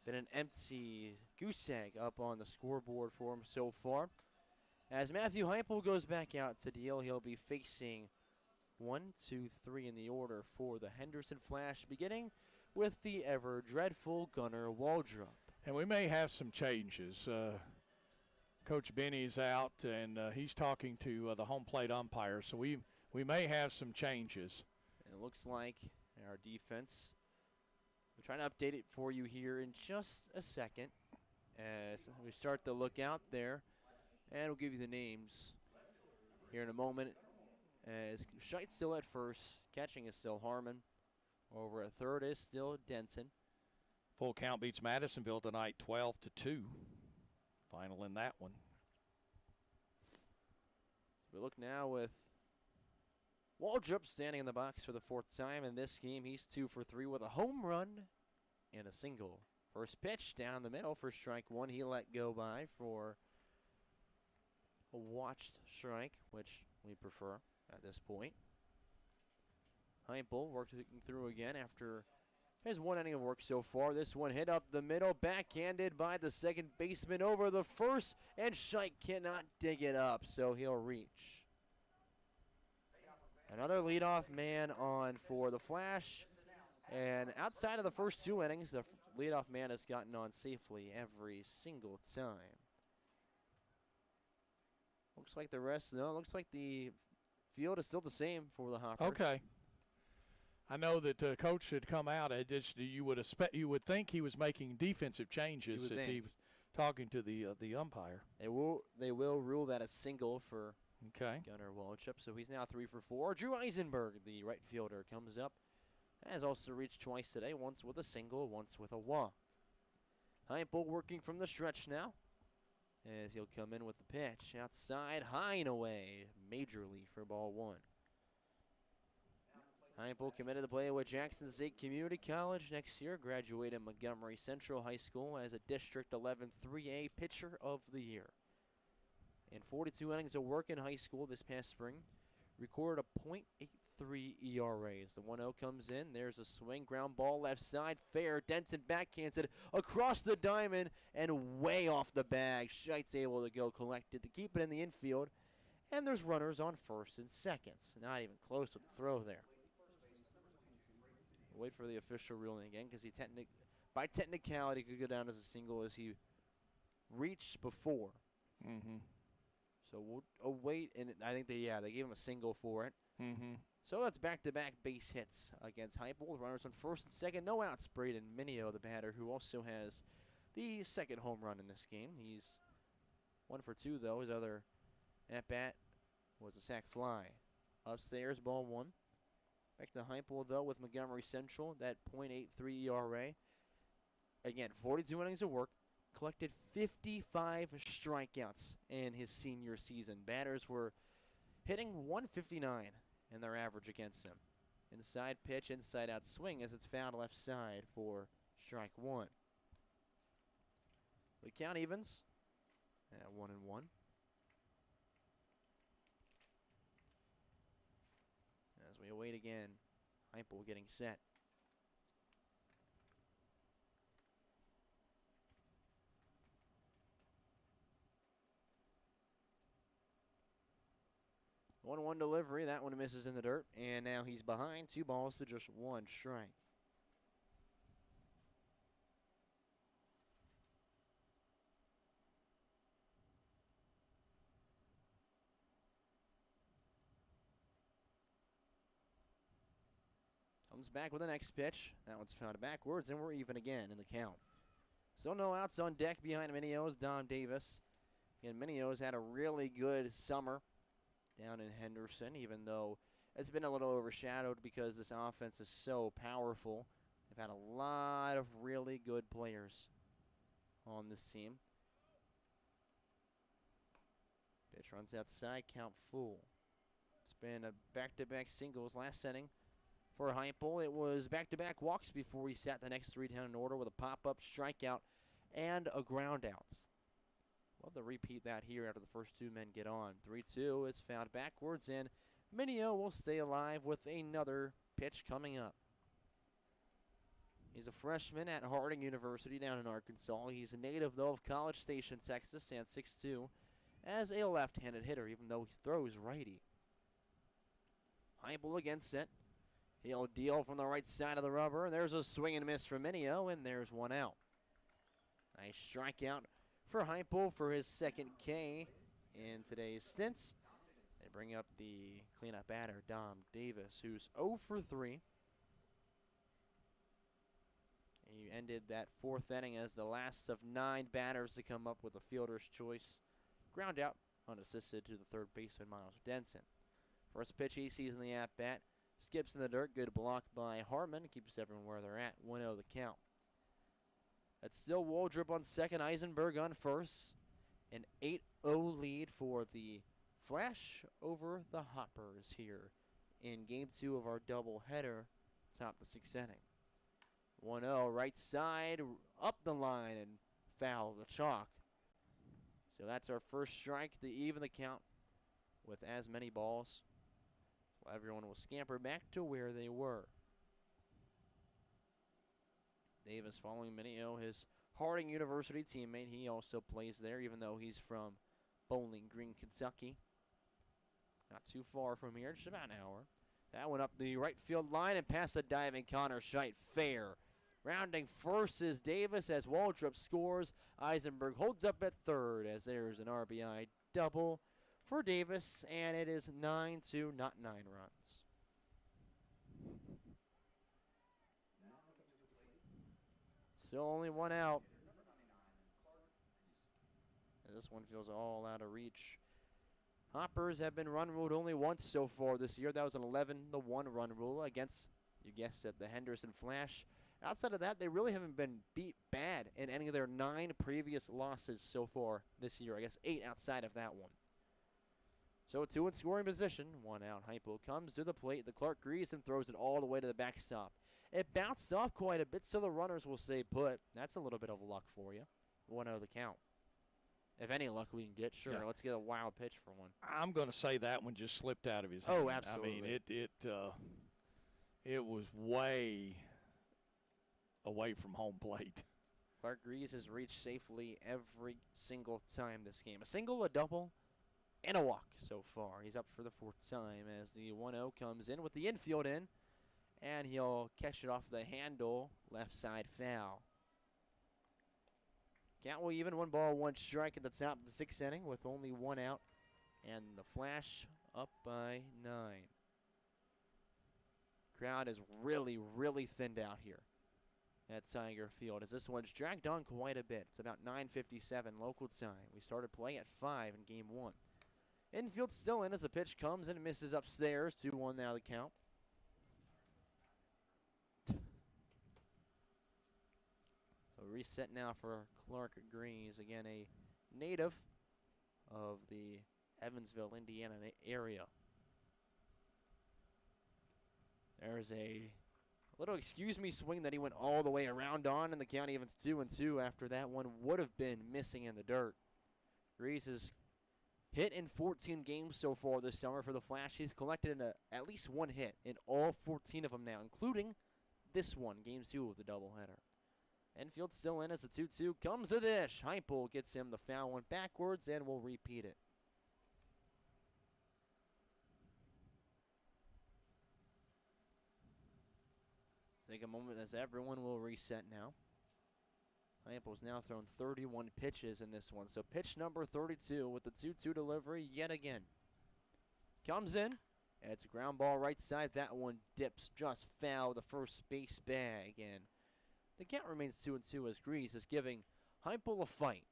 Speaker 3: been an empty goose egg up on the scoreboard for him so far. As Matthew Heupel goes back out to deal, he'll be facing 1, 2, 3 in the order for the Henderson Flash, beginning with the ever dreadful Gunnar Waldrop.
Speaker 9: And we may have some changes. Coach Benny's out, and he's talking to the home plate umpire, so we may have some changes.
Speaker 3: And it looks like our defense, we're trying to update it for you here in just a second as we start to look out there, and we'll give you the names here in a moment. As Scheidt's still at first, catching is still Harmon. Over at third is still Denson.
Speaker 9: Full count beats Madisonville tonight, 12-2. Final in that one.
Speaker 3: We look now with Waldrop standing in the box for the 4th time in this game. He's 2 for 3 with a home run and a single. First pitch down the middle for strike 1. He let go by for a watched strike, which we prefer at this point. Heupel working through again after his 1 inning of work so far. This one hit up the middle, backhanded by the second baseman over the first, and Scheidt cannot dig it up, so he'll reach. Another leadoff man on for the Flash, and outside of the first 2 innings, the leadoff man has gotten on safely every single time. Looks like looks like the field is still the same for the Hoppers.
Speaker 9: Okay. I know that coach had come out. You would think he was making defensive changes if he was talking to the umpire.
Speaker 3: They will rule that a single for
Speaker 9: Okay.
Speaker 3: Gunnar Waldrop. So he's now 3 for 4. Drew Eisenberg, the right fielder, comes up. Has also reached twice today, once with a single, once with a walk. Heupel working from the stretch now, as he'll come in with the pitch. Outside, high and away, majorly for ball 1. Heupel committed to play with Jackson State Community College next year. Graduated Montgomery Central High School as a District 11 3A Pitcher of the Year. In 42 innings of work in high school this past spring, recorded a .83 ERA. As the 1-0 comes in, there's a swing, ground ball left side, fair. Denson backhands it across the diamond and way off the bag. Scheidt's able to go collect it to keep it in the infield, and there's runners on first and seconds. Not even close with the throw there. Wait for the official ruling again, because he by technicality could go down as a single as he reached before.
Speaker 9: Mm-hmm.
Speaker 3: So we'll wait, and I think they gave him a single for it.
Speaker 9: Mm-hmm.
Speaker 3: So that's back-to-back base hits against Heupel. Runners on first and second, no outs. Braden Minio, the batter, who also has the second home run in this game. He's 1 for 2, though. His other at-bat was a sac fly. Upstairs, ball 1. Back to Heupel, though, with Montgomery Central, that .83 ERA. Again, 42 innings of work, collected 55 strikeouts in his senior season. Batters were hitting 159 in their average against him. Inside pitch, inside out swing as it's fouled left side for strike 1. The count evens at 1-1. As we await again, Heupel getting set. The 1-1 delivery, that one misses in the dirt, and now he's behind 2 balls to just 1 strike. Comes back with the next pitch. That one's found backwards, and we're even again in the count. Still no outs on deck behind Minio's Dom Davis. And Minio's had a really good summer down in Henderson, even though it's been a little overshadowed because this offense is so powerful. They've had a lot of really good players on this team. Pitch runs outside, count full. It's been a back-to-back singles last inning. For Heupel, it was back-to-back walks before he sat the next 3 down in order with a pop-up strikeout and a ground out. Well, they'll repeat that here after the first two men get on. 3-2 is fouled backwards, and Minio will stay alive with another pitch coming up. He's a freshman at Harding University down in Arkansas. He's a native, though, of College Station, Texas, and 6'2", as a left-handed hitter, even though he throws righty. Heupel against it. He'll deal from the right side of the rubber. There's a swing and miss from Minio, and there's one out. Nice strikeout for Heupel for his second K in today's stints. They bring up the cleanup batter, Dom Davis, who's 0 for 3. He ended that fourth inning as the last of 9 batters to come up with a fielder's choice. Ground out, unassisted to the third baseman, Miles Denson. First pitch he sees in the at-bat. Skips in the dirt. Good block by Harmon. Keeps everyone where they're at. 1-0 the count. That's still Waldrop on second. Eisenberg on first. An 8-0 lead for the Flash over the Hoppers here in Game 2 of our doubleheader. Top the 6th inning. 1-0 right side. Up the line and foul the chalk. So that's our first strike to even the count with as many balls. So everyone will scamper back to where they were. Davis following Minio, his Harding University teammate. He also plays there, even though he's from Bowling Green, Kentucky. Not too far from here, just about an hour. That one up the right field line and past the diving Connor Scheidt. Fair. Rounding first is Davis as Waldrop scores. Eisenberg holds up at third as there's an RBI double for Davis, and it is 9-2, not 9 runs. Still only one out. And this one feels all out of reach. Hoppers have been run ruled only once so far this year. That was an 11-1 run rule against, you guessed it, the Henderson Flash. Outside of that, they really haven't been beat bad in any of their 9 previous losses so far this year. I guess 8 outside of that one. So 2 in scoring position. 1 out. Heupel comes to the plate. The Clark greaves and throws it all the way to the backstop. It bounced off quite a bit, so the runners will stay put. That's a little bit of luck for you. 1-0 the count. If any luck we can get, sure. Yeah. Let's get a wild pitch for one.
Speaker 9: I'm going to say that one just slipped out of his hand.
Speaker 3: Oh, absolutely.
Speaker 9: I mean, it was way away from home plate.
Speaker 3: Clark greaves has reached safely every single time this game. A single, a double, and a walk so far. He's up for the 4th time as the 1-0 comes in with the infield in, and he'll catch it off the handle, left side foul. Count will even, 1 ball, 1 strike at the top of the 6th inning with only 1 out, and the Flash up by 9. Crowd is really, really thinned out here at Tiger Field as this one's dragged on quite a bit. It's about 9:57 local time. We started play at 5 in Game 1. Infield still in as the pitch comes and misses upstairs. 2-1 now the count. So reset now for Clark greaves. Again, a native of the Evansville, Indiana area. There's a little excuse me swing that he went all the way around on, and the count evens 2-2 after that one would have been missing in the dirt. Greaves has hit in 14 games so far this summer for the Flash. He's collected at least 1 hit in all 14 of them now, including this one, Game 2 of the doubleheader. Infield still in as the 2-2 comes to dish. Heupel gets him the foul one backwards and will repeat it. Take a moment as everyone will reset now. Heupel's now thrown 31 pitches in this one. So pitch number 32 with the 2-2 delivery yet again. Comes in. And it's a ground ball right side. That one dips just foul the first base bag. And the count remains 2-2 as Greaves is giving Heupel a fight.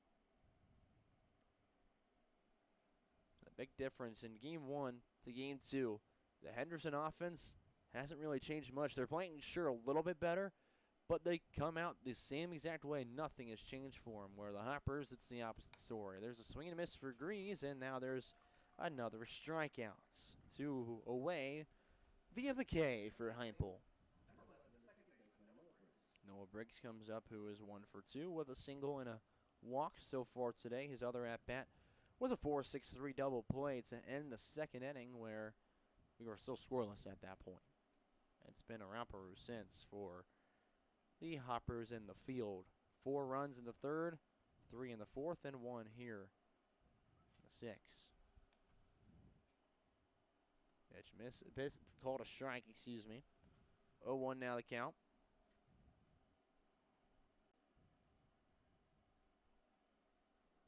Speaker 3: A big difference in Game 1 to Game 2. The Henderson offense hasn't really changed much. They're playing, sure, a little bit better, but they come out the same exact way. Nothing has changed for them. Where the Hoppers, it's the opposite story. There's a swing and a miss for Greaves, and now there's another strikeouts. 2 away via the K for Heupel. Noah Briggs comes up, who is 1 for 2 with a single and a walk so far today. His other at-bat was a 4-6-3 double play to end the second inning, where we were still scoreless at that point. It's been a romperoo since for the Hoppers in the field. 4 runs in the third, 3 in the fourth, and 1 here in the sixth. Pitch called a strike, excuse me. 0-1 now the count.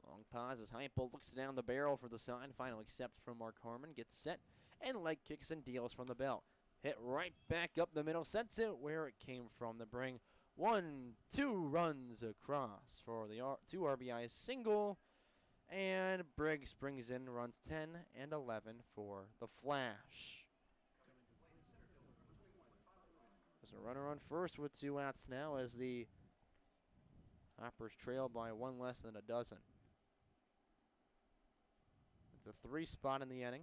Speaker 3: Long pause as Heupel looks down the barrel for the sign. Final accept from Mark Harmon. Gets set and leg kicks and deals from the belt. Hit right back up the middle. Sends it where it came from to bring 1-2 runs across for the 2 RBI single. And Briggs brings in runs 10 and 11 for the Flash. There's a runner on first with 2 outs now as the Hoppers trail by 1 less than a dozen. It's a 3 spot in the inning.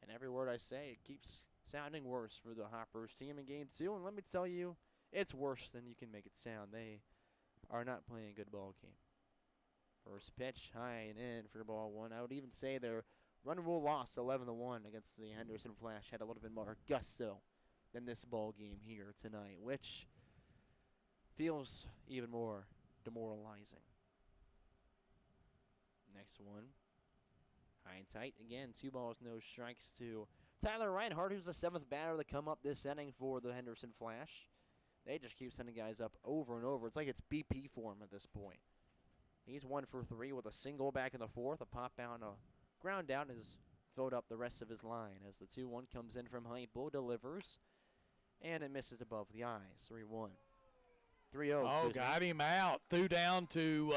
Speaker 3: And every word I say, it keeps sounding worse for the Hoppers team in Game 2. And let me tell you, it's worse than you can make it sound. They are not playing a good ball game. First pitch, high and in for ball 1. I would even say their run rule loss 11-1 against the Henderson Flash had a little bit more gusto than this ball game here tonight, which feels even more demoralizing. Next one. High and tight. Again, 2 balls, no strikes to Tyler Reinhardt, who's the 7th batter to come up this inning for the Henderson Flash. They just keep sending guys up over and over. It's like it's BP for him at this point. He's 1 for 3 with a single back in the 4th. A pop out and a ground out has filled up the rest of his line as the 2-1 comes in from Heupel, delivers, and it misses above the eyes. 3-1. 3-0.
Speaker 9: Oh, got him out. Threw down to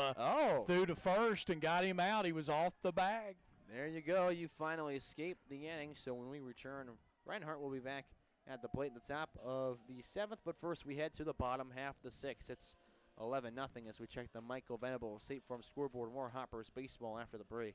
Speaker 9: threw to first and got him out. He was off the bag.
Speaker 3: There you go. You finally escaped the inning. So when we return, Reinhardt will be back at the plate at the top of the 7th. But first we head to the bottom half of the 6th. It's 11-0 as we check the Michael Venable State Farm scoreboard. More Hoppers baseball after the break.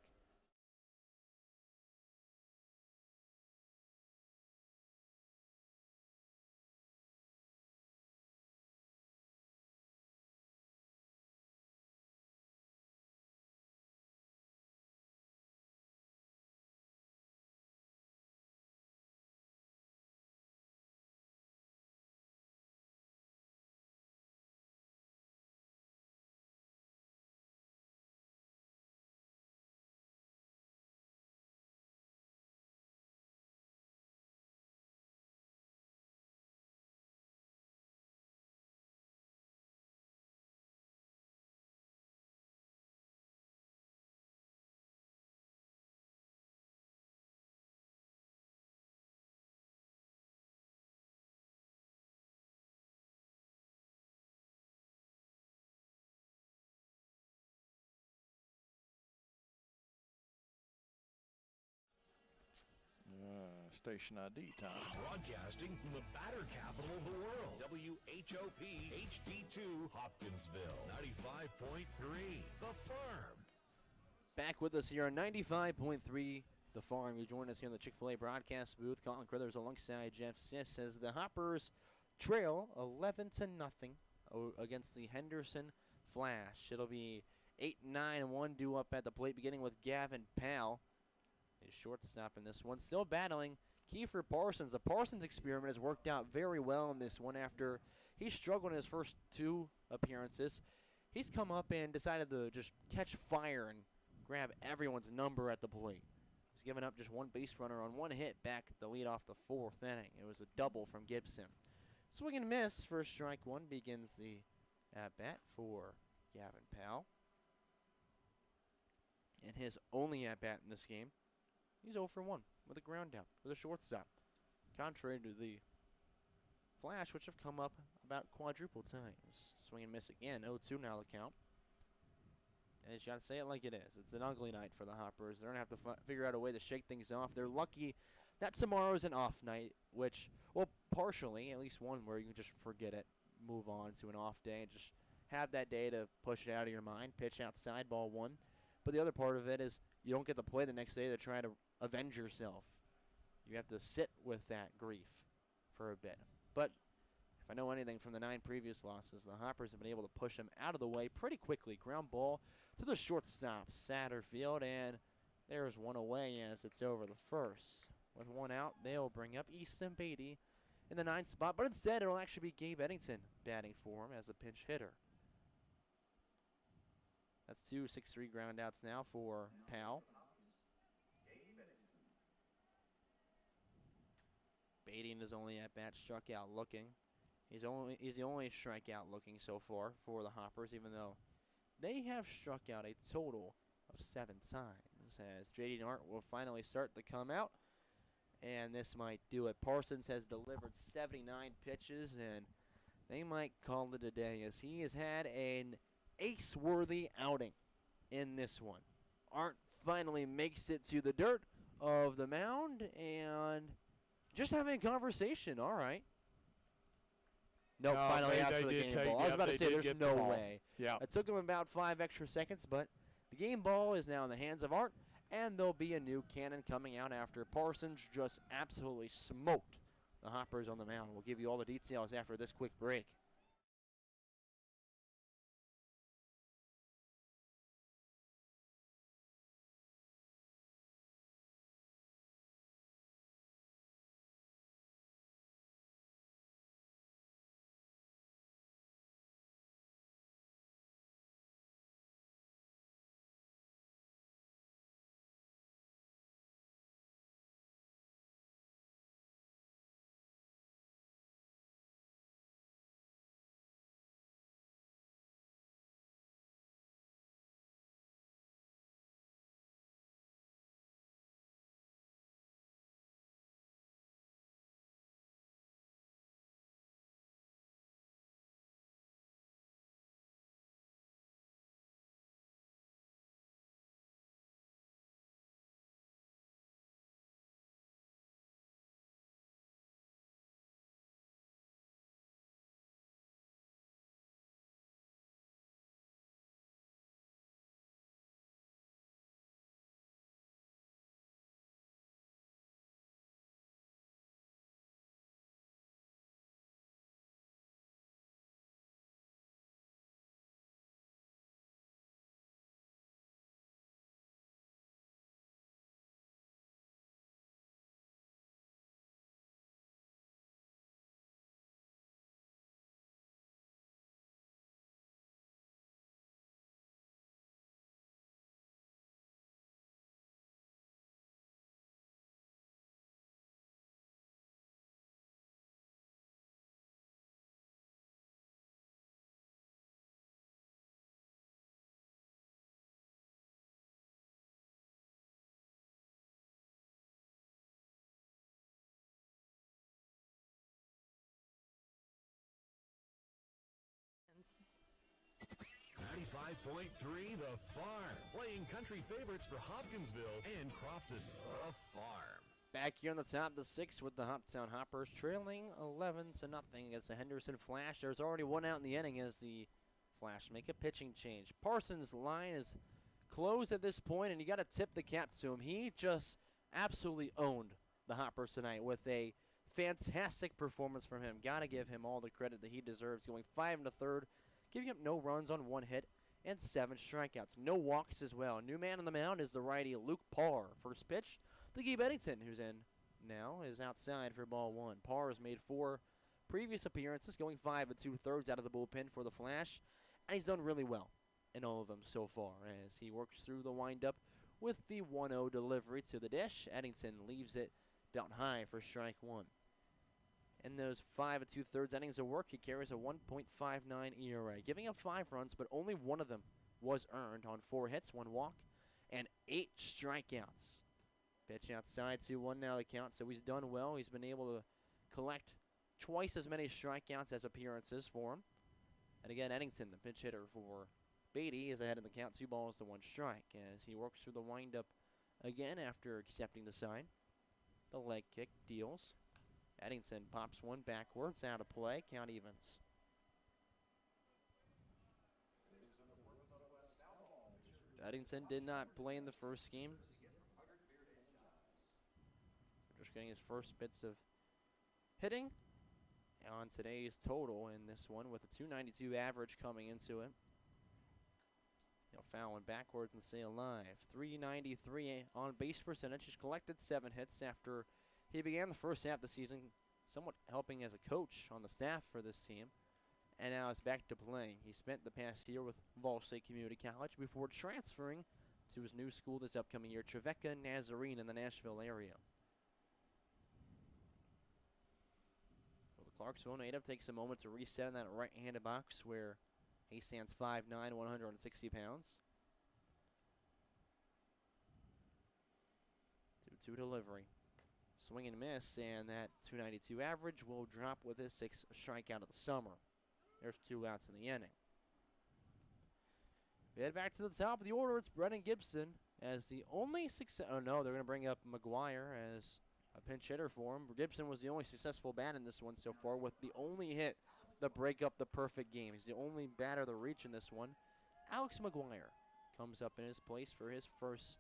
Speaker 9: Station ID time.
Speaker 5: Broadcasting from the batter capital of the world. WHOP HD2 Hopkinsville. 95.3 The Farm.
Speaker 3: Back with us here on 95.3 The Farm. You join us here in the Chick-fil-A broadcast booth. Colin Crothers alongside Jeff Siss as the Hoppers trail 11-0 against the Henderson Flash. It'll be 8-9-1 due up at the plate, beginning with Gavin Powell, his shortstop in this one. Still battling Kiefer Parsons. The Parsons experiment has worked out very well in this one after he struggled in his first 2 appearances. He's come up and decided to just catch fire and grab everyone's number at the plate. He's given up just 1 base runner on 1 hit back to lead off the 4th inning. It was a double from Gibson. Swing and miss for strike 1 begins the at-bat for Gavin Powell. And his only at-bat in this game. He's 0 for 1 with a ground down, with a shortstop. Contrary to the Flash, which have come up about quadruple times. Swing and miss again, 0-2 now the count. And you got to say it like it is. It's an ugly night for the Hoppers. They're going to have to figure out a way to shake things off. They're lucky that tomorrow's an off night, which, well, partially, at least one where you can just forget it, move on to an off day, and just have that day to push it out of your mind, pitch outside, ball 1. But the other part of it is you don't get to play the next day to try to avenge yourself. You have to sit with that grief for a bit. But if I know anything from the 9 previous losses, the Hoppers have been able to push them out of the way pretty quickly. Ground ball to the shortstop, Satterfield, and there's one away as it's over the first. With one out, they'll bring up Easton Beatty in the 9th spot, but instead it'll actually be Gabe Eddington batting for him as a pinch hitter. That's 2 6-3 groundouts now for Powell. Beatty in his only at-bat struck out looking. He's the only strikeout looking so far for the Hoppers, even though they have struck out a total of 7 times. As J.D. Nart will finally start to come out, and this might do it. Parsons has delivered 79 pitches, and they might call it a day as he has had an ace-worthy outing in this one. Art finally makes it to the dirt of the mound, and just having a conversation. All right. Nope,
Speaker 9: No,
Speaker 3: finally
Speaker 9: they
Speaker 3: asked for the
Speaker 9: did
Speaker 3: game
Speaker 9: take-
Speaker 3: ball. I was
Speaker 9: yeah,
Speaker 3: about to
Speaker 9: they
Speaker 3: say
Speaker 9: did
Speaker 3: there's
Speaker 9: get the
Speaker 3: no
Speaker 9: ball.
Speaker 3: way.
Speaker 9: Yeah.
Speaker 3: It took him about 5 extra seconds, but the game ball is now in the hands of Art, and there'll be a new cannon coming out after Parsons just absolutely smoked the Hoppers on the mound. We'll give you all the details after this quick break.
Speaker 4: Friends.
Speaker 5: 95.3 The Farm. Playing country favorites for Hopkinsville and Crofton. The Farm.
Speaker 3: Back here on the top of the sixth with the Hoptown Hoppers trailing 11-0 against the Henderson Flash. There's already one out in the inning as the Flash make a pitching change. Parsons' line is closed at this point, and you got to tip the cap to him. He just absolutely owned the Hoppers tonight with a fantastic performance from him. Got to give him all the credit that he deserves, going 5 1/3, giving up no runs on 1 hit and 7 strikeouts. No walks as well. New man on the mound is the righty Luke Parr. First pitch, the Gabe Eddington, who's in now, is outside for ball 1. Parr has made 4 previous appearances, going 5 2/3 out of the bullpen for the Flash, and he's done really well in all of them so far as he works through the windup with the 1-0 delivery to the dish. Eddington leaves it down high for strike 1. In those 5 2/3 innings of work, he carries a 1.59 ERA, giving up 5 runs, but only one of them was earned on 4 hits, 1 walk, and 8 strikeouts. Pitch outside, 2-1 now the count, so he's done well. He's been able to collect twice as many strikeouts as appearances for him. And again, Eddington, the pinch hitter for Beatty, is ahead in the count, 2-1 strike, as he works through the windup again after accepting the sign. The leg kick deals. Eddington pops one backwards, out of play, count evens. Eddington did not play in the first game. Just getting his first bits of hitting. on today's total in this one with a 292 average coming into it. He'll foul one backwards and stay alive. 393 on base percentage. He's collected 7 hits after he began the first half of the season somewhat helping as a coach on the staff for this team. And now is back to playing. He spent the past year with Vol State Community College before transferring to his new school this upcoming year, Trevecca Nazarene in the Nashville area. Well, the Clarksville native takes a moment to reset in that right-handed box where he stands 5'9", 160 pounds. 2-2 delivery. Swing and miss, and that 292 average will drop with his 6th strikeout of the summer. There's 2 outs in the inning. We head back to the top of the order. It's Brennan Gibson as the only success. Oh, no, they're going to bring up McGuire as a pinch hitter for him. Gibson was the only successful bat in this one so far with the only hit to break up the perfect game. He's the only batter to reach in this one. Alex McGuire comes up in his place for his first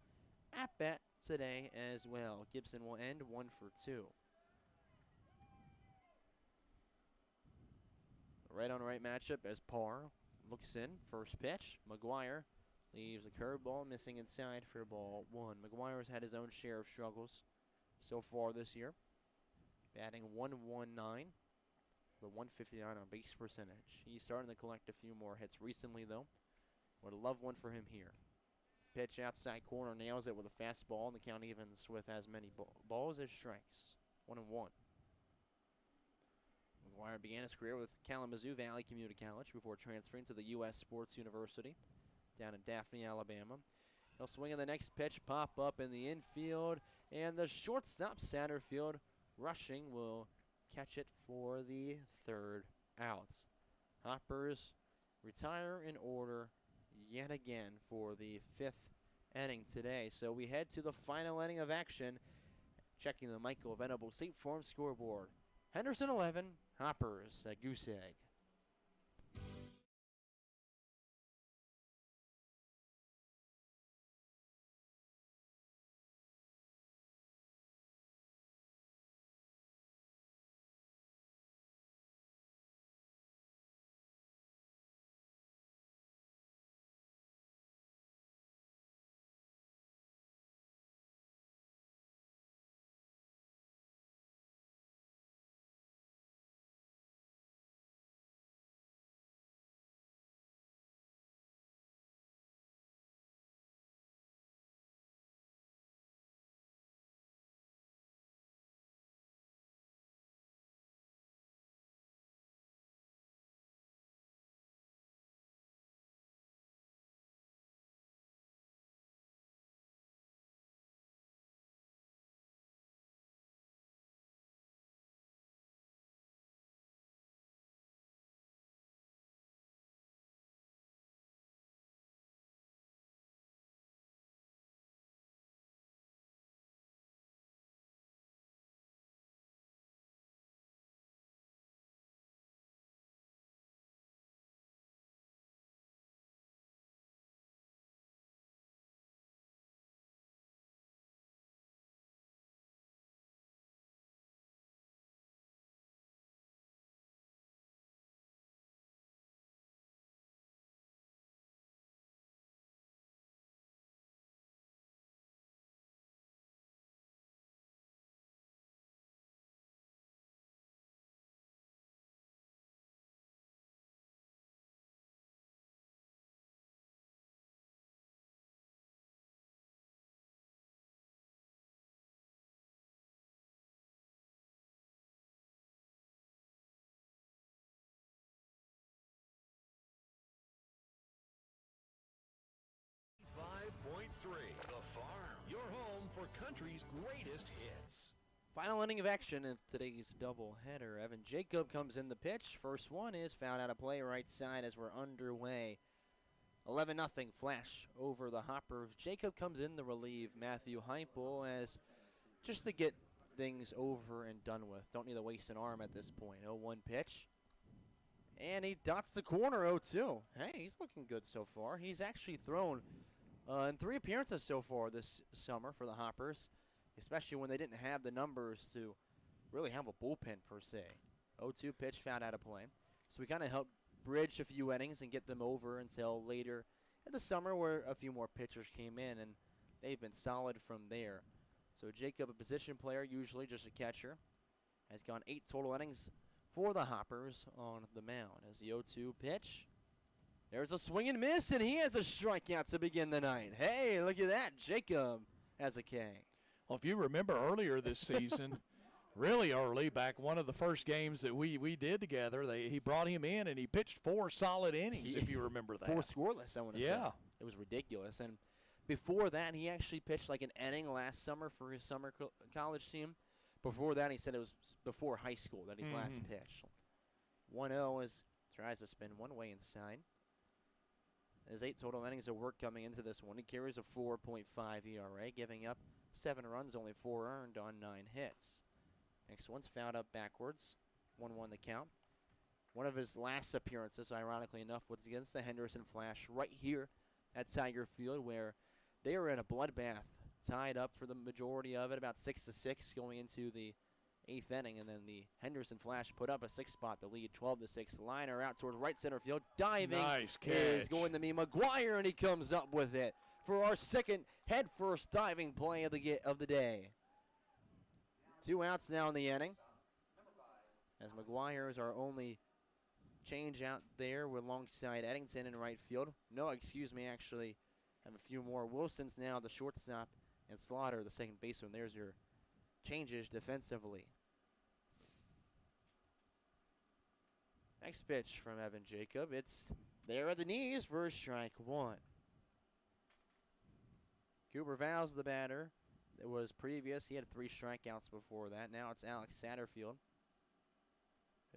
Speaker 3: at-bat today as well. Gibson will end 1 for 2. Right-on-right matchup as Parr looks in. First pitch. McGuire leaves a curveball missing inside for ball 1. McGuire's had his own share of struggles so far this year. Batting 119. The 159 on base percentage. He's starting to collect a few more hits recently, though. Would love one for him here. Pitch outside corner, nails it with a fastball, and the count evens with as many balls as strikes. 1-1. McGuire began his career with Kalamazoo Valley Community College before transferring to the U.S. Sports University down in Daphne, Alabama. He'll swing on the next pitch, pop up in the infield, and the shortstop Satterfield rushing will catch it for the 3rd out. Hoppers retire in order yet again for the 5th inning today. So we head to the final inning of action, checking the Michael Venable State Farm scoreboard. Henderson 11, Hoppers a goose egg.
Speaker 5: The Farm, your home for country's greatest hits.
Speaker 3: Final inning of action of today's doubleheader. Evan Jacob comes in the pitch. First one is fouled out of play right side as we're underway. 11-0 flash over the Hoppers. Jacob comes in to relieve Matthew Heupel as just to get things over and done with. Don't need to waste an arm at this point. 0-1 pitch. And he dots the corner 0-2. Hey, he's looking good so far. He's actually thrown in 3 appearances so far this summer for the Hoppers, especially when they didn't have the numbers to really have a bullpen per se. 0-2 pitch found out of play. So we kind of helped bridge a few innings and get them over until later in the summer where a few more pitchers came in, and they've been solid from there. So Jacob, a position player, usually just a catcher, has gone 8 total innings for the Hoppers on the mound. As the 0-2 pitch, there's a swing and miss, and he has a strikeout to begin the night. Hey, look at that. Jacob has a K.
Speaker 9: Well, if you remember earlier this season, really early, back one of the first games that we did together, he brought him in and he pitched 4 solid innings, if you remember that.
Speaker 3: 4 scoreless, I want to say.
Speaker 9: Yeah.
Speaker 3: It was ridiculous. And before that, he actually pitched like an inning last summer for his summer college team. Before that, he said it was before high school that he's last pitched. 1-0 as tries to spin one way inside. His 8 total innings of work coming into this one. He carries a 4.5 ERA, giving up 7 runs, only 4 earned on 9 hits. Next one's fouled up backwards. 1-1 the count. One of his last appearances, ironically enough, was against the Henderson Flash right here at Tiger Field, where they were in a bloodbath, tied up for the majority of it, about 6-6 going into the 8th inning, and then the Henderson Flash put up a 6-spot to lead, 12-6. Liner out towards right center field, diving
Speaker 9: nice catch.
Speaker 3: Is going to be McGuire, and he comes up with it for our second head-first diving play of the day. 2 outs now in the inning, as McGuire is our only change out there with alongside Eddington in right field. No, excuse me, actually have a few more. Wilson's now the shortstop, and Slaughter the second baseman. There's your changes defensively. Next pitch from Evan Jacob. It's there at the knees for strike 1. Cooper Vows, the batter. It was previous. He had 3 strikeouts before that. Now it's Alex Satterfield,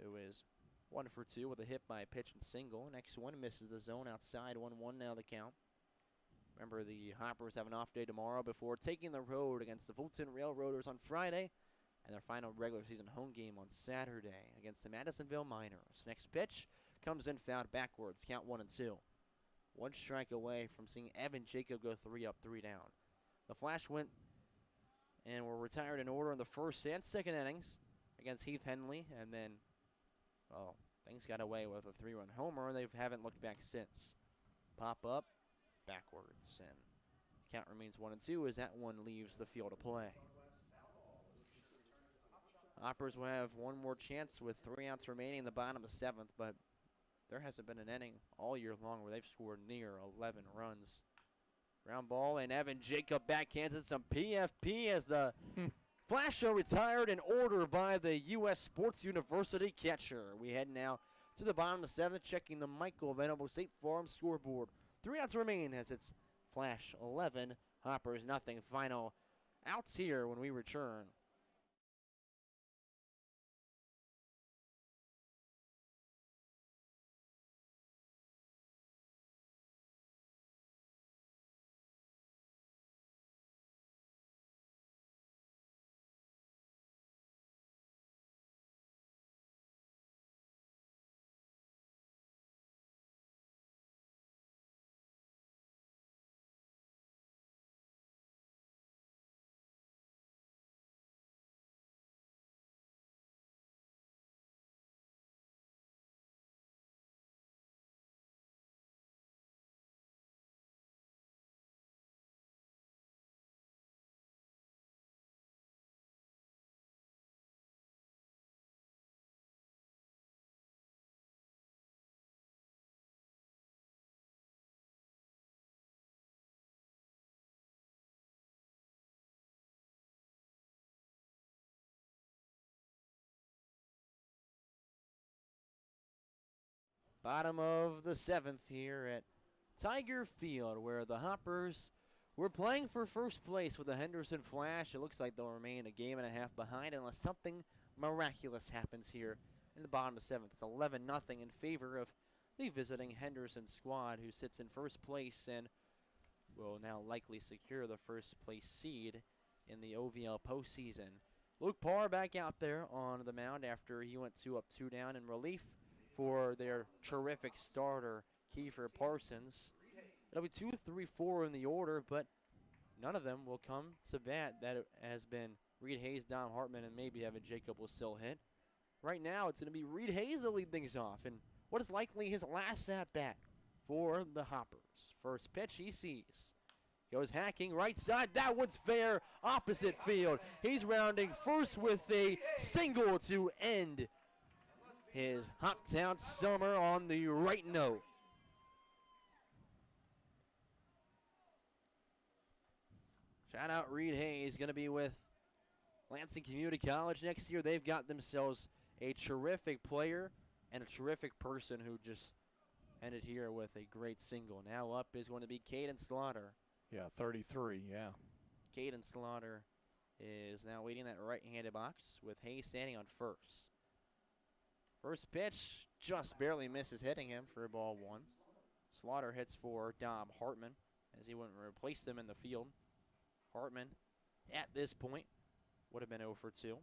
Speaker 3: who is 1 for 2 with a hit by a pitch and single. Next one misses the zone outside. 1-1 now the count. Remember, the Hoppers have an off day tomorrow before taking the road against the Fulton Railroaders on Friday, and their final regular season home game on Saturday against the Madisonville Miners. Next pitch comes in fouled backwards. Count 1-2. 1 strike away from seeing Evan Jacob go 3 up, 3 down. The Flash went and were retired in order in the first and second innings against Heath Henley, and then, well, things got away with a 3-run homer, and they haven't looked back since. Pop up backwards, and the count remains 1-2 as that one leaves the field of play. Hoppers will have one more chance with 3 outs remaining in the bottom of 7th, but there hasn't been an inning all year long where they've scored near 11 runs. Ground ball, and Evan Jacob backhanded some PFP as the Flash are retired in order by the U.S. Sports University catcher. We head now to the bottom of 7th, checking the Michael Venable State Farm scoreboard. 3 outs remain as it's Flash 11, Hoppers nothing. Final outs here when we return. Bottom of the 7th here at Tiger Field, where the Hoppers were playing for first place with the Henderson Flash. It looks like they'll remain a game and a half behind unless something miraculous happens here in the bottom of 7th. It's 11-0 in favor of the visiting Henderson squad, who sits in first place and will now likely secure the first place seed in the OVL postseason. Luke Parr back out there on the mound after he went 2 up, 2 down in relief for their terrific starter, Kiefer Parsons. It'll be 2, 3, 4 in the order, but none of them will come to bat. That has been Reed Hayes, Dom Hartman, and maybe Evan Jacob will still hit. right now it's going to be Reed Hayes to lead things off, and what is likely his last at-bat for the Hoppers. First pitch he sees. Goes hacking right side. That one's fair. Opposite field. He's rounding first with a single to end his Hoptown summer on the right note. Shout out Reed Hayes, going to be with Lansing Community College next year. They've got themselves a terrific player and a terrific person who just ended here with a great single. Now up is going to be Caden Slaughter.
Speaker 9: Yeah, 33, yeah.
Speaker 3: Caden Slaughter is now waiting in that right-handed box with Hayes standing on first. First pitch just barely misses hitting him for ball one. Slaughter hits for Dom Hartman as he went and replaced him in the field. Hartman, at this point, would have been 0 for 2,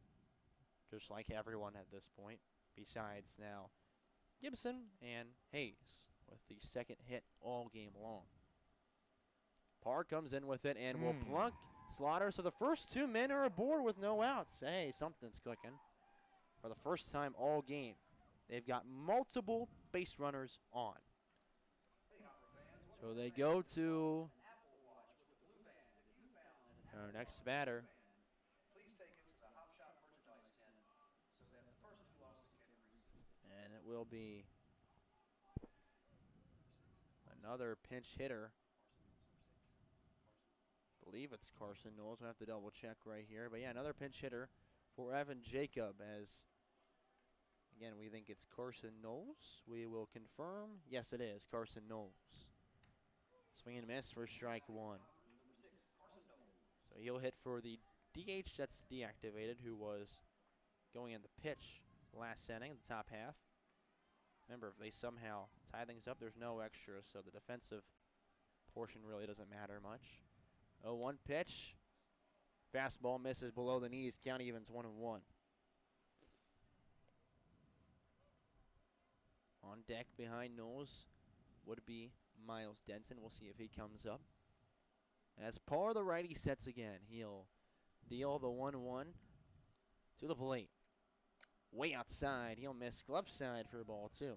Speaker 3: just like everyone at this point, besides now Gibson and Hayes with the second hit all game long. Parr comes in with it and will plunk Slaughter. So the first 2 men are aboard with no outs. Hey, something's cooking. For the first time all game, they've got multiple base runners on. So they go to our next batter. And it will be another pinch hitter. I believe it's Carson Knowles. We'll have to double check right here. But yeah, another pinch hitter for Evan Jacob, as again, we think it's Carson Knowles. We will confirm. Yes, it is Carson Knowles. Swing and miss for strike one. So he'll hit for the DH that's deactivated, who was going in the pitch last inning, the top half. Remember, if they somehow tie things up, there's no extras, so the defensive portion really doesn't matter much. 0-1 pitch. Fastball misses below the knees. Count evens 1-1. On deck behind Knowles would be Miles Denson. We'll see if he comes up. As Parr, the righty, sets again. He'll deal the 1-1 to the plate. Way outside. He'll miss glove side for ball 2. And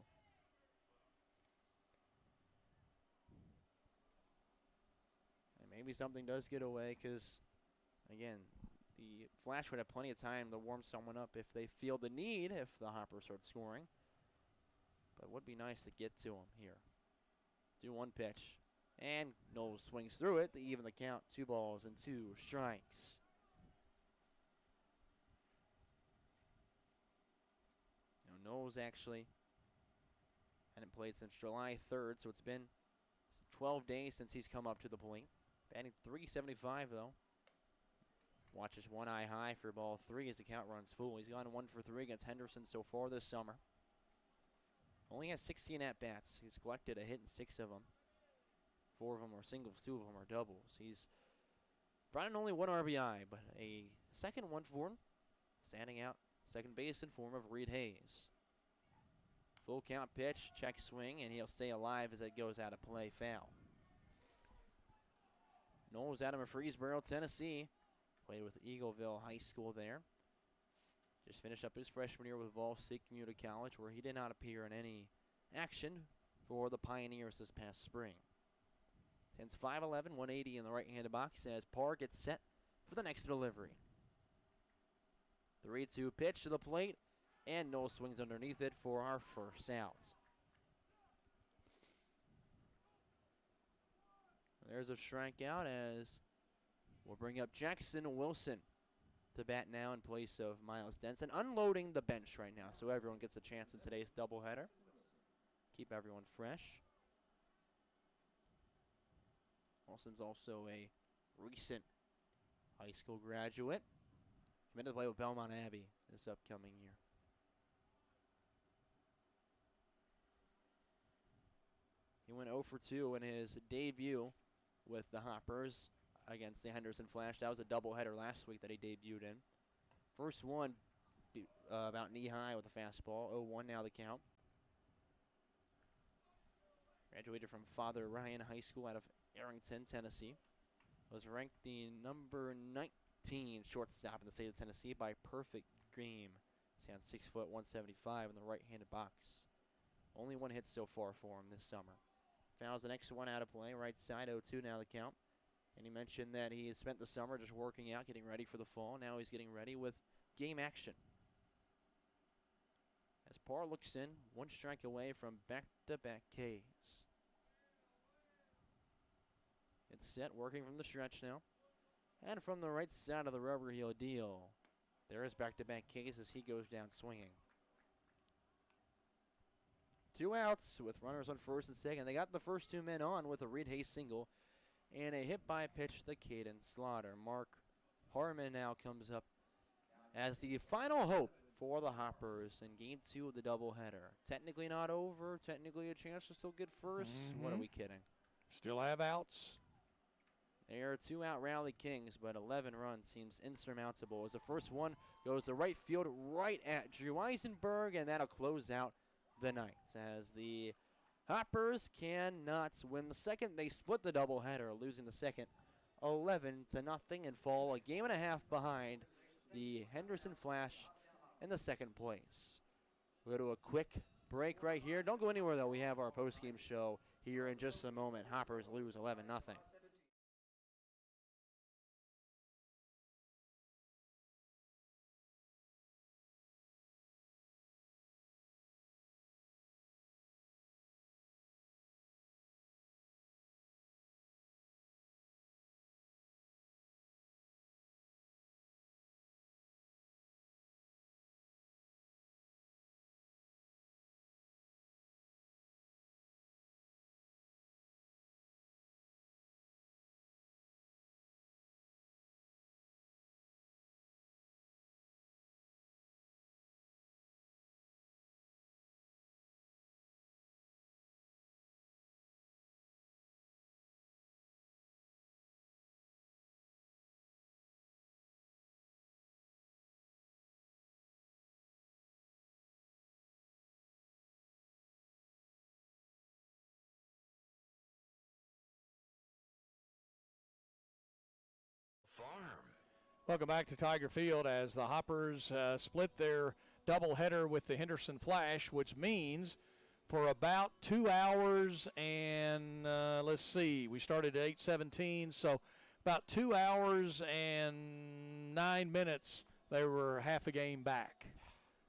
Speaker 3: maybe something does get away because, again, the Flash would have plenty of time to warm someone up if they feel the need, if the Hoppers start scoring. But it would be nice to get to him here. 2-1 pitch. And Knowles swings through it to even the count. 2 balls and 2 strikes. Now Knowles actually hadn't played since July 3rd, so it's been 12 days since he's come up to the plate. Batting .375 though. Watches one eye high for ball 3 as the count runs full. He's gone 1 for 3 against Henderson so far this summer. Only has 16 at-bats. He's collected a hit in 6 of them. 4 of them are singles, 2 of them are doubles. He's brought in only 1 RBI, but a second one for him. Standing out second base in form of Reed Hayes. Full count pitch, check swing, and he'll stay alive as it goes out of play, foul. Knowles out of Murfreesboro, Tennessee. Played with Eagleville High School there. Just finished up his freshman year with Vol State Community College, where he did not appear in any action for the Pioneers this past spring. Stands 5'11", 180 in the right-handed box as Parr gets set for the next delivery. 3-2 pitch to the plate, and Knowles swings underneath it for our first out. There's a strikeout as we'll bring up Jackson Wilson to bat now in place of Miles Denson. Unloading the bench right now, so everyone gets a chance in today's doubleheader. Keep everyone fresh. Wilson's also a recent high school graduate. Committed to play with Belmont Abbey this upcoming year. He went 0 for 2 in his debut with the Hoppers against the Henderson Flash. That was a doubleheader last week that he debuted in. First one about knee-high with a fastball. 0-1 now the count. Graduated from Father Ryan High School out of Arrington, Tennessee. Was ranked the number 19 shortstop in the state of Tennessee by Perfect Game Stands 6 foot 175 in the right-handed box. Only one hit so far for him this summer. Fouls the next one out of play. Right side, 0-2 now the count. And he mentioned that he has spent the summer just working out, getting ready for the fall. Now he's getting ready with game action. As Parr looks in, one strike away from back-to-back Ks. It's set, working from the stretch now. And from the right side of the rubber, he'll deal. There is back-to-back Ks as he goes down swinging. 2 outs with runners on first and second. They got the first 2 men on with a Reed Hayes single and a hit by pitch to Caden Slaughter. Mark Harmon now comes up as the final hope for the Hoppers in Game 2 of the doubleheader. Technically not over. Technically a chance to still get first. What are we kidding?
Speaker 9: Still have outs.
Speaker 3: They are 2-out Rally Kings, but 11 runs seems insurmountable as the first one goes to right field right at Drew Eisenberg, and that'll close out the night as the Hoppers cannot win the second. They split the doubleheader, losing the second 11-0 and fall a game and a half behind the Henderson Flash in the second place. We'll go to a quick break right here. Don't go anywhere, though. We have our postgame show here in just a moment. Hoppers lose 11-0.
Speaker 5: Farm.
Speaker 9: Welcome back to Tiger Field as the Hoppers split their doubleheader with the Henderson Flash, which means for about 2 hours and let's see, we started at 8:17, so about 2 hours and 9 minutes they were half a game back.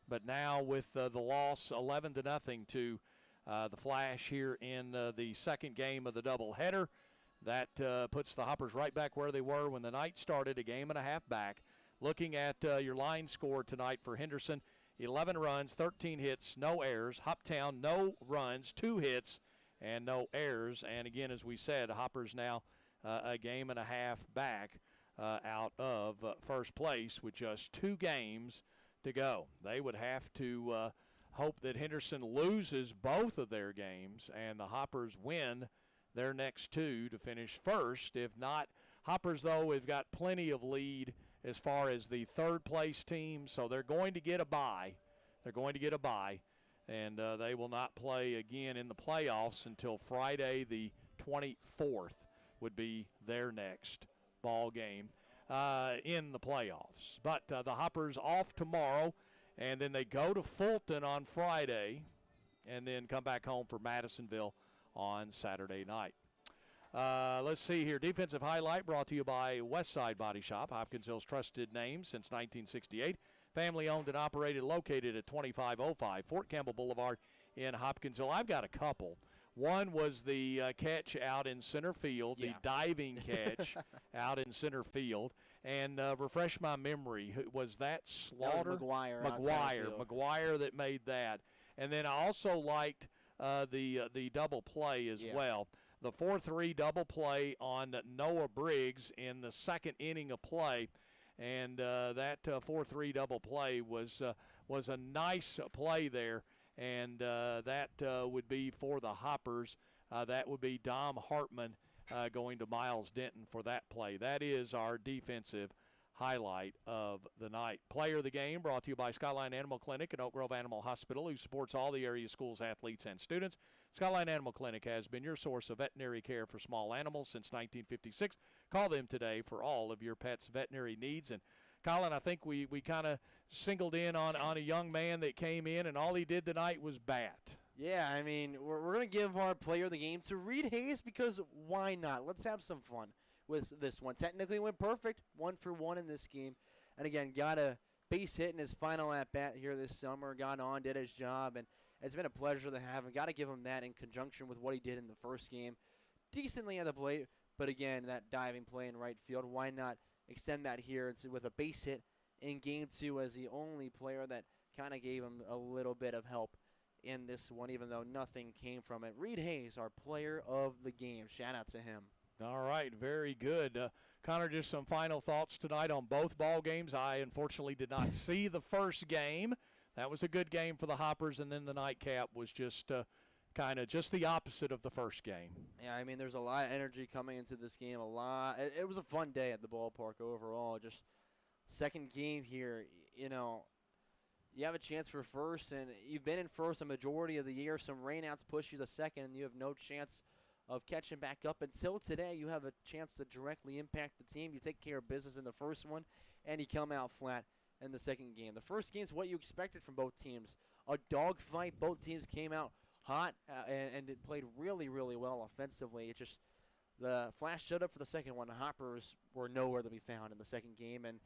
Speaker 9: But now with the loss 11-0 to the Flash here in the second game of the doubleheader, that puts the Hoppers right back where they were when the night started, a game and a half back. Looking at your line score tonight for Henderson, 11 runs, 13 hits, no errors. Hoptown, no runs, 2 hits, and no errors. And again, as we said, Hoppers now a game and a half back out of first place with just 2 games to go. They would have to hope that Henderson loses both of their games and the Hoppers win their next 2 to finish first. If not, Hoppers, though, have got plenty of lead as far as the third-place team, so they're going to get a bye. They're going to get a bye, and they will not play again in the playoffs until Friday the 24th would be their next ball game in the playoffs. But the Hoppers off tomorrow, and then they go to Fulton on Friday and then come back home for Madisonville on Saturday night. Let's see here. Defensive highlight brought to you by Westside Body Shop, Hopkinsville's trusted name since 1968. Family owned and operated, located at 2505 Fort Campbell Boulevard in Hopkinsville. I've got a couple. One was the catch out in center field, the diving catch out in center field. And refresh my memory, was that Slaughter? McGuire that made that. And then I also liked the double play as well. The 4-3 double play on Noah Briggs in the second inning of play. And that 4-3 double play was a nice play there. And that would be for the Hoppers. That would be Dom Hartman going to Miles Denton for that play. That is our defensive highlight of the night. Player of the game brought to you by Skyline Animal Clinic and Oak Grove Animal Hospital, who supports all the area schools, athletes, and students. Skyline Animal Clinic has been your source of veterinary care for small animals since 1956. Call them today for all of your pet's veterinary needs. And Colin, I think we kind of singled in on a young man that came in, and all he did tonight was bat.
Speaker 3: Yeah, I mean, we're going to give our player of the game to Reed Hayes because why not? Let's have some fun with this one. Technically went perfect, 1 for 1 in this game. And again, got a base hit in his final at-bat here this summer, got on, did his job, and it's been a pleasure to have him. Got to give him that in conjunction with what he did in the first game. Decently at the plate, but again, that diving play in right field, why not extend that here with a base hit in Game 2 as the only player that kind of gave him a little bit of help in this one, even though nothing came from it. Reed Hayes, our player of the game. Shout out to him.
Speaker 9: All right, very good. Connor, just some final thoughts tonight on both ball games. I unfortunately did not see the first game. That was a good game for the Hoppers, and then the nightcap was just kind of just the opposite of the first game.
Speaker 3: Yeah, I mean, there's a lot of energy coming into this game. It was a fun day at the ballpark overall. Just second game here, you know, you have a chance for first, and you've been in first a majority of the year. Some rainouts push you to second, and you have no chance of catching back up. Until today, you have a chance to directly impact the team. You take care of business in the first one, and you come out flat in the second game. The first game is what you expected from both teams. A dogfight. Both teams came out hot and it played really, really well offensively. It just, the Flash showed up for the second one. The Hoppers were nowhere to be found in the second game, and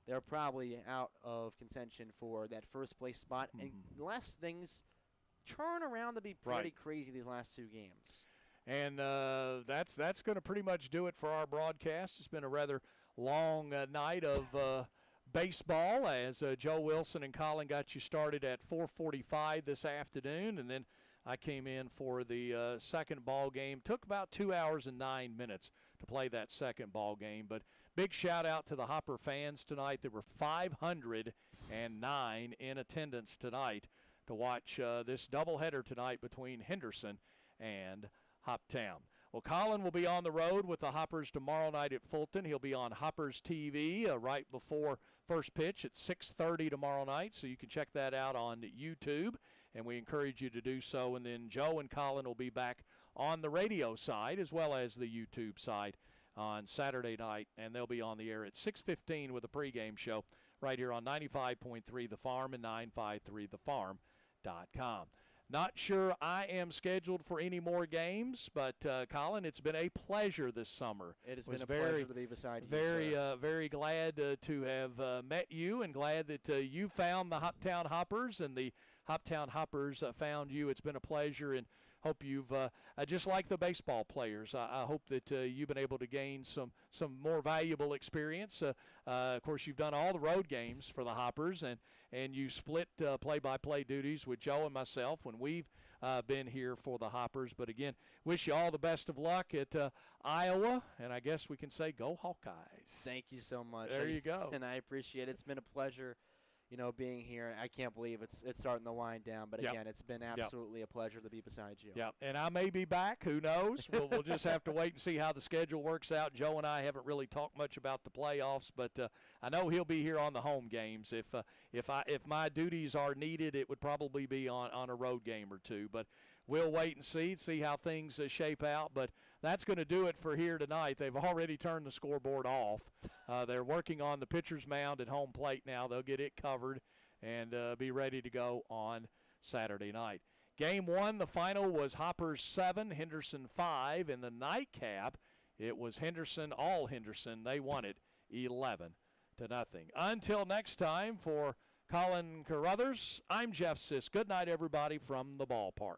Speaker 3: they're probably out of contention for that first place spot. And unless things turn around to be pretty crazy these last two games.
Speaker 9: And that's going to pretty much do it for our broadcast. It's been a rather long night of baseball as Joe Wilson and Colin got you started at 4:45 this afternoon, and then I came in for the second ball game. Took about 2 hours and 9 minutes to play that second ball game. But big shout out to the Hopper fans tonight. There were 509 in attendance tonight to watch this doubleheader tonight between Henderson and Hoptown. Well, Colin will be on the road with the Hoppers tomorrow night at Fulton. He'll be on Hoppers TV right before first pitch at 6:30 tomorrow night, so you can check that out on YouTube, and we encourage you to do so. And then Joe and Colin will be back on the radio side as well as the YouTube side on Saturday night, and they'll be on the air at 6:15 with a pregame show right here on 95.3 The Farm and 953thefarm.com. Not sure I am scheduled for any more games, but Colin, it's been a pleasure this summer.
Speaker 3: It has been a pleasure to be beside you, sir.
Speaker 9: Very glad to have met you, and glad that you found the Hoptown Hoppers and the Hoptown Hoppers found you. It's been a pleasure, and hope you've, just like the baseball players, I hope that you've been able to gain some more valuable experience. Of course, you've done all the road games for the Hoppers, and you split play-by-play duties with Joe and myself when we've been here for the Hoppers. But again, wish you all the best of luck at Iowa, and I guess we can say go Hawkeyes.
Speaker 3: Thank you so much.
Speaker 9: There you go.
Speaker 3: And I appreciate it. It's been a pleasure, being here. I can't believe it's starting to wind down. But again, it's been absolutely a pleasure to be beside you.
Speaker 9: Yeah, and I may be back. Who knows? We'll just have to wait and see how the schedule works out. Joe and I haven't really talked much about the playoffs, but I know he'll be here on the home games. If my duties are needed, it would probably be on a road game or two. But we'll wait and see how things shape out. But that's going to do it for here tonight. They've already turned the scoreboard off. They're working on the pitcher's mound at home plate now. They'll get it covered and be ready to go on Saturday night. Game 1, the final was Hoppers 7, Henderson 5. In the nightcap, it was all Henderson. They won it 11-0. Until next time, for Colin Carruthers, I'm Jeff Sisk. Good night, everybody, from the ballpark.